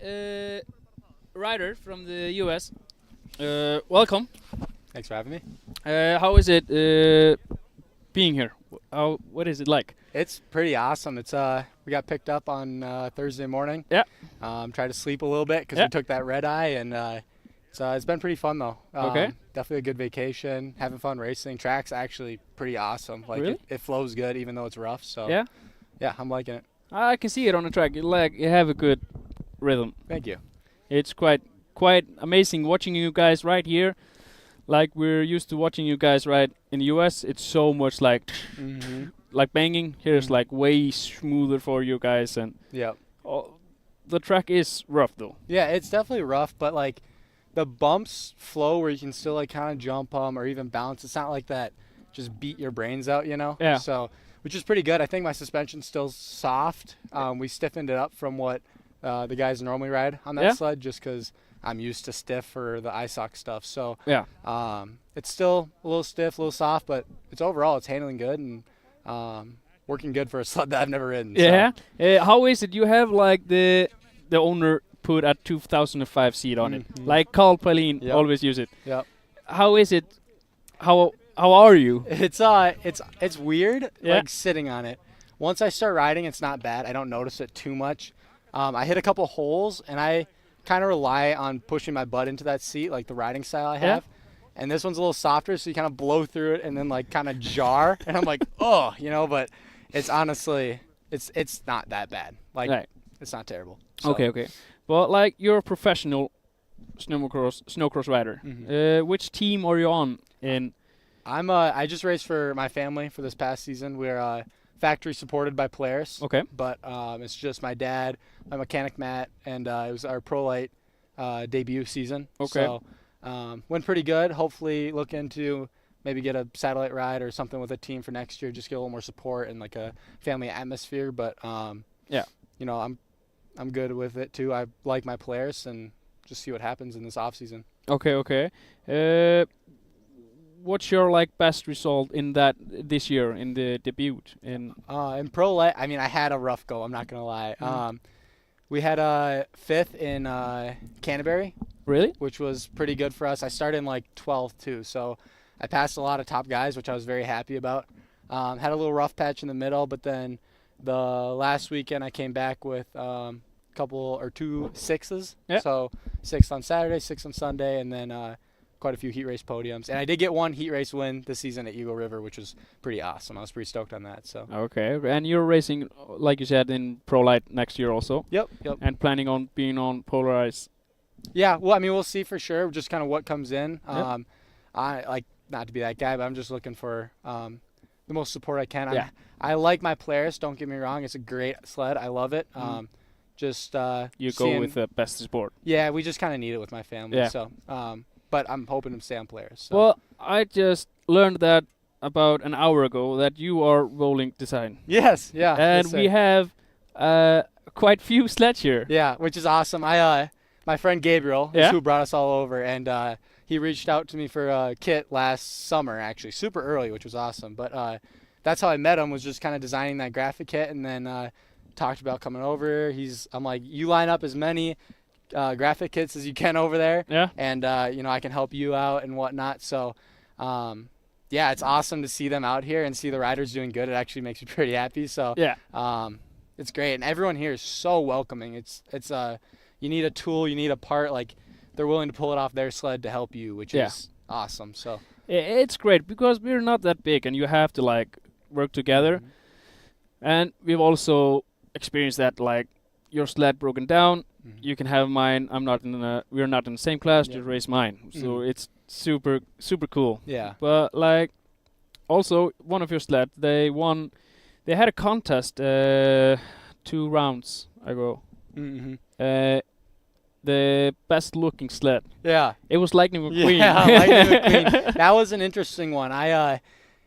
A: rider from the US. Welcome.
G: Thanks for having me.
A: How is it being here? What is it like?
G: It's pretty awesome. It's we got picked up on Thursday morning.
A: Yeah.
G: Tried to sleep a little bit because we took that red eye, and it's been pretty fun though.
A: Okay.
G: Definitely a good vacation. Having fun racing. Track's actually pretty awesome. Like
A: really?
G: it flows good even though it's rough. So
A: yeah,
G: I'm liking it.
A: I can see it on the track. You have a good rhythm.
G: Thank you.
A: It's quite amazing watching you guys right here. Like we're used to watching you guys right in the US. It's so much like like banging. Here's like way smoother for you guys, and the track is rough though.
G: Yeah, it's definitely rough, but like the bumps flow where you can still like kind of jump or even bounce. It's not like that just beat your brains out, you know?
A: Yeah.
G: So, which is pretty good. I think my suspension's still soft. We stiffened it up from what the guys normally ride on that sled just because I'm used to stiff for the ISOC stuff. So
A: yeah,
G: it's still a little stiff, a little soft, but overall it's handling good and working good for a sled that I've never ridden.
A: Yeah. So. How is it? You have like the owner put a 2005 seat on it, like Carl Palin always use it.
G: Yep.
A: How is it? How are you?
G: It's weird, like sitting on it. Once I start riding, it's not bad. I don't notice it too much. I hit a couple holes, and I kind of rely on pushing my butt into that seat, like the riding style I have. And this one's a little softer, so you kind of blow through it and then like kind of jar. And I'm like, oh, you know, but it's honestly, it's not that bad. Like, it's not terrible. So.
A: Okay. Well, like you're a professional snowcross rider. Which team are you on in?
G: I just raced for my family for this past season. We're factory supported by Polaris.
A: Okay.
G: But it's just my dad, my mechanic Matt, and it was our ProLite debut season.
A: Okay.
G: So went pretty good. Hopefully look into maybe get a satellite ride or something with a team for next year. Just get a little more support and like a family atmosphere. But you know, I'm good with it too. I like my Polaris and just see what happens in this off season.
A: Okay. What's your like best result in that this year in the debut in
G: ProLite? I mean, I had a rough go. I'm not gonna lie. We had a 5th in Canterbury.
A: Really?
G: Which was pretty good for us. I started in like 12th too, so I passed a lot of top guys, which I was very happy about. Had a little rough patch in the middle, but then the last weekend I came back with two 6s.
A: Yeah.
G: So 6th on Saturday, 6th on Sunday, and then quite a few heat race podiums. And I did get one heat race win this season at Eagle River, which was pretty awesome. I was pretty stoked on that. So.
A: Okay, and you're racing, like you said, in ProLite next year also.
G: Yep.
A: And planning on being on Polaris.
G: Yeah, well, I mean, we'll see for sure. Just kind of what comes in. I like not to be that guy, but I'm just looking for the most support I can. I like my Polaris. Don't get me wrong; it's a great sled. I love it. You
A: go with the best support.
G: Yeah, we just kind of need it with my family.
A: Yeah.
G: So, but I'm hoping to stay on Polaris. So.
A: Well, I just learned that about an hour ago that you are rolling design.
G: Yes. Yeah.
A: And we have quite few sleds here.
G: Yeah, which is awesome. My friend Gabriel, who brought us all over, and he reached out to me for a kit last summer, actually, super early, which was awesome. But that's how I met him, was just kind of designing that graphic kit, and then talked about coming over. I'm like, you line up as many graphic kits as you can over there, and you know, I can help you out and whatnot. So it's awesome to see them out here and see the riders doing good. It actually makes me pretty happy. So it's great, and everyone here is so welcoming. It's you need a tool, you need a part, like they're willing to pull it off their sled to help you, which is awesome. So
A: it's great because we're not that big and you have to like work together. And we've also experienced that, like your sled broken down, you can have mine. We're not in the same class, just race mine. So it's super cool.
G: Yeah.
A: But like also one of your sled, they had a contest 2 rounds ago. the best looking sled.
G: Yeah.
A: It was Lightning McQueen.
G: Yeah, Lightning McQueen. That was an interesting one.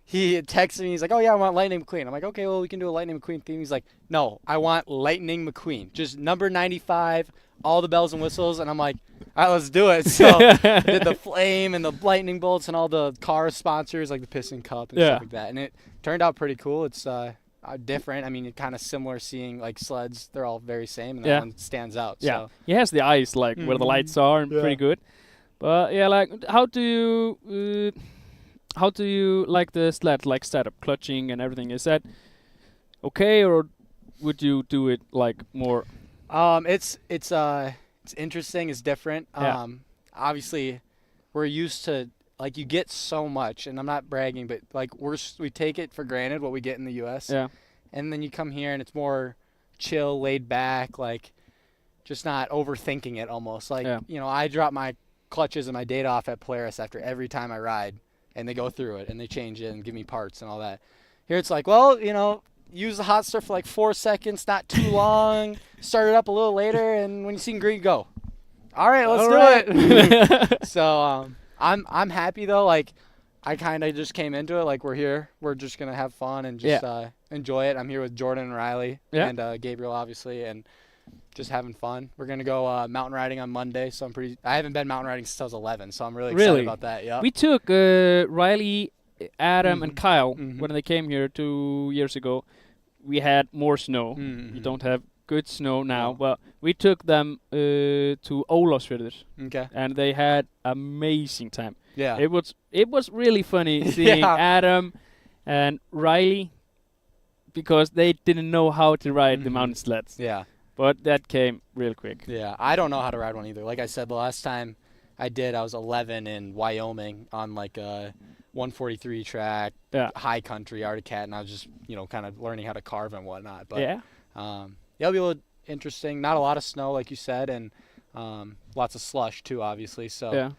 G: He texted me. He's like, "Oh yeah, I want Lightning McQueen." I'm like, "Okay, well we can do a Lightning McQueen theme." He's like, "No, I want Lightning McQueen. Just number 95, all the bells and whistles." And I'm like, "All right, let's do it." So did the flame and the lightning bolts and all the car sponsors like the Piston Cup and stuff like that. And it turned out pretty cool. It's different. I mean, it's kind of similar seeing like sleds. They're all very same, and that one stands out.
A: Yeah,
G: so.
A: he has the eyes like where the lights are, and pretty good. But yeah, like how do you like the sled like setup, clutching and everything? Is that okay, or would you do it like more?
G: It's interesting. It's different. Obviously, we're used to. Like, you get so much, and I'm not bragging, but, like, we take it for granted what we get in the U.S.
A: Yeah.
G: And then you come here, and it's more chill, laid back, like, just not overthinking it almost. Like, you know, I drop my clutches and my data off at Polaris after every time I ride, and they go through it, and they change it and give me parts and all that. Here it's like, well, you know, use the hot start for, like, 4 seconds, not too long, start it up a little later, and when you see green, go. All right, let's do it. So, I'm happy though. Like, I kind of just came into it. Like, we're here. We're just gonna have fun and just enjoy it. I'm here with Jordan and Riley and Gabriel, obviously, and just having fun. We're gonna go mountain riding on Monday. So I haven't been mountain riding since I was 11. So I'm really excited about that. Yeah.
A: We took Riley, Adam, and Kyle when they came here 2 years ago. We had more snow. We don't have good snow now, but we took them to Ólafsfjörður.
G: Okay.
A: And they had amazing time.
G: Yeah.
A: It was really funny seeing Adam and Riley because they didn't know how to ride the mountain sleds.
G: Yeah.
A: But that came real quick.
G: Yeah. I don't know how to ride one either. Like I said, the last time I was 11 in Wyoming on like a 143 track, high country, Arctic Cat, and I was just, you know, kind of learning how to carve and whatnot. But it'll be a little interesting. Not a lot of snow, like you said, and lots of slush too, obviously. So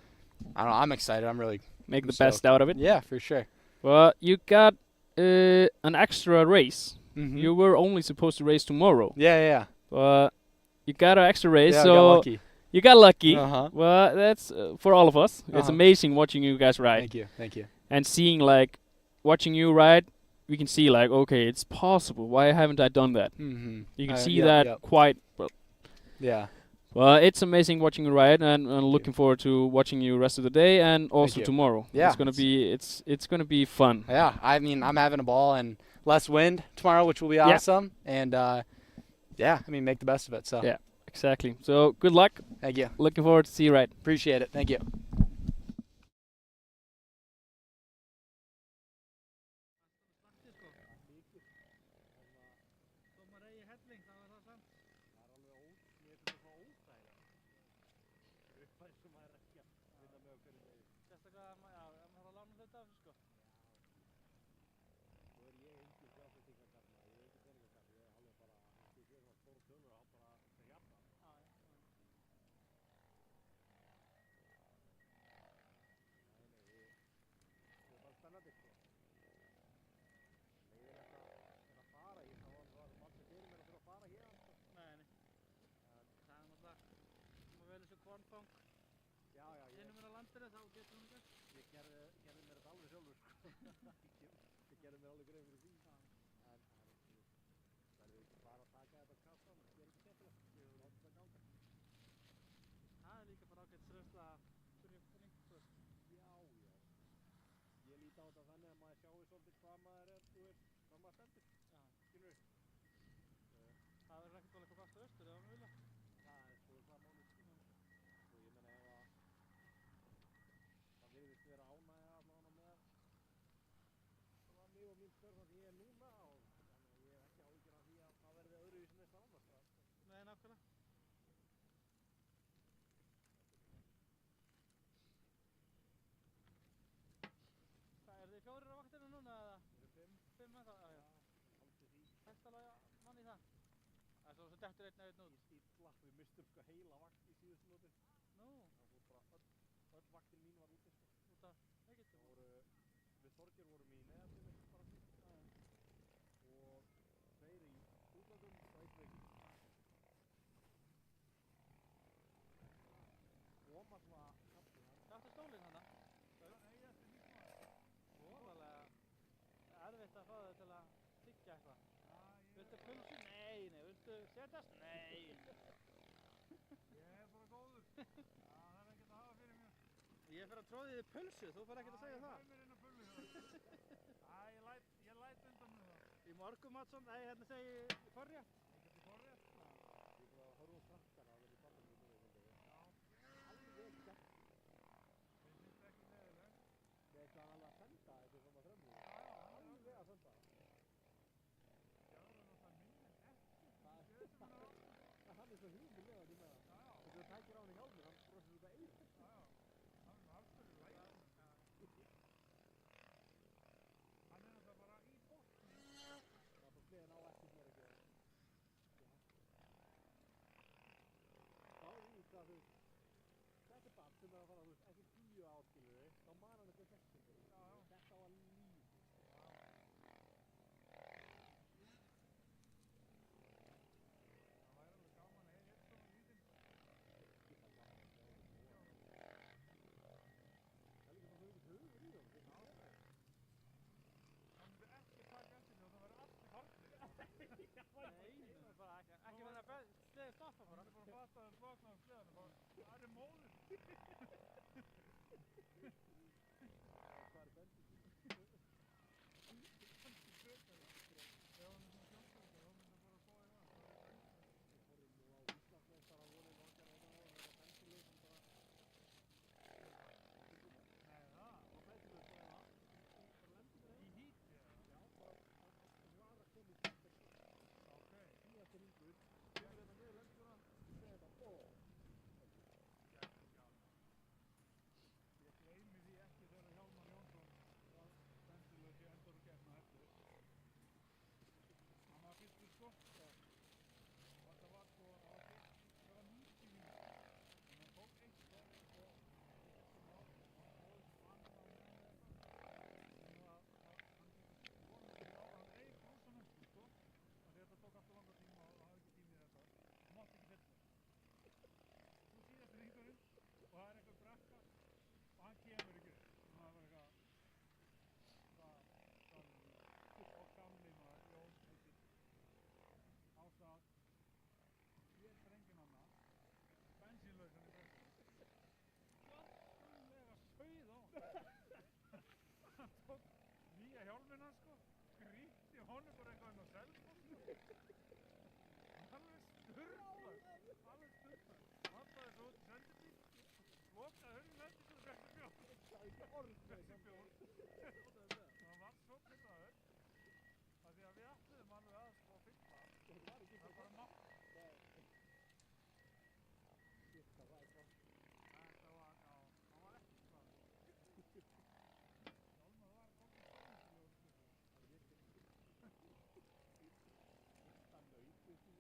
G: I don't know. I'm excited. I'm really
A: make the best out of it.
G: Yeah, for sure.
A: Well, you got an extra race. You were only supposed to race tomorrow.
G: Yeah.
A: But you got an extra race,
G: so
A: I got lucky. You got lucky. Well, that's for all of us. It's amazing watching you guys ride.
G: Thank you.
A: And seeing watching you ride. We can see okay, it's possible. Why haven't I done that? You can see that quite well.
G: Yeah.
A: Well, it's amazing watching you ride, and looking forward to watching you rest of the day and also tomorrow.
G: Yeah.
A: It's gonna be fun.
G: Yeah. I mean, I'm having a ball and less wind tomorrow, which will be awesome. And I mean, make the best of it. So.
A: Yeah. Exactly. So good luck.
G: Thank you.
A: Looking forward to see you ride.
G: Appreciate it. Thank you.
F: dettur einn eða einn út. Illa, við mistum sko heila vakt í síðustu lóti. Nú. Það fór bara öll vaktin mín var úti sko. Út af veikindum? Það voru, við Þorgeir vorum í neðartími bara fyrst. Og tveir í útlöndum og einn veikur. Fetast? Nei. Ég bara góður. Já, það ekkert að hafa fyrir mér.
B: Ég fer að tróða þig pulsu, þú fer ekkert að segja það.
F: Ég fæ mér inn á pulsu það. Ég læt undan með það.
B: Í morgumatsson, nei, hérna segi ég forrétt.
F: Ég geti forrétt.
E: Ég er bara að horfa á krakkana að vera í barnum í búið.
F: Já.
E: Alveg ekki.
F: Þeir finnst ekki leðilegt.
E: Nei, það er alveg að senda þetta sem að fremja.
F: Já,
E: alveg að senda.
F: Sjáðu náttúrulega minni ekki.
E: Hann er svo hugmyndlegan í með það.
F: Já.
E: Og þú tækir á hann í hjálminn, hann brosir út að einu.
F: Já. Hann er alveg lægum. Hann er náttúrulega bara í botni.
E: Það er bara sliðin á eftir mér ekki. Þá er í það, þú veist, þetta er barn sem er að fara, þú veist, ekki 10 ár, skilur við, þá man hann þetta festingur.
F: Já.
E: Þetta á að lífi.
F: Það væri alveg gaman að eiga eitt svona lítinn.
E: Það er líka bara svo hugur í honum.
F: Hann myndi ekki taka eftir því og það væri allir horfnir.
B: Nei, bara ekki verið að sleða stoppa bara.
F: Hann er bara að fatta að svakna um sleðanum og það er móður.
E: Hvað er bensín?
F: Ef hann er svona sjónstæðið, þá myndi hann bara að fá í það.
E: Við fórum nú á Íslandsmeistara vonið vangar eða og það var bensínlausum bara.
F: Nei, það?
E: Og bensínlausum bara það. Bara lendur
F: Í híti eða?
E: Já, bara það var að koma í bensín.
F: Ok.
E: Síðasti ringur, kemur þetta niður lendurna, segir þetta BÓ!
F: Ég gleymi því ekki þegar Hjálmar Jónsson var bensínlaus í endur og keppna eftir. Hann var fyrstur sko. Og þetta var sko, það var 90 mínútur. En hann tók eitt stopp og hann eigi brúsanum sko. Þetta tók alltaf langa tíma og það hafði ekki tími í þetta. Það mátti ekki fylla. Svo síðast ringurinn og það er eitthvað brekka og hann kemur ekki upp. Og það var eitthvað og gamli maður, Jón heitir ástað ég er drenginn hana bensínlausan í bensín gjörsamlega sauð á hann tók nýja hjálminn hans sko grípti honum bara eitthvað inn á Selfoss alveg sturlaður hann fattaði svo út í sendibíl lokaði hurðin eftir svo drekka bjór
E: Það er ekki orð með
F: þessi bjór hann var svo pirraður af því að við ætluðum alveg að sko fylla
E: Það var ekki
F: það bara mátt
E: Þetta var eitthvað.
F: þetta var, já, það var ekki hvað Hjálmar var komið stjórnum
E: Það er ekki Þetta nautu því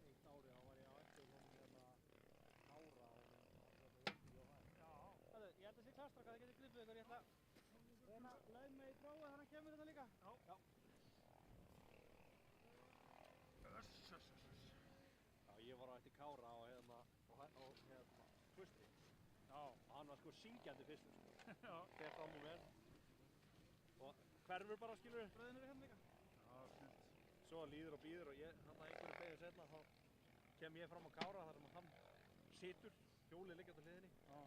E: Eitt árið þá var ég á eftir honum hérna Kára og
B: Ég held að sé klart að það getur klippið ykkur, ég ætla að reyna að lauma í prófið þannig að hann kemur þetta líka.
F: Já.
B: Já, ég var á eftir Kára og hérna Kvusti.
F: Já.
B: Og hann var sko syngjandi fyrstur.
F: Já.
B: Þegar fram úr mér. Og hverfur bara skilur bröðinu hérna líka.
F: Já, snilt.
B: Svo líður og býður og ég, hann að einhverju beigðu setna, þá kem ég fram á Kára þar sem hann situr, hjólið liggjandi á hliðinni.
F: Já.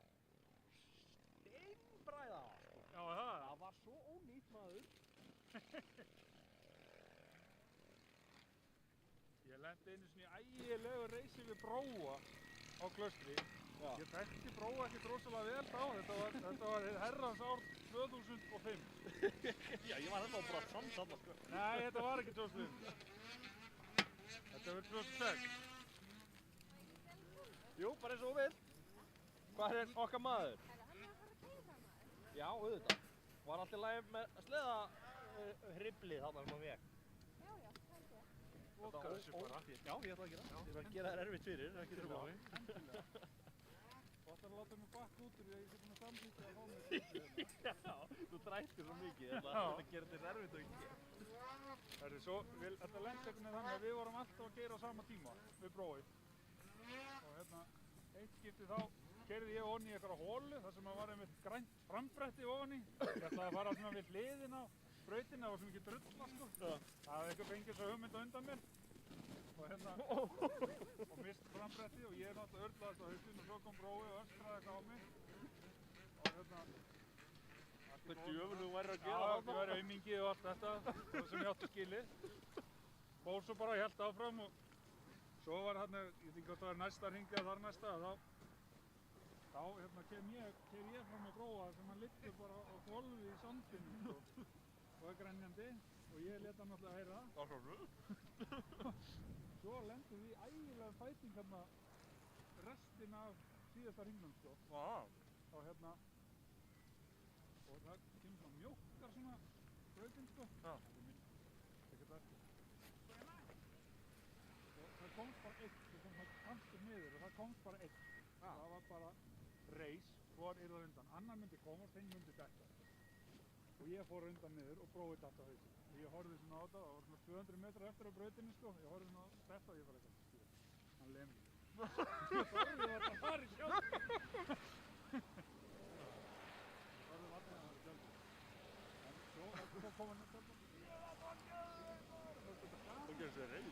B: Steinbræða á, sko.
F: Já, það?
B: Það var svo ónýtt maður.
F: Ég lendi einu sinni í ægilegu reysi við Bróa á Klaustri.
B: Já.
F: Ég þekkti Bróa ekkert rosalega vel þá, þetta var herrans ár 2005.
B: Já, ég var þetta bara samsamma, sko.
F: Nei, þetta var ekki 2005. Þetta var 2006.
B: Jú, bara eins og þú vilt. Hvað er okkar maður? Já, auðvitað. Var allt í lagi með sleða hriblið þarna sem hann veg.
H: Já, það er það.
F: Loka þessu bara.
B: Já, ég ætla að gera það. Ég ætla að gera þér erfitt fyrir, ekki trúið.
F: Þú ætlar að láta mig bakka út úr því að ég sé búinn að samþýkja að fá mig
B: Já, þú drættir svo mikið. Þetta gerir þér erfitt og ekki.
F: Þetta lendi einhvern veginn þannig að við vorum alltaf að keyra á sama tíma við Brói. Og hérna, eitt skipti þá keyrði ég ofan í einhverja holu þar sem var einmitt grænt frambretti ofan í. Ég ætlaði að fara svona við hliðina
E: brautinni, það var svo mikið drulla sko. Það hafði eitthvað fengið svo hugmynd á undan mér. Og og mist frambretti og ég náttúrulega örlaðist á hausinn og svo kom Brói og öskraði eitthvað á mig. Og
F: Hvað djöfulegu væri að gera
E: þarna? Já, það væri aumingi og allt þetta, það sem ég átti skilið. Fór svo bara, hélt áfram og svo var ég veit ekki hvort það var næsta hring eða þar næsta, þá kem ég fram með Bróa sem hann liggur bara á gólfi í sandinum og er grenjandi og ég lét hann alltaf heyra það. Svo lendum við í ægilega fæting restina af síðasta hringnum sko. Og það kemur svona mjókkar svona brautin sko. Það komst bara eitt, það kantur niður og það komst bara eitt. Það var bara reis, hvor yrði undan. Annar myndi komast, hinn myndi detta. Og ég fór undan niður og Brói datt á hausinn. Og ég horfði svona á þetta, það var svona 200 metrar eftir á brautinni sko. Ég horfði svona á þetta og ég bara eitthvað, hann lemur. Ég þorði að það var í sjálf. Ég þorði að það var í sjálf. En svo kom hann að sjálf.
F: Það gerði svo reið.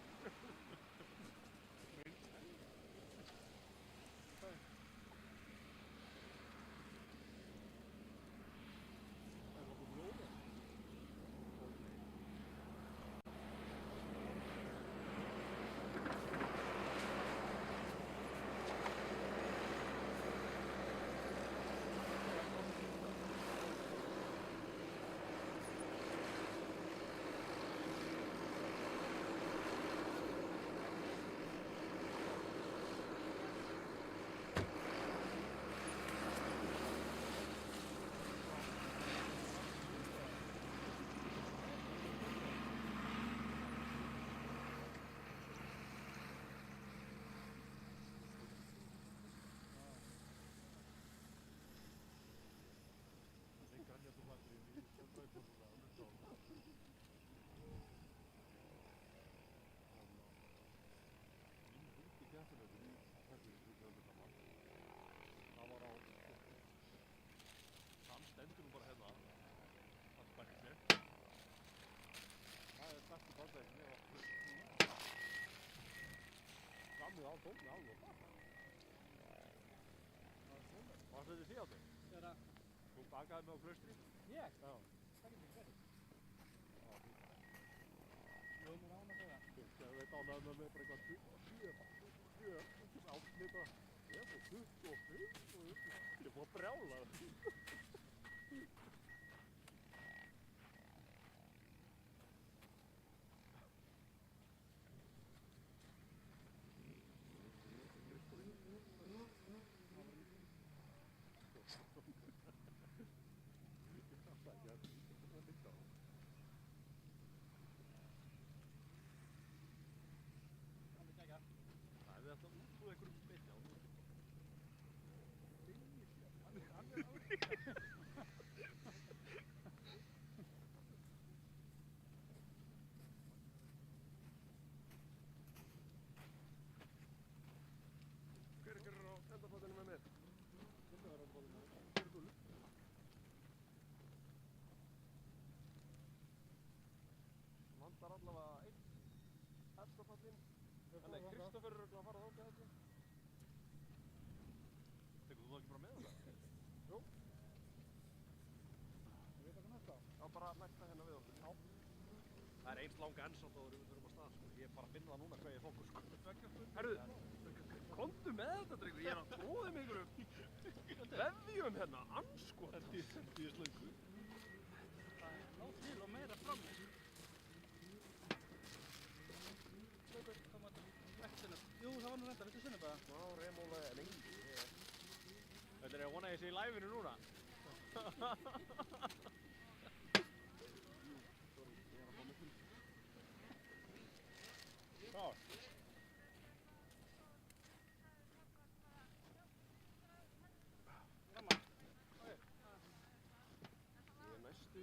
F: Stendur nú bara hérna, það bækir sig. Það stærsti bandleginn, framið á tókni alveg baka. Hvað stöður þið á þig? Þú bakaði mig á Klaustri?
E: Ég? Já. Það getur ekki verið. Jónur ánað þegar?
F: Ég veit ánað með mig bara eitthvað 7 ásnita. Ég er búið 25 og ég er búið að brjála það. Það er alltaf útbúið einhverjum spilli á núna. Hver er á eldafotinu með mér? Hver er Gullu? Vandar allavega einn eldafotinn. Þannig, Kristoffer er að fara þáka þetta. Tekur þú það ekki bara með það? Jú.
E: Þú veit ekki næsta?
F: Já, bara næsta hérna við okkur. Já. Það er eins langa ensátt og við þurfum að stað, sko. Ég er bara að finna það núna hvað ég er fókus, sko. Herru, komdu með þetta, drengur. Ég er að tróða mig einhverjum vefjum hérna, anskot. Þetta er slöngu.
E: Það er nóg til og meira fram. Jú, það var nú reynda, viltu sinna bara?
F: Já, remóla er lengi. Þetta er að vona að ég sé í live-inu núna. Já.
E: Ramma.
F: Ég er næstu.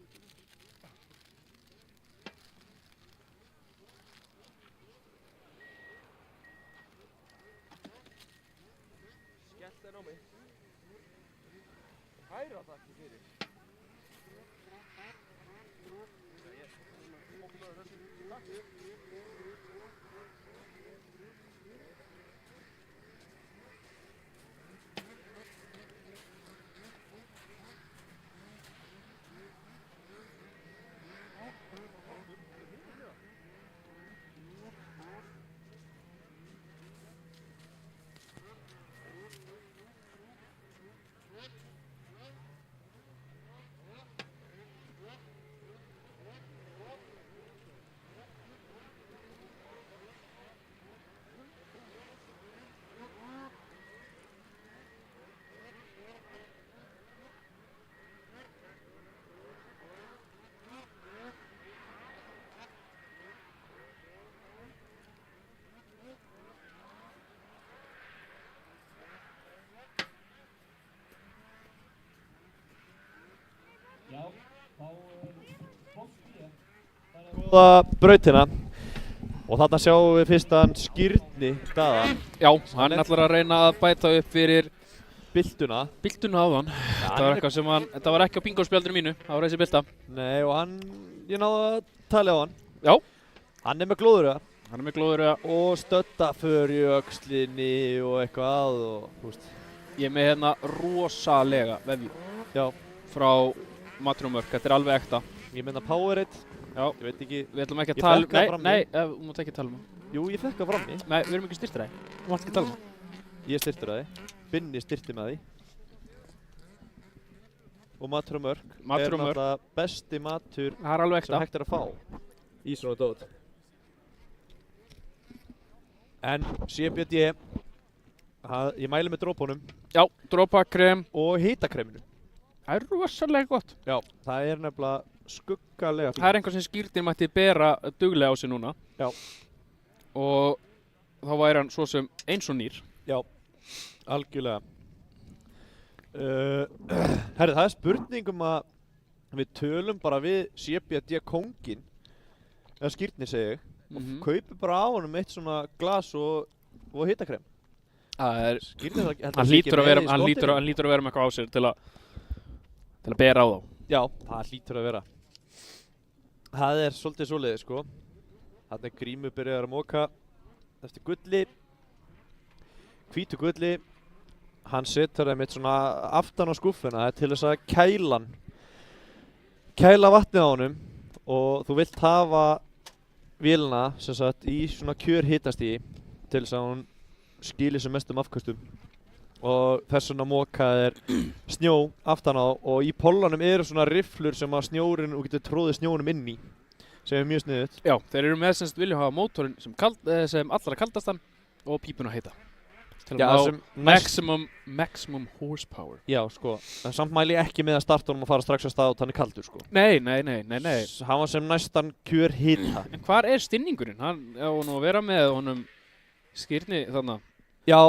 F: Skellt þér á mig. Hæra þakki fyrir.
B: Góða brautina og þarna sjáum við fyrstan Skírni Daða.
A: Já, hann ætlar að reyna að bæta upp fyrir
B: Byltuna
A: áðan. Þetta var eitthvað sem þetta var ekki á bingospjaldinu mínu, það var þessi bylta.
B: Nei, og ég náði að tala á hann.
A: Já.
B: Hann er með glóðurauga.
A: Hann er með glóðurauga.
B: Og stöddaför í öxlinni og eitthvað og, þú veist.
A: Ég er með hérna rosalega vefju.
B: Já.
A: Frá Matur og Mörk, þetta er alveg ekta.
B: Ég meina Powerade.
A: Já.
B: Ég veit ekki.
A: Við ætlum ekki að tala um. Nei, þú mátt ekki tala um það.
B: Jú, ég fekk það frammi.
A: Nei, við erum ekki styrtir það. Þú mátt ekki tala um það.
B: Ég styrtur það. Binni styrti með því. Og Matur og Mörk er náttúrulega besti matur sem hægt er að fá í svona dót. En CBD, ég mæli með drópunum.
A: Já, drópakrem
B: og hitakreminu.
A: Það er rosalega gott.
B: Já, það er nefnilega skuggalega fínt.
A: Það er einhver sem Skírnir mætti bera duglega á sig núna.
B: Já.
A: Og þá væri hann svo sem eins og nýr.
B: Já. Algjörlega. Herri, það er spurning að við tölum bara við CBD kóngin, eða Skírni segi ég, og kaupum bara á honum eitt svona glas og hitakrem.
A: Það er,
B: Skírni,
A: hann lítur að vera með eitthvað á sér til að bera á þá.
B: Já, það lítur að vera. Það er svolítið svoleiðið, sko. Þarna er Grímur byrjaður að móka eftir gulli, hvítu gulli. Hann setur þeim eitt svona aftan á skúffuna til þess að kæla vatnið á honum og þú vilt hafa vélina sem sagt í svona kjörhitastígi til þess að hún skili sem mestum afköstum og þess vegna mókað snjó aftan á og í pollanum eru svona rifflur sem að snjórinn og getur tróðið snjónum inn í sem er mjög sniðugt.
A: Já, þeir eru með semst vilja hafa mótorinn sem allra kaldastan og pípuna heita. Til að ná maximum horsepower.
B: Já, sko, en samt mæli ég ekki með að starta honum og fara strax að stað og hann er kaldur, sko.
A: Nei.
B: Hann var sem næstan kjör hita.
A: En hvar er stinningurinn? Hann á nú að vera með honum Skírni þannig.
B: Já,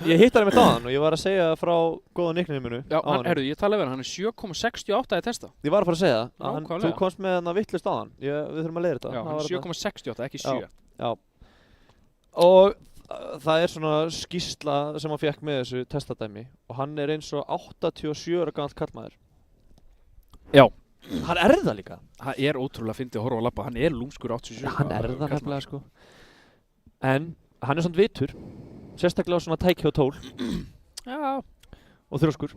B: ég hitt hann með þaðan og ég var að segja frá góða nicknameinu.
A: Já, herru, ég talaði við hann er 7,68 í testa.
B: Ég var að fara að segja það.
A: Nákvæmlega.
B: Þú komst með hann að vittlust á hann. Við þurfum að leiða þetta.
A: Já, hann er 7,68, ekki 7.
B: Já. Og það er svona skýrsla sem hann fekk með þessu testadæmi og hann er eins og 87 ára gamall karlmaður.
A: Já.
B: Hann er það líka.
A: Það er ótrúlega fyndið að horfa á labba. Hann er lúmskur 87 ára.
B: Hann er það nefnilega, sko. En hann er svona vitur. Sérstaklega á svona tæki og tól.
A: Já.
B: Og þrjóskur.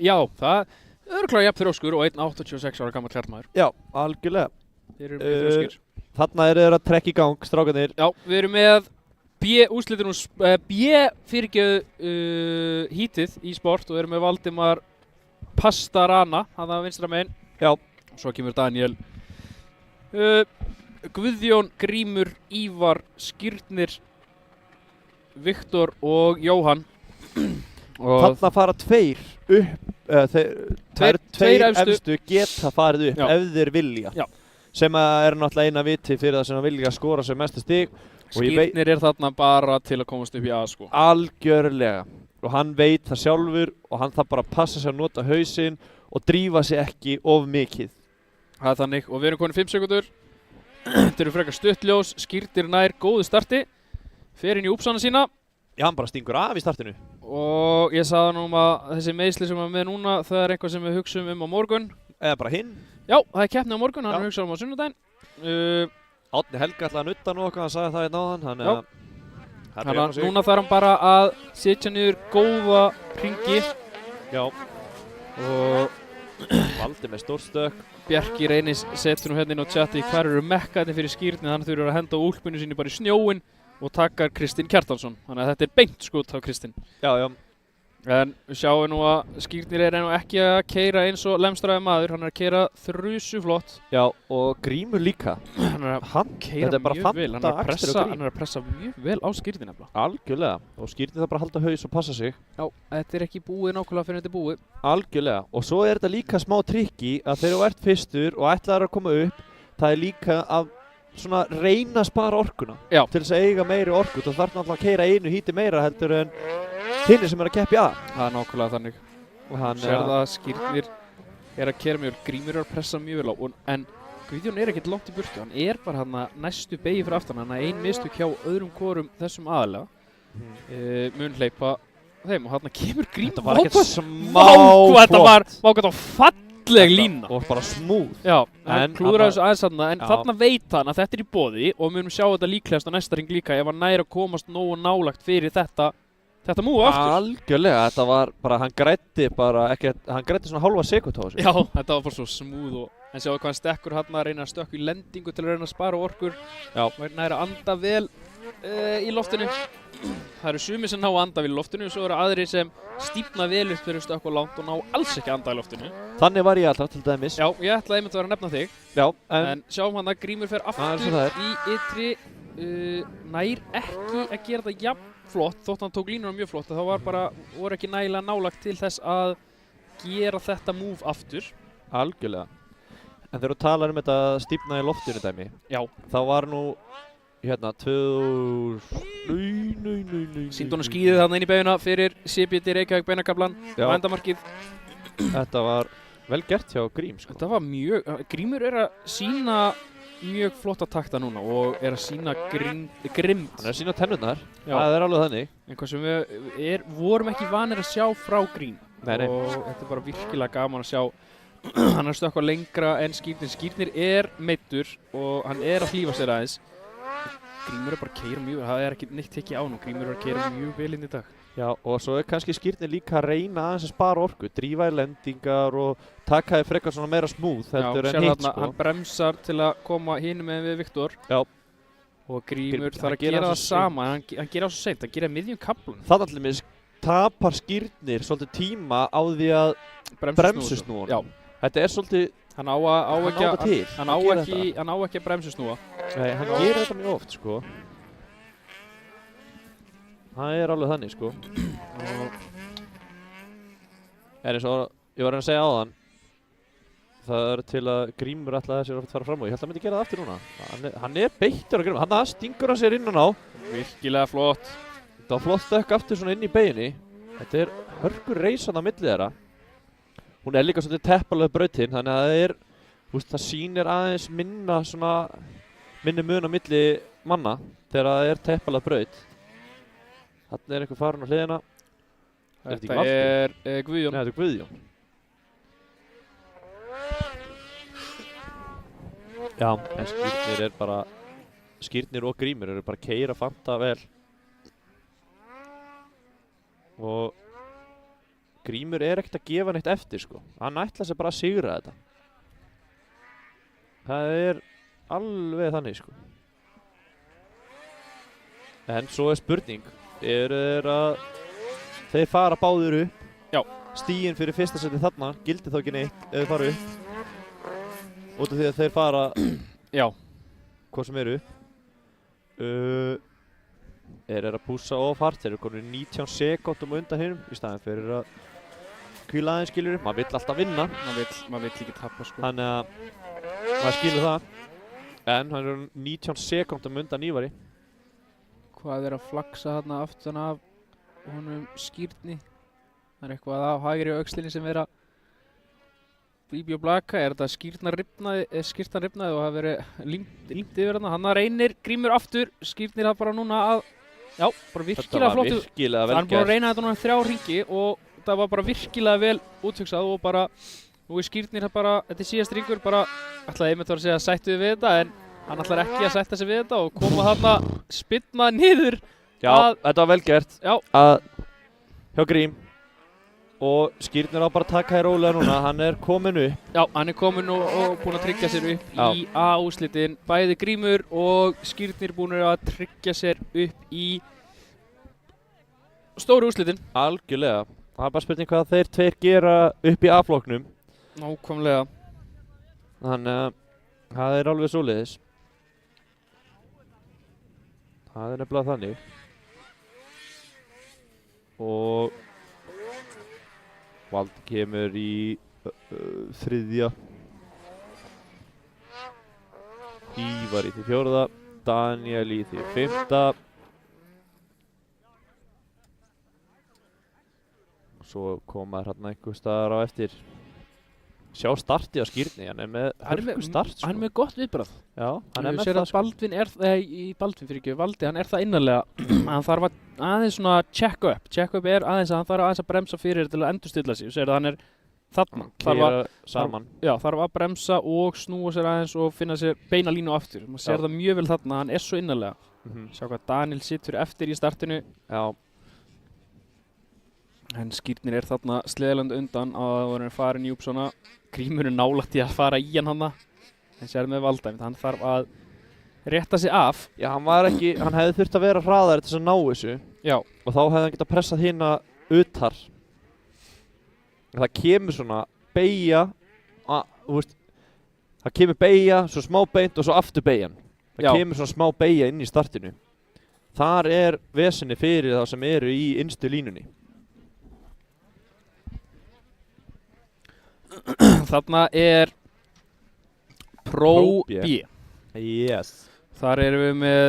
A: Já, það er örugglega jafn þrjóskur og 1,86 ára gamall karlmaður.
B: Já, algjörlega.
A: Þeir eru mjög þrjóskir.
B: Þarna eru þeir að trekka í gang, strákarnir.
A: Já, við erum með úrslitin hítið í sport og erum með Valdimar Pastarana, hann að vinstra megin.
B: Já.
A: Svo kemur Daniel. Guðjón, Grímur, Ívar, Skírnir, Viktor og Jóhann. Og
B: þarna fara tveir upp, tveir efstu geta farið upp ef þeir vilja.
A: Já.
B: Sem er náttúrulega eina viti fyrir það sem vilja skora sem mestu stig.
A: Skírnir er þarna bara til að komast upp í A, sko.
B: Algjörlega. Og hann veit það sjálfur og hann þarf bara að passa sig að nota hausinn og drífa sig ekki of mikið.
A: Það er þannig og við erum konið 5 sekundur. Þetta eru frekar stuttljós, Skírnir nær góðu starti. Fer inn í úpsana sína.
B: Já, hann bara stingur af í startinu.
A: Og ég sagði nú að þessi meiðsli sem er með núna, það er eitthvað sem við hugsaum á morgun.
B: Eða bara hinn.
A: Já, það er keppni á morgun, hann hugsað á sunnudaginn.
B: Árni Helga ætlaði að nutta nú okkar, hann sagði það í náðan,
A: þannig að núna þarf hann bara að setja niður góða hringi.
B: Já. Og valdi með stórstökk.
A: Bjarki Reynis setur nú hérna inn á chati hver eru mekkarnir fyrir skírnið, hann þurfur að henda úlpunni sinni bara í snjóinn og takkar Kristinn Kjartansson. Þannig að þetta beint skot af Kristinn.
B: Já.
A: En við sjáum nú að Skírnir nú ekki að keyra eins og lemstraði maður, hann að keyra þrjusuflott.
B: Já, og Grímur líka.
A: Hann keyra mjög vel, hann að pressa mjög vel á Skírnir nefnilega.
B: Algjörlega, og Skírnir það bara að halda haus og passa sig.
A: Já, þetta ekki búið nákvæmlega fyrir þetta búið.
B: Algjörlega, og svo þetta líka smá trikki að þegar þú ert fyrstur og ætlaðir að koma upp, það líka að svona reyna að spara orkuna.
A: Já.
B: Til þess að eiga meiri orku, þú þarf náttúrulega að keyra einu híti meira heldur en hinni sem að keppi að.
A: Það nákvæmlega þannig. Og hann það að Skírnir að keyra mjög vel, Grímur að pressa mjög vel á, en Guðjón ekkert langt í burtu, hann bara hann næstu beigi fyrir aftan, hann ein mistök hjá öðrum hvorum þessum aðalega. Mun hleypa þeim og hann kemur Grímur.
B: Þetta var ekkert smá
A: flott. Þetta var falleg lína.
B: Og bara smúð.
A: Já, hann klúðraði þessu aðeins þarna, en þarna veit hann að þetta í boði og við munum sjá þetta líklegast á næsta hring líka ef hann næri að komast nógu nálagt fyrir þetta múi aftur.
B: Algjörlega, þetta var bara, hann græddi svona hálfa sekúndu á þessu.
A: Já, þetta var bara svo smúð en sjáu hvað hann stekkur hann að reyna að stökkva í lendingu til að reyna að spara orkur.
B: Já.
A: Og næri að anda vel í loftinu. Það eru sumir sem ná að anda vel í loftinu og svo eru aðrir sem stífna vel upp fyrir stökkva langt og ná alls ekki að anda í loftinu.
B: Þannig var ég alltaf til dæmis.
A: Já, ég ætlaði einmitt að vera að nefna þig.
B: Já,
A: en sjáum hann að Grímur fer aftur í ytri, nær ekki að gera þetta jafn flott, þótt hann tók línuna mjög flott, það voru ekki nægilega nálagt til þess að gera þetta move aftur.
B: Algjörlega. En þegar þú talar um þetta stífna í loftinu dæmi,
A: já,
B: þá var nú hérna
A: sýndi honum skíðið þarna inn í beiguna fyrir CBD Reykjavík beinakaflan á endamarkið.
B: Þetta var vel gert hjá Grím, sko.
A: Þetta var mjög, Grímur að sína mjög flotta takta núna og að sína grimmt.
B: Hann að sína tennurnar, það alveg þannig.
A: En hvað sem við vorum ekki vanir að sjá frá Grím.
B: Nei.
A: Og þetta bara virkilega gaman að sjá. Hann stökkva lengra en Skírnir. Skírnir meiddur og hann að hlífa sér aðeins. Grímur bara keyra mjög vel, það ekki neitt tekið á nú. Grímur að keyra mjög vel inn í dag.
B: Já, og svo kannski Skírnir líka að reyna aðeins að spara orku, drífa í lendingar og taka þið frekar svona meira smúð heldur en hitt, sko.
A: Hann bremsar til að koma hinum með Viktor.
B: Já.
A: Og Grímur þarf að gera það sama, hann gera það svo seint, hann gera miðjum kaflunum.
B: Þannig til dæmis tapar Skírnir svolítið tíma á því að bremsusnúa.
A: Já.
B: Þetta svolítið,
A: hann á ekki að bremsusnúa.
B: Nei, hann gerir þetta mjög oft, sko. Það alveg þannig, sko. Eins og ég var að segja á þann, það til að Grímur ætlaði sér að fara fram og ég held að hann myndi gera það aftur núna. Hann beittur að Grímur, hann stingur hann sér inn og ná.
A: Virkilega flott.
B: Þetta var flott stökk aftur svona inn í beginni. Þetta hörkur reysan á milli þeirra. Hún líka svolítið teppalega brautinn, þannig að það sýnir aðeins minni mun á milli manna þegar það teppalega braut. Þarna einhver farin á hliðina.
A: Þetta Guðjón.
B: Nei, þetta Guðjón. Já, en Skírnir og Grímur bara að keyra fanta vel. Og Grímur ekkert að gefa neitt eftir, sko. Hann ætla sér bara að sigra þetta. Það alveg þannig, sko. En svo spurning. Þeir fara báðir upp.
A: Já.
B: Stiginn fyrir fyrsta seti þarna gildi þá ekki neitt ef þeir fara upp. Út af því að þeir fara
A: já.
B: Hvað sem upp. Að pússa of hart. Þeir komin 19 sekúndum undan hinum í staðinn fyrir að hvíla aðeins, skilur. Maður vill alltaf vinna.
A: Maður vill ekki tappa, sko.
B: Þannig að maður skilur það. En hann 19 sekúndum undan Ívari.
A: Hvað að flaksa þarna aftan af honum Skírni? Það eitthvað á hægri aukslinni sem að bíbi og blaka. Þetta skírtan rifnaði og það verið límt yfir þarna. Hann reynir Grímur aftur. Skírnir það bara núna að, já, bara virkilega flott.
B: Þetta var virkilega vel gert.
A: Hann búið að reyna þetta núna 3 hringi og það var bara virkilega vel úthugsað og bara, nú Skírnir það bara, þetta síðast hringur bara, ætlaði einmitt að segja sættu við þetta, en Hann ætlar ekki að sætta sig við þetta og koma þarna spinna niður.
B: Já, þetta var vel gert.
A: Já.
B: Hjá Grím. Og Skírnir á bara að taka hér rólega núna, hann komin upp.
A: Já, hann komin og búinn að tryggja sér upp í A-úrslitin. Bæði Grímur og Skírnir búinn að tryggja sér upp í stóru úrslitin.
B: Algjörlega. Það bara spurning hvað þeir tveir gera upp í A-flokknum.
A: Nákvæmlega.
B: Þannig að það alveg svoleiðis. Það nefnilega þannig. Og Valdi kemur í þriðja. Ívar í því fjórða. Daniel í því fimmta. Svo koma hérna einhver staðar á eftir. Sjá starti á Skírni, hann með hörku start sko.
A: Hann með gott viðbragð.
B: Já, hann með
A: það sko. Valdi, hann það innanlega. Hann þarf að aðeins svona check up aðeins að hann þarf aðeins að bremsa fyrir til að endurstilla sig. Þú segir að hann þarna. Þarf að bremsa og snúa sér aðeins og finna sér beina línu aftur. Man sér það mjög vel þarna, hann svo innanlega. Sjá hvað Daniel situr eftir í startinu.
B: Já.
A: En Skírnir þarna sleðiland undan að hann farin í upp svona Grímur nálægt í að fara í hann en sér með Valda, hann þarf að rétta sig af.
B: Já, hann hefði þurft að vera hraðari til þess að ná þessu.
A: Já.
B: Og þá hefði hann getað pressað hina utar. Það kemur svona beygja, það kemur beygja, svo smá beint og svo aftur beygjan. Það kemur svona smá beygja inn í startinu. Þar vesenni fyrir þá sem eru í innstu línunni.
A: Þarna Pro B.
B: Yes.
A: Þar erum við með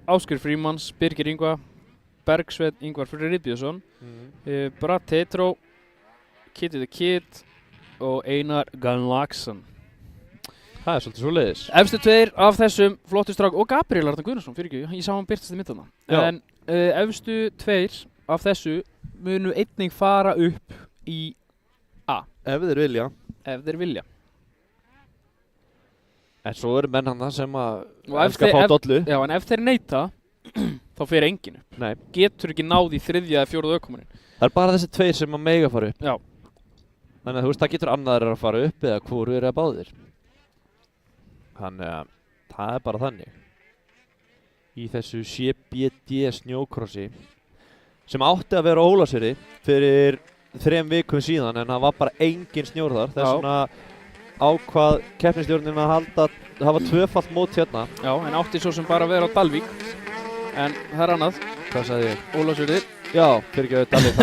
A: Ásgeir Frímanns, Birgir Ingvar, Bergsveinn Ingvar Friðbjörnsson, Brad Tetro, Kitty the Kid og Einar Gunnlaugsson.
B: Það svolítið svoleiðis.
A: Efstu tveir af þessum flottu strák og Gabriel Arnar Gunnarsson, ég sá hann birtast í myndana. En efstu tveir af þessu munu einnig fara upp í A.
B: Ef þeir vilja. En svo eru menn hann sem að elska að fá dollu.
A: Já, en ef þeir neita, þá fer enginn upp.
B: Nei.
A: Getur ekki náð í þriðja eða fjóruða ökumannin.
B: Það bara þessi tveir sem að mega fara upp.
A: Já.
B: Þannig að þú veist, það getur annaðir að fara upp eða hvoru að báðir. Þannig að það bara þannig. Í þessu CBD snjókrossi sem átti að vera á Ólafsfirði fyrir 3 vikum síðan en það var bara engin snjór þar. Þess vegna ákvað keppnisstjórnin að hafa tvöfalt mót hérna.
A: Já, en átti svo sem bara að vera á Dalvík. En það annað.
B: Hvað sagði ég?
A: Ólafsfirði.
B: Já, fyrirgefðu Dalvík.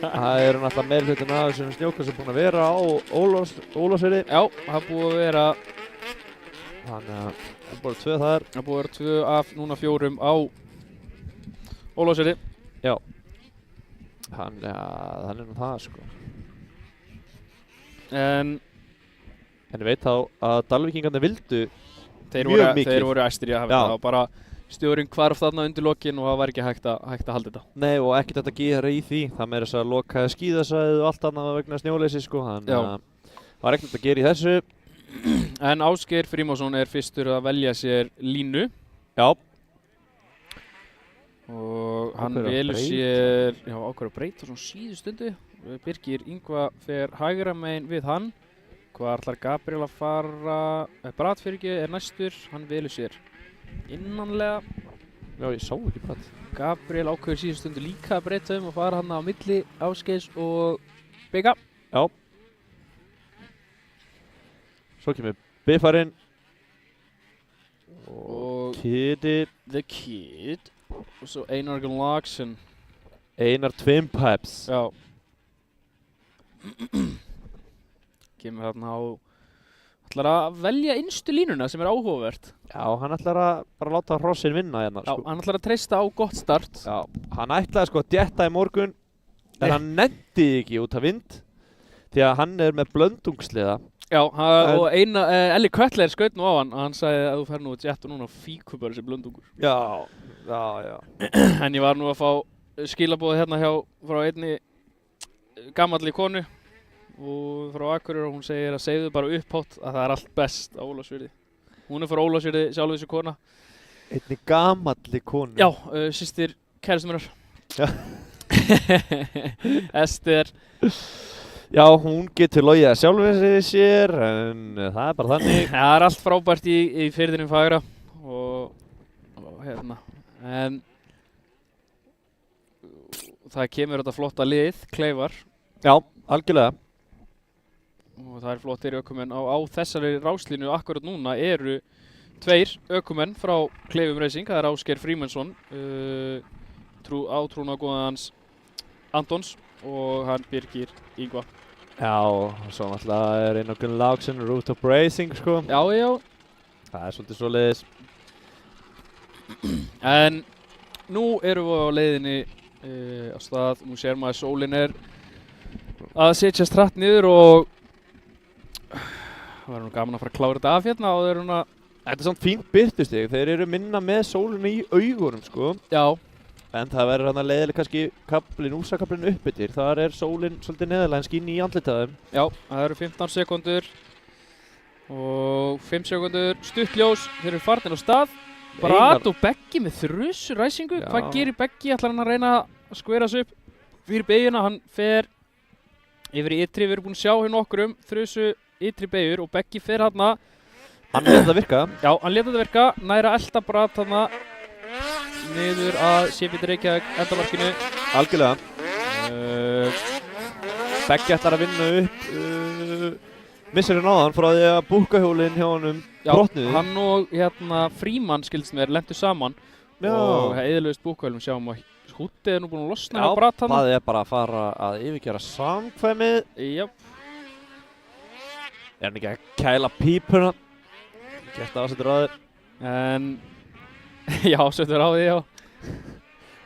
B: Það eru náttúrulega meirihlutin af þessum snjókrossi búin að vera á Ólafsfirði.
A: Já, það búið að vera.
B: Þannig að það búið 2 þar.
A: Það búið að vera 2 af núna 4 á Ólafsfirði.
B: Já. Þannig að nú það sko. En ég veit þá að Dalvíkingarnir vildu mjög mikið.
A: Þeir voru æstir í að hafa þetta og bara stjórinn hvarf þarna undir lokin og það var ekki hægt að halda þetta.
B: Nei, og ekkert þetta gera í því. Það meira þess að lokaði skíðasvæðið og allt annað vegna snjóleysi sko. Þannig að það var ekkert að gera í þessu.
A: En Ásgeir Frímannsson fyrstur að velja sér línu.
B: Já.
A: Og hann velur sér, ákveður að breyta svona síðu stundu. Birgir Ingvar fer hægra megin við hann. Hvað ætlar Gabriel að fara? Brad næstur, hann velur sér innanlega.
B: Já, ég sá ekki Brad.
A: Gabriel ákveður síðu stundu líka að breyta og fara hann á milli Ásgeirs og Bigga.
B: Já. Svo kemur Biffarinn. Og Kitty
A: the Kid. Og svo Einar Gunnlaugsson.
B: Einar Twin Pipes.
A: Já. Kemur þarna á ætlar að velja innstu línuna sem áhugavert.
B: Já, hann ætlar að bara láta hrossin vinna hérna sko.
A: Já, hann ætlar að treysta á gott start.
B: Já, hann ætlaði sko að djetta í morgun en hann nennti ekki út af vind því að hann með blöndungsliða.
A: Já, og Elli Köttler skaut nú á hann sagði að þú fer nú að djetta núna fíku bara þessi blöndungur.
B: Já.
A: En ég var nú að fá skilaboð hérna frá einni gamalli konu og frá Akureyri og hún segir að segðu bara upphátt að það allt best á Ólafsfirði. Hún frá Ólafsfirði, sjálf þessu kona.
B: Einni gamalli konu.
A: Já, systir kærastan minnar.
B: Já.
A: Ester.
B: Já, hún getur logið að sjálfur sér, en það bara þannig.
A: Það allt frábært í firðinum fagra og hérna, en það kemur þetta flotta lið, Kleifar.
B: Já, algjörlega.
A: Og það flottir ökumenn á þessari ráslínu akkurat núna eru 2 ökumenn frá Kleifum Racing. Það Ásgeir Frímannsson, átrúnaðargoðans Antons og hann Birgir Ingva.
B: Já, og svo náttúrulega Einar Gunnar Láksson, Rooftop Racing, sko.
A: Já.
B: Það svolítið svoleiðis.
A: En nú erum við á leiðinni á stað. Nú sér maður sólin að setjast hratt niður og það var nú gaman að fara að klára þetta af hérna og
B: Þetta samt fínt birtustig. Þeir eru minna með sólinu í augunum, sko.
A: Já.
B: En það verður hann að leiðilega kannski úrsakablinn upp yfir. Þar sólin svolítið neðarlega en skín í andlitaðum.
A: Já, það eru 15 sekúndur og 5 sekúndur stuttljós. Þeir eru farnir á stað. Brat og Beggi með þrusuræsingu. Hvað gerir Beggi? Ætlar hann að reyna að skvera sig upp fyrir beyguna? Hann fer yfir í ytri. Við erum búin að sjá hérna okkur þrusu ytri beygur og Beggi fer hérna.
B: Hann lét þetta virka.
A: Já, hann lét þetta virka. Næra elda Brat hérna niður að Sépit Reykjavík endamarkinu.
B: Algjörlega. Beggi ætlar að vinna upp missir hann áðan frá því að búkahjólinn hjá honum brotnuðu.
A: Já, hann og hérna Frímann skilst mér lentu saman.
B: Já.
A: Og það eyðilögðist búkahjólum sjáum að húttið nú búin að losna hjá Brat hann.
B: Já, það bara að fara að yfirgera samkvæmið.
A: Já.
B: Hann ekki að kæla pípuna? Gert ásettur á þér.
A: En já, settur á því, já.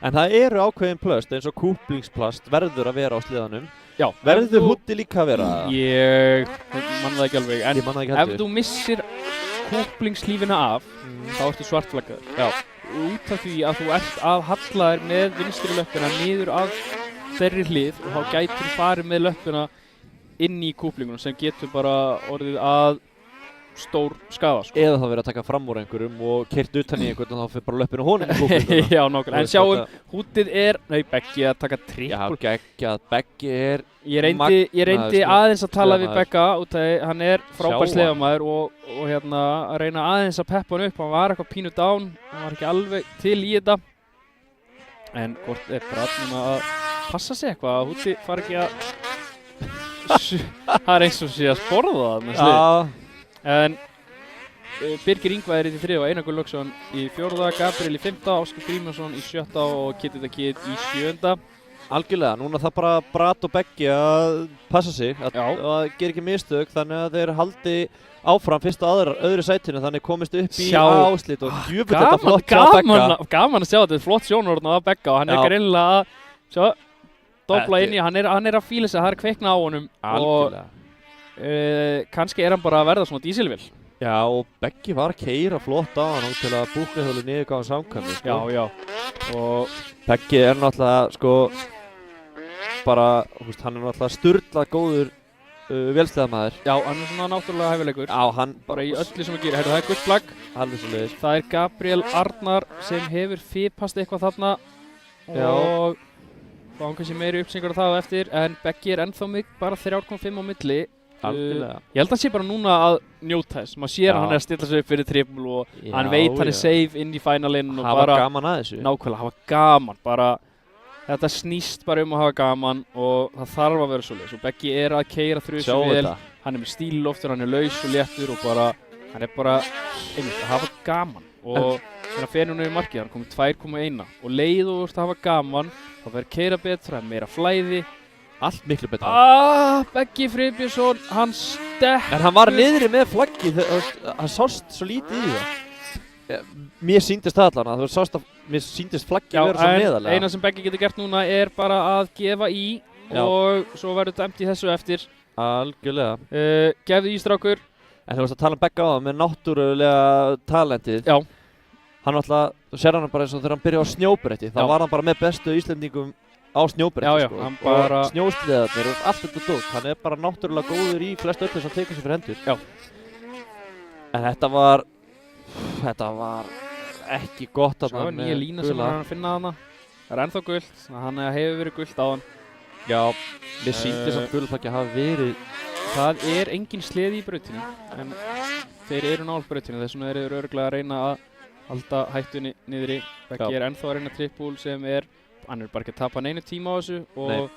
B: En það eru ákveðin plöst eins og kúplingsplast verður að vera á sliðanum.
A: Já.
B: Verður hútti líka að vera?
A: Ég manna það ekki alveg. En
B: ég manna það ekki heldur.
A: Ef þú missir kúplingslífina af, þá ertu svartflaggaður.
B: Já.
A: Út af því að þú ert að halla þér með vinstri löppina niður að þeirri hlið og þá gætur þú farið með löppina inn í kúplingunum sem getur bara orðið að stór skaða, sko.
B: Eða þá verið að taka fram úr einhverjum og keyrt utan í einhvern og þá fyrir bara löppinu honum í kúplinguna.
A: Já, nákvæmlega. En sjáum, hútið Beggi að taka trippul.
B: Já, geggjað. Beggi
A: Ég reyndi aðeins að tala við Begga út af hann frábær sleðamaður og hérna að reyna aðeins að peppa hann upp. Hann var eitthvað pínu down, hann var ekki alveg til í þetta. En hvort Brat núna að passa sig eitthvað að hútið fari ekki að það eins og sé að sporða það með slið. En Birgir Ingva í 3. og Einar Gunnar Láksson í 4. Gabriel í 5. Ásgeir Frímannsson í 7. og Kitty the Kid í 7.
B: Algjörlega, núna það bara Brat og Beggi að passa sig, að gera ekki mistök þannig að þeir haldi áfram fyrst og öðru sætinu þannig komist upp í áslit og djúpitt þetta flott hjá Begga.
A: Gaman að sjá þetta, flott sjónurinn á Begga og hann greinilega að dobla inn í, hann að fíla sig, það kveikna á honum.
B: Algjörlega.
A: Og kannski hann bara að verða svona dísilvél.
B: Já, og Beggi var að keyra flott á hann til að búkahjólu niðurgáðan samkvæmni, sko.
A: Já. Og
B: Beggi náttúrulega, sko, bara, hann náttúrulega sturlað góður vélsleðamaður.
A: Já, hann svona náttúrulega hæfileikur.
B: Já, hann
A: bara í öllu sem hann gerir. Það gult flagg.
B: Alveg svo leiðis.
A: Það Gabriel Arnar sem hefur fipast eitthvað þarna. Og þá hann kannski meiri uppsengur á það á eftir. En Beggi ennþá bara 3,5 á milli. Ég held að hann sé bara núna að njóta þess. Maður sér að hann að stilla sig upp fyrir trippul og hann veit hann safe inn í finalinn og bara
B: hafa gaman að þessu.
A: Nákvæmlega, hafa gaman. Bara, þetta snýst bara að hafa gaman og það þarf að vera svoleiðis. Og Beggi að keyra þrusu vel. Hann með stílloftur, hann laus og léttur og bara, hann bara einmitt að hafa gaman. Og þegar hann fer núna í markið, hann komið 2,1 og leið og að hafa gaman, þá verður keyra betra, meira flæði.
B: Allt miklu betra.
A: Beggi Friðbjörnsson, hann stekkur.
B: En hann var niðri með flaggið, hann sást svo lítið í það. Mér sýndist það allan að mér sýndist flaggið vera svo neðarlega.
A: Eina sem Beggi getur gert núna bara að gefa í og svo verður dæmt í þessu eftir.
B: Algjörlega.
A: Gefðu í strákur.
B: En þú veist að tala Begga á það með náttúrulega talentið.
A: Já.
B: Hann alltaf, þú sér hann bara eins og þegar hann byrjaði á snjóbretti, þá var hann bara með bestu Íslendingum á snjóbretti, sko.
A: Hann bara
B: og snjósliðarnir og allt þetta dót. Hann bara náttúrulega góður í flest öllu sem tekur sér fyrir hendur.
A: Já.
B: En þetta var þetta var ekki gott að
A: það var nýja lína sem hann finna hana. Það ennþá gult, hann hefur verið gult á hann.
B: Já, mér sýndi samt gulflaggi að hafa verið.
A: Það engin sleði í brautinu, en þeir eru nálægt brautinu, þess vegna eru örugglega að reyna að halda hættunni niðri. Beggi ennþá að reyna trippul sem hann bara ekki að tapa neinu tíma á þessu og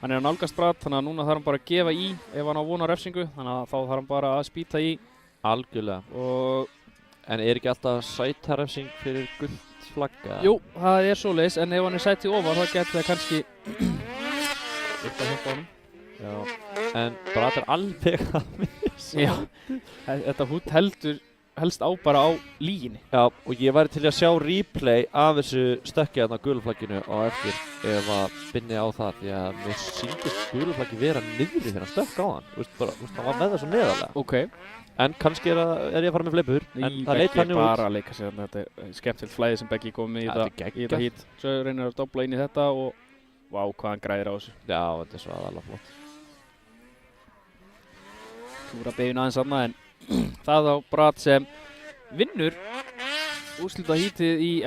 A: hann að nálgast Brad, þannig að núna þarf hann bara að gefa í ef hann á von á refsingu, þannig að þá þarf hann bara að spýta í.
B: Algjörlega. En ekki alltaf sæta refsing fyrir gult flagga?
A: Jú, það svoleiðis, en ef hann sætið ofar þá getur það kannski eitthvað hjálpa honum.
B: Já, en Brad alveg að missa.
A: Já, þetta hút helst á bara á líginni.
B: Já, og ég væri til að sjá replay af þessu stökki þarna á gulflagginu á eftir ef að binni á það, því að mér sýndist gulflaggi vera niðri þegar hann stökk á hann. Hann var með það svo neðarlega.
A: Ok.
B: En kannski ég að fara með fleipur, en það leit hann út.
A: Beggi bara að leika sér þetta skemmtilegt flæði sem Beggi kom með í þetta hít. Svo reynir að dobla inn í þetta og vá, hvað hann græðir á þessu.
B: Já, þetta svo aðalega flott.
A: Klúra beiguna aðeins annað, en það á Brad sem vinnur úrslitahítið í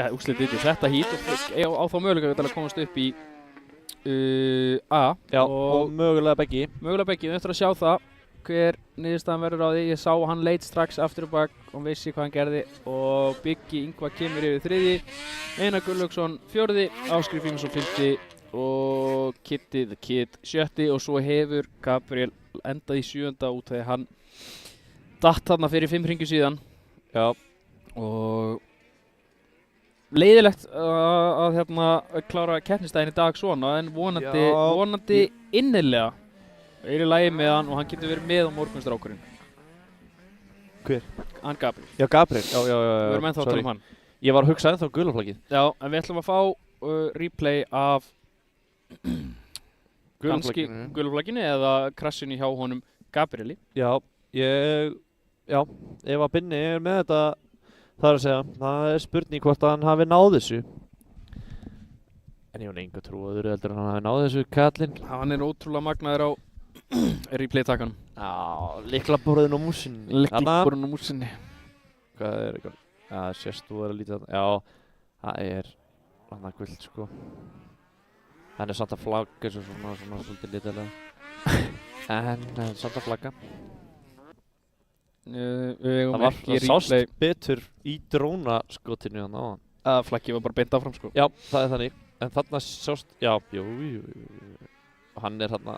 A: þetta hít og á þá mögulega að komast upp í A.
B: Já, og mögulega Beggi.
A: Mögulega Beggi, við ættum að sjá það hver niðurstaðan verður á því. Ég sá hann leit strax aftur og bak og vissi hvað hann gerði og Biggi Ingvar kemur yfir þriði, Einar Gunnlaugsson fjórði, Ásgeir Frímannsson fymti og Kitty the Kid sjötti og svo hefur Gabriel endað í sjöunda út þegar hann datt þarna fyrir 5 hringjum síðan.
B: Já.
A: Og leiðilegt að klára keppnisdaginn í dag svona, en vonandi innilega í lagi með hann og hann getur verið með á morgunstrákurinn.
B: Hver?
A: Hann Gabriel.
B: Já, Gabriel. Já.
A: Við erum ennþá að tala hann.
B: Ég var að hugsa ennþá gulflaggið.
A: Já, en við ætlum að fá replay af gulflagginu eða krassinu hjá honum Gabrieli.
B: Já, ef að Binni með þetta, það að segja, það spurning hvort að hann hafi náð þessu. En ég enga trúaður heldur en hann hafi náð þessu kallinn.
A: Hann ótrúlega magnaður á replay-takanum.
B: Já, lyklaborðin á músinni.
A: Lyklaborðin á músinni.
B: Hvað eitthvað? Já, sést þú að lítið þarna. Já, það hann guld sko. Hann samt að flagga eins og svona svolítið litilega. En samt að flagga. Það sást betur í drónaskotinu hann á hann.
A: Að flaggið var bara beint áfram sko.
B: Já, það þannig. En þarna sást, jú. Hann þarna,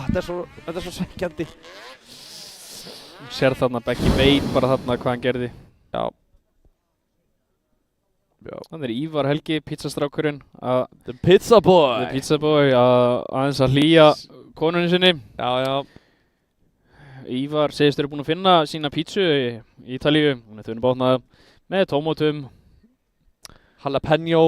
B: þetta er svo svekkjandi.
A: Sér þarna Beggi veit bara þarna hvað hann gerði.
B: Já.
A: Þannig Ívar Helgi, pizzastrákurinn.
B: The Pizza Boy.
A: The Pizza Boy, aðeins að hlýja konunni sinni.
B: Já.
A: Ívar segist eru búin að finna sína pítsu í Ítalíu. Hún þunni bátnað með tómatum, jalapeno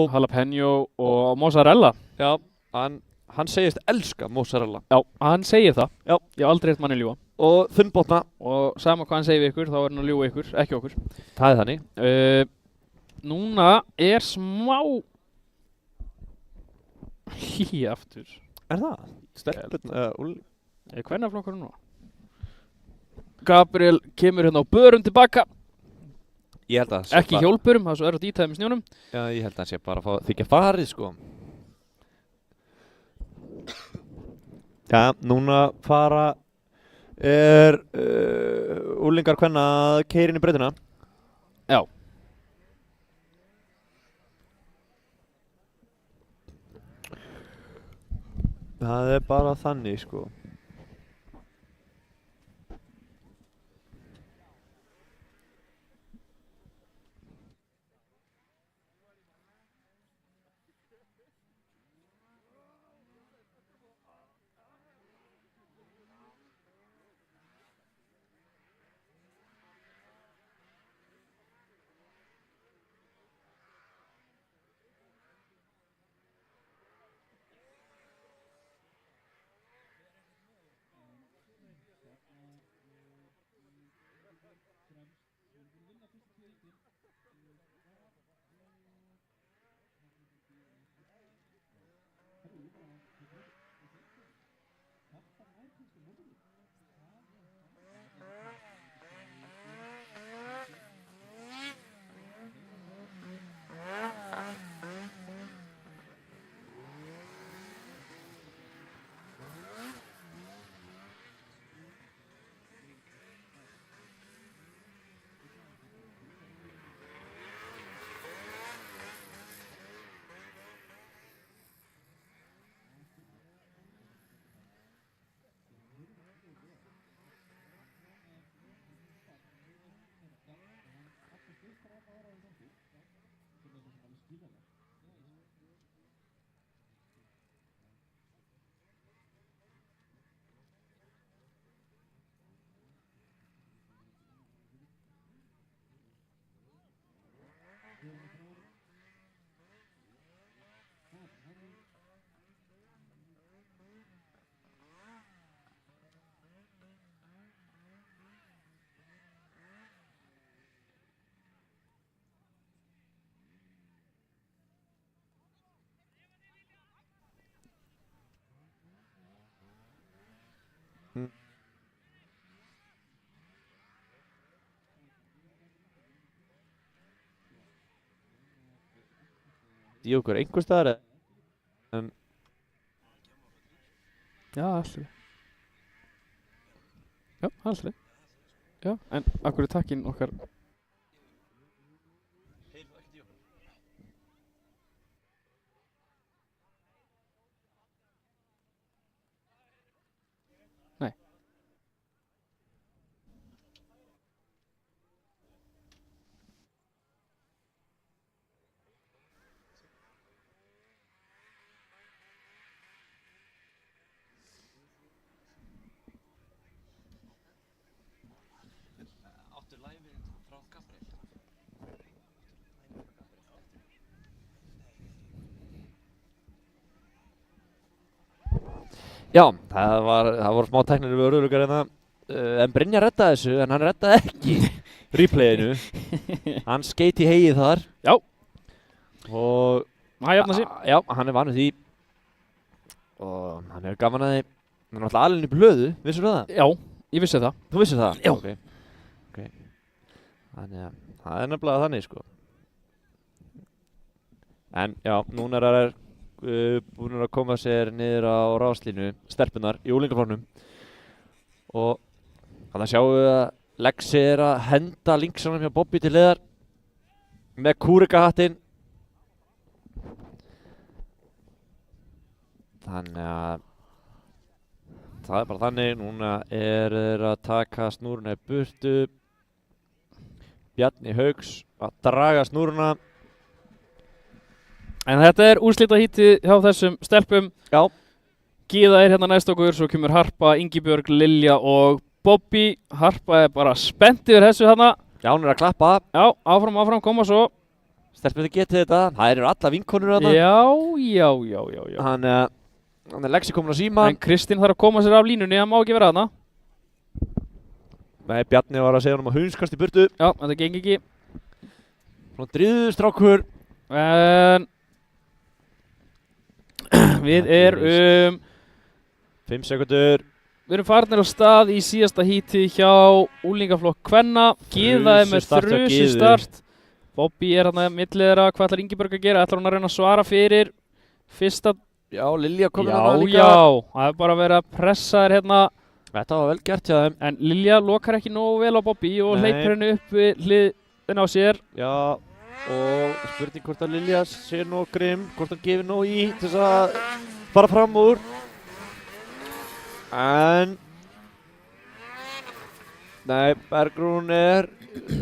A: og mozzarella.
B: Já, hann segist elska mozzarella.
A: Já, hann segir það.
B: Já.
A: Ég hef aldrei heyrt manni ljúga.
B: Og þunnbotna.
A: Og sama hvað hann segir við ykkur, þá er hann að ljúga ykkur, ekki okkur.
B: Það er þannig.
A: Núna er smá hlý aftur.
B: Er það? Stelpun,
A: Hvernig flokkur núna? Gabriel kemur hérna á börum tilbaka.
B: Ég held að
A: ekki hjólbörum, það er svo erfitt ítæði með snjónum.
B: Já, ég held að það sé bara að þykja farið sko. Já, núna úlingar kvenna að keyra inn í brautina.
A: Já.
B: Það er bara þannig sko. Í okkur einhver staðar en
A: já, alltaf já, alltaf já, en akkur er takkinn okkar nei
B: Já, það voru smá tæknir við örðurlökar hérna en Brynjar reddaði þessu en hann reddaði ekki replayinu hann skeit í hegið þar
A: já
B: og
A: hann jafna sig
B: já, hann vanur því og hann hefur gaman að því hann er alltaf alveg upp í hlöðu, vissur það?
A: Já, ég vissi það
B: Þú vissir það?
A: Já
B: okay. Þannig að það er nefnilega þannig sko en já, núna er það búin að koma sér niður á ráslínu stelpunar í úlingafloknum og þannig sjáum við að Lexi er að henda linksanum hjá Bobby til hliðar með kúrikahattinn þannig að það er bara þannig núna er þeir að taka snúruna í burtu Bjarni Hauks að draga snúruna
A: en þetta er úrslitahítið hjá þessum stelpum
B: já
A: Gyða er hérna næst okkur, svo kemur Harpa, Ingibjörg, Lilja og Bobby. Harpa er bara spennt yfir þessu þarna.
B: Já, hún er að klappa.
A: Já, áfram, koma svo.
B: Stelpur þið getið þetta, það eru alla vinkonur þarna.
A: Já.
B: Hann er Lexi komin á síman.
A: En Kristinn þarf að koma sér af línunni, hann má ekki vera þarna.
B: Nei, Bjarni var að segja hann að hunskast í burtu.
A: Já, þetta gengi ekki.
B: Svona dríður strákur.
A: En við erum
B: 5 sekundur.
A: Við erum farnir á stað í síðasta híti hjá úlingaflokk kvenna. Gyða er með þrusi start. Bobby er hérna millið þeirra. Hvað ætlar Ingibjörg að gera? Ætlar hún að reyna að svara fyrir fyrsta?
B: Já, Lilja kom hérna líka.
A: Já, það er bara að vera að pressa þér hérna.
B: Þetta var vel gert hjá þeim.
A: En Lilja lokar ekki nógu vel á Bobby og hleypur henni upp við hliðina á sér.
B: Já, og spurning hvort að Lilja sé nóg grimm, hvort hann gefur nóg í til þess að fara fram úr. En nei, Bergrún er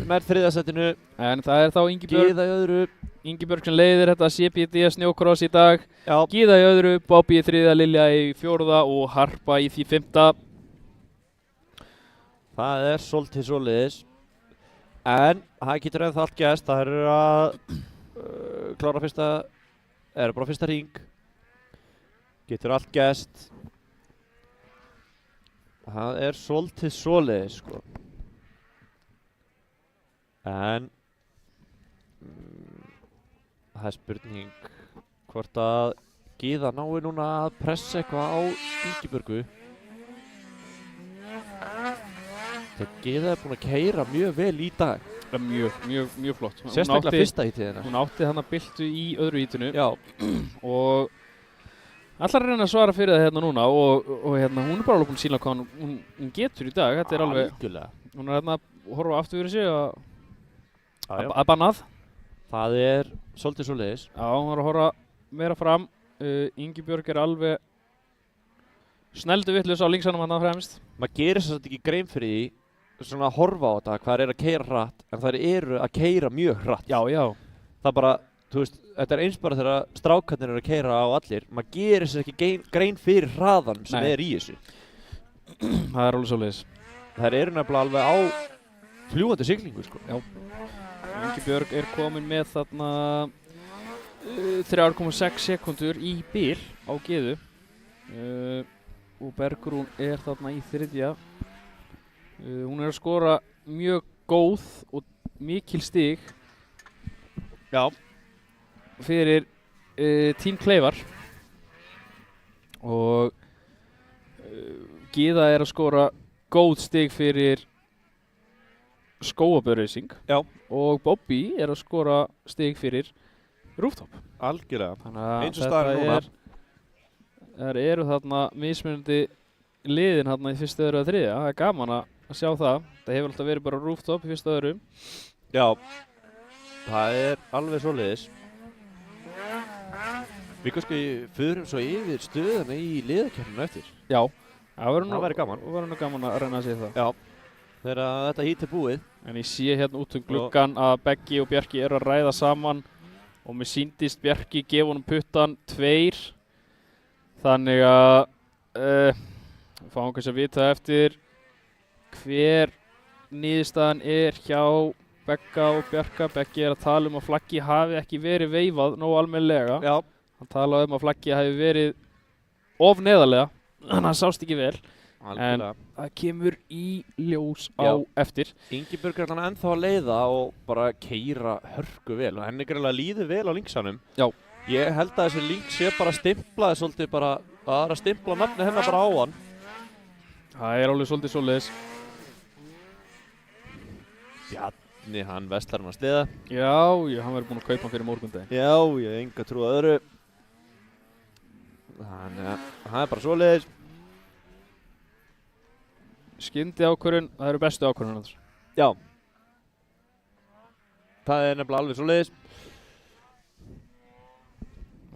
B: með þriðasettinu.
A: En það er þá Ingibjörg.
B: Gyða í öðru.
A: Ingibjörg sem leiðir þetta CBD snjókross í dag.
B: Já.
A: Gyða í öðru, Bobby í þriðja, Lilja í fjórða og Harpa í því fimmta.
B: Það er svolítið svoleiðis. En það getur ennþá allt gerst. Það er að klára bara fyrsta hring. Getur allt gerst. Það er svolítið svoleiðis sko. En það er spurning hvort að Gyða nái núna að pressa eitthvað á Ingibjörgu. Þegar Gyða er búin að keyra mjög vel í dag.
A: Mjög flott.
B: Sérstaklega fyrsta hítið hennar.
A: Hún átti þarna byltu í öðru hítinu.
B: Já.
A: Og allar er að reyna að svara fyrir það hérna núna og hérna hún er bara alveg búin að sína hvað hún getur í dag. Þetta er alveg,
B: algjörlega.
A: Hún er hérna að horfa aftur fyrir sig að bannað.
B: Það er svolítið svoleiðis.
A: Já, hún er að horfa meira fram. Ingibjörg er alveg snældu vitlaus á linksanum hann að fremst.
B: Maður gerir þess að ekki grein fyrir því svona að horfa á þetta hvað er að keyra hratt en það eru að keyra mjög hratt.
A: Já.
B: Það bara, þú veist, þetta er eins bara þegar strákarnir eru að keyra á allir. Maður gerir þess ekki grein fyrir hraðan sem er í þessu.
A: Það er alveg svoleiðis.
B: Það eru nefnilega alveg á fljúgandi siglingu sko.
A: Já. Ingibjörg komin með þarna 3,6 sekundur í bil á geðu og Bergrún þarna í þriðja. Hún að skora mjög góð og mikil stig fyrir Team Kleifar og Gyða að skora góð stig fyrir Skóaböð Racing og Bobby að skora stig fyrir Rooftop.
B: Algjörlega,
A: eins og staðar núna. Það eru þarna mismunandi liðin þarna í fyrsta, öðru og þriðja. Það er gaman að sjá það. Það hefur alltaf verið bara Rooftop í fyrsta, öðru.
B: Já, það er alveg svoleiðis. Við kannski förum svo yfir stöðuna í liðakeppninu eftir.
A: Já, það
B: væri gaman.
A: Það væri nú gaman að reyna að segja það.
B: Já, þegar þetta hít búið. En
A: ég sé hérna út gluggan að Beggi og Bjarki að ræða saman og mér sýndist Bjarki gefa honum puttan 2. Þannig að fáum kannski að vita eftir hver niðurstaðan hjá Begga og Bjarka. Beggi að tala að flaggi hafi ekki verið veifað nógu almennilega.
B: Já.
A: Hann talaði að flaggi hafi verið of neðarlega, þannig að það sást ekki vel. En það kemur í ljós á eftir.
B: Ingibjörg er ennþá að leiða og bara keyra hörku vel og henni greinlega líður vel á linksanum.
A: Já.
B: Ég held að þessi link sé bara stimplaði svolítið bara, að stimpla nafni hennar bara á hann.
A: Það alveg svolítið svoleiðis.
B: Bjarni, hann veslar hann að sleða.
A: Já, hann verður búinn að kaupa hann fyrir morgundaginn.
B: Já, ég hef enga trú að öðru. Þannig að það er bara svoleiðis.
A: Skyndi ákvörðun, það eru bestu ákvörðunarnar.
B: Já. Það er nefnilega alveg svoleiðis.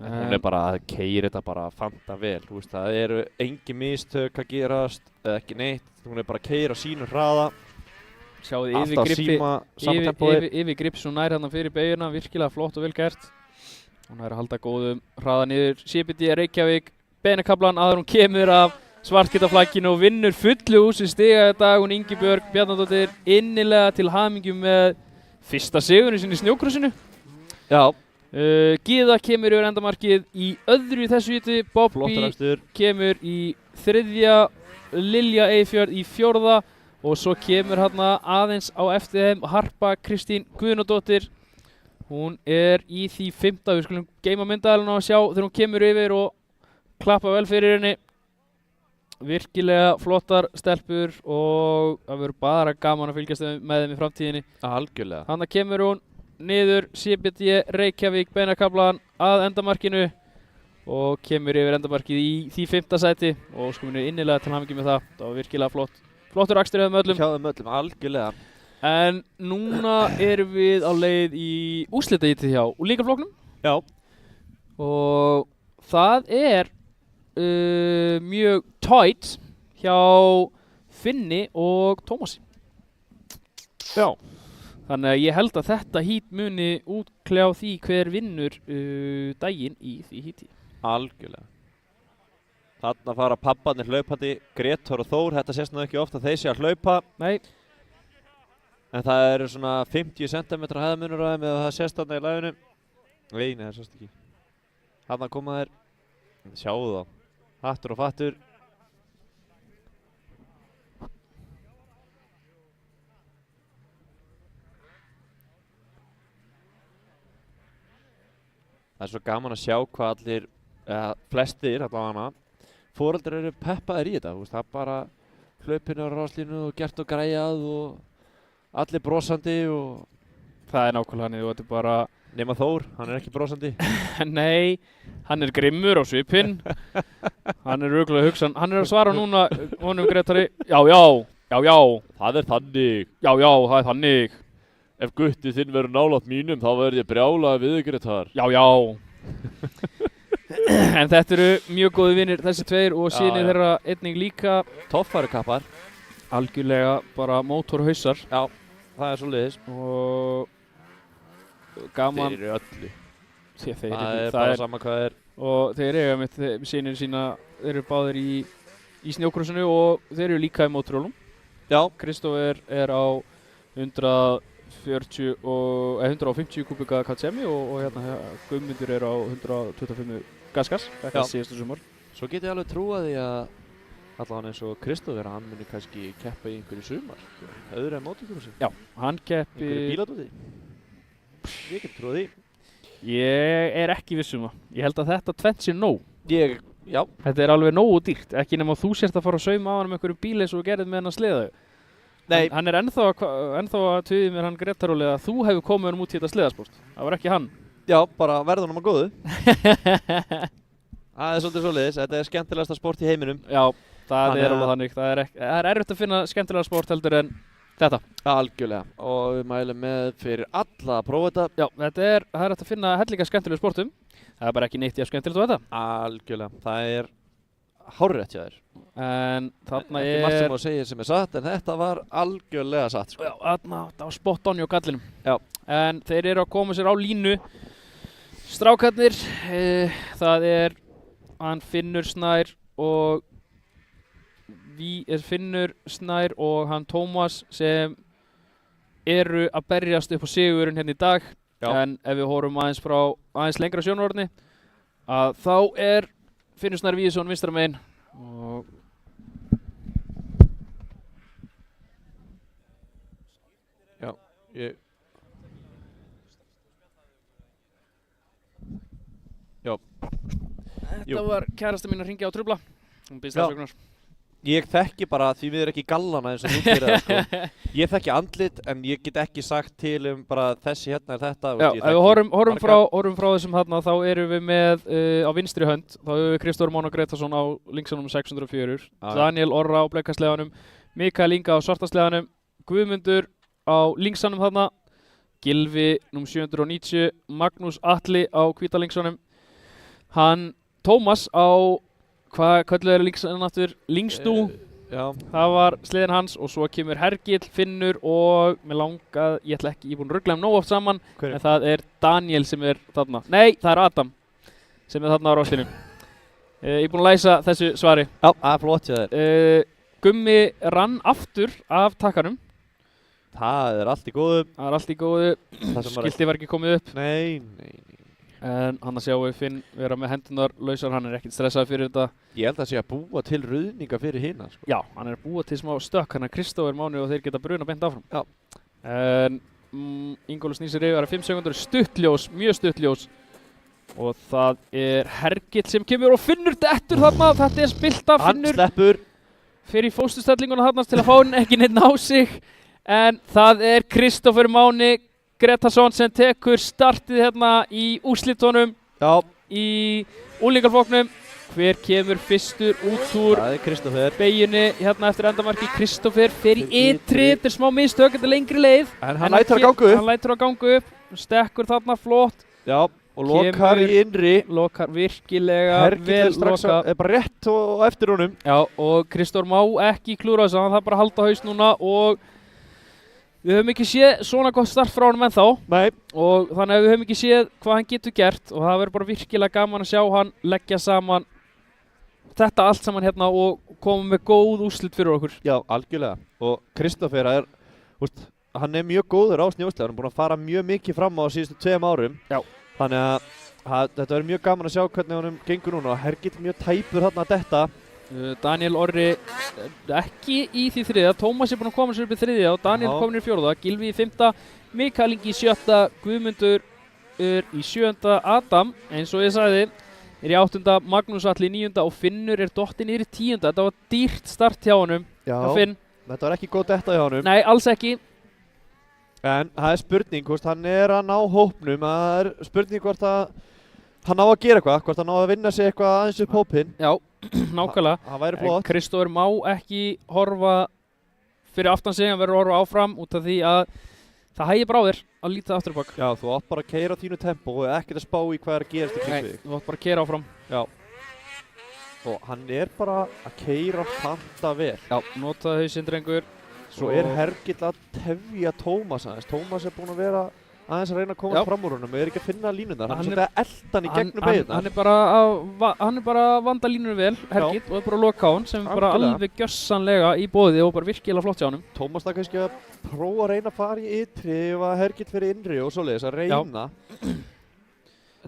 B: Hún bara að keyra þetta bara fanta vel. Þú veist, það eru engin mistök að gerast, eða ekki neitt. Hún bara að keyra á sínu hraða.
A: Sjáðu yfir grip svo nær hérna fyrir beiguna, virkilega flott og vel gert. Hún að halda góðum hraða niður. CBD Reykjavík, beinakablan áður hún kemur af svartkitaflagginu og vinnur fullu úr sem stiga í dag. Hún Ingibjörg Bjarnadóttir innilega til hamingju með fyrsta sigurinn sinni í snjókrosinu.
B: Já.
A: Gyða kemur yfir endamarkið í öðru í þessu hiti. Bobby kemur í þriðja, Lilja Eyfjörð í fjórða og svo kemur hérna aðeins á eftir þeim Harpa Kristín Guðnadóttir. Hún í því 5. Við skulum geima myndaðalina og sjá þegar hún kemur yfir og klappa vel fyrir henni. Virkilega flottar stelpur og það verður bara gaman að fylgjast með þeim í framtíðinni.
B: Algjörlega.
A: Þannig kemur hún niður CBD Reykjavík beinakablan að endamarkinu og kemur yfir endamarkið í því 5. sæti og sko minni innilega til hamingju með það. Það var virkilega flottur akstur hjá þeim öllum.
B: Hjá þeim öllum, algjörlega.
A: En núna erum við á leið í úrslitahítið hjá unglingarflokknum.
B: Já.
A: Og það mjög tight hjá Finni og Tómasi.
B: Já.
A: Þannig að ég held að þetta hít muni útkljá því hver vinnur daginn í því híti.
B: Algjörlega. Þarna fara papparnir hlaupandi, Gretar og Þór, þetta sést nú ekki ofta að þeir sé að hlaupa.
A: Nei.
B: En það eru svona 50 cm hæðamunur á þeim eða það sést þarna í laginu. Nei, það sést ekki. Þarna koma þeir, sjáu þá, hattur og fattur. Það er svo gaman að sjá hvað allir, flestir allavega, foreldrar eru peppaðir í þetta. Það er bara hlaupinu á ráslínu og gert og græjað og allir brosandi og...
A: Það er nákvæmlega hann, þetta er bara...
B: Nema Þór, hann er ekki brosandi.
A: Nei, hann er grimmur á svipinn. Hann er örugglega að hugsa, hann er að svara núna honum Gretari. Já,
B: það er þannig.
A: Já, það er þannig.
B: Ef guttið þinn verður nálægt mínum, þá verður ég brjálaður við Gretar.
A: Já. En þetta eru mjög góði vinnir, þessi tveir og synir þeirra einnig líka.
B: Toffari kappar.
A: Algjörlega bara mótorhausar.
B: Já, það er svoleiðis.
A: Og gaman.
B: Þeir eru öllu.
A: Það
B: er bara sama hvað er.
A: Og þeir eiga mitt, synir sína, þeir eru báðir í snjókrosinu og þeir eru líka í mótorhjólum.
B: Já.
A: Kristóf er á 150 kubika Katsemi og hérna Guðmundur á 125 gasgas, þetta síðastu sumar.
B: Svo get ég alveg trúa því að allavega eins og Kristófer, hann muni kannski keppa í einhverju sumar, öðru en motocrossi.
A: Já, hann keppi...
B: Einhverju bíladóti. Ég get trúa því.
A: Ég ekki viss það. Ég held að þetta tvennt sé nóg.
B: Já.
A: Þetta alveg nógu dýrt, ekki nema þú sért að fara að sauma á hann með einhverju bíl eins og gerðið með hann að sleða þau. Nei. Hann ennþá að tuði mér hann Gretarólega að þú hefur komið hann út í þetta sleðasport. Það var ekki hann.
B: Já, bara verður hann á góðu. Það svolítið svoleiðis, þetta skemmtilegasta sport í heiminum.
A: Já, það alveg þannig. Það er erfitt að finna skemmtilega sport heldur en þetta.
B: Algjörlega, og við mælum með fyrir alla að prófa þetta.
A: Já, það er hægt að finna hellinga skemmtilega sportum. Það er bara ekki neitt skemmtilegt á þetta.
B: Algjörlega, það er hárrétt hjá þér.
A: En þarna
B: ekki margt sem að segja sem satt, en þetta var algjörlega satt. Sko.
A: Já, þarna, það var spot on hjá kallinum.
B: Já.
A: En þeir eru að koma sér á línu. Strákarnir, það er hann Finnur Snær og hann Tómas sem eru að berjast upp á sigurinn hérna í dag. Já. En ef við horfum aðeins lengra sjónarhorni að þá er Finnur Snær Víðisson vinstra megin og
B: já,
A: Þetta var kærasta mín að hringja á trufla. Hún býðst afsökunar.
B: Ég þekki bara því við ekki gallana eins og þú gerir það, sko. Ég þekki andlit en ég get ekki sagt til bara þessi hérna er þetta.
A: Já, ef við horfum frá þessum þarna þá erum við með á vinstri hönd, þá hefur við Kristófer Mána Gretarsson á linksanum 604, Daniel Orra á bleikasleðanum, Mikael Inga á svartasleðanum, Guðmundur á linksanum þarna, Gylfi nr. 790, Magnús Atli á hvíta linksanum, hann Tómas á hvað kölluð er linksanum aftur? Lingstú. Það var sleðin hans og svo kemur Hergill, Finnur og ég ætla ekki, ég er búinn að rugla nóg oft saman. Hver? En það er Daniel sem er þarna. Nei, það er Adam sem er þarna á ráslinu. Ég er búinn að læsa þessu svari.
B: Já, það er flott hjá þér.
A: Gummi rann aftur af takkanum.
B: Það er allt í góðu.
A: Skilti var ekki komið upp.
B: Nei.
A: En hann að sjá við Finn vera með hendunar lausar, hann er ekkert stressað fyrir þetta.
B: Ég held að sé að búa til ruðninga fyrir hina, sko.
A: Já, hann er að búa til smá stökk, hann er Kristófer Máni og þeir geta bruna beint áfram.
B: Já.
A: En Ingólfur snýsir yfir að 5 sekúndur, stuttljós, mjög stuttljós. Og það er Hergill sem kemur og Finnur dettur þarna, þetta er spilt af Finnur.
B: Hann sleppur.
A: Fyrir fóstustellinguna þarna til að fá hann ekki neitt ná sig. En það er Kristófer Máni Gretarsson sem tekur startið hérna í úrslitunum í unglingarflokknum. Hver kemur fyrstur út úr beginni hérna eftir endamarki? Kristófer fer í ytri, þetta er smá mistök, þetta er lengri leið.
B: En hann lætur að ganga upp.
A: Stekkur þarna flott.
B: Já, og lokar í innri.
A: Lokar virkilega vel lokað.
B: Er bara rétt og eftir honum.
A: Já, og Kristófer má ekki klúra þess að hann þarf bara að halda haus núna og við höfum ekki séð svona gott start frá honum ennþá.
B: Nei. Og
A: þannig að við höfum ekki séð hvað hann getur gert og það verður bara virkilega gaman að sjá hann leggja saman þetta allt saman hérna og koma með góð úrslit fyrir okkur.
B: Já, algjörlega. Og Kristófer hann er mjög góður á snjósleða, hann er búinn að fara mjög mikið fram á síðustu 2 árum.
A: Já.
B: Þannig að þetta verður mjög gaman að sjá hvernig honum gengur núna og Hergill mjög tæpur þarna að detta.
A: Daniel Orri ekki í því 3. Tómas er búinn að koma sér upp í 3. og Daniel komin í 4. Gylfi í 5. Mikael Ingi í 7. Guðmundur er í 7. Adam, eins og ég sagði, er í 8. Magnús Atli í 9. og Finnur er dottinn í 10. Þetta var dýrt start hjá honum.
B: Já, þetta var ekki góð detta hjá honum.
A: Nei, alls ekki.
B: En það er spurning, hann er að ná hópnum, það er spurning hvort að hann á að gera eitthvað, hvort hann á að vinna sig eitthvað aðeins upp hópinn.
A: Já, nákvæmlega.
B: Það væri flott.
A: Kristófer má ekki horfa fyrir aftan sig, hann verður að horfa áfram út af því að það hægir bara á þér að líta aftur bak.
B: Já, þú átt bara að keyra á þínu tempo og ekkert að spá í hvað er að gerast í kringum þig.
A: Þú átt bara að keyra áfram.
B: Já. Og hann er bara að keyra fanta vel.
A: Já, notaði hausinn drengur.
B: Svo er Hergill að tefja Tómas aðeins. Tómas er búinn að vera aðeins að reyna að komast fram úr honum, ekki að finna línunar, hann er svolítið að elda hann í gegnum beigurnar.
A: Hann er bara að vanda línur vel, Hergill, og er bara að loka á hann sem er bara alveg gjörsamlega í boði og bara virkilega flott hjá honum.
B: Tómas það kannski að prófa að reyna að fara í ytri ef að Hergill fyrir innri og svoleiðis að reyna.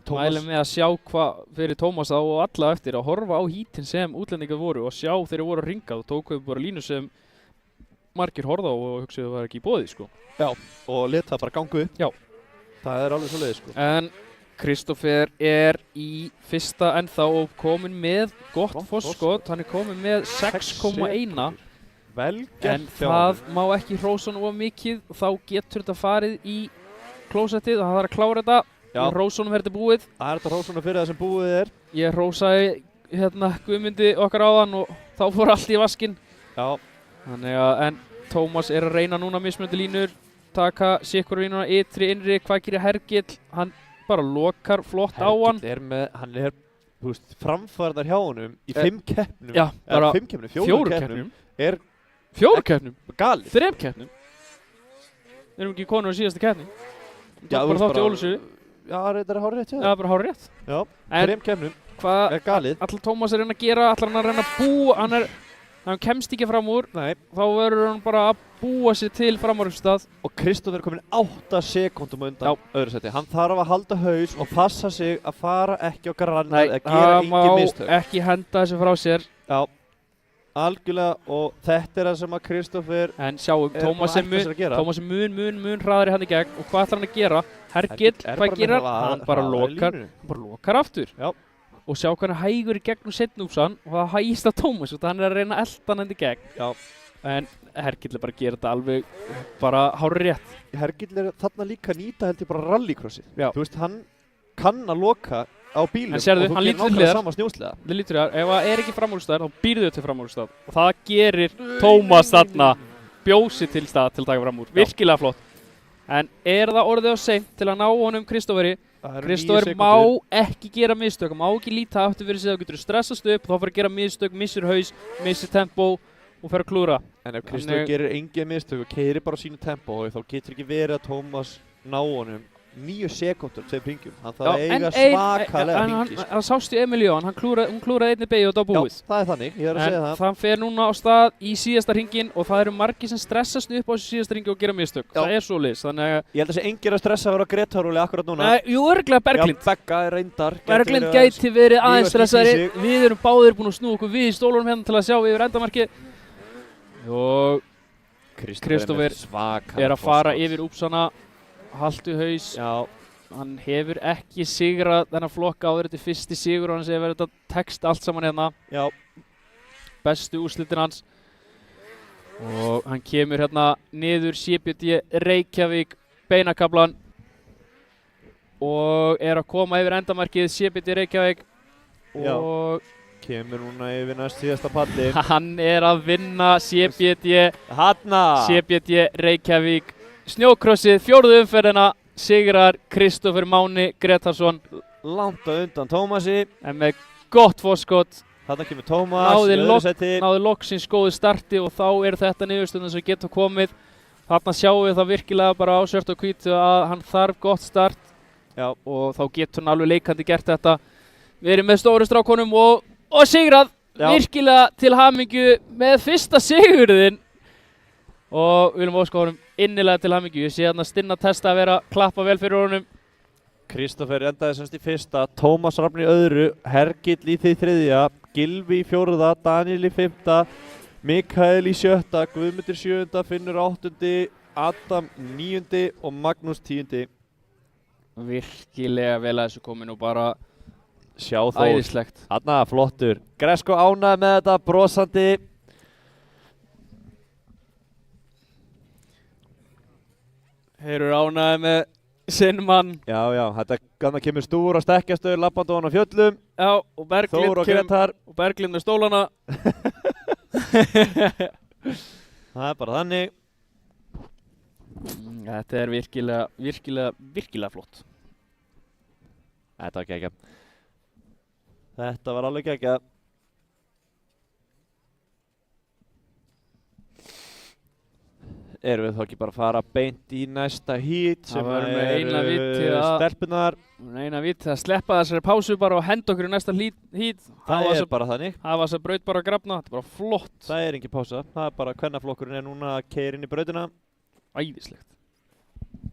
A: Mælum með að sjá hvað fyrir Tómas þá og alla eftir að horfa á hítin sem útlendingar voru og sjá þeir voru að ringa og tóku bara línu sem margir horfða á og hugsaðu það var ekki í boði sko.
B: Já, og lit það bara gangu upp.
A: Já.
B: Það er alveg svoleiðis sko.
A: En Kristófer er í fyrsta ennþá og komin með gott forskot, hann er komin með 6,1.
B: Vel gert.
A: En það má ekki hrósa nú of mikið, þá getur þetta farið í klósettið og það þarf að klára þetta. Hrósunum er þetta búið.
B: Það er þetta hrósunum fyrir það sem búið er.
A: Ég hrósaði Guðmundi okkar áðan og þá fór allt í vaskinn.
B: Já.
A: Þannig að, en Tómas er að reyna núna mismunandi línur, taka sikkur línuna, ytri, innri, hvað gerir Hergill? Hann bara lokar flott á hann.
B: Hann er framfærðar hjá honum í 5 keppnum.
A: Já, bara
B: 5 keppnum, 4 keppnum.
A: 4 keppnum?
B: Galið.
A: 3 keppnum? Við erum ekki konur á síðasta keppni.
B: Já,
A: bara þátt í Ólusíu.
B: Já, þetta er hárið rétt,
A: já, bara hárið rétt.
B: Já, 3 keppnum.
A: Hvað
B: galið?
A: Ætlar Tómas að reyna að gera, ætlar hann að reyna að búa, hann kemst ekki fram úr.
B: Nei.
A: Þá verður hann bara að búa sér til framúrstað.
B: Og Kristófer er komin 8 sekúndum undan öðru seti. Hann þarf að halda haus og passa sig að fara ekki á grannið, að gera engin mistök.
A: Nei, það má ekki henda þessu frá sér.
B: Já. Algjörlega, og þetta er það sem að Kristófer
A: en sjáum, Tómas er mun hraðari hann í gegn og hvað ætlar hann að gera? Hergill, hvað gerir hann? Hann bara lokar aftur.
B: Já.
A: Og sjá hvernig hægur í gegn og setnúpsan og það hægist að Tómas og hann er að reyna að elda hann í gegn.
B: Já.
A: En Hergill er bara að gera þetta alveg bara hárið rétt.
B: Hergill er þarna líka að nýta held ég bara rallycrossið.
A: Já.
B: Þú veist, hann kann að loka á bílum
A: og þú gerir náttúrulega
B: sama snjóslega.
A: Það lítur þér, ef það er ekki framúrstað þá býrðu þau til framúrstað og það gerir Tómas þarna bjósi til stað til að taka fram úr. Virkilega flott. En er það orðið á seint til að ná honum Kristóferi? Kristófer má ekki gera mistök, má ekki líta aftur fyrir sig, þá getur þú stressast upp, þá fyrir að gera mistök, missir haus, missir tempo og fyrir að klúra.
B: En ef Kristófer gerir engin mistök og keyrir bara á sínu tempo þá getur ekki verið að Tómas ná honum 9 sekúndur, 2 hringjum. Hann þarf að eiga svakalega hringi.
A: Það sást í Emilíu, hún klúraði einni beygju og það var búið.
B: Já, það er þannig, ég er að segja það.
A: En það fer núna á stað í síðasta hringin og það eru margir sem stressast upp á þessu síðasta hringi og gera mistök. Já. Það er svoleiðis, þannig að...
B: Ég held að þessi engir að stressa að vera á Grétarúli akkurat núna.
A: Jú, örugglega Berglind.
B: Já, Begga er reyndar.
A: Berglind gæti verið aðeins stressari. Við erum báðir búin að snúa okkur við í stólunum hérna til að sjá yfir endamarkið. Og Kristófer er að fara yfir úpsana, haltu haus.
B: Já.
A: Hann hefur ekki sigrað þennan flokk áður, þetta er fyrsti sigur og hann hefur þetta text allt saman hérna.
B: Já.
A: Bestu úrslitin hans. Og hann kemur hérna niður CBD Reykjavík beinakablan og er að koma yfir endamarkið CBD Reykjavík.
B: Já.
A: Og
B: kemur núna yfir næst síðasta palli.
A: Hann er að vinna CBD Reykjavík snjókrossið 4. umferðina. Sigrar Kristófer Máni Gretarsson
B: langt á undan Tómasi
A: en með gott forskot.
B: Þarna kemur Tómas
A: náði loksins góðu starti og þá er þetta niðurstöðun sem getur komið. Þarna sjáum við það virkilega bara á svört og hvítu að hann þarf gott start. Já. Og þá getur hann alveg leikandi gert þetta. Við erum með stóru strákonum og sigrað. Já. Virkilega til hamingju með fyrsta sigurðinn. Og við viljum óska honum innilega til hamingju. Ég sé hérna Stinna testa að vera klappa vel fyrir honum.
B: Kristófer endaði semst í fyrsta, Tómas Rafn í öðru, Hergill í því 3., Gylfi í 4., Daniel í 5., Mikael í 7., Guðmundur 7., Finnur 8., Adam 9. og Magnús 10.
A: Virkilega vel að þessu komin og bara
B: sjá þó.
A: Æðislegt.
B: Þarna flottur. Gresko ánægð með þetta, brosandi.
A: Þeir eru ánægði með sinn mann.
B: Já, þetta kemur stúr á stekkjastöður, labbandi á hann á fjöllum.
A: Já, og Berglind með stólana.
B: Það er bara þannig.
A: Þetta er virkilega flott.
B: Þetta var geggjað. Þetta var alveg geggjað. erum við þá ekki bara að fara beint í næsta hít sem
A: eru
B: stelpunar.
A: Eina vit að sleppa þessari pásu bara og henda okkur í næsta hít.
B: Það er bara þannig.
A: Það var þess að braut bara að grafna, þetta er bara flott.
B: Það er engin pása, það er bara kvennaflokkurinn er núna að keyra inn í brautina.
A: Æðislegt.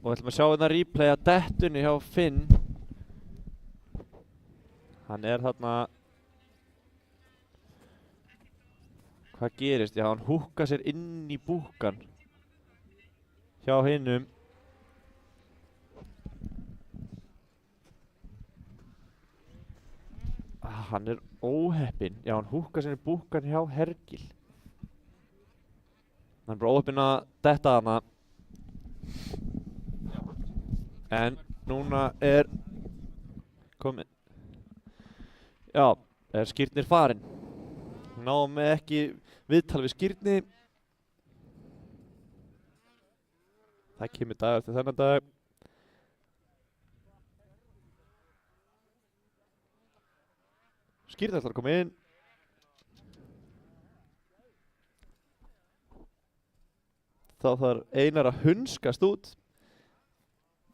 B: Og við ætlum að sjá hérna replaya dettunni hjá Finn. Hann er þarna... Hvað gerist? Já, hann húkka sér inn í búkan hjá hinnum. Hann er óheppinn. Já, hann húkka sér í búkan hjá Hergil. Hann er bara óheppinn að detta hana. En núna er komið. Já, er Skírnir farinn. Náum við ekki viðtal við Skírni. Það kemur dag eftir þennan dag. Skírni ætlar að koma inn. Þá þarf Einar að hunskast út.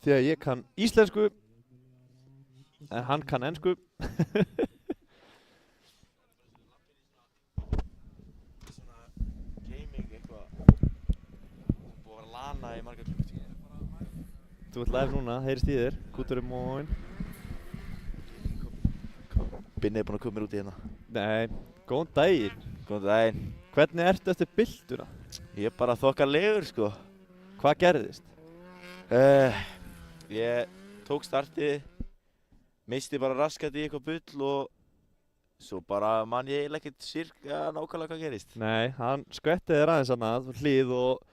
B: Því að ég kann íslensku. En hann kann ensku.
H: Í marga klukkutíma.
B: Þú ert live núna, heyrist í þér, Kútur móin.
H: Binni er búinn að koma mér út í hérna.
B: Nei, góðan daginn.
H: Góðan daginn.
B: Hvernig ertu eftir byltuna?
H: Ég er bara þokkalegur sko.
B: Hvað gerðist?
H: Ég tók startið, misti bara raskat í eitthvað bull og svo bara man ég eiginlega ekkert sirka nákvæmlega hvað gerist.
B: Nei, hann skvettið þér aðeins annað hlið og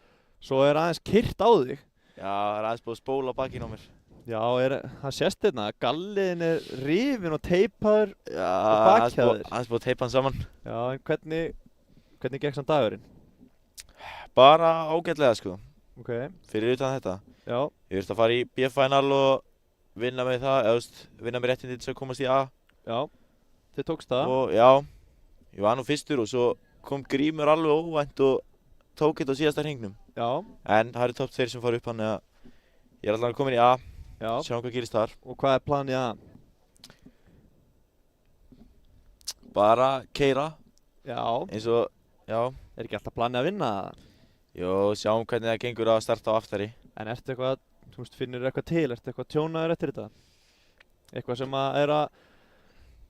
B: svo er aðeins kyrt á þig.
H: Já, það er aðeins búið að spóla á bakinn á mér.
B: Já, það sést hérna, galliðin er rifinn og teipaður á bakhjáður.
H: Aðeins búið að teipa hann saman.
B: Já, en hvernig gekk samt dagurinn?
H: Bara ágætlega sko.
B: Ok.
H: Fyrir utan þetta.
B: Já.
H: Ég þurfti að fara í B-final og vinna með það, eða vinna með réttindi til að komast í A.
B: Já, þið tókst það.
H: Og já, ég var nú fyrstur og svo kom Grímur alveg óvænt og tók þetta á síðasta hringnum.
B: Já.
H: En það eru topp 2 sem fara upp hann eða ég er allavega komin í A.
B: Já.
H: Sjáum hvað gerist þar.
B: Og hvað er planið A?
H: Bara keyra.
B: Já.
H: Eins og, já.
B: Er ekki alltaf planið að vinna það?
H: Jó, sjáum hvernig það gengur að starta á aftari.
B: En ertu eitthvað, þú veist, finnur eitthvað til? Ertu eitthvað tjónaður eftir þetta? Eitthvað sem að er að,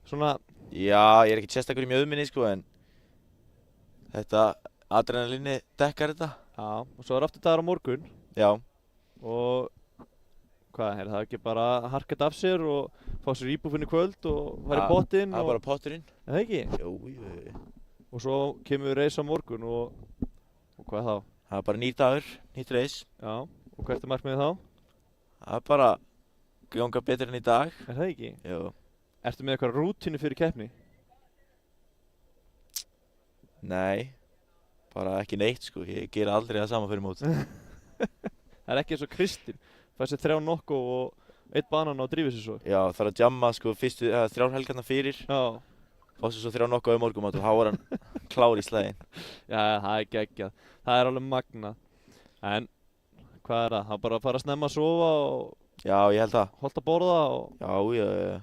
B: svona...
H: Já, ég er ekki sérstakur í mjöðminni sko, en þetta adrenalinni dekkar þetta.
B: Já, og svo er aftur dagar á morgun.
H: Já. Og
B: hvað, er það ekki bara að harka þetta af sér og fá sér íbúfinn í kvöld og fara í pottinn?
H: Það er bara potturinn.
B: Er það ekki?
H: Jú.
B: Og svo kemur við reis á morgun og hvað þá?
H: Það er bara nýr dagur, nýtt reis.
B: Já, og hvert er markmiðið þá?
H: Það er bara ganga betur enn í dag.
B: Er það ekki?
H: Jú.
B: Ertu með eitthvað rútínu fyrir keppni?
H: Nei. Bara ekki neitt sko, ég ger aldrei það sama fyrir mót.
B: Það er ekki eins og Kristinn, fær sér 3 nokko og 1 banan og drífið sér svo.
H: Já, þarf að jamma sko fyrstu 3 helgarna fyrir.
B: Já.
H: Fá sér svo 3 nokko á morgumat og þá var hann klár í slæðin.
B: Já, það er geggjað. Það er alveg magnað. En hvað er það? Það er bara að fara að snemma að sofa og...
H: Já, ég held það.
B: Holdt að borða og...
H: Já.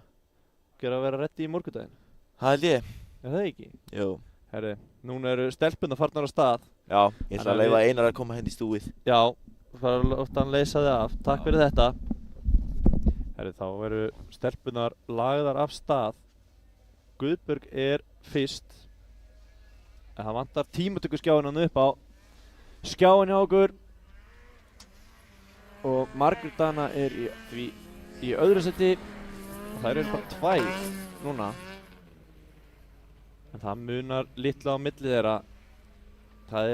B: Gera að vera reddi í morgundaginn.
H: Það held ég.
B: Er það ekki?
H: Jú.
B: Herri, núna eru stelpurnar farnar á stað.
H: Já, ég ætla að leyfa Einar að koma henni í stúið.
B: Já, fara að láta hann leysa þig af. Takk fyrir þetta. Herri, þá eru stelpurnar lagðar af stað. Guðbjörg er fyrst. En það vantar tímatökuskjáin hann upp á skjáin hjá okkur. Og Margrét Dana er í öðru seti. Og það eru bara 2 núna. En það munar litla á milli þeirra. Það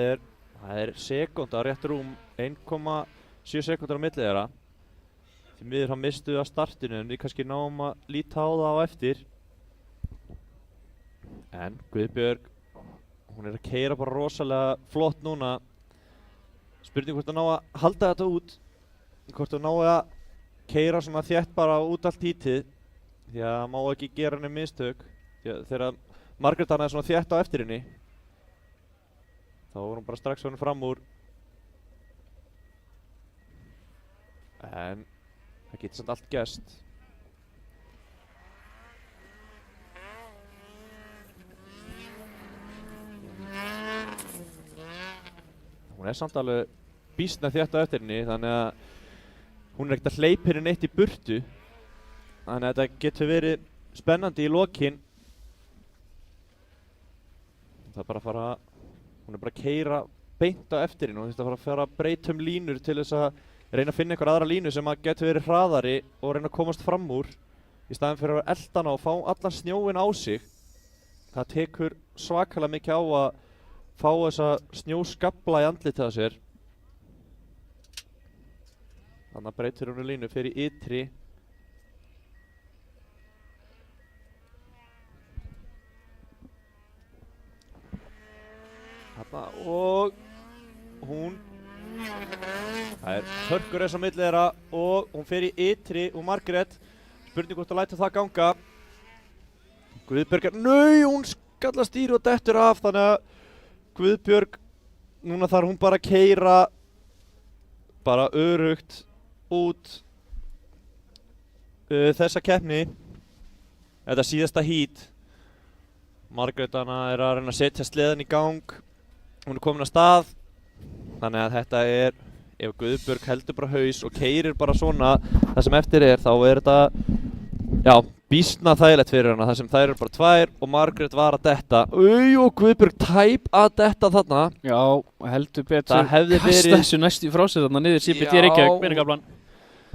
B: er sekúnda, rétt rúm 1,7 sekúndur á milli þeirra. Því miður hann mistu að startinu en við kannski náum að líta á það á eftir. En Guðbjörg, hún er að keyra bara rosalega flott núna. Spurning hvort að ná að halda þetta út. Hvort að ná að keyra svona þétt bara út allt hítið. Því að það má ekki gera henni mistök. Því að þegar Margrét Dana er svona þétt á eftir henni, þá var hún bara strax honum fram úr Það getur samt allt gerst. Hún samt alveg býsna þétt á eftir henni, þannig að hún ekkert að hleypa henni neitt í burtu. Þannig að þetta getur verið spennandi í lokin. Það er bara að fara, hún bara að keyra beint á eftir henni og þetta að fara að breyta línur til þess að reyna að finna einhver aðra línu sem að getur verið hraðari og reyna að komast fram úr í staðinn fyrir að elda hana og fá allan snjóinn á sig. Það tekur svakalega mikið á að fá þessa snjóskafla í andlitið á sér. Þannig að breytir hún línu fyrir ytri. Þarna og hún. Það er hörkur á milli þeirra og hún fer í ytri og Margrét. Spurning hvort að læta það ganga. Guðbjörg hún skalla stýri og dettur af, þannig að Guðbjörg, núna þarf hún bara að keyra bara örugt út þessa keppni. Þetta síðasta heat. Margrét er að reyna að setja sleðan í gang. Hún er komin að stað. Þannig að þetta ef Guðbjörg heldur bara haus og keyrir bara svona það sem eftir þá er þetta, býsna þægilegt fyrir hana, þar sem þær eru bara tvær og Margrét var að detta. Og Guðbjörg tæp að detta þarna.
A: Já, heldur betur. Kasta þessu næstu frá sér þarna niður CBT Reykjavík, minningaflan.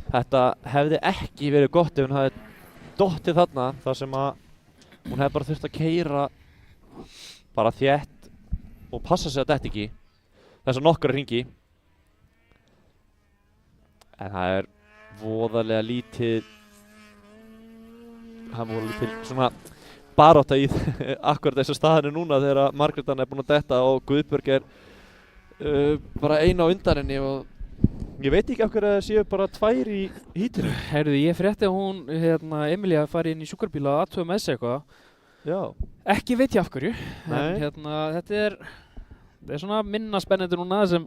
B: Þetta hefði ekki verið gott ef hún hefði dottið þarna, þar sem að hún hefði bara þurft að keyra bara þétt og passa sig að detta ekki þessa nokkra hringi. En það er voðalega lítið, það voru lítið svona barátta í akkurat þessu staðinu núna þegar Margrétan er búin að detta og Guðbjörg bara eina á undan henni og ég veit ekki af hverju það séu bara tvær í hítinu.
A: Heyrðu, ég frétti að hún, Emilía, fari inn í sjúkrabíla að athuga með sig eitthvað. Já. Ekki veit ég af hverju. Nei. En þetta er svona minna spennandi núna sem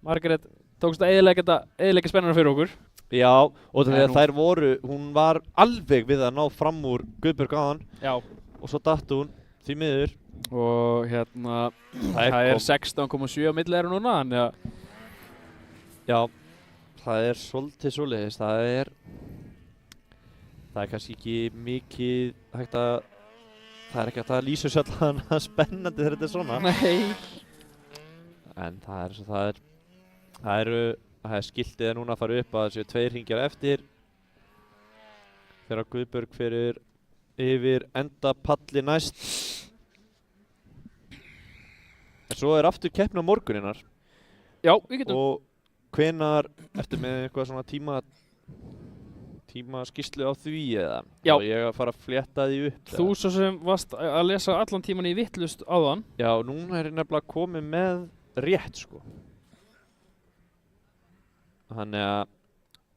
A: Margrét tókst að eyðileggja spennana fyrir okkur.
B: Já, og þegar þær voru, hún var alveg við að ná fram úr Guðbjörg áðan. Já. Og svo datt hún því miður.
A: Og það er 16,7 á milli núna, þannig að
B: já, það er svolítið svoleiðis. Það er kannski ekki mikið hægt að, það er ekki hægt að lýsa sér allavega spennandi þegar þetta er svona. Nei. En það er svo það er skiltið núna að fara upp að þessu 2 hringjar eftir þegar Guðbjörg fyrir yfir endapalli næst. En svo er aftur keppni á morguninnar.
A: Já, við getum.
B: Og hvenær ertu með eitthvað svona tímaskýrslu á því eða? Já. Og ég að fara að flétta því upp.
A: Þú svo sem varst að lesa allan tíman í vittlust áðan.
B: Já, núna er ég nefnilega komið með rétt sko. Þannig að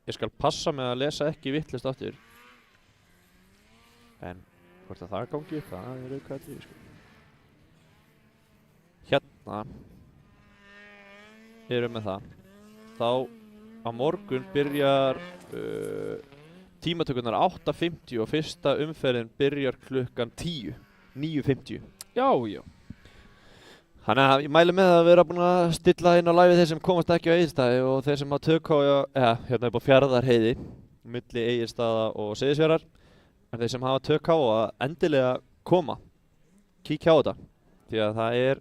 B: ég skal passa með að lesa ekki vittlust aftur. En hvort að það gangi upp, það er auðvitað því sko. Hérna erum við það. Þá á morgun byrjar tímatökurnar 8:50 og fyrsta umferðin byrjar klukkan 10, 9:50.
A: Já, já.
B: Þannig að ég mæli með að vera búin að stilla inn á live þeir sem komast ekki á Egilsstaði og þeir sem hafa hérna upp á Fjarðarheiði milli Egilsstaða og Seyðisfjarðar. En þeir sem hafa tök á að endilega koma, kíkja á þetta. Því að það er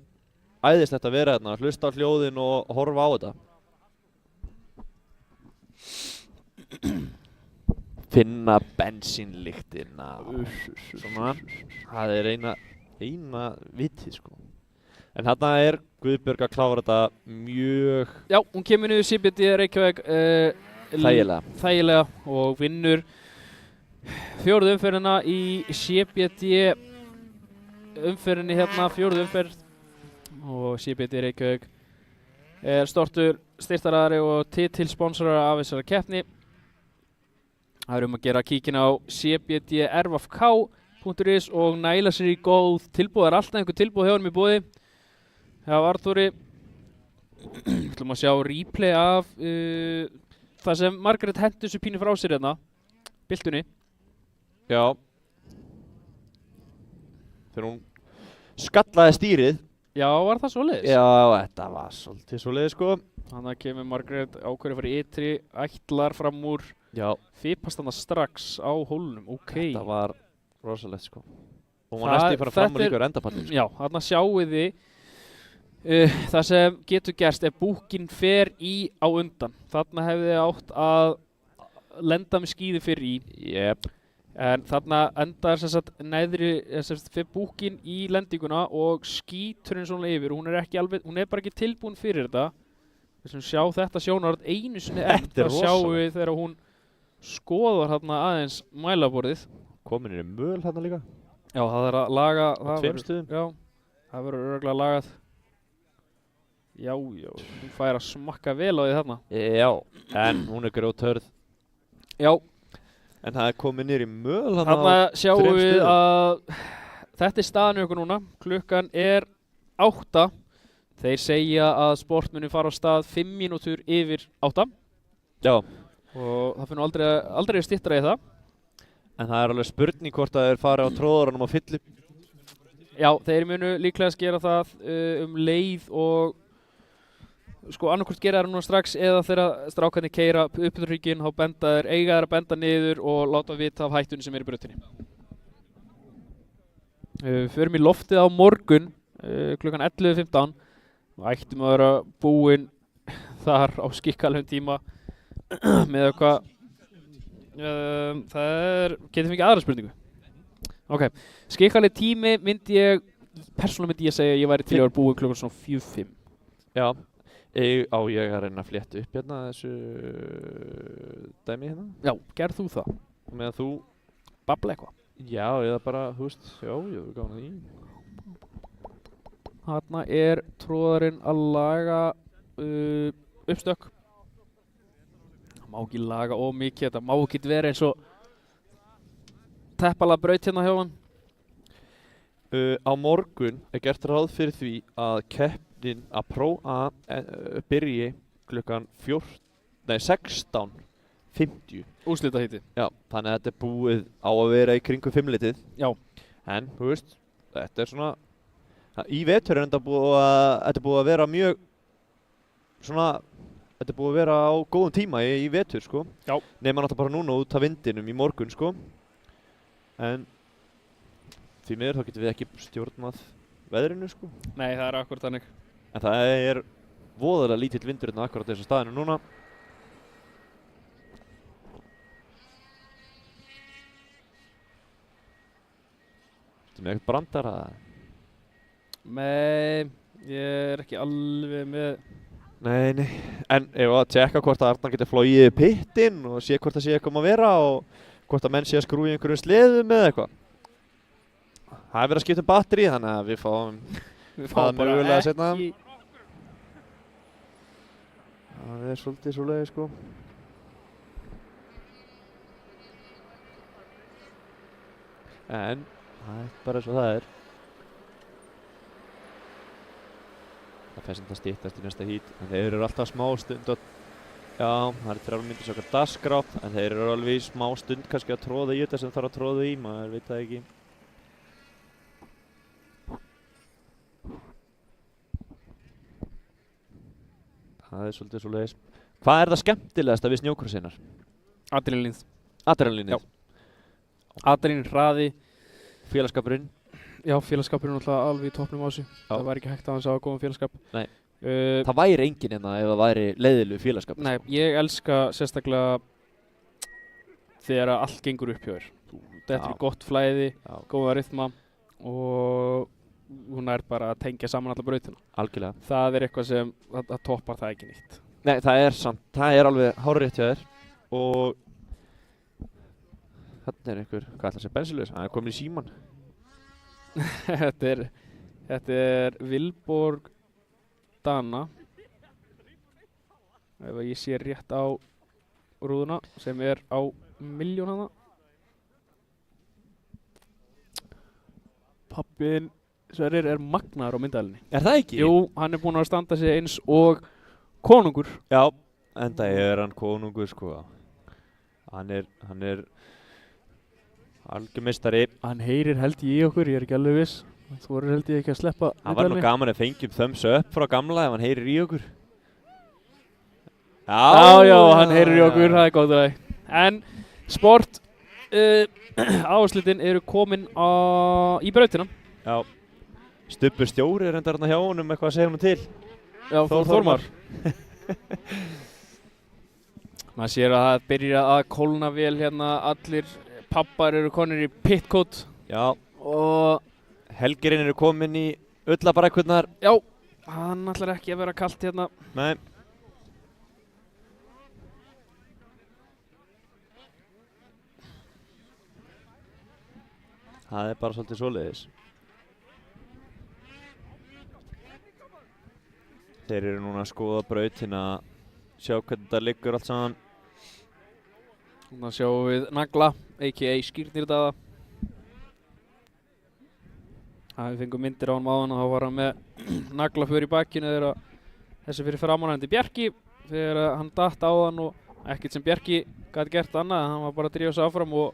B: æðislegt að vera hérna, hlusta á hljóðin og horfa á þetta. Finna bensínlyktina. Svona, það er eina vitið sko. En þarna er Guðbjörg að klára þetta mjög...
A: Já, hún kemur niður CBT Reykjavík þægilega og vinnur 4. umferðina í CBT umferðinni hérna, 4. umferð. Og CBT Reykjavík er stoltur styrktaraðari og titilsponsorar af þessari keppni. Það er að gera kíkin á cbtrfk.is og næla sér í góð tilbúð. Það er alltaf einhver tilbúð hjá honum í boði. Já, Arþóri, við ætlum að sjá replay af það sem Margrét hendur þessu pínu frá sér hérna, byltunni.
B: Já. Þegar hún skallaði stýrið.
A: Já, var það svoleiðis?
B: Já, þetta var svolítið svoleiðis sko.
A: Þannig kemur Margrét ákveður að fara í ytri, ætlar fram úr.
B: Já.
A: Fipast þarna strax á hólnum,
B: Þetta var rosalegt sko. Og hún var næstu fara fram úr líka á endapallin sko.
A: Já, þarna sjáu þið það sem getur gerst ef búkinn fer í á undan. Þarna hefði þið átt að lenda með skíði fyrir í.
B: Jep.
A: En þarna endar sem sagt neðri, fyrir búkinn í lendinguna og skítur henni svona yfir. Hún er bara ekki tilbúin fyrir þetta. Við sem sjá þetta sjónarhort einu sinni enn. Það sjáum við þegar hún skoðar þarna aðeins mælaborðið.
B: Komin í möl þarna líka.
A: Já, það er að laga.
B: Á 2 stöðum.
A: Já, það verður örugglega lagað. Já, hún fær að smakka vel á því þarna.
B: Já, en hún er grjóthörð.
A: Já.
B: En það er komið niður í möl
A: þarna sjáum við að þetta er staðan í okkur núna. Klukkan er 8. Þeir segja að sport muni fara á stað 5 mínútur yfir 8.
B: Já.
A: Og það finnur aldrei styttra í það.
B: En það er alveg spurning hvort að þeir fari á tróðurunum á fyllu.
A: Já, þeir munu líklega gera það leið og sko annarkvort gera það núna strax eða þegar strákarnir keyra upptöðurhrygginn þá eiga þeir að benda niður og láta vita af hættunni sem er í brautinni. Förum í loftið á morgun klukkan 11:15 og ættum að vera búin þar á skikkalegum tíma með eitthvað getum við ekki aðra spurningu? Ok, skikkaleg tími persónulega myndi ég segja að ég væri til að vera búin klukkan svona 4-5.
B: Já. Ég að reyna að flétta upp hérna þessu dæmi hérna?
A: Já, gerð þú það?
B: Meðan þú
A: babla eitthvað?
B: Já, eða bara, þú veist, ég gáði það í.
A: Þarna er tróðarinn að laga uppstök. Það má ekki laga of mikið, þetta má ekki vera eins og teppala braut hérna hjá hann.
B: Á morgun er gert ráð fyrir því að að prófa byrji klukkan 16:50.
A: Úrslitaheiti.
B: Já, þannig að þetta er búið á að vera í kringum 5-litið.
A: Já.
B: En, þú veist, þetta er svona, í vetur er þetta búið að vera mjög, svona, þetta er búið að vera á góðum tíma í vetur, sko.
A: Já.
B: Nema náttúrulega bara núna út af vindinum í morgun, sko. En því miður þá getum við ekki stjórnað veðrinu, sko.
A: Nei, það er akkurat þannig.
B: En það er voðalega lítill vindur hérna akkurat þessu staðinu núna. Ertu með eitthvað brandar að?
A: Nei, ég er ekki alveg með.
B: Nei. En ef að tjekka hvort að Arnar getur flogið í pittinn og sé hvort það sé eitthvað að vera og hvort að menn sé að skrúa í einhverjum sleðum eða eitthvað. Það er verið að skipta batteri þannig að við fáum það mögulega setna. Það er svolítið svoleiðis sko. En það er bara eins og það er. Það fer sem það styttast í næsta hít, en þeir eru alltaf smá stund að, já, það er 3 mínútur svo okkar dagskrá, en þeir eru alveg í smá stund kannski að tróða í þetta sem þarf að tróða í, maður veit það ekki. Það er svolítið svoleiðis. Hvað er það skemmtilegasta við snjókrossinnar?
A: Adrenalínið.
B: Adrenalínið?
A: Já. Adrenalín, hraði.
B: Félagskapurinn?
A: Já, félagskapurinn er alltaf alveg í toppnum á þessu. Það væri ekki hægt að hans hafa góðan félagskap.
B: Nei. Það væri enginn hérna ef það væri leiðilegu félagskap.
A: Nei, ég elska sérstaklega þegar allt gengur upp hjá þér. Þetta er gott flæði, góða rytma og hún er bara að tengja saman alla brautina.
B: Algjörlega.
A: Það er eitthvað sem, það toppar það ekki nýtt.
B: Nei, það er samt. Það er alveg hárrétt hjá þér og þarna er einhver, hvað ætlar að segja, bensinlaus? Það er komin í síman. Þetta er Vilborg Dana. Ef ég sé rétt á rúðuna sem er á 1.000.000 hana. Pappin Sverrir er magnaður á myndaðalinni. Er það ekki?
A: Jú, hann er búinn að standa sig eins og konungur.
B: Já, enda hann konungur sko. Hann er algjör meistari.
A: Hann heyrir held ég í okkur, ég ekki alveg viss. Þú voru held ég ekki að sleppa.
B: Það var nú gaman að fengjum thumbs up frá gamla ef hann heyrir í okkur.
A: Já, hann heyrir í okkur, það góð að það. En sport, áherslutin eru komin í brautina.
B: Já. Stubbu stjóri reyndar hérna hjá honum eitthvað að segja honum til.
A: Já, Þormar. Maður sér að það byrja að kólna vel hérna, allir pappar eru konir í pitcoat.
B: Já.
A: Og
B: Helgirinn eru komin í ullabrækurnar.
A: Já, hann ætlar ekki að vera kalt hérna.
B: Nei. Það bara svolítið svoleiðis. Þeir eru núna að skoða brautina, sjá hvernig þetta liggur allt saman.
A: Þannig að sjáum við Nagla, a.k.a. Skírnirdaða. Við fengum myndir á hann áðan og þá var hann með naglaför í bakkinu þegar þessi fyrir framann Bjarki þegar hann datt á hann og ekkert sem Bjarki gæti gert annað, hann var bara að drífa sig áfram og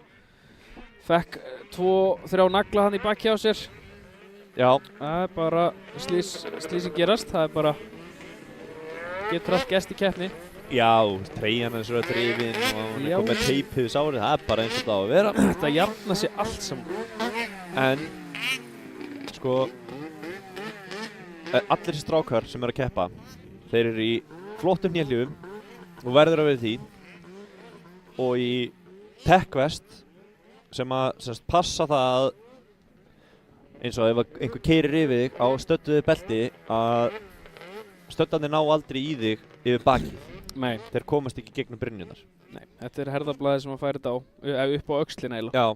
A: fekk 2-3 nagla hann í bakki á sér.
B: Já.
A: Það er bara slísing gerast, það er bara getur allt gerst í keppni.
B: Já, treyjan er svo drifin og hann er komið með teipið sárið, það er bara eins og það á að vera.
A: Þetta jafna sig allt saman.
B: En sko, allir þessi strákar sem eru að keppa, þeir eru í flottum hnéhlífum og verður að vera því og í techvest sem passa það eins og ef einhver keyrir yfir þig á stödduðu belti að stöddarnir ná aldrei í þig yfir bakið.
A: Nei.
B: Þeir komast ekki gegnum brynjunar.
A: Nei, þetta er herðablaðið sem að færa þetta á, upp á öxlina eiginlega.
B: Já,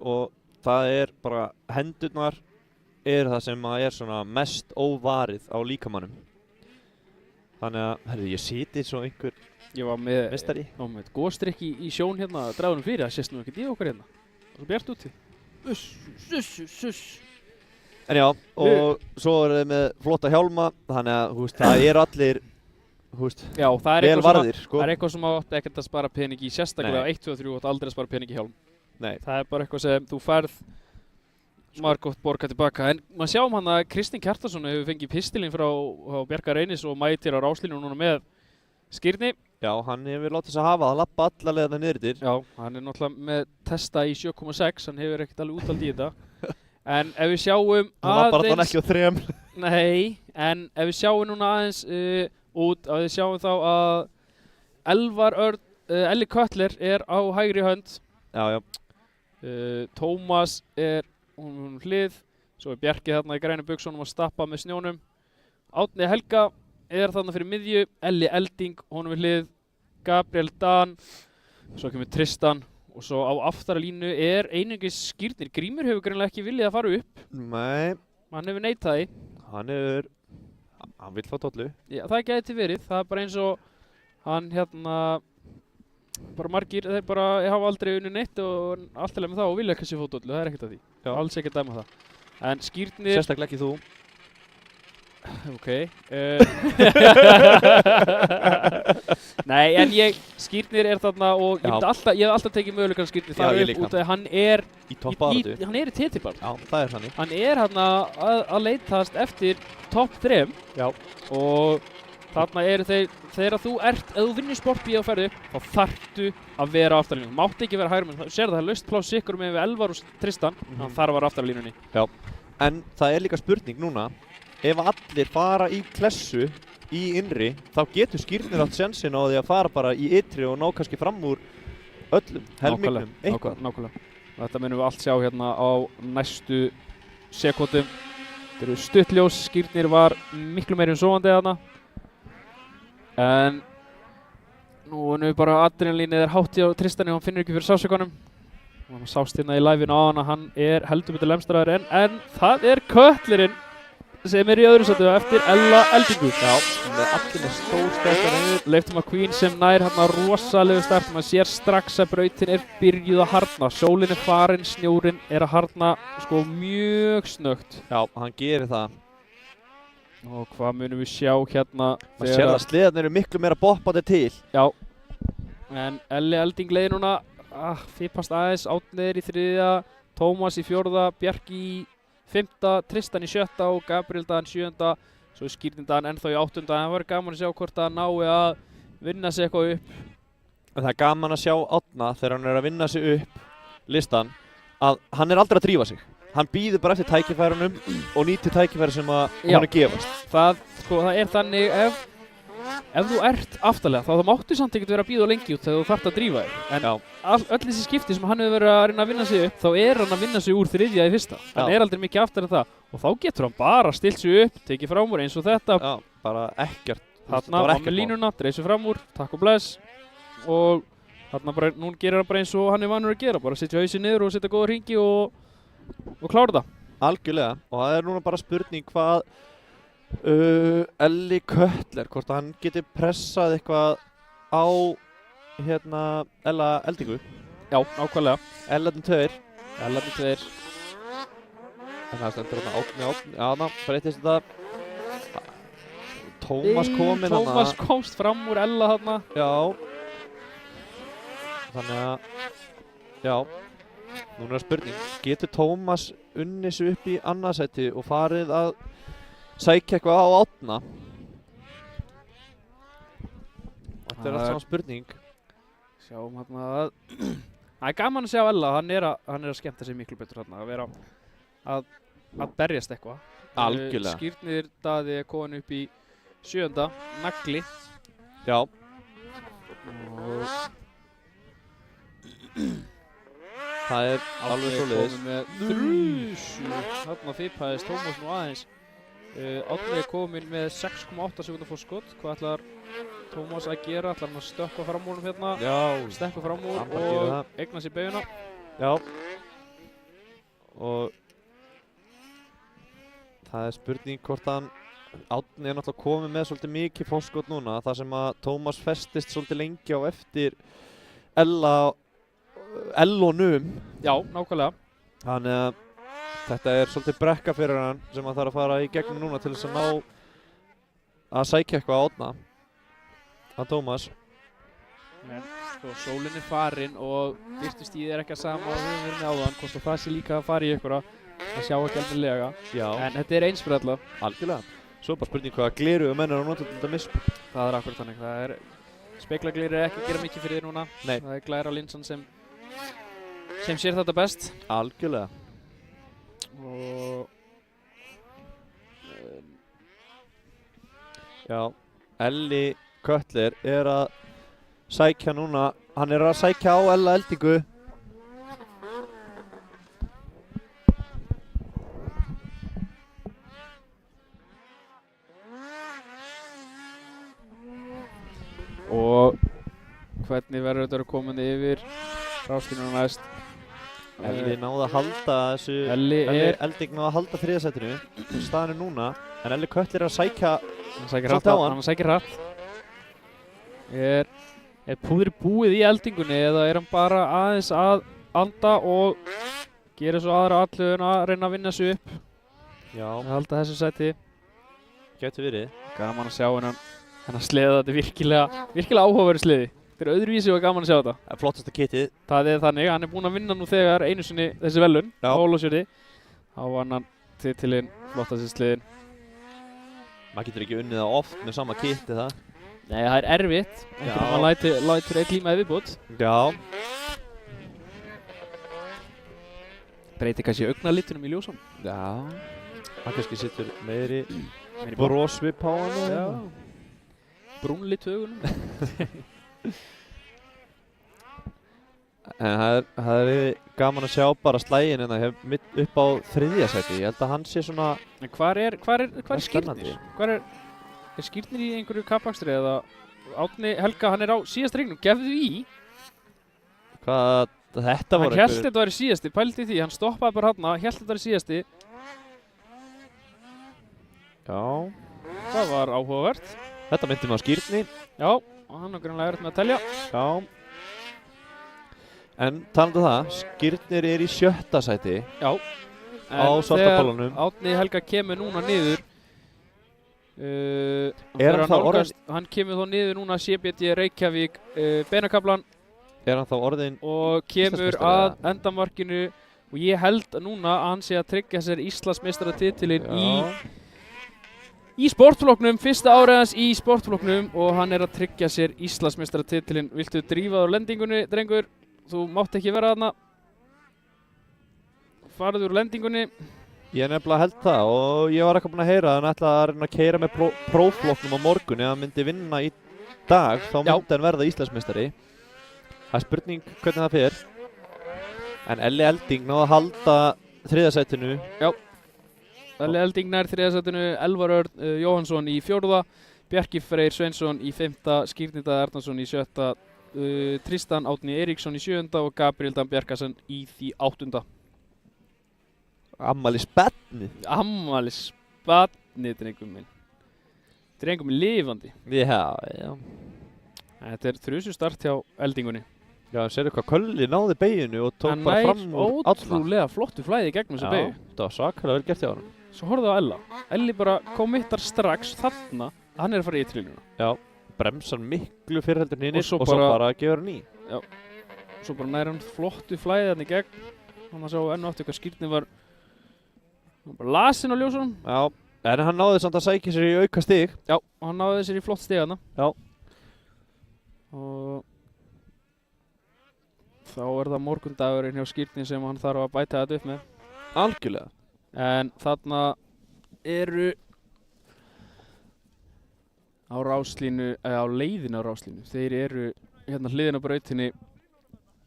B: og það er bara hendurnar er það sem er svona mest óvarið á líkamannum. Þannig að, herru, ég siti svo einhver mestari.
A: Ég var með góðstrykki í sjón hérna, dragunum fyrir, það sést nú ekkert í okkar hérna. Það er svo bjart úti. Suss.
B: En já, og svo er þið með flotta hjálma, þannig að, það er allir,
A: já,
B: vel varðir, sko.
A: Það er eitthvað sem átt ekkert að spara pening í, sérstaklega 1, 2, 3 átt aldrei að spara pening í hjálm.
B: Nei.
A: Það er bara eitthvað sem þú færð margótt borga tilbaka, en maður sjáum hann að Kristinn Kjartason hefur fengið pistilinn frá Bjarka Reynis og mætir á ráslínu núna með skírni.
B: Já, hann hefur látið þess að hafa það, lappa alla leiðina niður.
A: Já, hann er náttúrulega með testa í 7,6, hann hefur ekkert alveg útald í þetta. En ef við sjáum aðeins...
B: Það var bara þannig ekki á 3.
A: Nei, en ef við sjáum núna aðeins út, að við sjáum þá að Elvar Örn, Elli Köttler er á hægri hönd.
B: Já.
A: Tómas er hún hlið, svo er Bjarki þarna í grænu buxunum að stappa með snjónum. Árni Helga er þarna fyrir miðju, Elli Elding, honum við hlið, Gabriel Dan, svo kemur Tristan og svo á aftara línu er einungis Skírnir. Grímur hefur greinilega ekki viljað að fara upp.
B: Nei.
A: Hann hefur neitað því.
B: Hann vill fá tollu.
A: Já, það gæti verið, það er bara eins og hann bara margir, þeir bara hafa aldrei unnið neitt og allt með það og vilja ekki sé fótbollu, það er ekkert að því. Já. Alls ekki að dæma það. En Skírnir...
B: Sérstaklega ekki þú.
A: Ok. Nei, en Skírnir er þarna og ég hef alltaf tekið möguleikar Skírnir þar upp út að hann er
B: í toppbaráttu.
A: Hann er í titibaráttu.
B: Já, það er þannig.
A: Hann er hérna að leitast eftir topp 3.
B: Já.
A: Og þarna eru þegar ef þú vinnur sportbíu og ferðu upp, þá þarftu að vera á aftarlínu. Þú mátt ekki vera hægri menn, þú sér það er laust pláss sikkur með Elvar og Tristan, hann þarf að vera á aftarlínunni.
B: Já, en það er líka spurning núna, ef allir fara í klessu í innri, þá getur Skírnir átt sjansinn á því að fara bara í ytri og ná kannski fram úr öllum helmingnum.
A: Nákvæmlega. Þetta munum við allt sjá hérna á næstu sekúndum. Þetta eru stuttljós, Skírnir var miklu meiri sofandi þarna. En nú er bara adrenalínið hátt í á Tristani og hann finnur ekki fyrir sásökunum. Og hann sást hérna í live-inu á hann að hann er heldur betur lemstraður en það er Köttlerinn sem er í öðru sæti eftir Ella Eldingu.
B: Já, allir með stór sterkar niður.
A: Leiftum að Queen sem nær hérna rosalegu start. Man sér strax að brautin er byrjuð að harðna. Sólin er farin, snjórinn er að harðna sko mjög snöggt.
B: Já, hann gerir það.
A: Og hvað munum við sjá hérna?
B: Man sér að sleðarnir eru miklu meira boppandi til.
A: Já. En Elli Elding leiði núna, fippast aðeins, Árni í 3., Tómas í 4., Bjarki í 5., Tristan í 7. og Gabriel Dan 7. Svo Skírnindan ennþá í 8. Það var gaman að sjá hvort það nái að vinna sig eitthvað upp.
B: En það er gaman að sjá Árna þegar hann að vinna sig upp listan að hann aldrei að drífa sig. Hann býður bara eftir tækifærunum og nýtir tækifæri sem að hann gefast.
A: Það er þannig ef þú ert aftarlega þá máttu samt ekkert vera að bíða lengi út þegar þú þarft að drífa þig. En öll þessi skipti sem hann hefur verið að reyna að vinna sig upp, þá er hann að vinna sig úr 3. í 1. Hann er aldrei mikið aftar en það. Og þá getur hann bara stilt sig upp, tekið fram úr eins og þetta.
B: Já, bara ekkert.
A: Þarna á með línuna, dreif sig fram úr, takk og bless. Og þarna bara, nú gerir hann bara eins og hann er vanur að gera. Bara setja hausinn niður og setja góða hringi og klára það.
B: Algjörlega. Og það er núna bara spurning hvað Elli Köttler, hvort hann geti pressað eitthvað á Ella Eldingu.
A: Já, nákvæmlega.
B: Ellarnir 2.
A: Ellarnir 2.
B: En það stendur hérna Árni, breytist þetta. Tómas kominn þarna.
A: Tómas komst fram úr Ella þarna.
B: Já. Þannig að, já, núna er spurning. Getur Tómas unnið sig upp í annarsæti og farið að sækja eitthvað á Árna? Þetta er allt saman spurning.
A: Sjáum hérna að það er gaman að sjá Ella, hann er að skemmta sig miklu betur hérna, að vera að berjast eitthvað.
B: Algjörlega.
A: Skírnir Daði er komin upp í 7. Nagli.
B: Já.
A: Og
B: það er alveg svoleiðis.
A: Árni er komin með þrjusu. Þarna fippaðist Tómas nú aðeins. Árni er komin með 6,8 sekúndar fórskot. Hvað ætlar Tómas að gera? Ætlar hann að stökkva fram úr hérna?
B: Já.
A: Steppa fram úr og eigna sér beyguna.
B: Já. Og það er spurning hvort hann Árni er náttúrulega komið með svolítið mikið fórskot núna. Það sem að Tómas festist svolítið lengi á eftir Ellonum.
A: Já, nákvæmlega.
B: Þannig að þetta er svolítið brekka fyrir hann sem hann þarf að fara í gegnum núna til þess að ná að sækja eitthvað á Árna. Að Tómas.
A: En sko, sólinn er farin og birtustíðið er ekki að sama og við höfum verið með áðan. Hvort það sé líka að fara í einhverja að sjá ekki alveglega.
B: Já.
A: En þetta er eins fyrir alla.
B: Algjörlega. Svo bara spurning hvaða glerugu menn eru að nota til dæmis.
A: Það er akkurat þannig. Það er speglagleri er ekki að gera mikið fyrir þér núna.
B: Nei.
A: Það er glæra linsan sem sér þetta best.
B: Algjörlega.
A: Og
B: já, Elli Köttler er að sækja núna. Hann er að sækja á Ella Eldingu.
A: Og hvernig verður þetta komin yfir ráslínuna næst?
B: Elli náði að halda þessu. Elding náði að halda 3. sætinu. Staðan er núna. En Elli Köttler er að sækja
A: svolítið á hann. Hann sækir hratt. Er púðri búið í Eldingunni eða er hann bara aðeins að anda og gera svo aðra atlögun að reyna að vinna sig upp?
B: Já.
A: Að halda þessu sæti.
B: Gæti verið.
A: Gaman að sjá hennan sleða. Þetta er virkilega áhugaverður sleði. Þetta er öðruvísi og gaman að sjá þetta.
B: Það er flottasta kitið.
A: Það er þannig, hann er búinn að vinna nú þegar einu sinni þessi velun á Ólafsfirði. Þá vann hann titilinn, flottasti sliðinn.
B: Maður getur ekki unnið það oft með sama kitið það.
A: Nei, það er erfitt. Einhvern veginn lætur eitt líma viðbót.
B: Já.
A: Breytir kannski augnalitunum í ljósum.
B: Já. Hann kannski situr meiri brosvip á hann.
A: Já. Brúnlit augunum.
B: En það er gaman að sjá bara slægin hérna upp á 3. sæti. Ég held að hann sé svona.
A: En hvar er Skírnir? Hvar er Skírnir í einhverju kappakstri eða Árni Helga, hann er á síðasta hringnum, gefðu í.
B: Hvað, þetta voru
A: hann hélt þetta var í síðasti, pældi því, hann stoppaði bara hérna, hélt þetta var í síðasti.
B: Já.
A: Það var áhugavert.
B: Þetta myndi mig á Skírni.
A: Já, og hann er greinlega erfitt með að telja.
B: Já. En talandi það, Skírnir er í 7. sæti.
A: Já.
B: Á svarta bollanum.
A: Árni Helga kemur núna niður Hann kemur þá niður núna CBD Reykjavík beinakaflan
B: hann þá orðinn
A: og kemur að endamarkinu og ég held núna að hann sé að tryggja sér Íslandsmeistaratitilinn í sportflokknum, fyrsta árið hans í sportflokknum og hann að tryggja sér Íslandsmeistaratitilinn. Viltu drífa á lendingunni, drengur? Þú mátt ekki vera þarna. Farðu úr lendingunni.
B: Ég nefnilega held það og ég var ekki búinn að heyra að hann ætlaði að reyna að keyra með próflokknum á morgun. Ef hann myndi vinna í dag þá myndi hann verða Íslandsmeistari. Það er spurning hvernig það fer. En Elli Elding náði að halda þriðasætinu. Já.
A: Elli Elding nær þriðasætinu, Elvar Örn Jóhannsson í 4., Bjarki Freyr Sveinsson í 5., Skírnir Arnarsson í 7., Tristan Árni Eiríksson í 7. og Gabriel Dan Bjarkason í því 8.
B: Ammælisbarnið.
A: Ammælisbarnið, drengum minn. Drengum minn lifandi.
B: Já.
A: Þetta þrjusustart hjá Eldingunni.
B: Já, sérðu hvað Kölli náði beyginu og tók bara fram úr alla.
A: Hann nær ótrúlega flottu flæði í gegnum þessa beygu.
B: Já, það var svakalega vel gert hjá hann.
A: Svo horfðu á Ella. Elli bara kommittar strax þarna að hann að fara í trilljuna.
B: Já, bremsar miklu fyrir heldur hinir og svo bara gefur hann í.
A: Já, svo bara nær hann flottu flæði hann í gegn. Þannig að sjá enn og aftur hvað Skírnir var bara lasinn á ljósunum.
B: Já, en hann náði samt að sækja sér í auka stig.
A: Já, og hann náði sér í flott stig þarna.
B: Já.
A: Og þá það morgundagurinn hjá Skírnir sem hann þarf að bæta þetta upp með.
B: Algjörlega.
A: En þarna eru á ráslínu, eða á leiðinu á ráslínu. Þeir eru hérna hliðin á brautinni.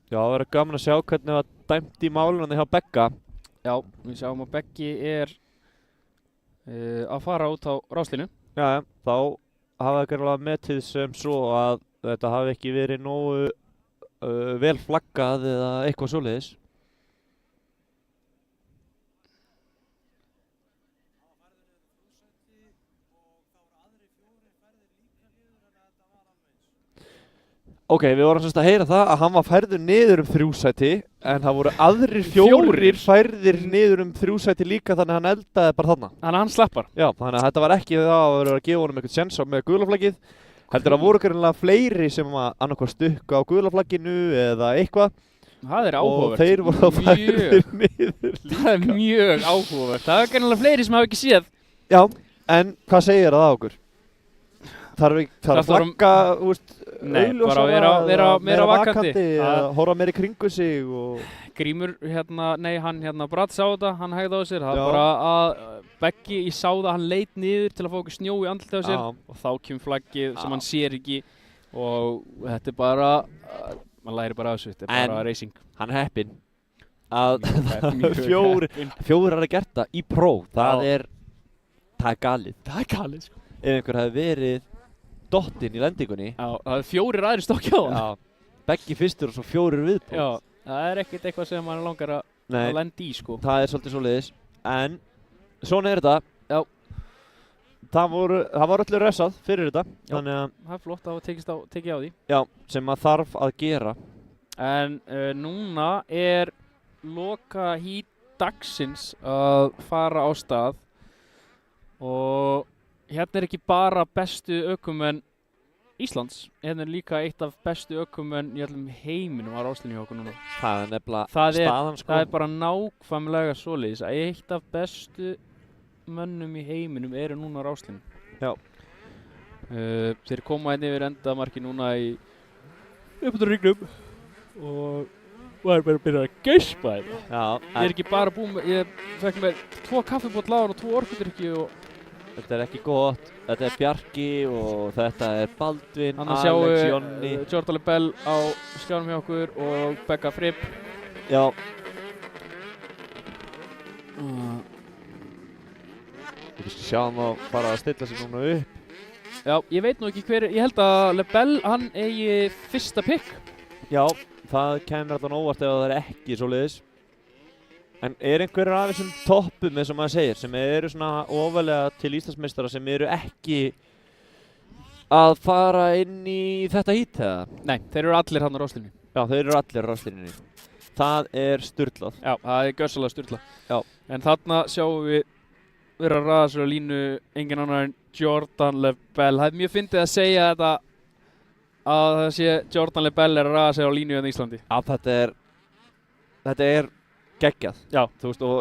B: Já, það verður gaman að sjá hvernig það var dæmt í málunni hjá Begga.
A: Já, við sjáum að Beggi að fara út á ráslínu.
B: Já, þá hafa það gerðilega metið sem svo að þetta hafi ekki verið nógu vel flaggað eða eitthvað svoleiðis. Ok, við vorum semst að heyra það að hann var færður niður 3 sæti en það voru aðrir 4 færðir niður 3 sæti líka þannig að hann eldaði bara þarna.
A: Þannig að hann slappar.
B: Já, þannig að þetta var ekki það að vera að gefa honum eitthvað séns á með gulaflaggið. Heldur að voru greinilega fleiri sem annarkvað stukka á gulaflagginu eða eitthvað.
A: Það er áhugavert.
B: Og þeir voru að færðir niður líka.
A: Það er mjög áhugavert. Það er greinilega fleiri sem hafa ekki séð.
B: Já, en hvað segir það okkur? Þarf að flagga,
A: nei, bara vera vakandi,
B: horfa meira í kringu sig og...
A: Grímur, hann Bratt sá þetta, hann hægði á sér, það var bara að Beggi, ég sá það, hann leit niður til að fá okkur snjó í andlitið á sér og þá kemur flaggið sem hann sér ekki og þetta er bara, mann læri bara af þessu, þetta er bara racing.
B: Hann er heppinn að fjórir hafa gert það í próf, það er galið.
A: Það er galið, sko.
B: Ef einhver hefði verið dottinn í lendingunni.
A: Já, það er 4 aðrir stokki á hann.
B: Já, Beggi fyrstur og svo 4 viðbót.
A: Já, það er ekkert eitthvað sem hann langar að lenda í, sko.
B: Það er svolítið svoleiðis, en svona er þetta. Já. Það var öllu refsað fyrir þetta.
A: Já, þannig að það er flott að hafa tekið á því.
B: Já, sem að þarf að gera.
A: En núna er loka hít dagsins að fara á stað og hérna er ekki bara bestu ökumenn Íslands, hérna er líka eitt af bestu ökumenn í allum heiminum á ráslínu hjá okkur núna.
B: Það er nefnilega staðan, sko.
A: Það er bara nákvæmlega svoleiðis að eitt af bestu mönnum í heiminum eru núna á ráslínu.
B: Já.
A: Þeir koma hérna yfir endamarki núna í uppbútur ríknum og var bara að byrja að geispa þetta.
B: Já.
A: Ég er ekki bara búinn með, ég fekk mér 2 kaffibólla á hann og 2 orkudrykki og
B: þetta er ekki gott, þetta er Bjarki og þetta er Baldvin,
A: Alex, Jónni. Jordan Lebel á skjánum hjá okkur og Begga Fripp.
B: Já. Við skal sjá hann að fara að stilla sig núna upp.
A: Já, ég veit nú ekki hver, ég held að Lebel, hann eigi fyrsta pick.
B: Já, það kemur alltaf óvart ef það er ekki svoleiðis. En er einhverjar af þessum toppum, eins og maður segir, sem eru svona ofalega til Íslandsmeistara sem eru ekki að fara inn í þetta hít, eða?
A: Nei, þeir eru allir hann á ráslínunni.
B: Já, þeir eru allir á ráslínunni. Það er sturlað.
A: Já, það er gjörsamlega sturlað.
B: Já.
A: En þarna sjáum við vera að raða sér á línu engin annar en Jordan Lebel. Það mjög fyndið að segja þetta að það sé Jordan Lebel að raða sér á línu í Íslandi.
B: Já, þetta er geggjað. Já. Þú veist, og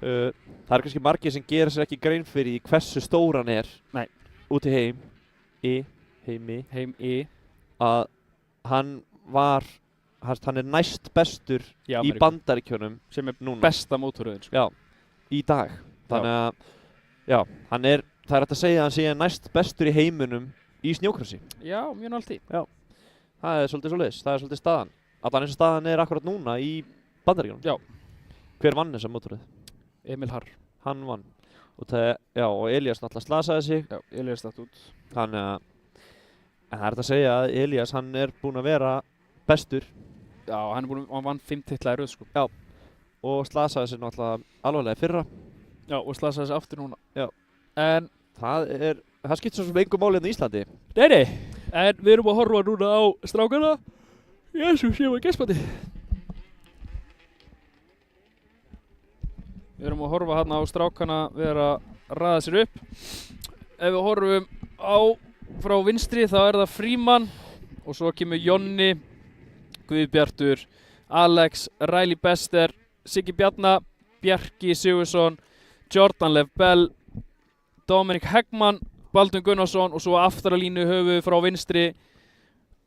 B: það kannski margir sem gera sér ekki grein fyrir hversu stór hann er.
A: Nei.
B: Út í heimi. Að hann er næst bestur í Bandaríkjunum
A: sem er
B: núna.
A: Besta mótorröðin, sko.
B: Já, í dag. Þannig að, já, það er hægt að segja að hann sé næst bestur í heiminum í snjókrossi.
A: Já, mjög náttúrulega.
B: Já, það er svolítið svoleiðis, það er svolítið staðan. Allan eins og staðan er akkurat núna í Bandaríkjunum.
A: Já.
B: Hver vann þessa mótorröð?
A: Emil Harr.
B: Hann vann. Og Elías náttúrulega slasaði sig.
A: Já, Elías datt út.
B: Þannig að, en það er hægt að segja að Elías, hann er búinn að vera bestur.
A: Já, hann vann 5 titla í röð, sko.
B: Já, og slasaði sig náttúrulega alvarlega í fyrra.
A: Já, og slasaði sig aftur núna.
B: Já.
A: En
B: það skiptir svo sem engum máli hérna í Íslandi.
A: Nei, en við erum að horfa núna á strákana. Jesús, ég var gespandi. Við erum að horfa hérna á strákana vera að raða sér upp. Ef við horfum á frá vinstri þá er það Fríman og svo kemur Jonni, Guðbjartur, Alex, Riley Bester, Siggi Bjarna, Bjarki Sigurðsson, Jordan Lebel, Dominic Hegman, Baldvin Gunnarsson og svo aftara línu höfum við frá vinstri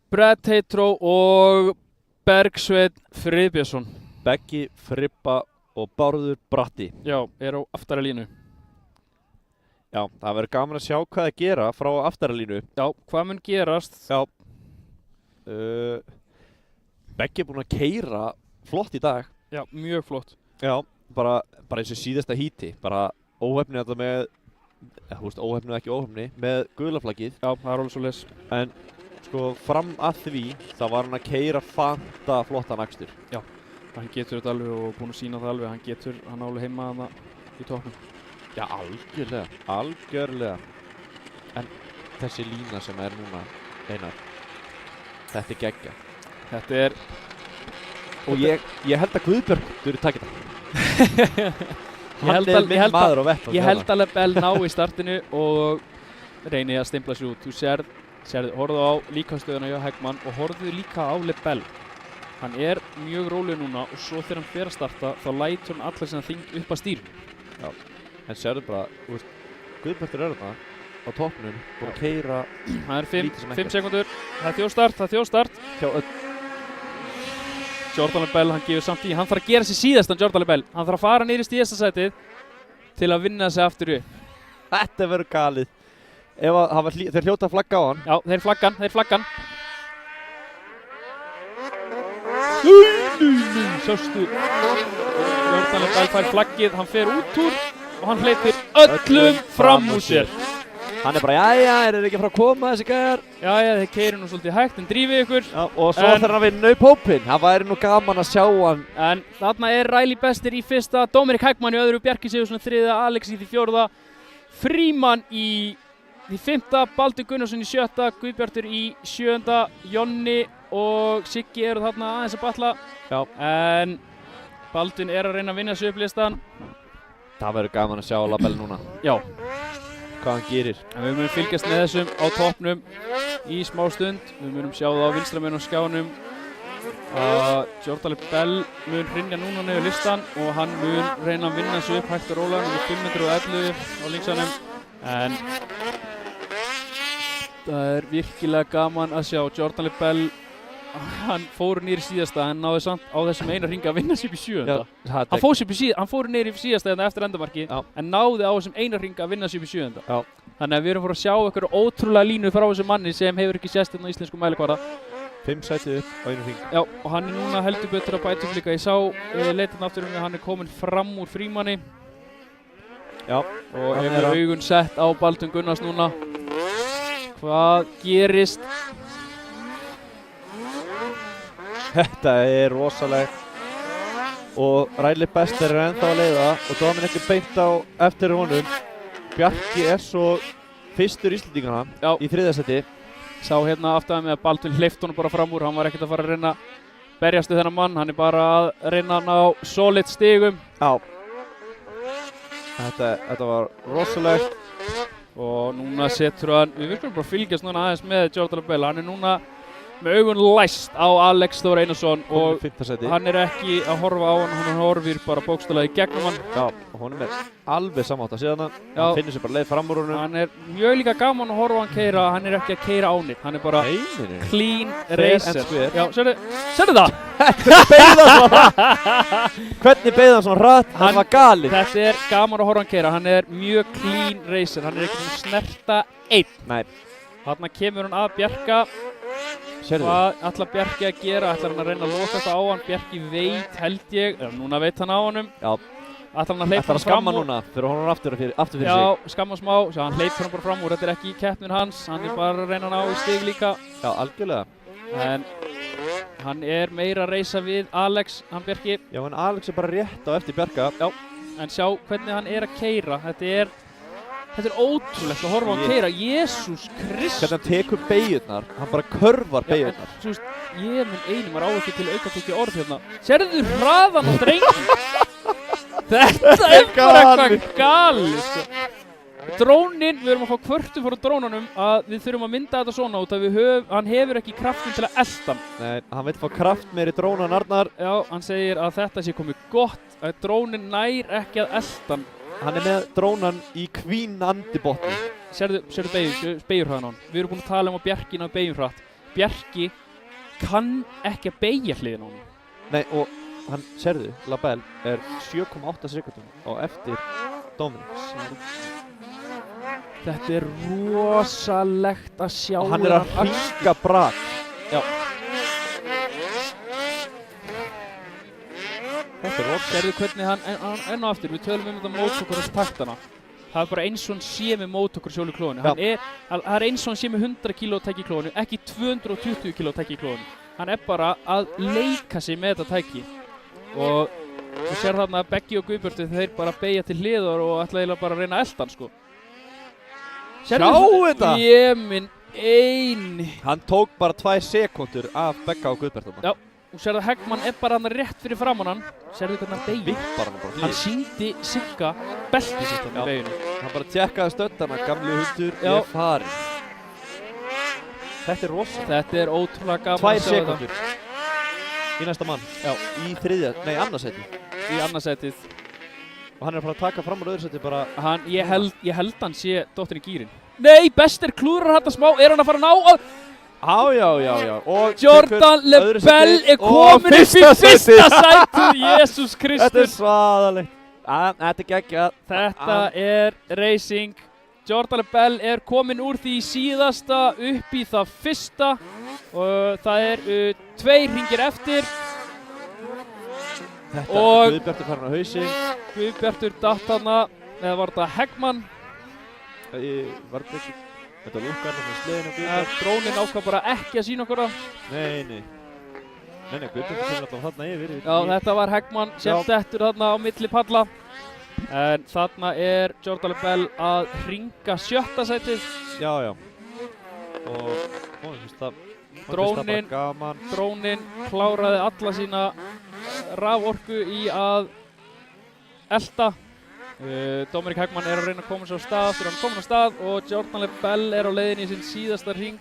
A: Brad Tetró og Bergsveinn Friðbjörnsson.
B: Beggi, Fribba og Bárður Bratti.
A: Já, er á aftara línu.
B: Já, það verður gaman að sjá hvað það gera frá aftara línu.
A: Já, hvað mun gerast?
B: Já. Beggi er búinn að keyra flott í dag.
A: Já, mjög flott.
B: Já, bara eins og síðasta híti. Bara óhefni þetta með, óhefni eða ekki óhefni, með gulaflaggið.
A: Já, það er alveg svo les.
B: En sko fram að því, þá var hann að keyra fanta flottan akstur.
A: Já, hann getur þetta alveg og búinn að sína það alveg. Hann alveg heima þarna í toppnum.
B: Já, algjörlega. En þessi lína sem er núna, Einar, þetta er geggja.
A: Þetta er...
B: Og ég held að Guðbjörgur takir það.
A: Hann er minn maður á vettvang. Ég held að Lebel ná í startinu og reyni að stimpla sér út. Þú sérðu, horfðu á líkamstöðuna hjá Hegman og horfðu líka á Lebel. Hann er mjög rólegur núna og svo þegar hann fer að starta þá lætur hann allar sinna þyngd upp að stýr.
B: Já, en sérðu bara, Guðbjörgur er þarna á toppnum og að keyra.
A: Það er 5 sekundur. Það er þjóðstart. Hjá Jordan Lebel, hann gefur samt í. Hann þarf að gera sér síðastan Jordan Lebel. Hann þarf að fara niður í síðasta sætið til að vinna sig aftur upp.
B: Þetta verður galið. Ef þeir hljóta að flagga á hann.
A: Já, þeir flaggan. Sástu. Jordan Lebel fær flaggið, hann fer út úr og hann hleypir öllum fram úr sér.
B: Hann er bara, jæja, er þeir ekki frá að koma þessi gæjar?
A: Jæja, þeir keyri nú svolítið hægt en drífið ykkur.
B: Já, og svo þegar hann vinna upp hópinn, það væri nú gaman að sjá hann.
A: En þarna er Riley Bester í fyrsta, Dominic Hegman í öðru, Bjarki Sigurðsson í þriða, Alex í því fjórða, Fríman í því fymta, Baldvin Gunnarsson í sjötta, Guðbjartur í sjöunda, Jonni og Siggi eru þarna aðeins að batla. Já. En Baldvin er að reyna að vinna sig upp listan.
B: Það verður gaman að sjá Lebel núna.
A: Já.
B: Hvað hann gerir.
A: En við munum fylgjast með þessum á toppnum í smá stund. Við munum sjá það á vinstramenn á skjánum að Jordan Lebel mun hrynja núna niður listan og hann mun reyna að vinna sig upp hægt og rólega með 511 á linksanum. En það er virkilega gaman að sjá Jordan Lebel. Hann fór niður í síðasta, hann náði samt á þessum eina hring að vinna sér upp í sjöunda. Hann fór niður í síðasta eftir endamarki, en náði á þessum eina hring að vinna sér upp í sjöunda. Þannig að við erum fór að sjá eitthvað ótrúlega línu frá þessum manni sem hefur ekki sést hérna á íslensku mælikvarða.
B: 5 sæti upp á einu hring.
A: Já, og hann er núna heldur betur að bæta upp líka. Ég sá leitin aftur hann er kominn fram úr Frímanni.
B: Já.
A: Og hefur augun sett á Baldvin Gunnars núna. Hvað gerist?
B: Þetta er rosalegt og Riley Bester er ennþá að leiða og Dominic er beint á eftir honum. Bjarki er svo fyrstur Íslendingana í þriðja seti.
A: Sá hérna aftur með að Baldvin hleypt honum bara fram úr. Hann var ekkert að fara að reyna að berjast við þennan mann. Hann er bara að reyna að ná solid stigum.
B: Já. Þetta var rosalegt.
A: Og núna setur hann, við virkum bara fylgjast núna aðeins með Jordan Bell. Hann núna með augun læst á Alex Þór Einarsson og hann ekki að horfa á hann horfir bara bókstaflega í gegnum hann.
B: Já, og honum alveg samátt að síðan hann finnur sér bara leið fram úr honum.
A: Hann mjög líka gaman að horfa hann keyra, hann ekki að keyra á nýtt, hann bara clean racer. Já, sérðu það?
B: Hvernig beigði hann svona hratt? Hann var galinn.
A: Þetta gaman að horfa hann keyra, hann mjög clean racer, hann ekki að snerta einn.
B: Nei.
A: Þarna kemur hann að Bjarka. Hvað ætlar Bjarki að gera? Ætlar hann að reyna að loka þetta á hann? Bjarki veit, held ég, núna veit hann á honum.
B: Já.
A: Ætlar hann að hleypa hann
B: skamma núna, fyrir honum aftur fyrir sig.
A: Já, skamma smá, svo hann hleypur hann bara fram úr. Þetta ekki keppnin hans, hann bara að reyna að ná í stig líka.
B: Já, algjörlega.
A: En hann meira að reysa við Alex, hann Bjarki.
B: Já, en Alex bara rétt á eftir Bjarka.
A: Já, en sjá hvernig hann að keyra. Þetta ótrúlegt að horfa á hann keyra, Jesús Kristus.
B: Hvernig hann tekur beigjurnar, hann bara körfar beigjurnar.
A: Þú veist, ég minn einu, maður á ekki til aukatekki orð hérna. Sérðu hraðan á drengin? Þetta bara eitthvað galið, sko. Drónin, við erum að fá kvörtu frá drónunum að við þurfum að mynda þetta svona út að hann hefur ekki kraftin til að elta hann.
B: Nei, hann vil fá kraft meiri drónan Arnar.
A: Já, hann segir að þetta sé komið gott, að drónin nær ekki að elta hann.
B: Hann með drónan í hvínandi botni.
A: Sérðu beigjurhraðan á hann. Við erum búin að tala að Bjarki ná beigjurhratt. Bjarki kann ekki að beigja hliðin á hann.
B: Nei, og hann, sérðu, Labelle 7,8 sekundum á eftir Dominic.
A: Þetta rosalegt að sjá.
B: Og hann að hringa brak.
A: Já.
B: Þetta rosalegt.
A: Sérðu hvernig hann, enn og aftur, við tölum þetta mótokkurins taktana. Það bara eins og hann sé með mótokkur sjálf í klóinu. Það eins og hann sé með 100 kg tæki í klóinu, ekki 220 kg tæki í klóinu. Hann bara að leika sig með þetta tæki. Og þú sér þarna að Beggi og Guðbjörn þeir bara beigja til hliðar og ætla eiginlega bara að reyna að elta hann, sko.
B: Sjá þetta!
A: Ég minn eini.
B: Hann tók bara 2 sekúndur af Begga og Guðbjörn þarna.
A: Já. Og sérðu að Heggmann bara hann rétt fyrir framann hann. Sérðu hvernig hann beigir. Hann sýndi Sigga beltið sitt hann í beiginu.
B: Hann bara tjekkaði stöddana, gamli hundur farinn. Þetta rosalega.
A: Þetta ótrúlega gaman
B: 2 sekúndur í næsta mann. Já, í annarsætið. Í annarsætið. Og hann að fara að taka fram úr öðru sæti bara.
A: Ég held hann sé dóttirinn Gýrin. Nei, Bester klúrar þetta smá. Hann að fara að ná að...
B: Já. Og
A: Jordan Lebel komin upp í fyrsta sætið, Jesús Kristus.
B: Þetta svaðalegt. Þetta geggjað.
A: Þetta racing. Jordan Lebel komin úr því síðasta upp í það fyrsta. Og það 2 hringir eftir.
B: Guðbjartur farin á hausinn.
A: Guðbjartur datt hana, eða var þetta Heggmann?
B: Þetta lukkar með sliðinu Guðbjörn.
A: Drónin ákvað bara ekki að sína okkur það.
B: Nei, Guðbjörn kemur alltaf þarna yfir.
A: Já, þetta var Heggmann sem dettur þarna á milli palla. En þarna Jordan Lebel að hringa 7. sætið.
B: Já. Og
A: Drónin kláraði alla sína raforku í að elta. Dominic Heggmann að reyna að koma sér á stað, fyrir hann komin á stað og Jordan Lebel á leiðinni í sinn síðasta hring.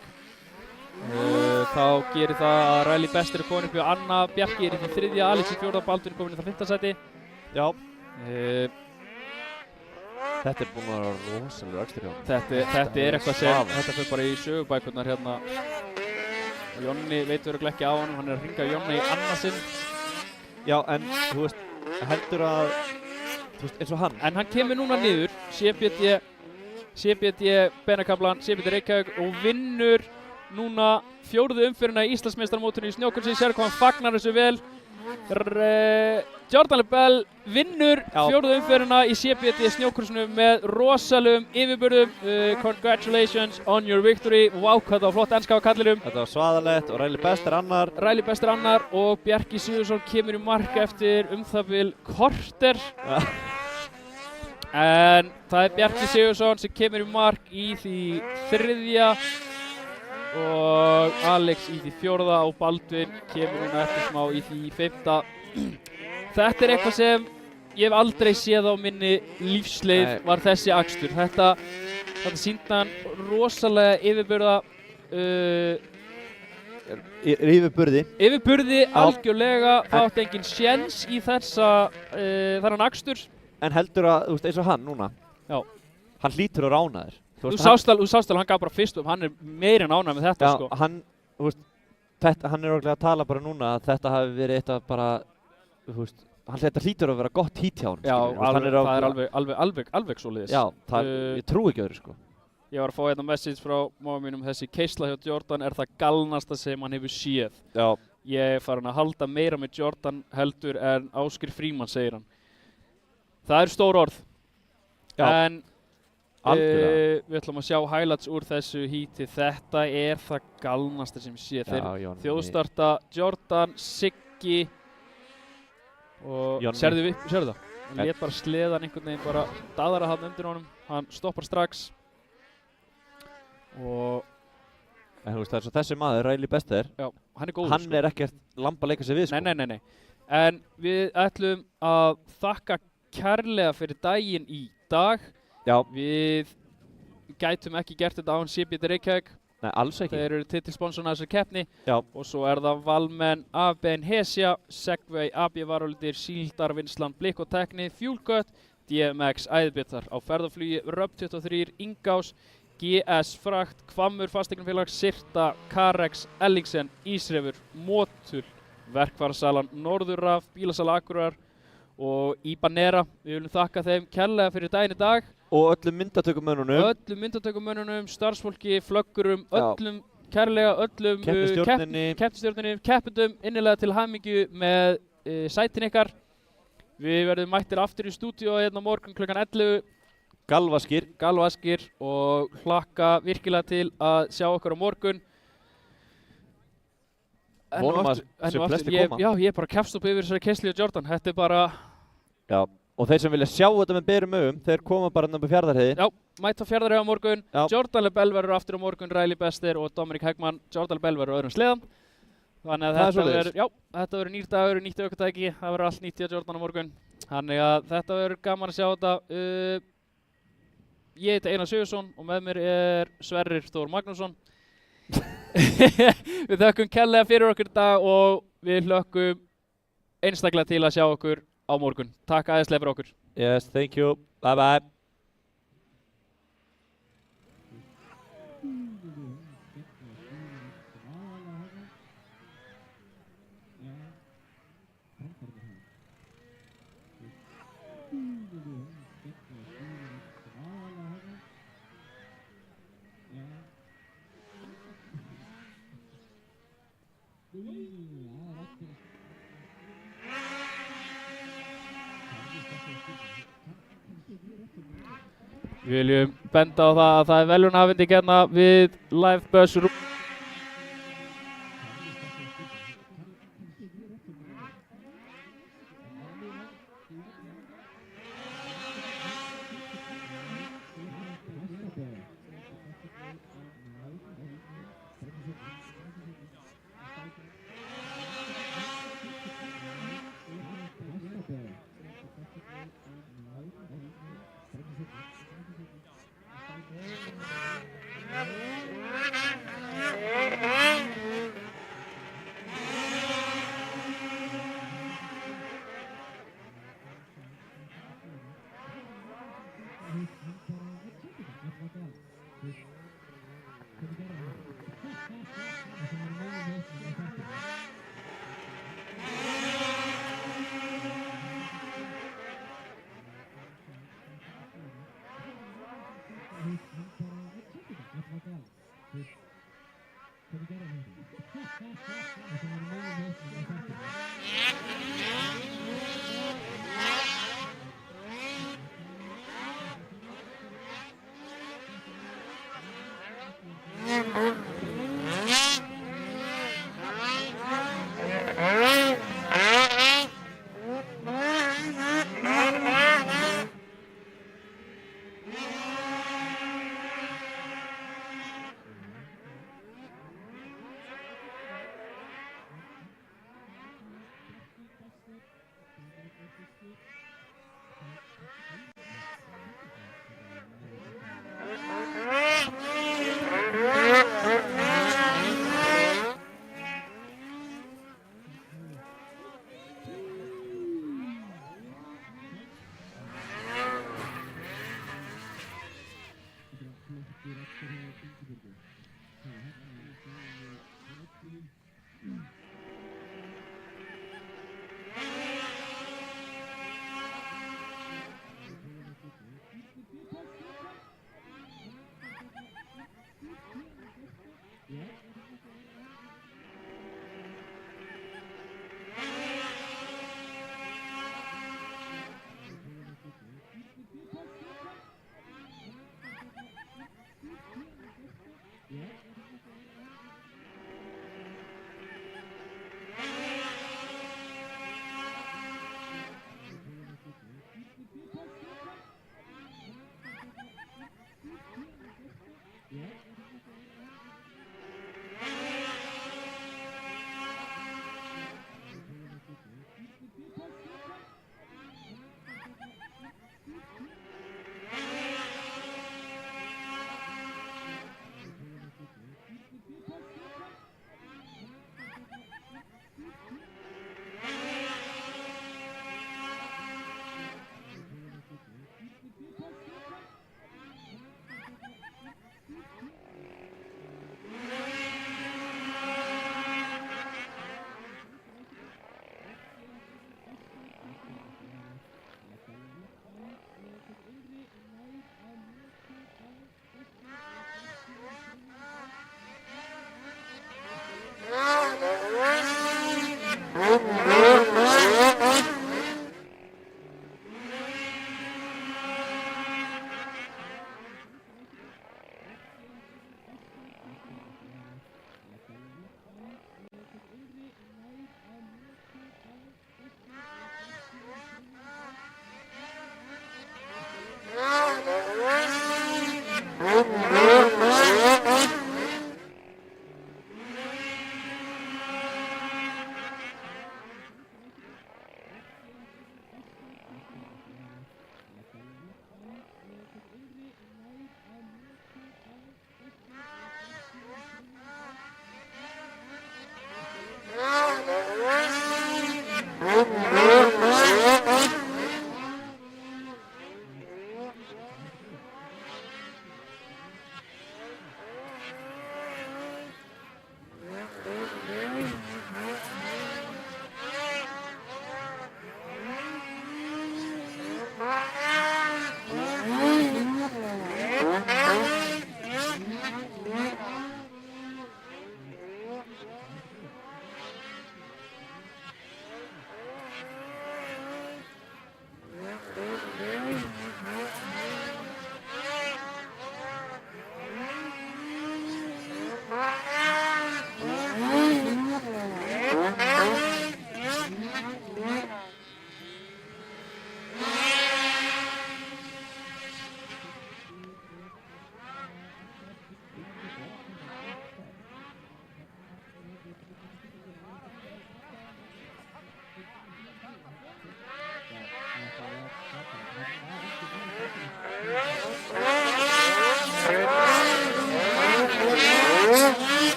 A: Þá gerir það að Riley Bester komin upp í Anna, Bjarki í því 3., Alex í 4., Baldvin komin í það 5. sæti.
B: Já. Þetta búin að vera rosalega akstur hjá hann.
A: Þetta eitthvað sem, þetta fyrir bara í sögubækurnar hérna. Jonni veit örugglega ekki á hann, hann að hringa Jonni í annarsinn.
B: Já, en þú veist, heldur að eins og hann.
A: En hann kemur núna niður, CBD Benakablan, CBD Reykjavík og vinnur núna 4. umferðina í Íslandsmeistarmótinu í snjókursi. Sér hvað hann fagnar þessu vel. Jordan Lebel vinnur 4. umferðina í CBD snjókursinu með rosalegum yfirburðum. Congratulations on your victory. Vá, hvað það var flott enska á kallinum.
B: Þetta var svaðalegt og Riley Bester annar. Og Bjarki Sigurðsson kemur í mark eftir það bil korter. En það Bjarki Sigurðsson sem kemur í mark í því 3. og Alex í því 4. og Baldvin kemur núna eftir smá í því 5. Þetta eitthvað sem
A: ég hef aldrei séð á minni lífsleið var þessi akstur. Þetta sýndi hann rosalega yfirburða Yfirburði algjörlega, það átti engin séns í þennan akstur.
B: En heldur að, þú veist, eins og hann núna,
A: já.
B: Hann hlýtur að rána þér.
A: Þú sást alveg, hann gaf bara fyrst upp, hann meira en ánægð með þetta, sko.
B: Já, hann, þú veist, hann örugglega að tala bara núna að þetta hafi verið eitt af bara, þú veist, þetta hlýtur að vera gott hít hjá hann.
A: Já, það er alveg svoleiðis.
B: Já, ég trúi ekki öðru, sko.
A: Ég var að fá hérna message frá máma mínum, þessi keisla hjá Jordan er það galnasta sem hann hefur séð.
B: Já.
A: Ég er farin að halda meira með Jordan heldur en Ásgeir Frímann, segir hann. Það eru stór orð. Já. En við ætlum að sjá highlights úr þessu híti. Þetta er það galnasta sem ég sé. Þeir þjóðstarta Jordan, Siggi og sérðu það? Hann lét bara sleðan einhvern veginn bara daðara hann undir honum. Hann stoppar strax.
B: En þú veist, það er svo þessi maður, Riley Bester.
A: Já, hann er góður.
B: Hann er ekkert lamb að leika sig við, sko.
A: Nei. En við ætlum að þakka kærlega fyrir daginn í dag.
B: Já.
A: Við gætum ekki gert þetta án CBD Reykjavík.
B: Nei, alls ekki.
A: Þeir eru titilsponsorinn af þessari keppni.
B: Já.
A: Og svo er það Valmenn, AB Hesja, Segway, AB Varoldir, Síldarvinnslan, Blikk og Tekni, Fuelcut, DMX, Æðbyttar á ferðaflugi, Röp 23, Ingás, GS Frakt, Hvammur Fasteignafélag, Sirta, Carex, Ellingsen, Ísrefur, Motul, Verkfærasalan, Norðurraf, Bílasala Akureyrar og Ibanera. Við viljum þakka þeim kærlega fyrir daginn í dag.
B: Og öllum myndatökumönnunum, starfsfólki, flöggurum, öllum kærlega, öllum keppnistjórninni, keppendum, innilega til hamingju með sætin ykkar. Við verðum mættir aftur í stúdíu hérna morgun klukkan 11. Galvaskir og hlakka virkilega til að sjá okkur á morgun. Vonum að sem flestir koma.
A: Já, ég er bara kefst upp yfir þessari keislu og Jordan. Þetta er bara...
B: Já, og þeir sem vilja sjá þetta með berum augum, þeir koma bara upp á Fjarðarheiði.
A: Já, mæta Fjarðarheiði á morgun. Já. Jordan Lebel verður aftur á morgun, Riley Bester og Dominic Hegman. Jordan Lebel verður á öðrum sleðan. Þannig að þetta verður nýr dagur, nýtt ökutæki. Það verður allt nýtt í Jordan á morgun. Þannig að þetta verður gaman að sjá þetta. Ég heiti Einar Sigurðsson og með mér er Sverrir Þór Magnússon. Við þökkum kærlega fyrir okkur í dag og við hlökkum einstaklega til að sjá okkur á morgun. Takk æðislega fyrir okkur.
B: Yes, thank you. Bye bye.
A: Við viljum benda á það að það er verðlaunahafandi hérna við Live Buzz.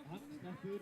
I: Hann sleppur